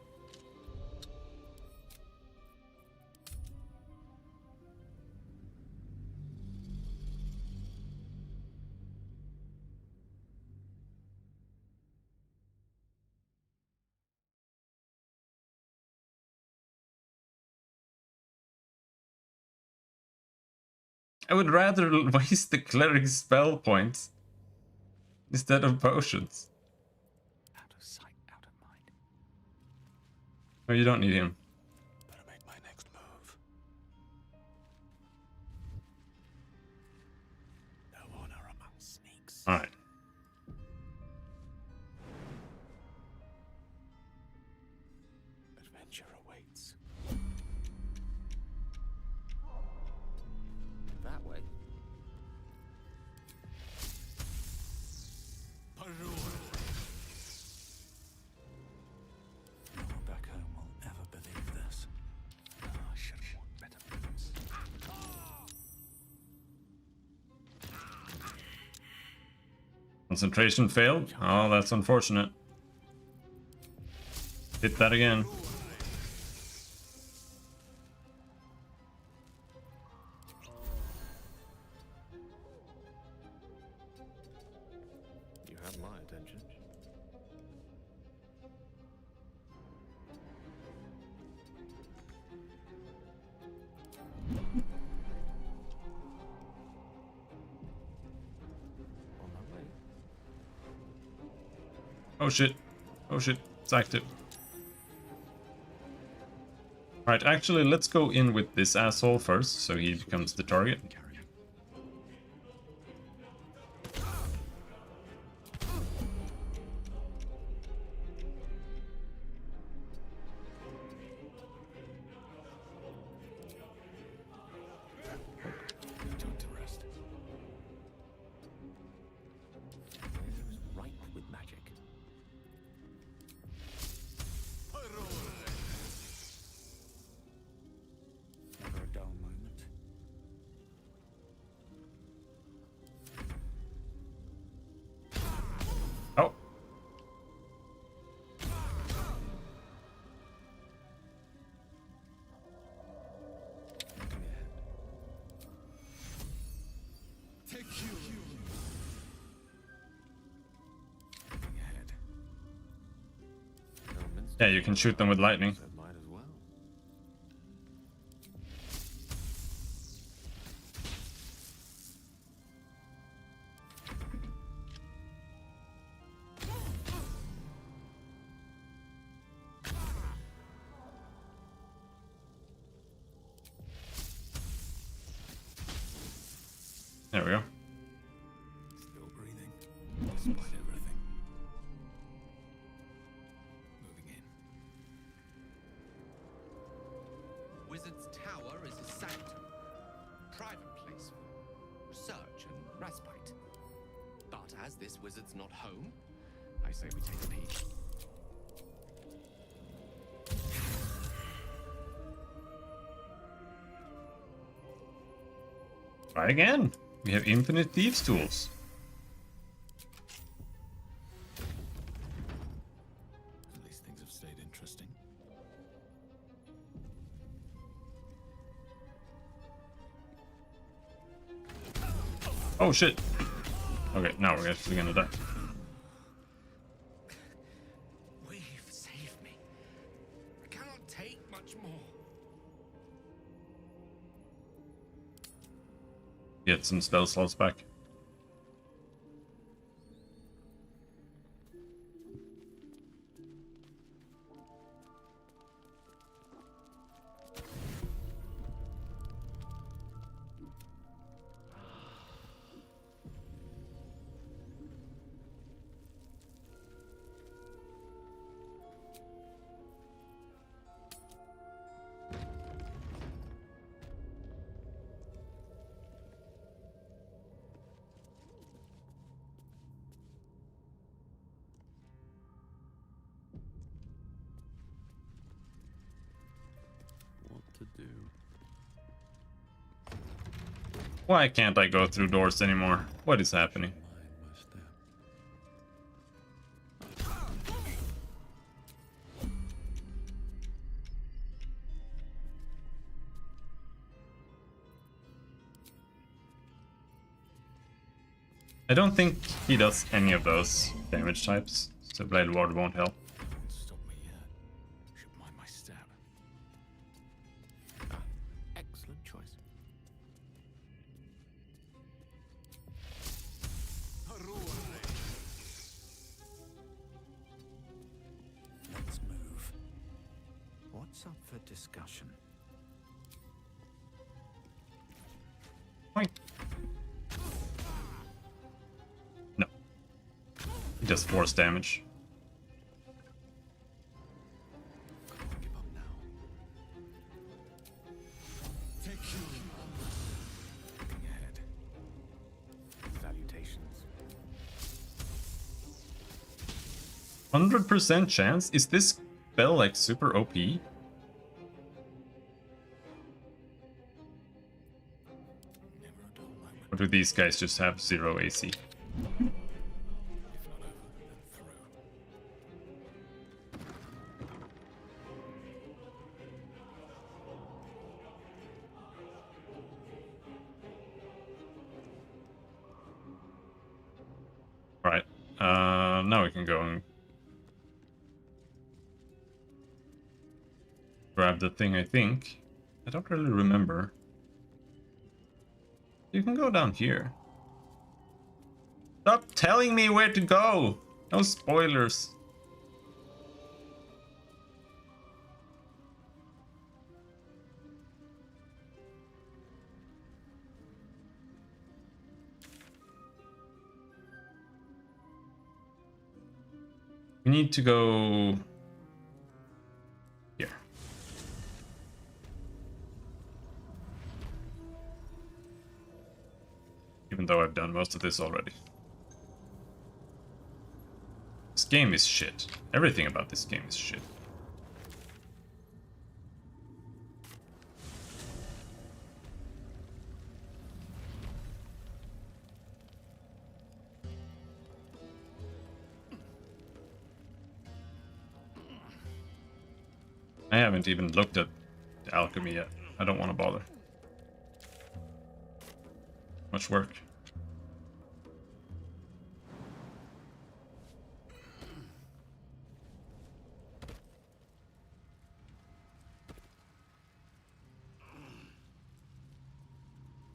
I would rather waste the cleric's spell points instead of potions. Out of sight, out of mind. Oh, you don't need him. Better make my next move. No honor among sneaks. Alright. Adventure awaits. That way. No one back home will ever believe this. Oh, I should have worn better boots. Concentration failed? Oh, that's unfortunate. Hit that again. You have my attention. On my way. Oh shit. Oh shit. It's active. Alright, actually, let's go in with this asshole first, so he becomes the target. Yeah, you can shoot them with lightning. Might as well. There we go. Still breathing, despite everything. Moving in. Wizard's Tower is a sanctum, private place for research and respite. But as this wizard's not home, I say we take a peek. Try again. We have infinite thieves tools. At least things have stayed interesting. Oh shit. Okay, now we're actually gonna die. We've saved me. I cannot take much more. Get some spell slots back. What to do? Why can't I go through doors anymore? What is happening? I don't think he does any of those damage types, so Blade Ward won't help. Stop me yet. Should mind my step. Excellent choice. Let's move. What's up for discussion? No. He does force damage. Salutations. 100% chance? Is this spell like super OP? Or do these guys just have 0 AC? Alright, now we can go and grab the thing, I think. I don't really remember. You can go down here. Stop telling me where to go! No spoilers. We need to go here. Even though I've done most of this already. This game is shit. Everything about this game is shit. I haven't even looked at the alchemy yet. I don't want to bother. Much work.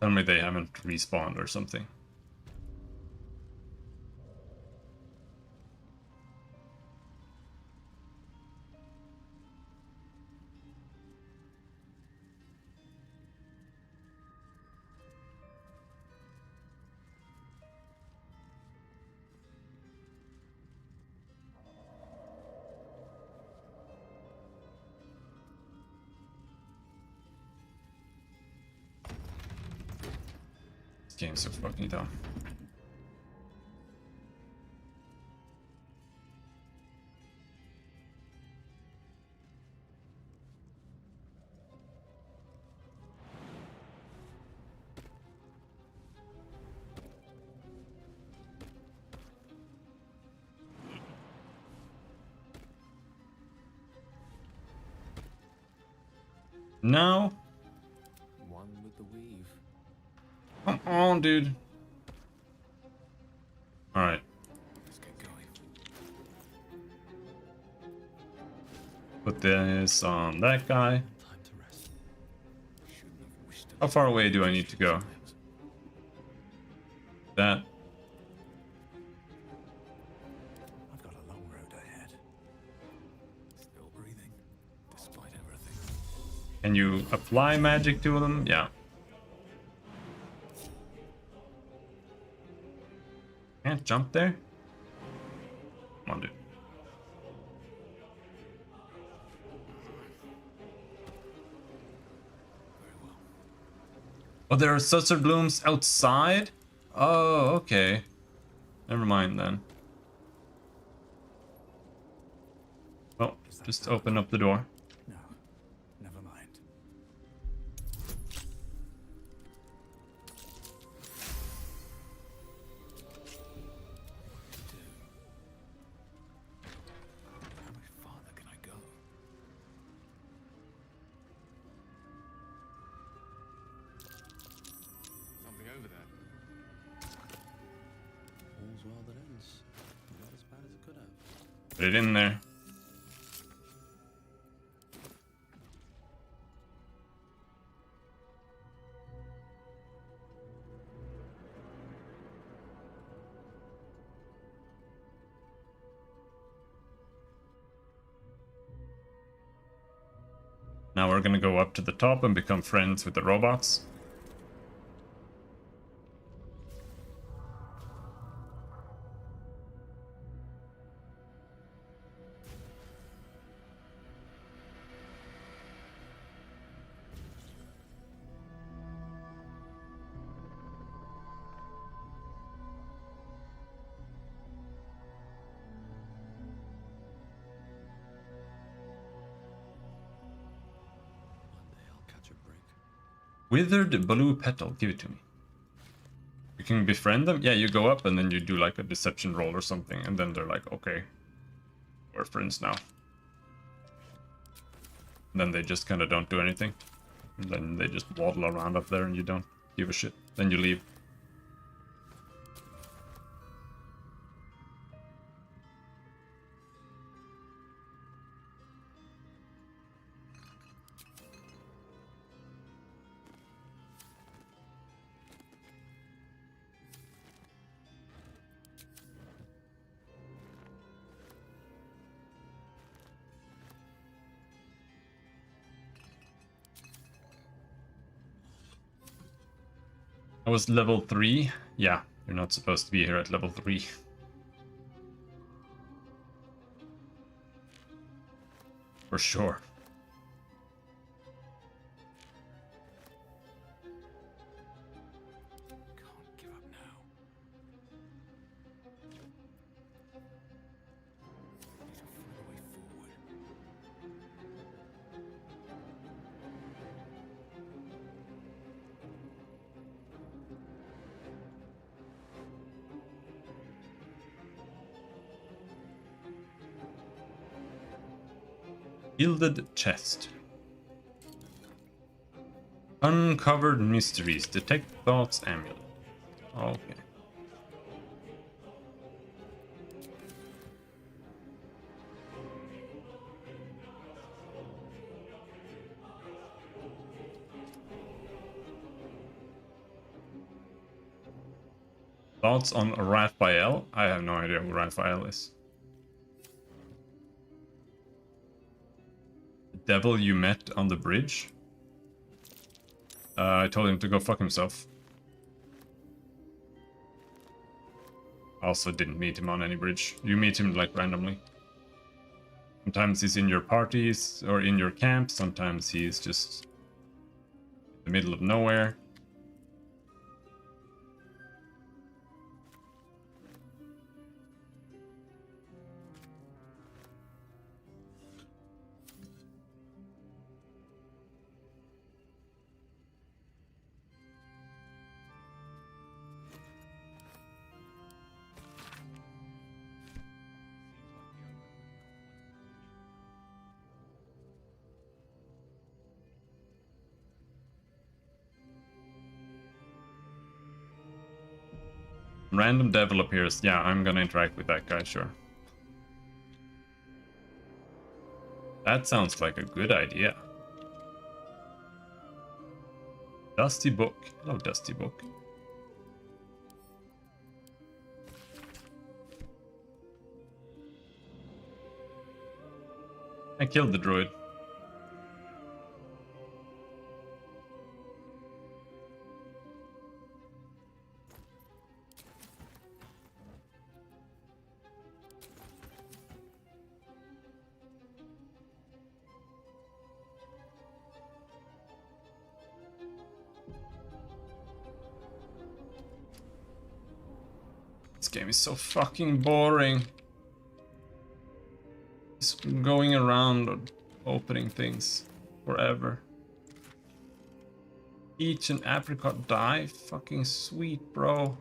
Tell me they haven't respawned or something. This game's so fucking dumb. No. One with the weave. Come on, dude. Alright. Let's get going. Put this on that guy. How far away do I need to go? That. I've got a long road ahead. Still breathing, despite everything. Can you apply magic to them? Yeah. Can't jump there? Come on, dude. Oh, there are saucer blooms outside? Oh, okay. Never mind then. Oh, just open up the door. No, never mind. How much farther can I go? Something over there. All's well that ends. Not as bad as it could have. Put it in there. Now we're gonna go up to the top and become friends with the robots. Withered blue petal, give it to me. You can befriend them? Yeah, you go up and then you do like a deception roll or something, and then they're like, okay, we're friends now. And then they just kind of don't do anything. And then they just waddle around up there and you don't give a shit. Then you leave. I was level 3. Yeah, you're not supposed to be here at level 3. For sure. Can't give up now. Need to find a way forward. Gilded chest. Uncovered mysteries. Detect thoughts amulet. Okay. Thoughts on Raphael? I have no idea who Raphael is. The devil you met on the bridge? I told him to go fuck himself. Also didn't meet him on any bridge. You meet him like randomly. Sometimes he's in your parties or in your camp, sometimes he's just in the middle of nowhere. Random devil appears. Yeah, I'm gonna interact with that guy, sure. That sounds like a good idea. Dusty Book. Hello, Dusty Book. I killed the druid. This game is so fucking boring. Just going around opening things forever. Each and apricot die? Fucking sweet, bro.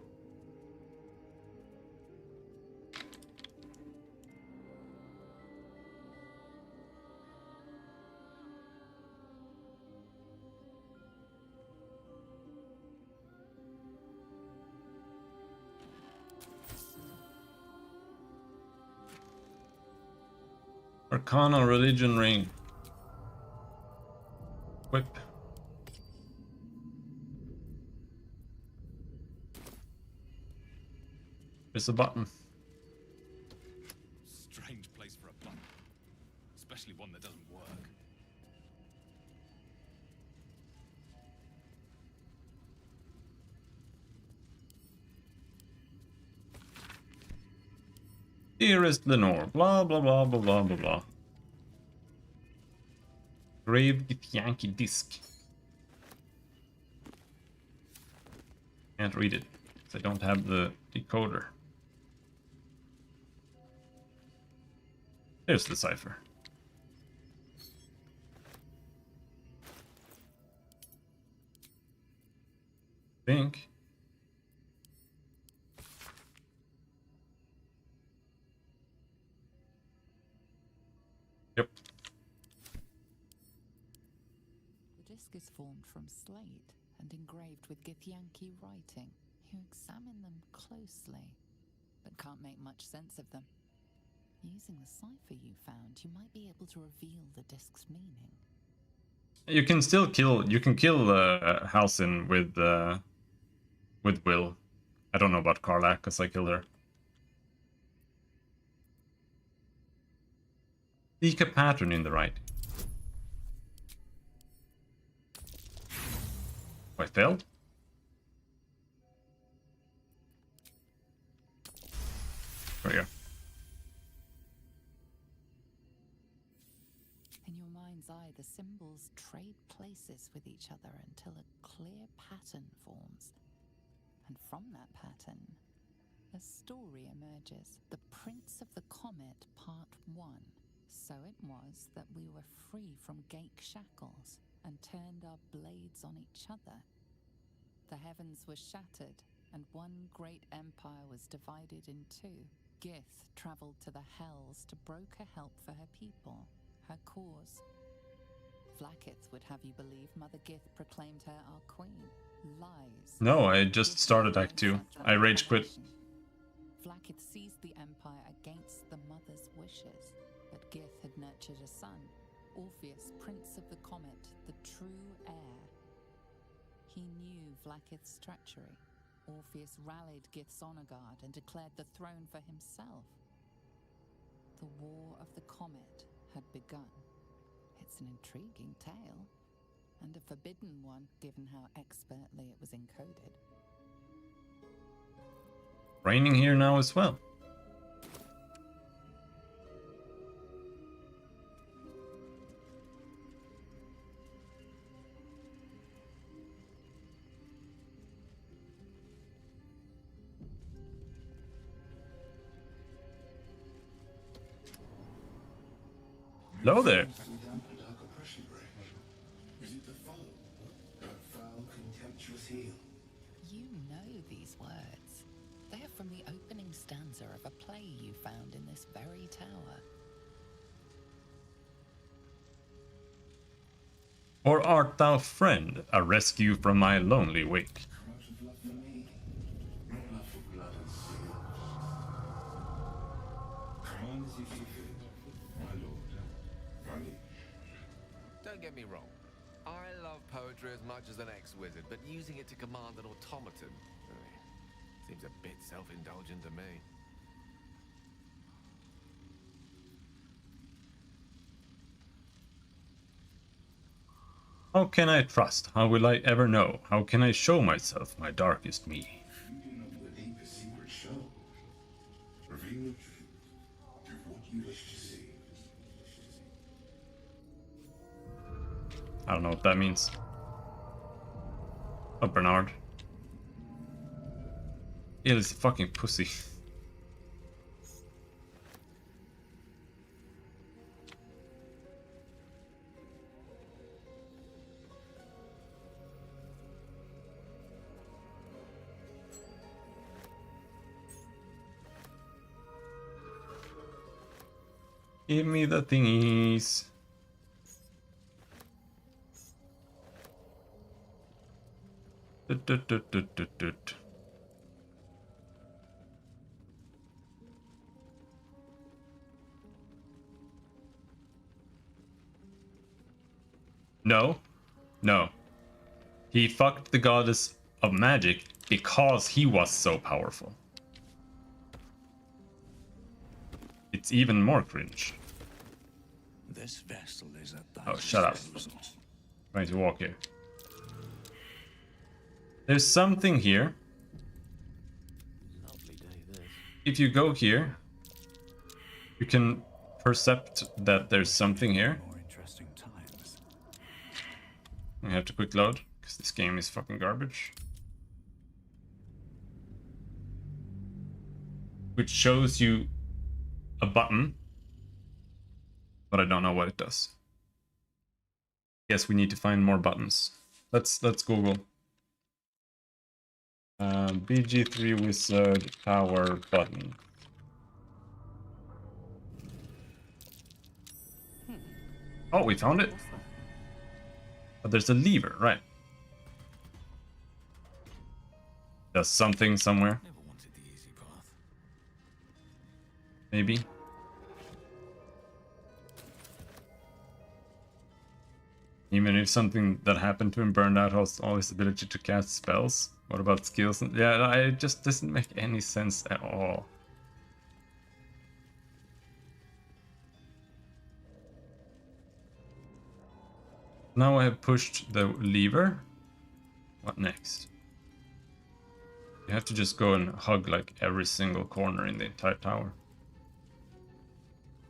Arcana Religion Ring. Whip. There's a button. Strange place for a button. Especially one that doesn't work. Dearest Lenore, blah blah blah blah blah blah blah. Grave Githyanki disc. Can't read it, because I don't have the decoder. There's the cipher. Think. Yep. The disc is formed from slate and engraved with Githyanki writing. You examine them closely, but can't make much sense of them. Using the cipher you found, you might be able to reveal the disc's meaning. You can still kill. You can kill Halsin with Will. I don't know about Karlach because I killed her. Seek a pattern in the writing. Oh, I failed? There we go. In your mind's eye, the symbols trade places with each other until a clear pattern forms. And from that pattern, a story emerges. The Prince of the Comet, Part 1. So it was that we were free from Gake shackles and turned our blades on each other. The heavens were shattered, and one great empire was divided in two. Gith travelled to the Hells to broker help for her people, her cause. Vlaakith would have you believe Mother Gith proclaimed her our queen. Lies. No, I just started Act 2. I rage quit. Vlaakith seized the empire against the mother's wishes, but Gith had nurtured a son, Orpheus, Prince of the Comet, the true heir. He knew Vlaakith's treachery Orpheus rallied Gith's honor guard and declared the throne for himself. The War of the Comet had begun. It's an intriguing tale, and a forbidden one, given how expertly it was encoded. Raining here now as well. Hello there. You know these words. They are from the opening stanza of a play you found in this very tower. Or art thou friend, a rescue from my lonely wake? Don't get me wrong. I love poetry as much as an ex-wizard, but using it to command an automaton seems a bit self-indulgent to me. How can I trust? How will I ever know? How can I show myself my darkest me? I don't know what that means. Oh, Bernard. Yeah, this fucking pussy. Give me the thingies. No. No. He fucked the goddess of magic because he was so powerful. It's even more cringe. This vessel is at thy Oh, shut up. Trying to walk here. There's something here. If you go here, you can percept that there's something here. I have to quick load because this game is fucking garbage. Which shows you a button, but I don't know what it does. Guess we need to find more buttons. Let's Google. BG3 Wizard Power button. Oh, we found it. But there's a lever, right? Does something somewhere. Maybe. Even if something that happened to him burned out all his ability to cast spells. What about skills? Yeah, it just doesn't make any sense at all. Now I have pushed the lever. What next? You have to just go and hug like every single corner in the entire tower.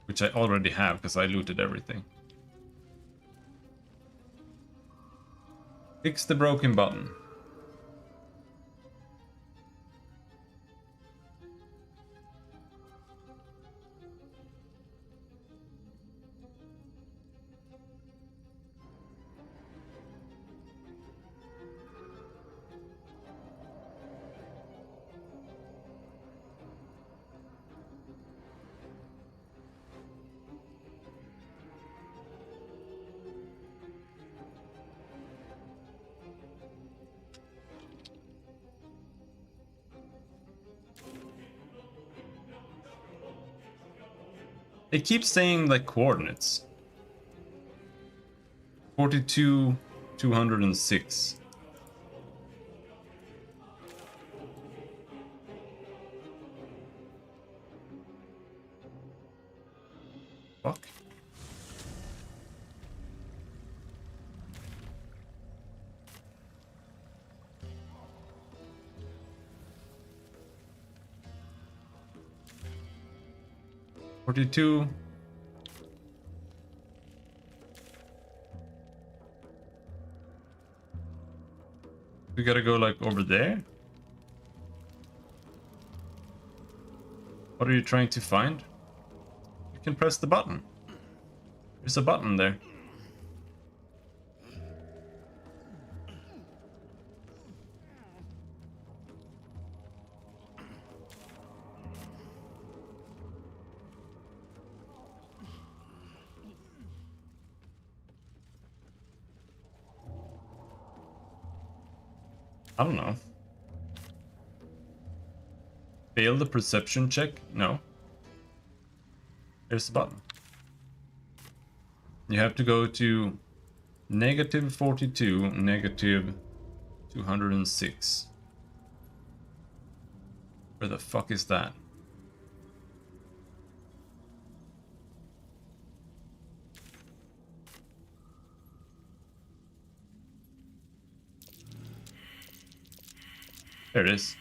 Which I already have because I looted everything. Fix the broken button. It keeps saying like coordinates. 42, 206. Fuck. $42. We gotta go like over there? What are you trying to find? You can press the button. There's a button there. I don't know. Fail the perception check? No. There's the button. You have to go to -42, -206. Where the fuck is that? There it is.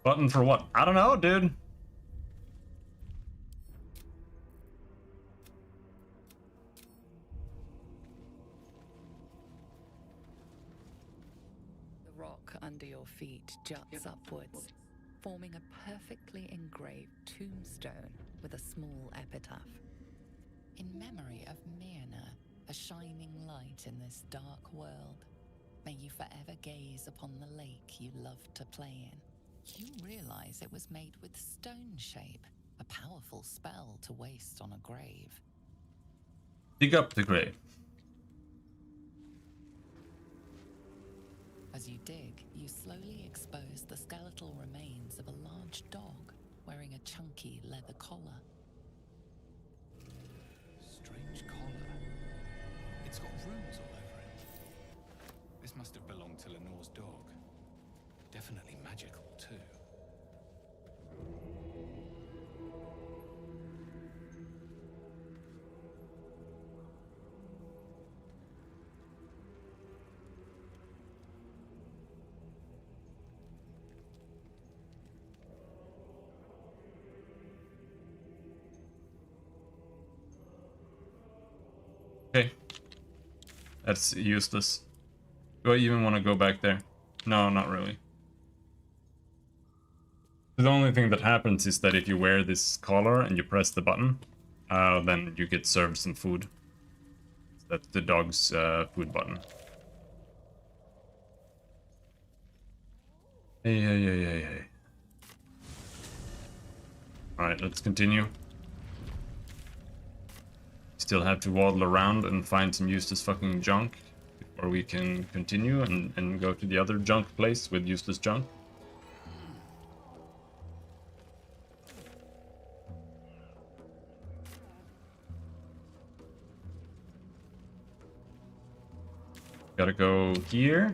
Button for what? I don't know, dude. The rock under your feet juts upwards, forming a perfectly engraved tombstone with a small epitaph. In memory of Myrna, a shining light in this dark world, may you forever gaze upon the lake you loved to play in. You realize it was made with stone shape, a powerful spell to waste on a grave. Dig up the grave. As you dig, you slowly expose the skeletal remains of a large dog wearing a chunky leather collar. Strange collar. It's got runes all over it. This must have belonged to Lenore's dog. Definitely magical, too. Okay. That's useless. Do I even want to go back there? No, not really. The only thing that happens is that if you wear this collar and you press the button, then you get served some food. That's the dog's food button. Hey. Alright, let's continue. Still have to waddle around and find some useless fucking junk before we can continue and go to the other junk place with useless junk. Gotta go here.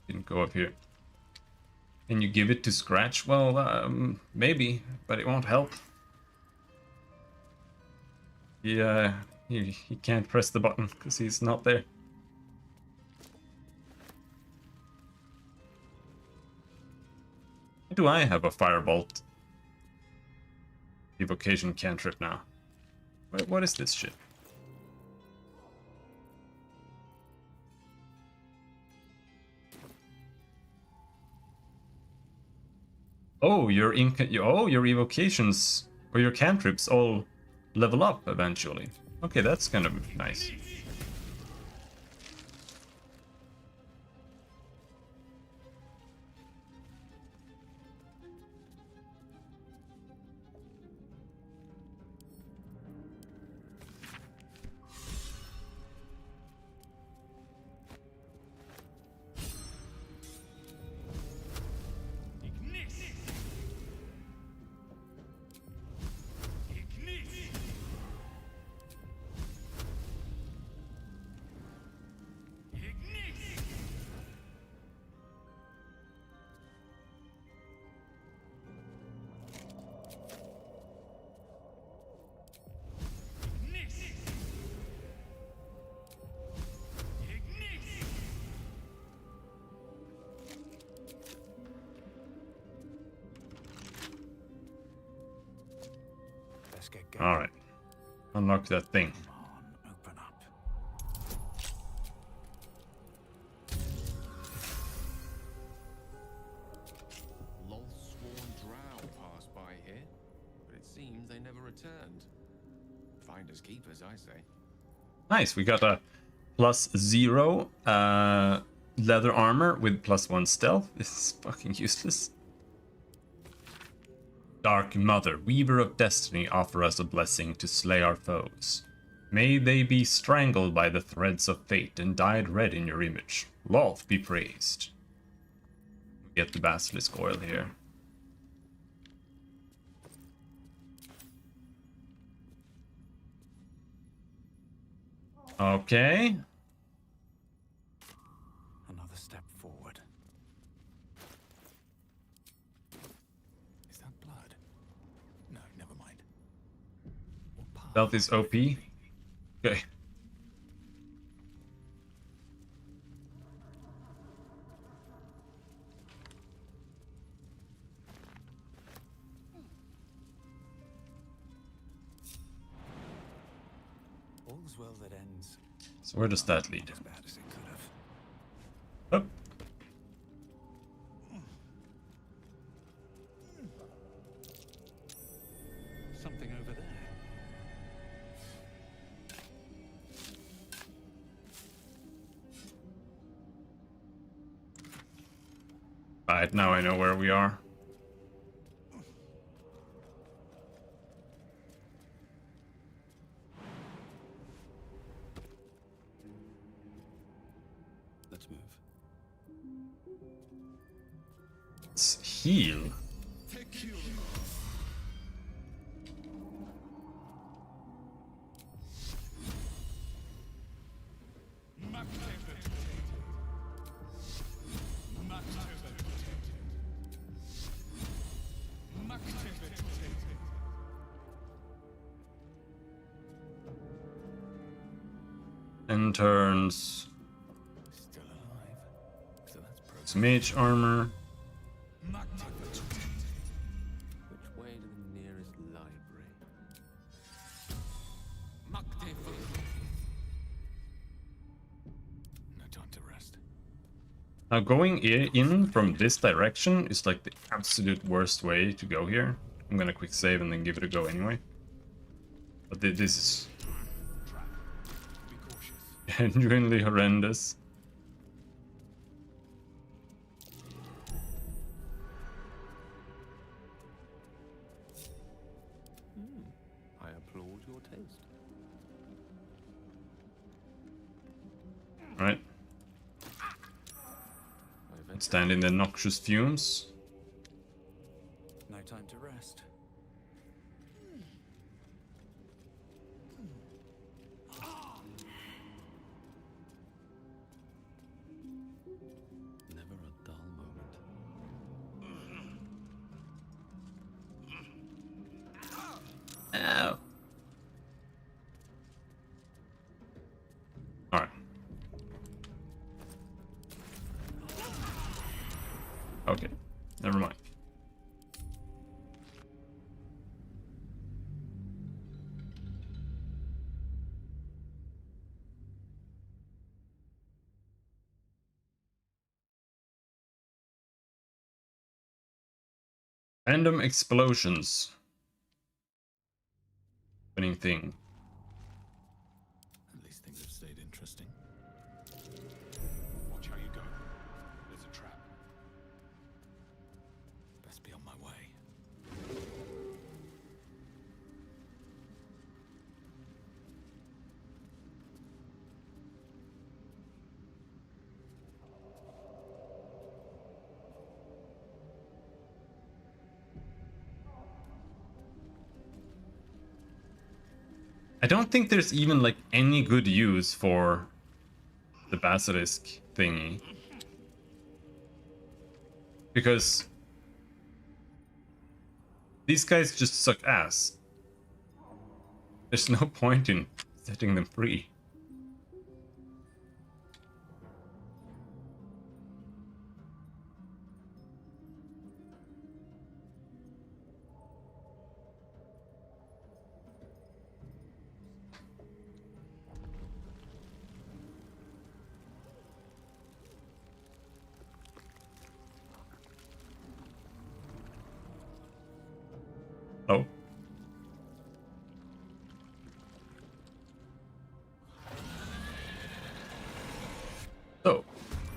Didn't go up here. Can you give it to Scratch? Well, maybe, but it won't help. Yeah, he can't press the button because he's not there. Do I have a Firebolt evocation cantrip now? What is this shit? Oh, your evocations or your cantrips all level up eventually. Okay, that's kind of nice. Alright. Unlock that thing. Open up. Lolth's sworn drow passed by here, but it seems they never returned. Finders keepers, I say. Nice, we got a +0 leather armor with +1 stealth. This is fucking useless. Dark Mother, Weaver of Destiny, offer us a blessing to slay our foes. May they be strangled by the threads of fate and dyed red in your image. Lolth be praised. We get the basilisk oil here. Okay. Another step forward. Is that blood? No, never mind. Stealth is OP. Okay. All's well that ends. So where does that lead? As bad as it could have. Oh. Something over there. Alright, now I know where we are. Let's move. Let's heal. And turns. Still alive. So that's progress. It's mage armor. Which way to the nearest library? No time to rest. Now going in from this direction is like the absolute worst way to go here. I'm gonna quick save and then give it a go anyway. But this is genuinely horrendous. I applaud your taste. Alright. Stand in the noxious fumes. No time to rest. Never a dull moment. Ow. Alright. Okay, never mind. Random explosions. Winning thing. At least things have stayed interesting. Watch how you go. There's a trap. Best be on my way. I don't think there's even like any good use for the basilisk thingy. Because these guys just suck ass. There's no point in setting them free.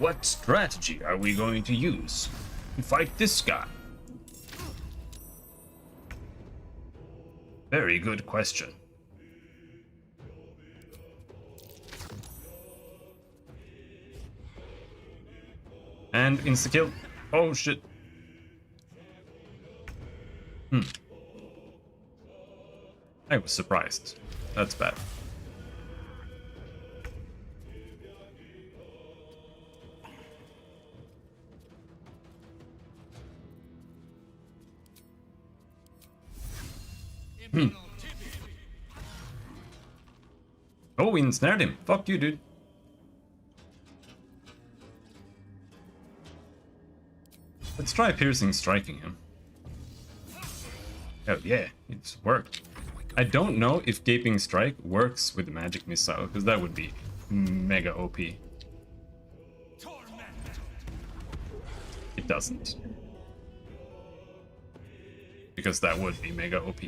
What strategy are we going to use to fight this guy? Very good question. And insta-kill. Oh shit. I was surprised. That's bad. Oh, we ensnared him. Fuck you, dude. Let's try piercing striking him. Oh yeah, it's worked. I don't know if Gaping Strike works with the Magic Missile, because that would be mega OP. It doesn't. Because that would be mega OP.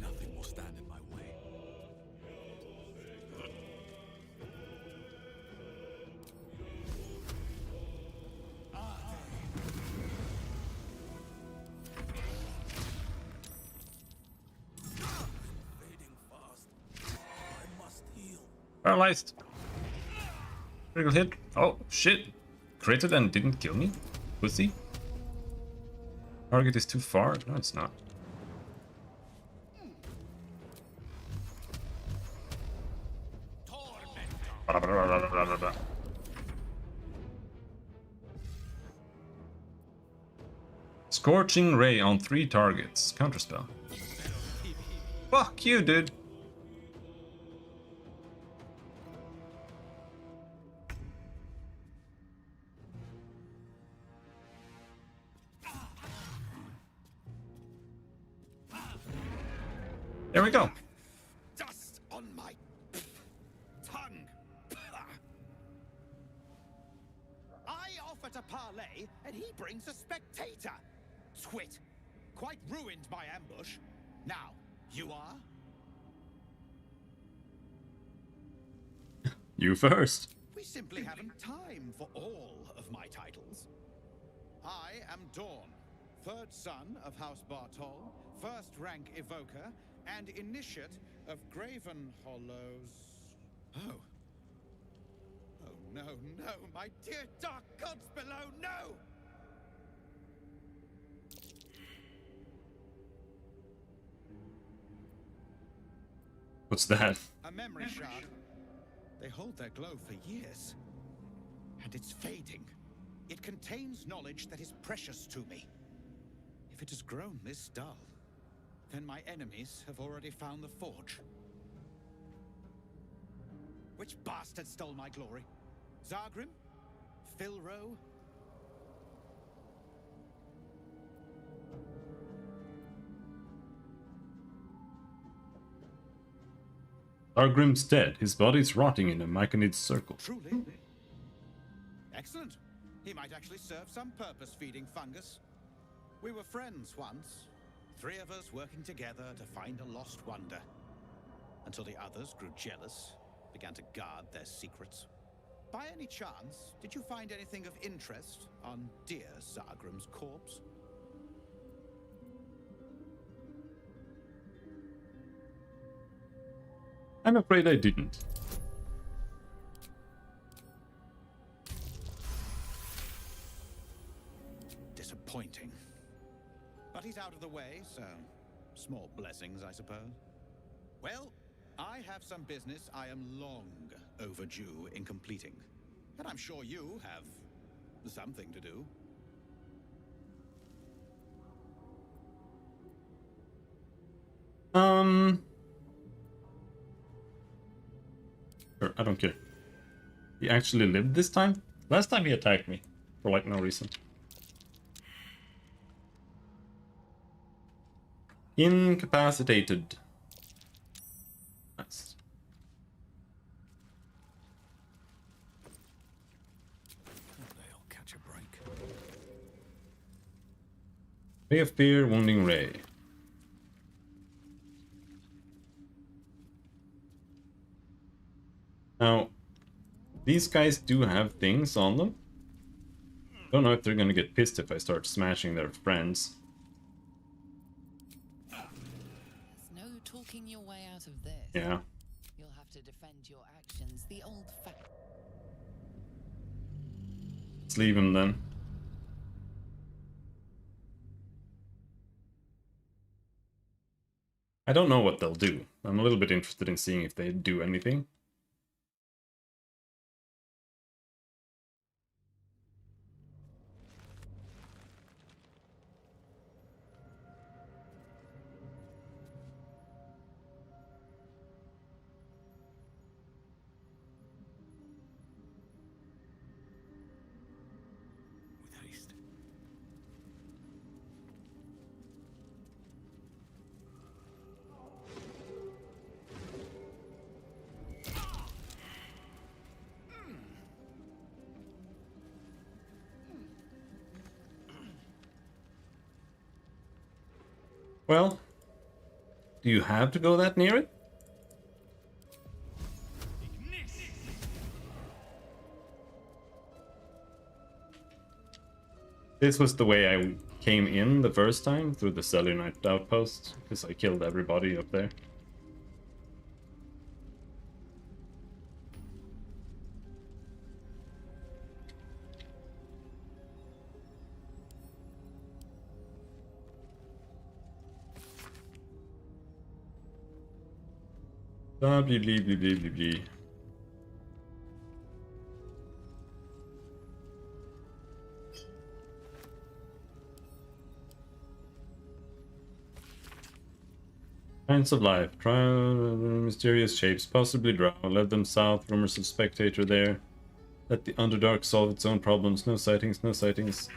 Nothing will stand in my way. Fading fast. I must heal. Paralyzed. Critical hit. Oh shit. Critted and didn't kill me? Pussy? Target is too far? No, it's not. Scorching Ray on 3 targets. Counterspell. Fuck you, dude. There we go. Dust on my tongue. I offer to parlay, and he brings a spectator. Twit. Quite ruined my ambush. Now, you are? You first. We simply haven't time for all of my titles. I am Dawn, 3rd son of House Bartol, 1st rank evoker, and initiate of Graven Hollows. Oh. Oh no, no, my dear dark gods below, no! What's that? A memory shard. They hold their glow for years. And it's fading. It contains knowledge that is precious to me. If it has grown this dull, then my enemies have already found the forge. Which bastard stole my glory? Zargrim? Filro? Argrim's dead. His body's rotting in a Myconid circle. Truly? Excellent. He might actually serve some purpose feeding fungus. We were friends once. 3 of us working together to find a lost wonder. Until the others grew jealous, began to guard their secrets. By any chance, did you find anything of interest on dear Zargrim's corpse? I'm afraid I didn't. Disappointing. But he's out of the way, so small blessings, I suppose. Well, I have some business I am long overdue in completing. And I'm sure you have something to do. Sure, I don't care. He actually lived this time? Last time he attacked me. For like no reason. Incapacitated. Nice. They'll catch a break. Ray of Fear, Wounding Ray. Now, these guys do have things on them. Don't know if they're gonna get pissed if I start smashing their friends. There's no talking your way out of this. Yeah. You'll have to defend your actions the old fact. Let's leave him then. I don't know what they'll do. I'm a little bit interested in seeing if they do anything. With haste. Well, do you have to go that near it? This was the way I came in the first time, through the Selenite outpost, because I killed everybody up there. Blah, blah, blah, blah, blah, blah, blah. Signs of life. Try mysterious shapes, possibly drow. Led them south. Rumors of spectator there. Let the Underdark solve its own problems. No sightings, no sightings.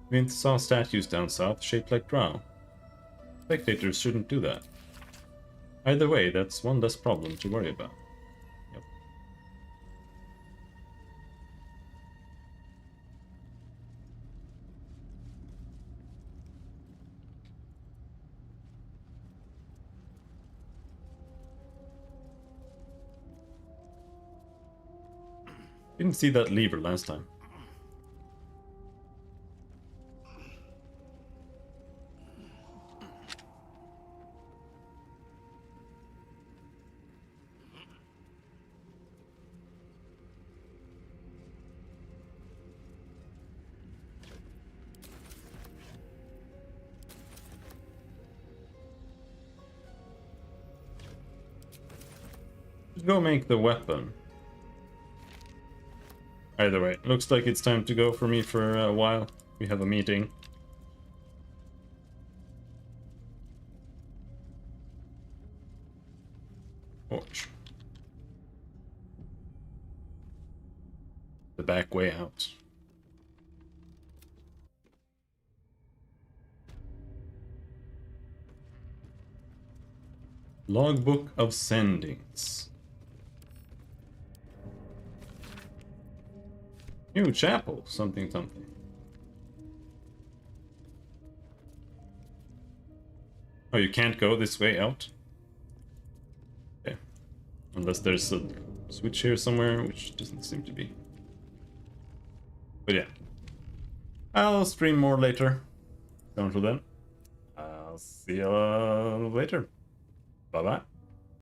Vinth saw statues down south, shaped like drow. Spectators shouldn't do that. Either way, that's one less problem to worry about. Yep. Didn't see that lever last time. Let's go make the weapon. Either way, looks like it's time to go for me for a while. We have a meeting. Watch. The back way out. Logbook of Sendings. New chapel, something something. Oh, you can't go this way out? Okay. Unless there's a switch here somewhere, which doesn't seem to be. But yeah. I'll stream more later. So until then, I'll see you later. Bye-bye.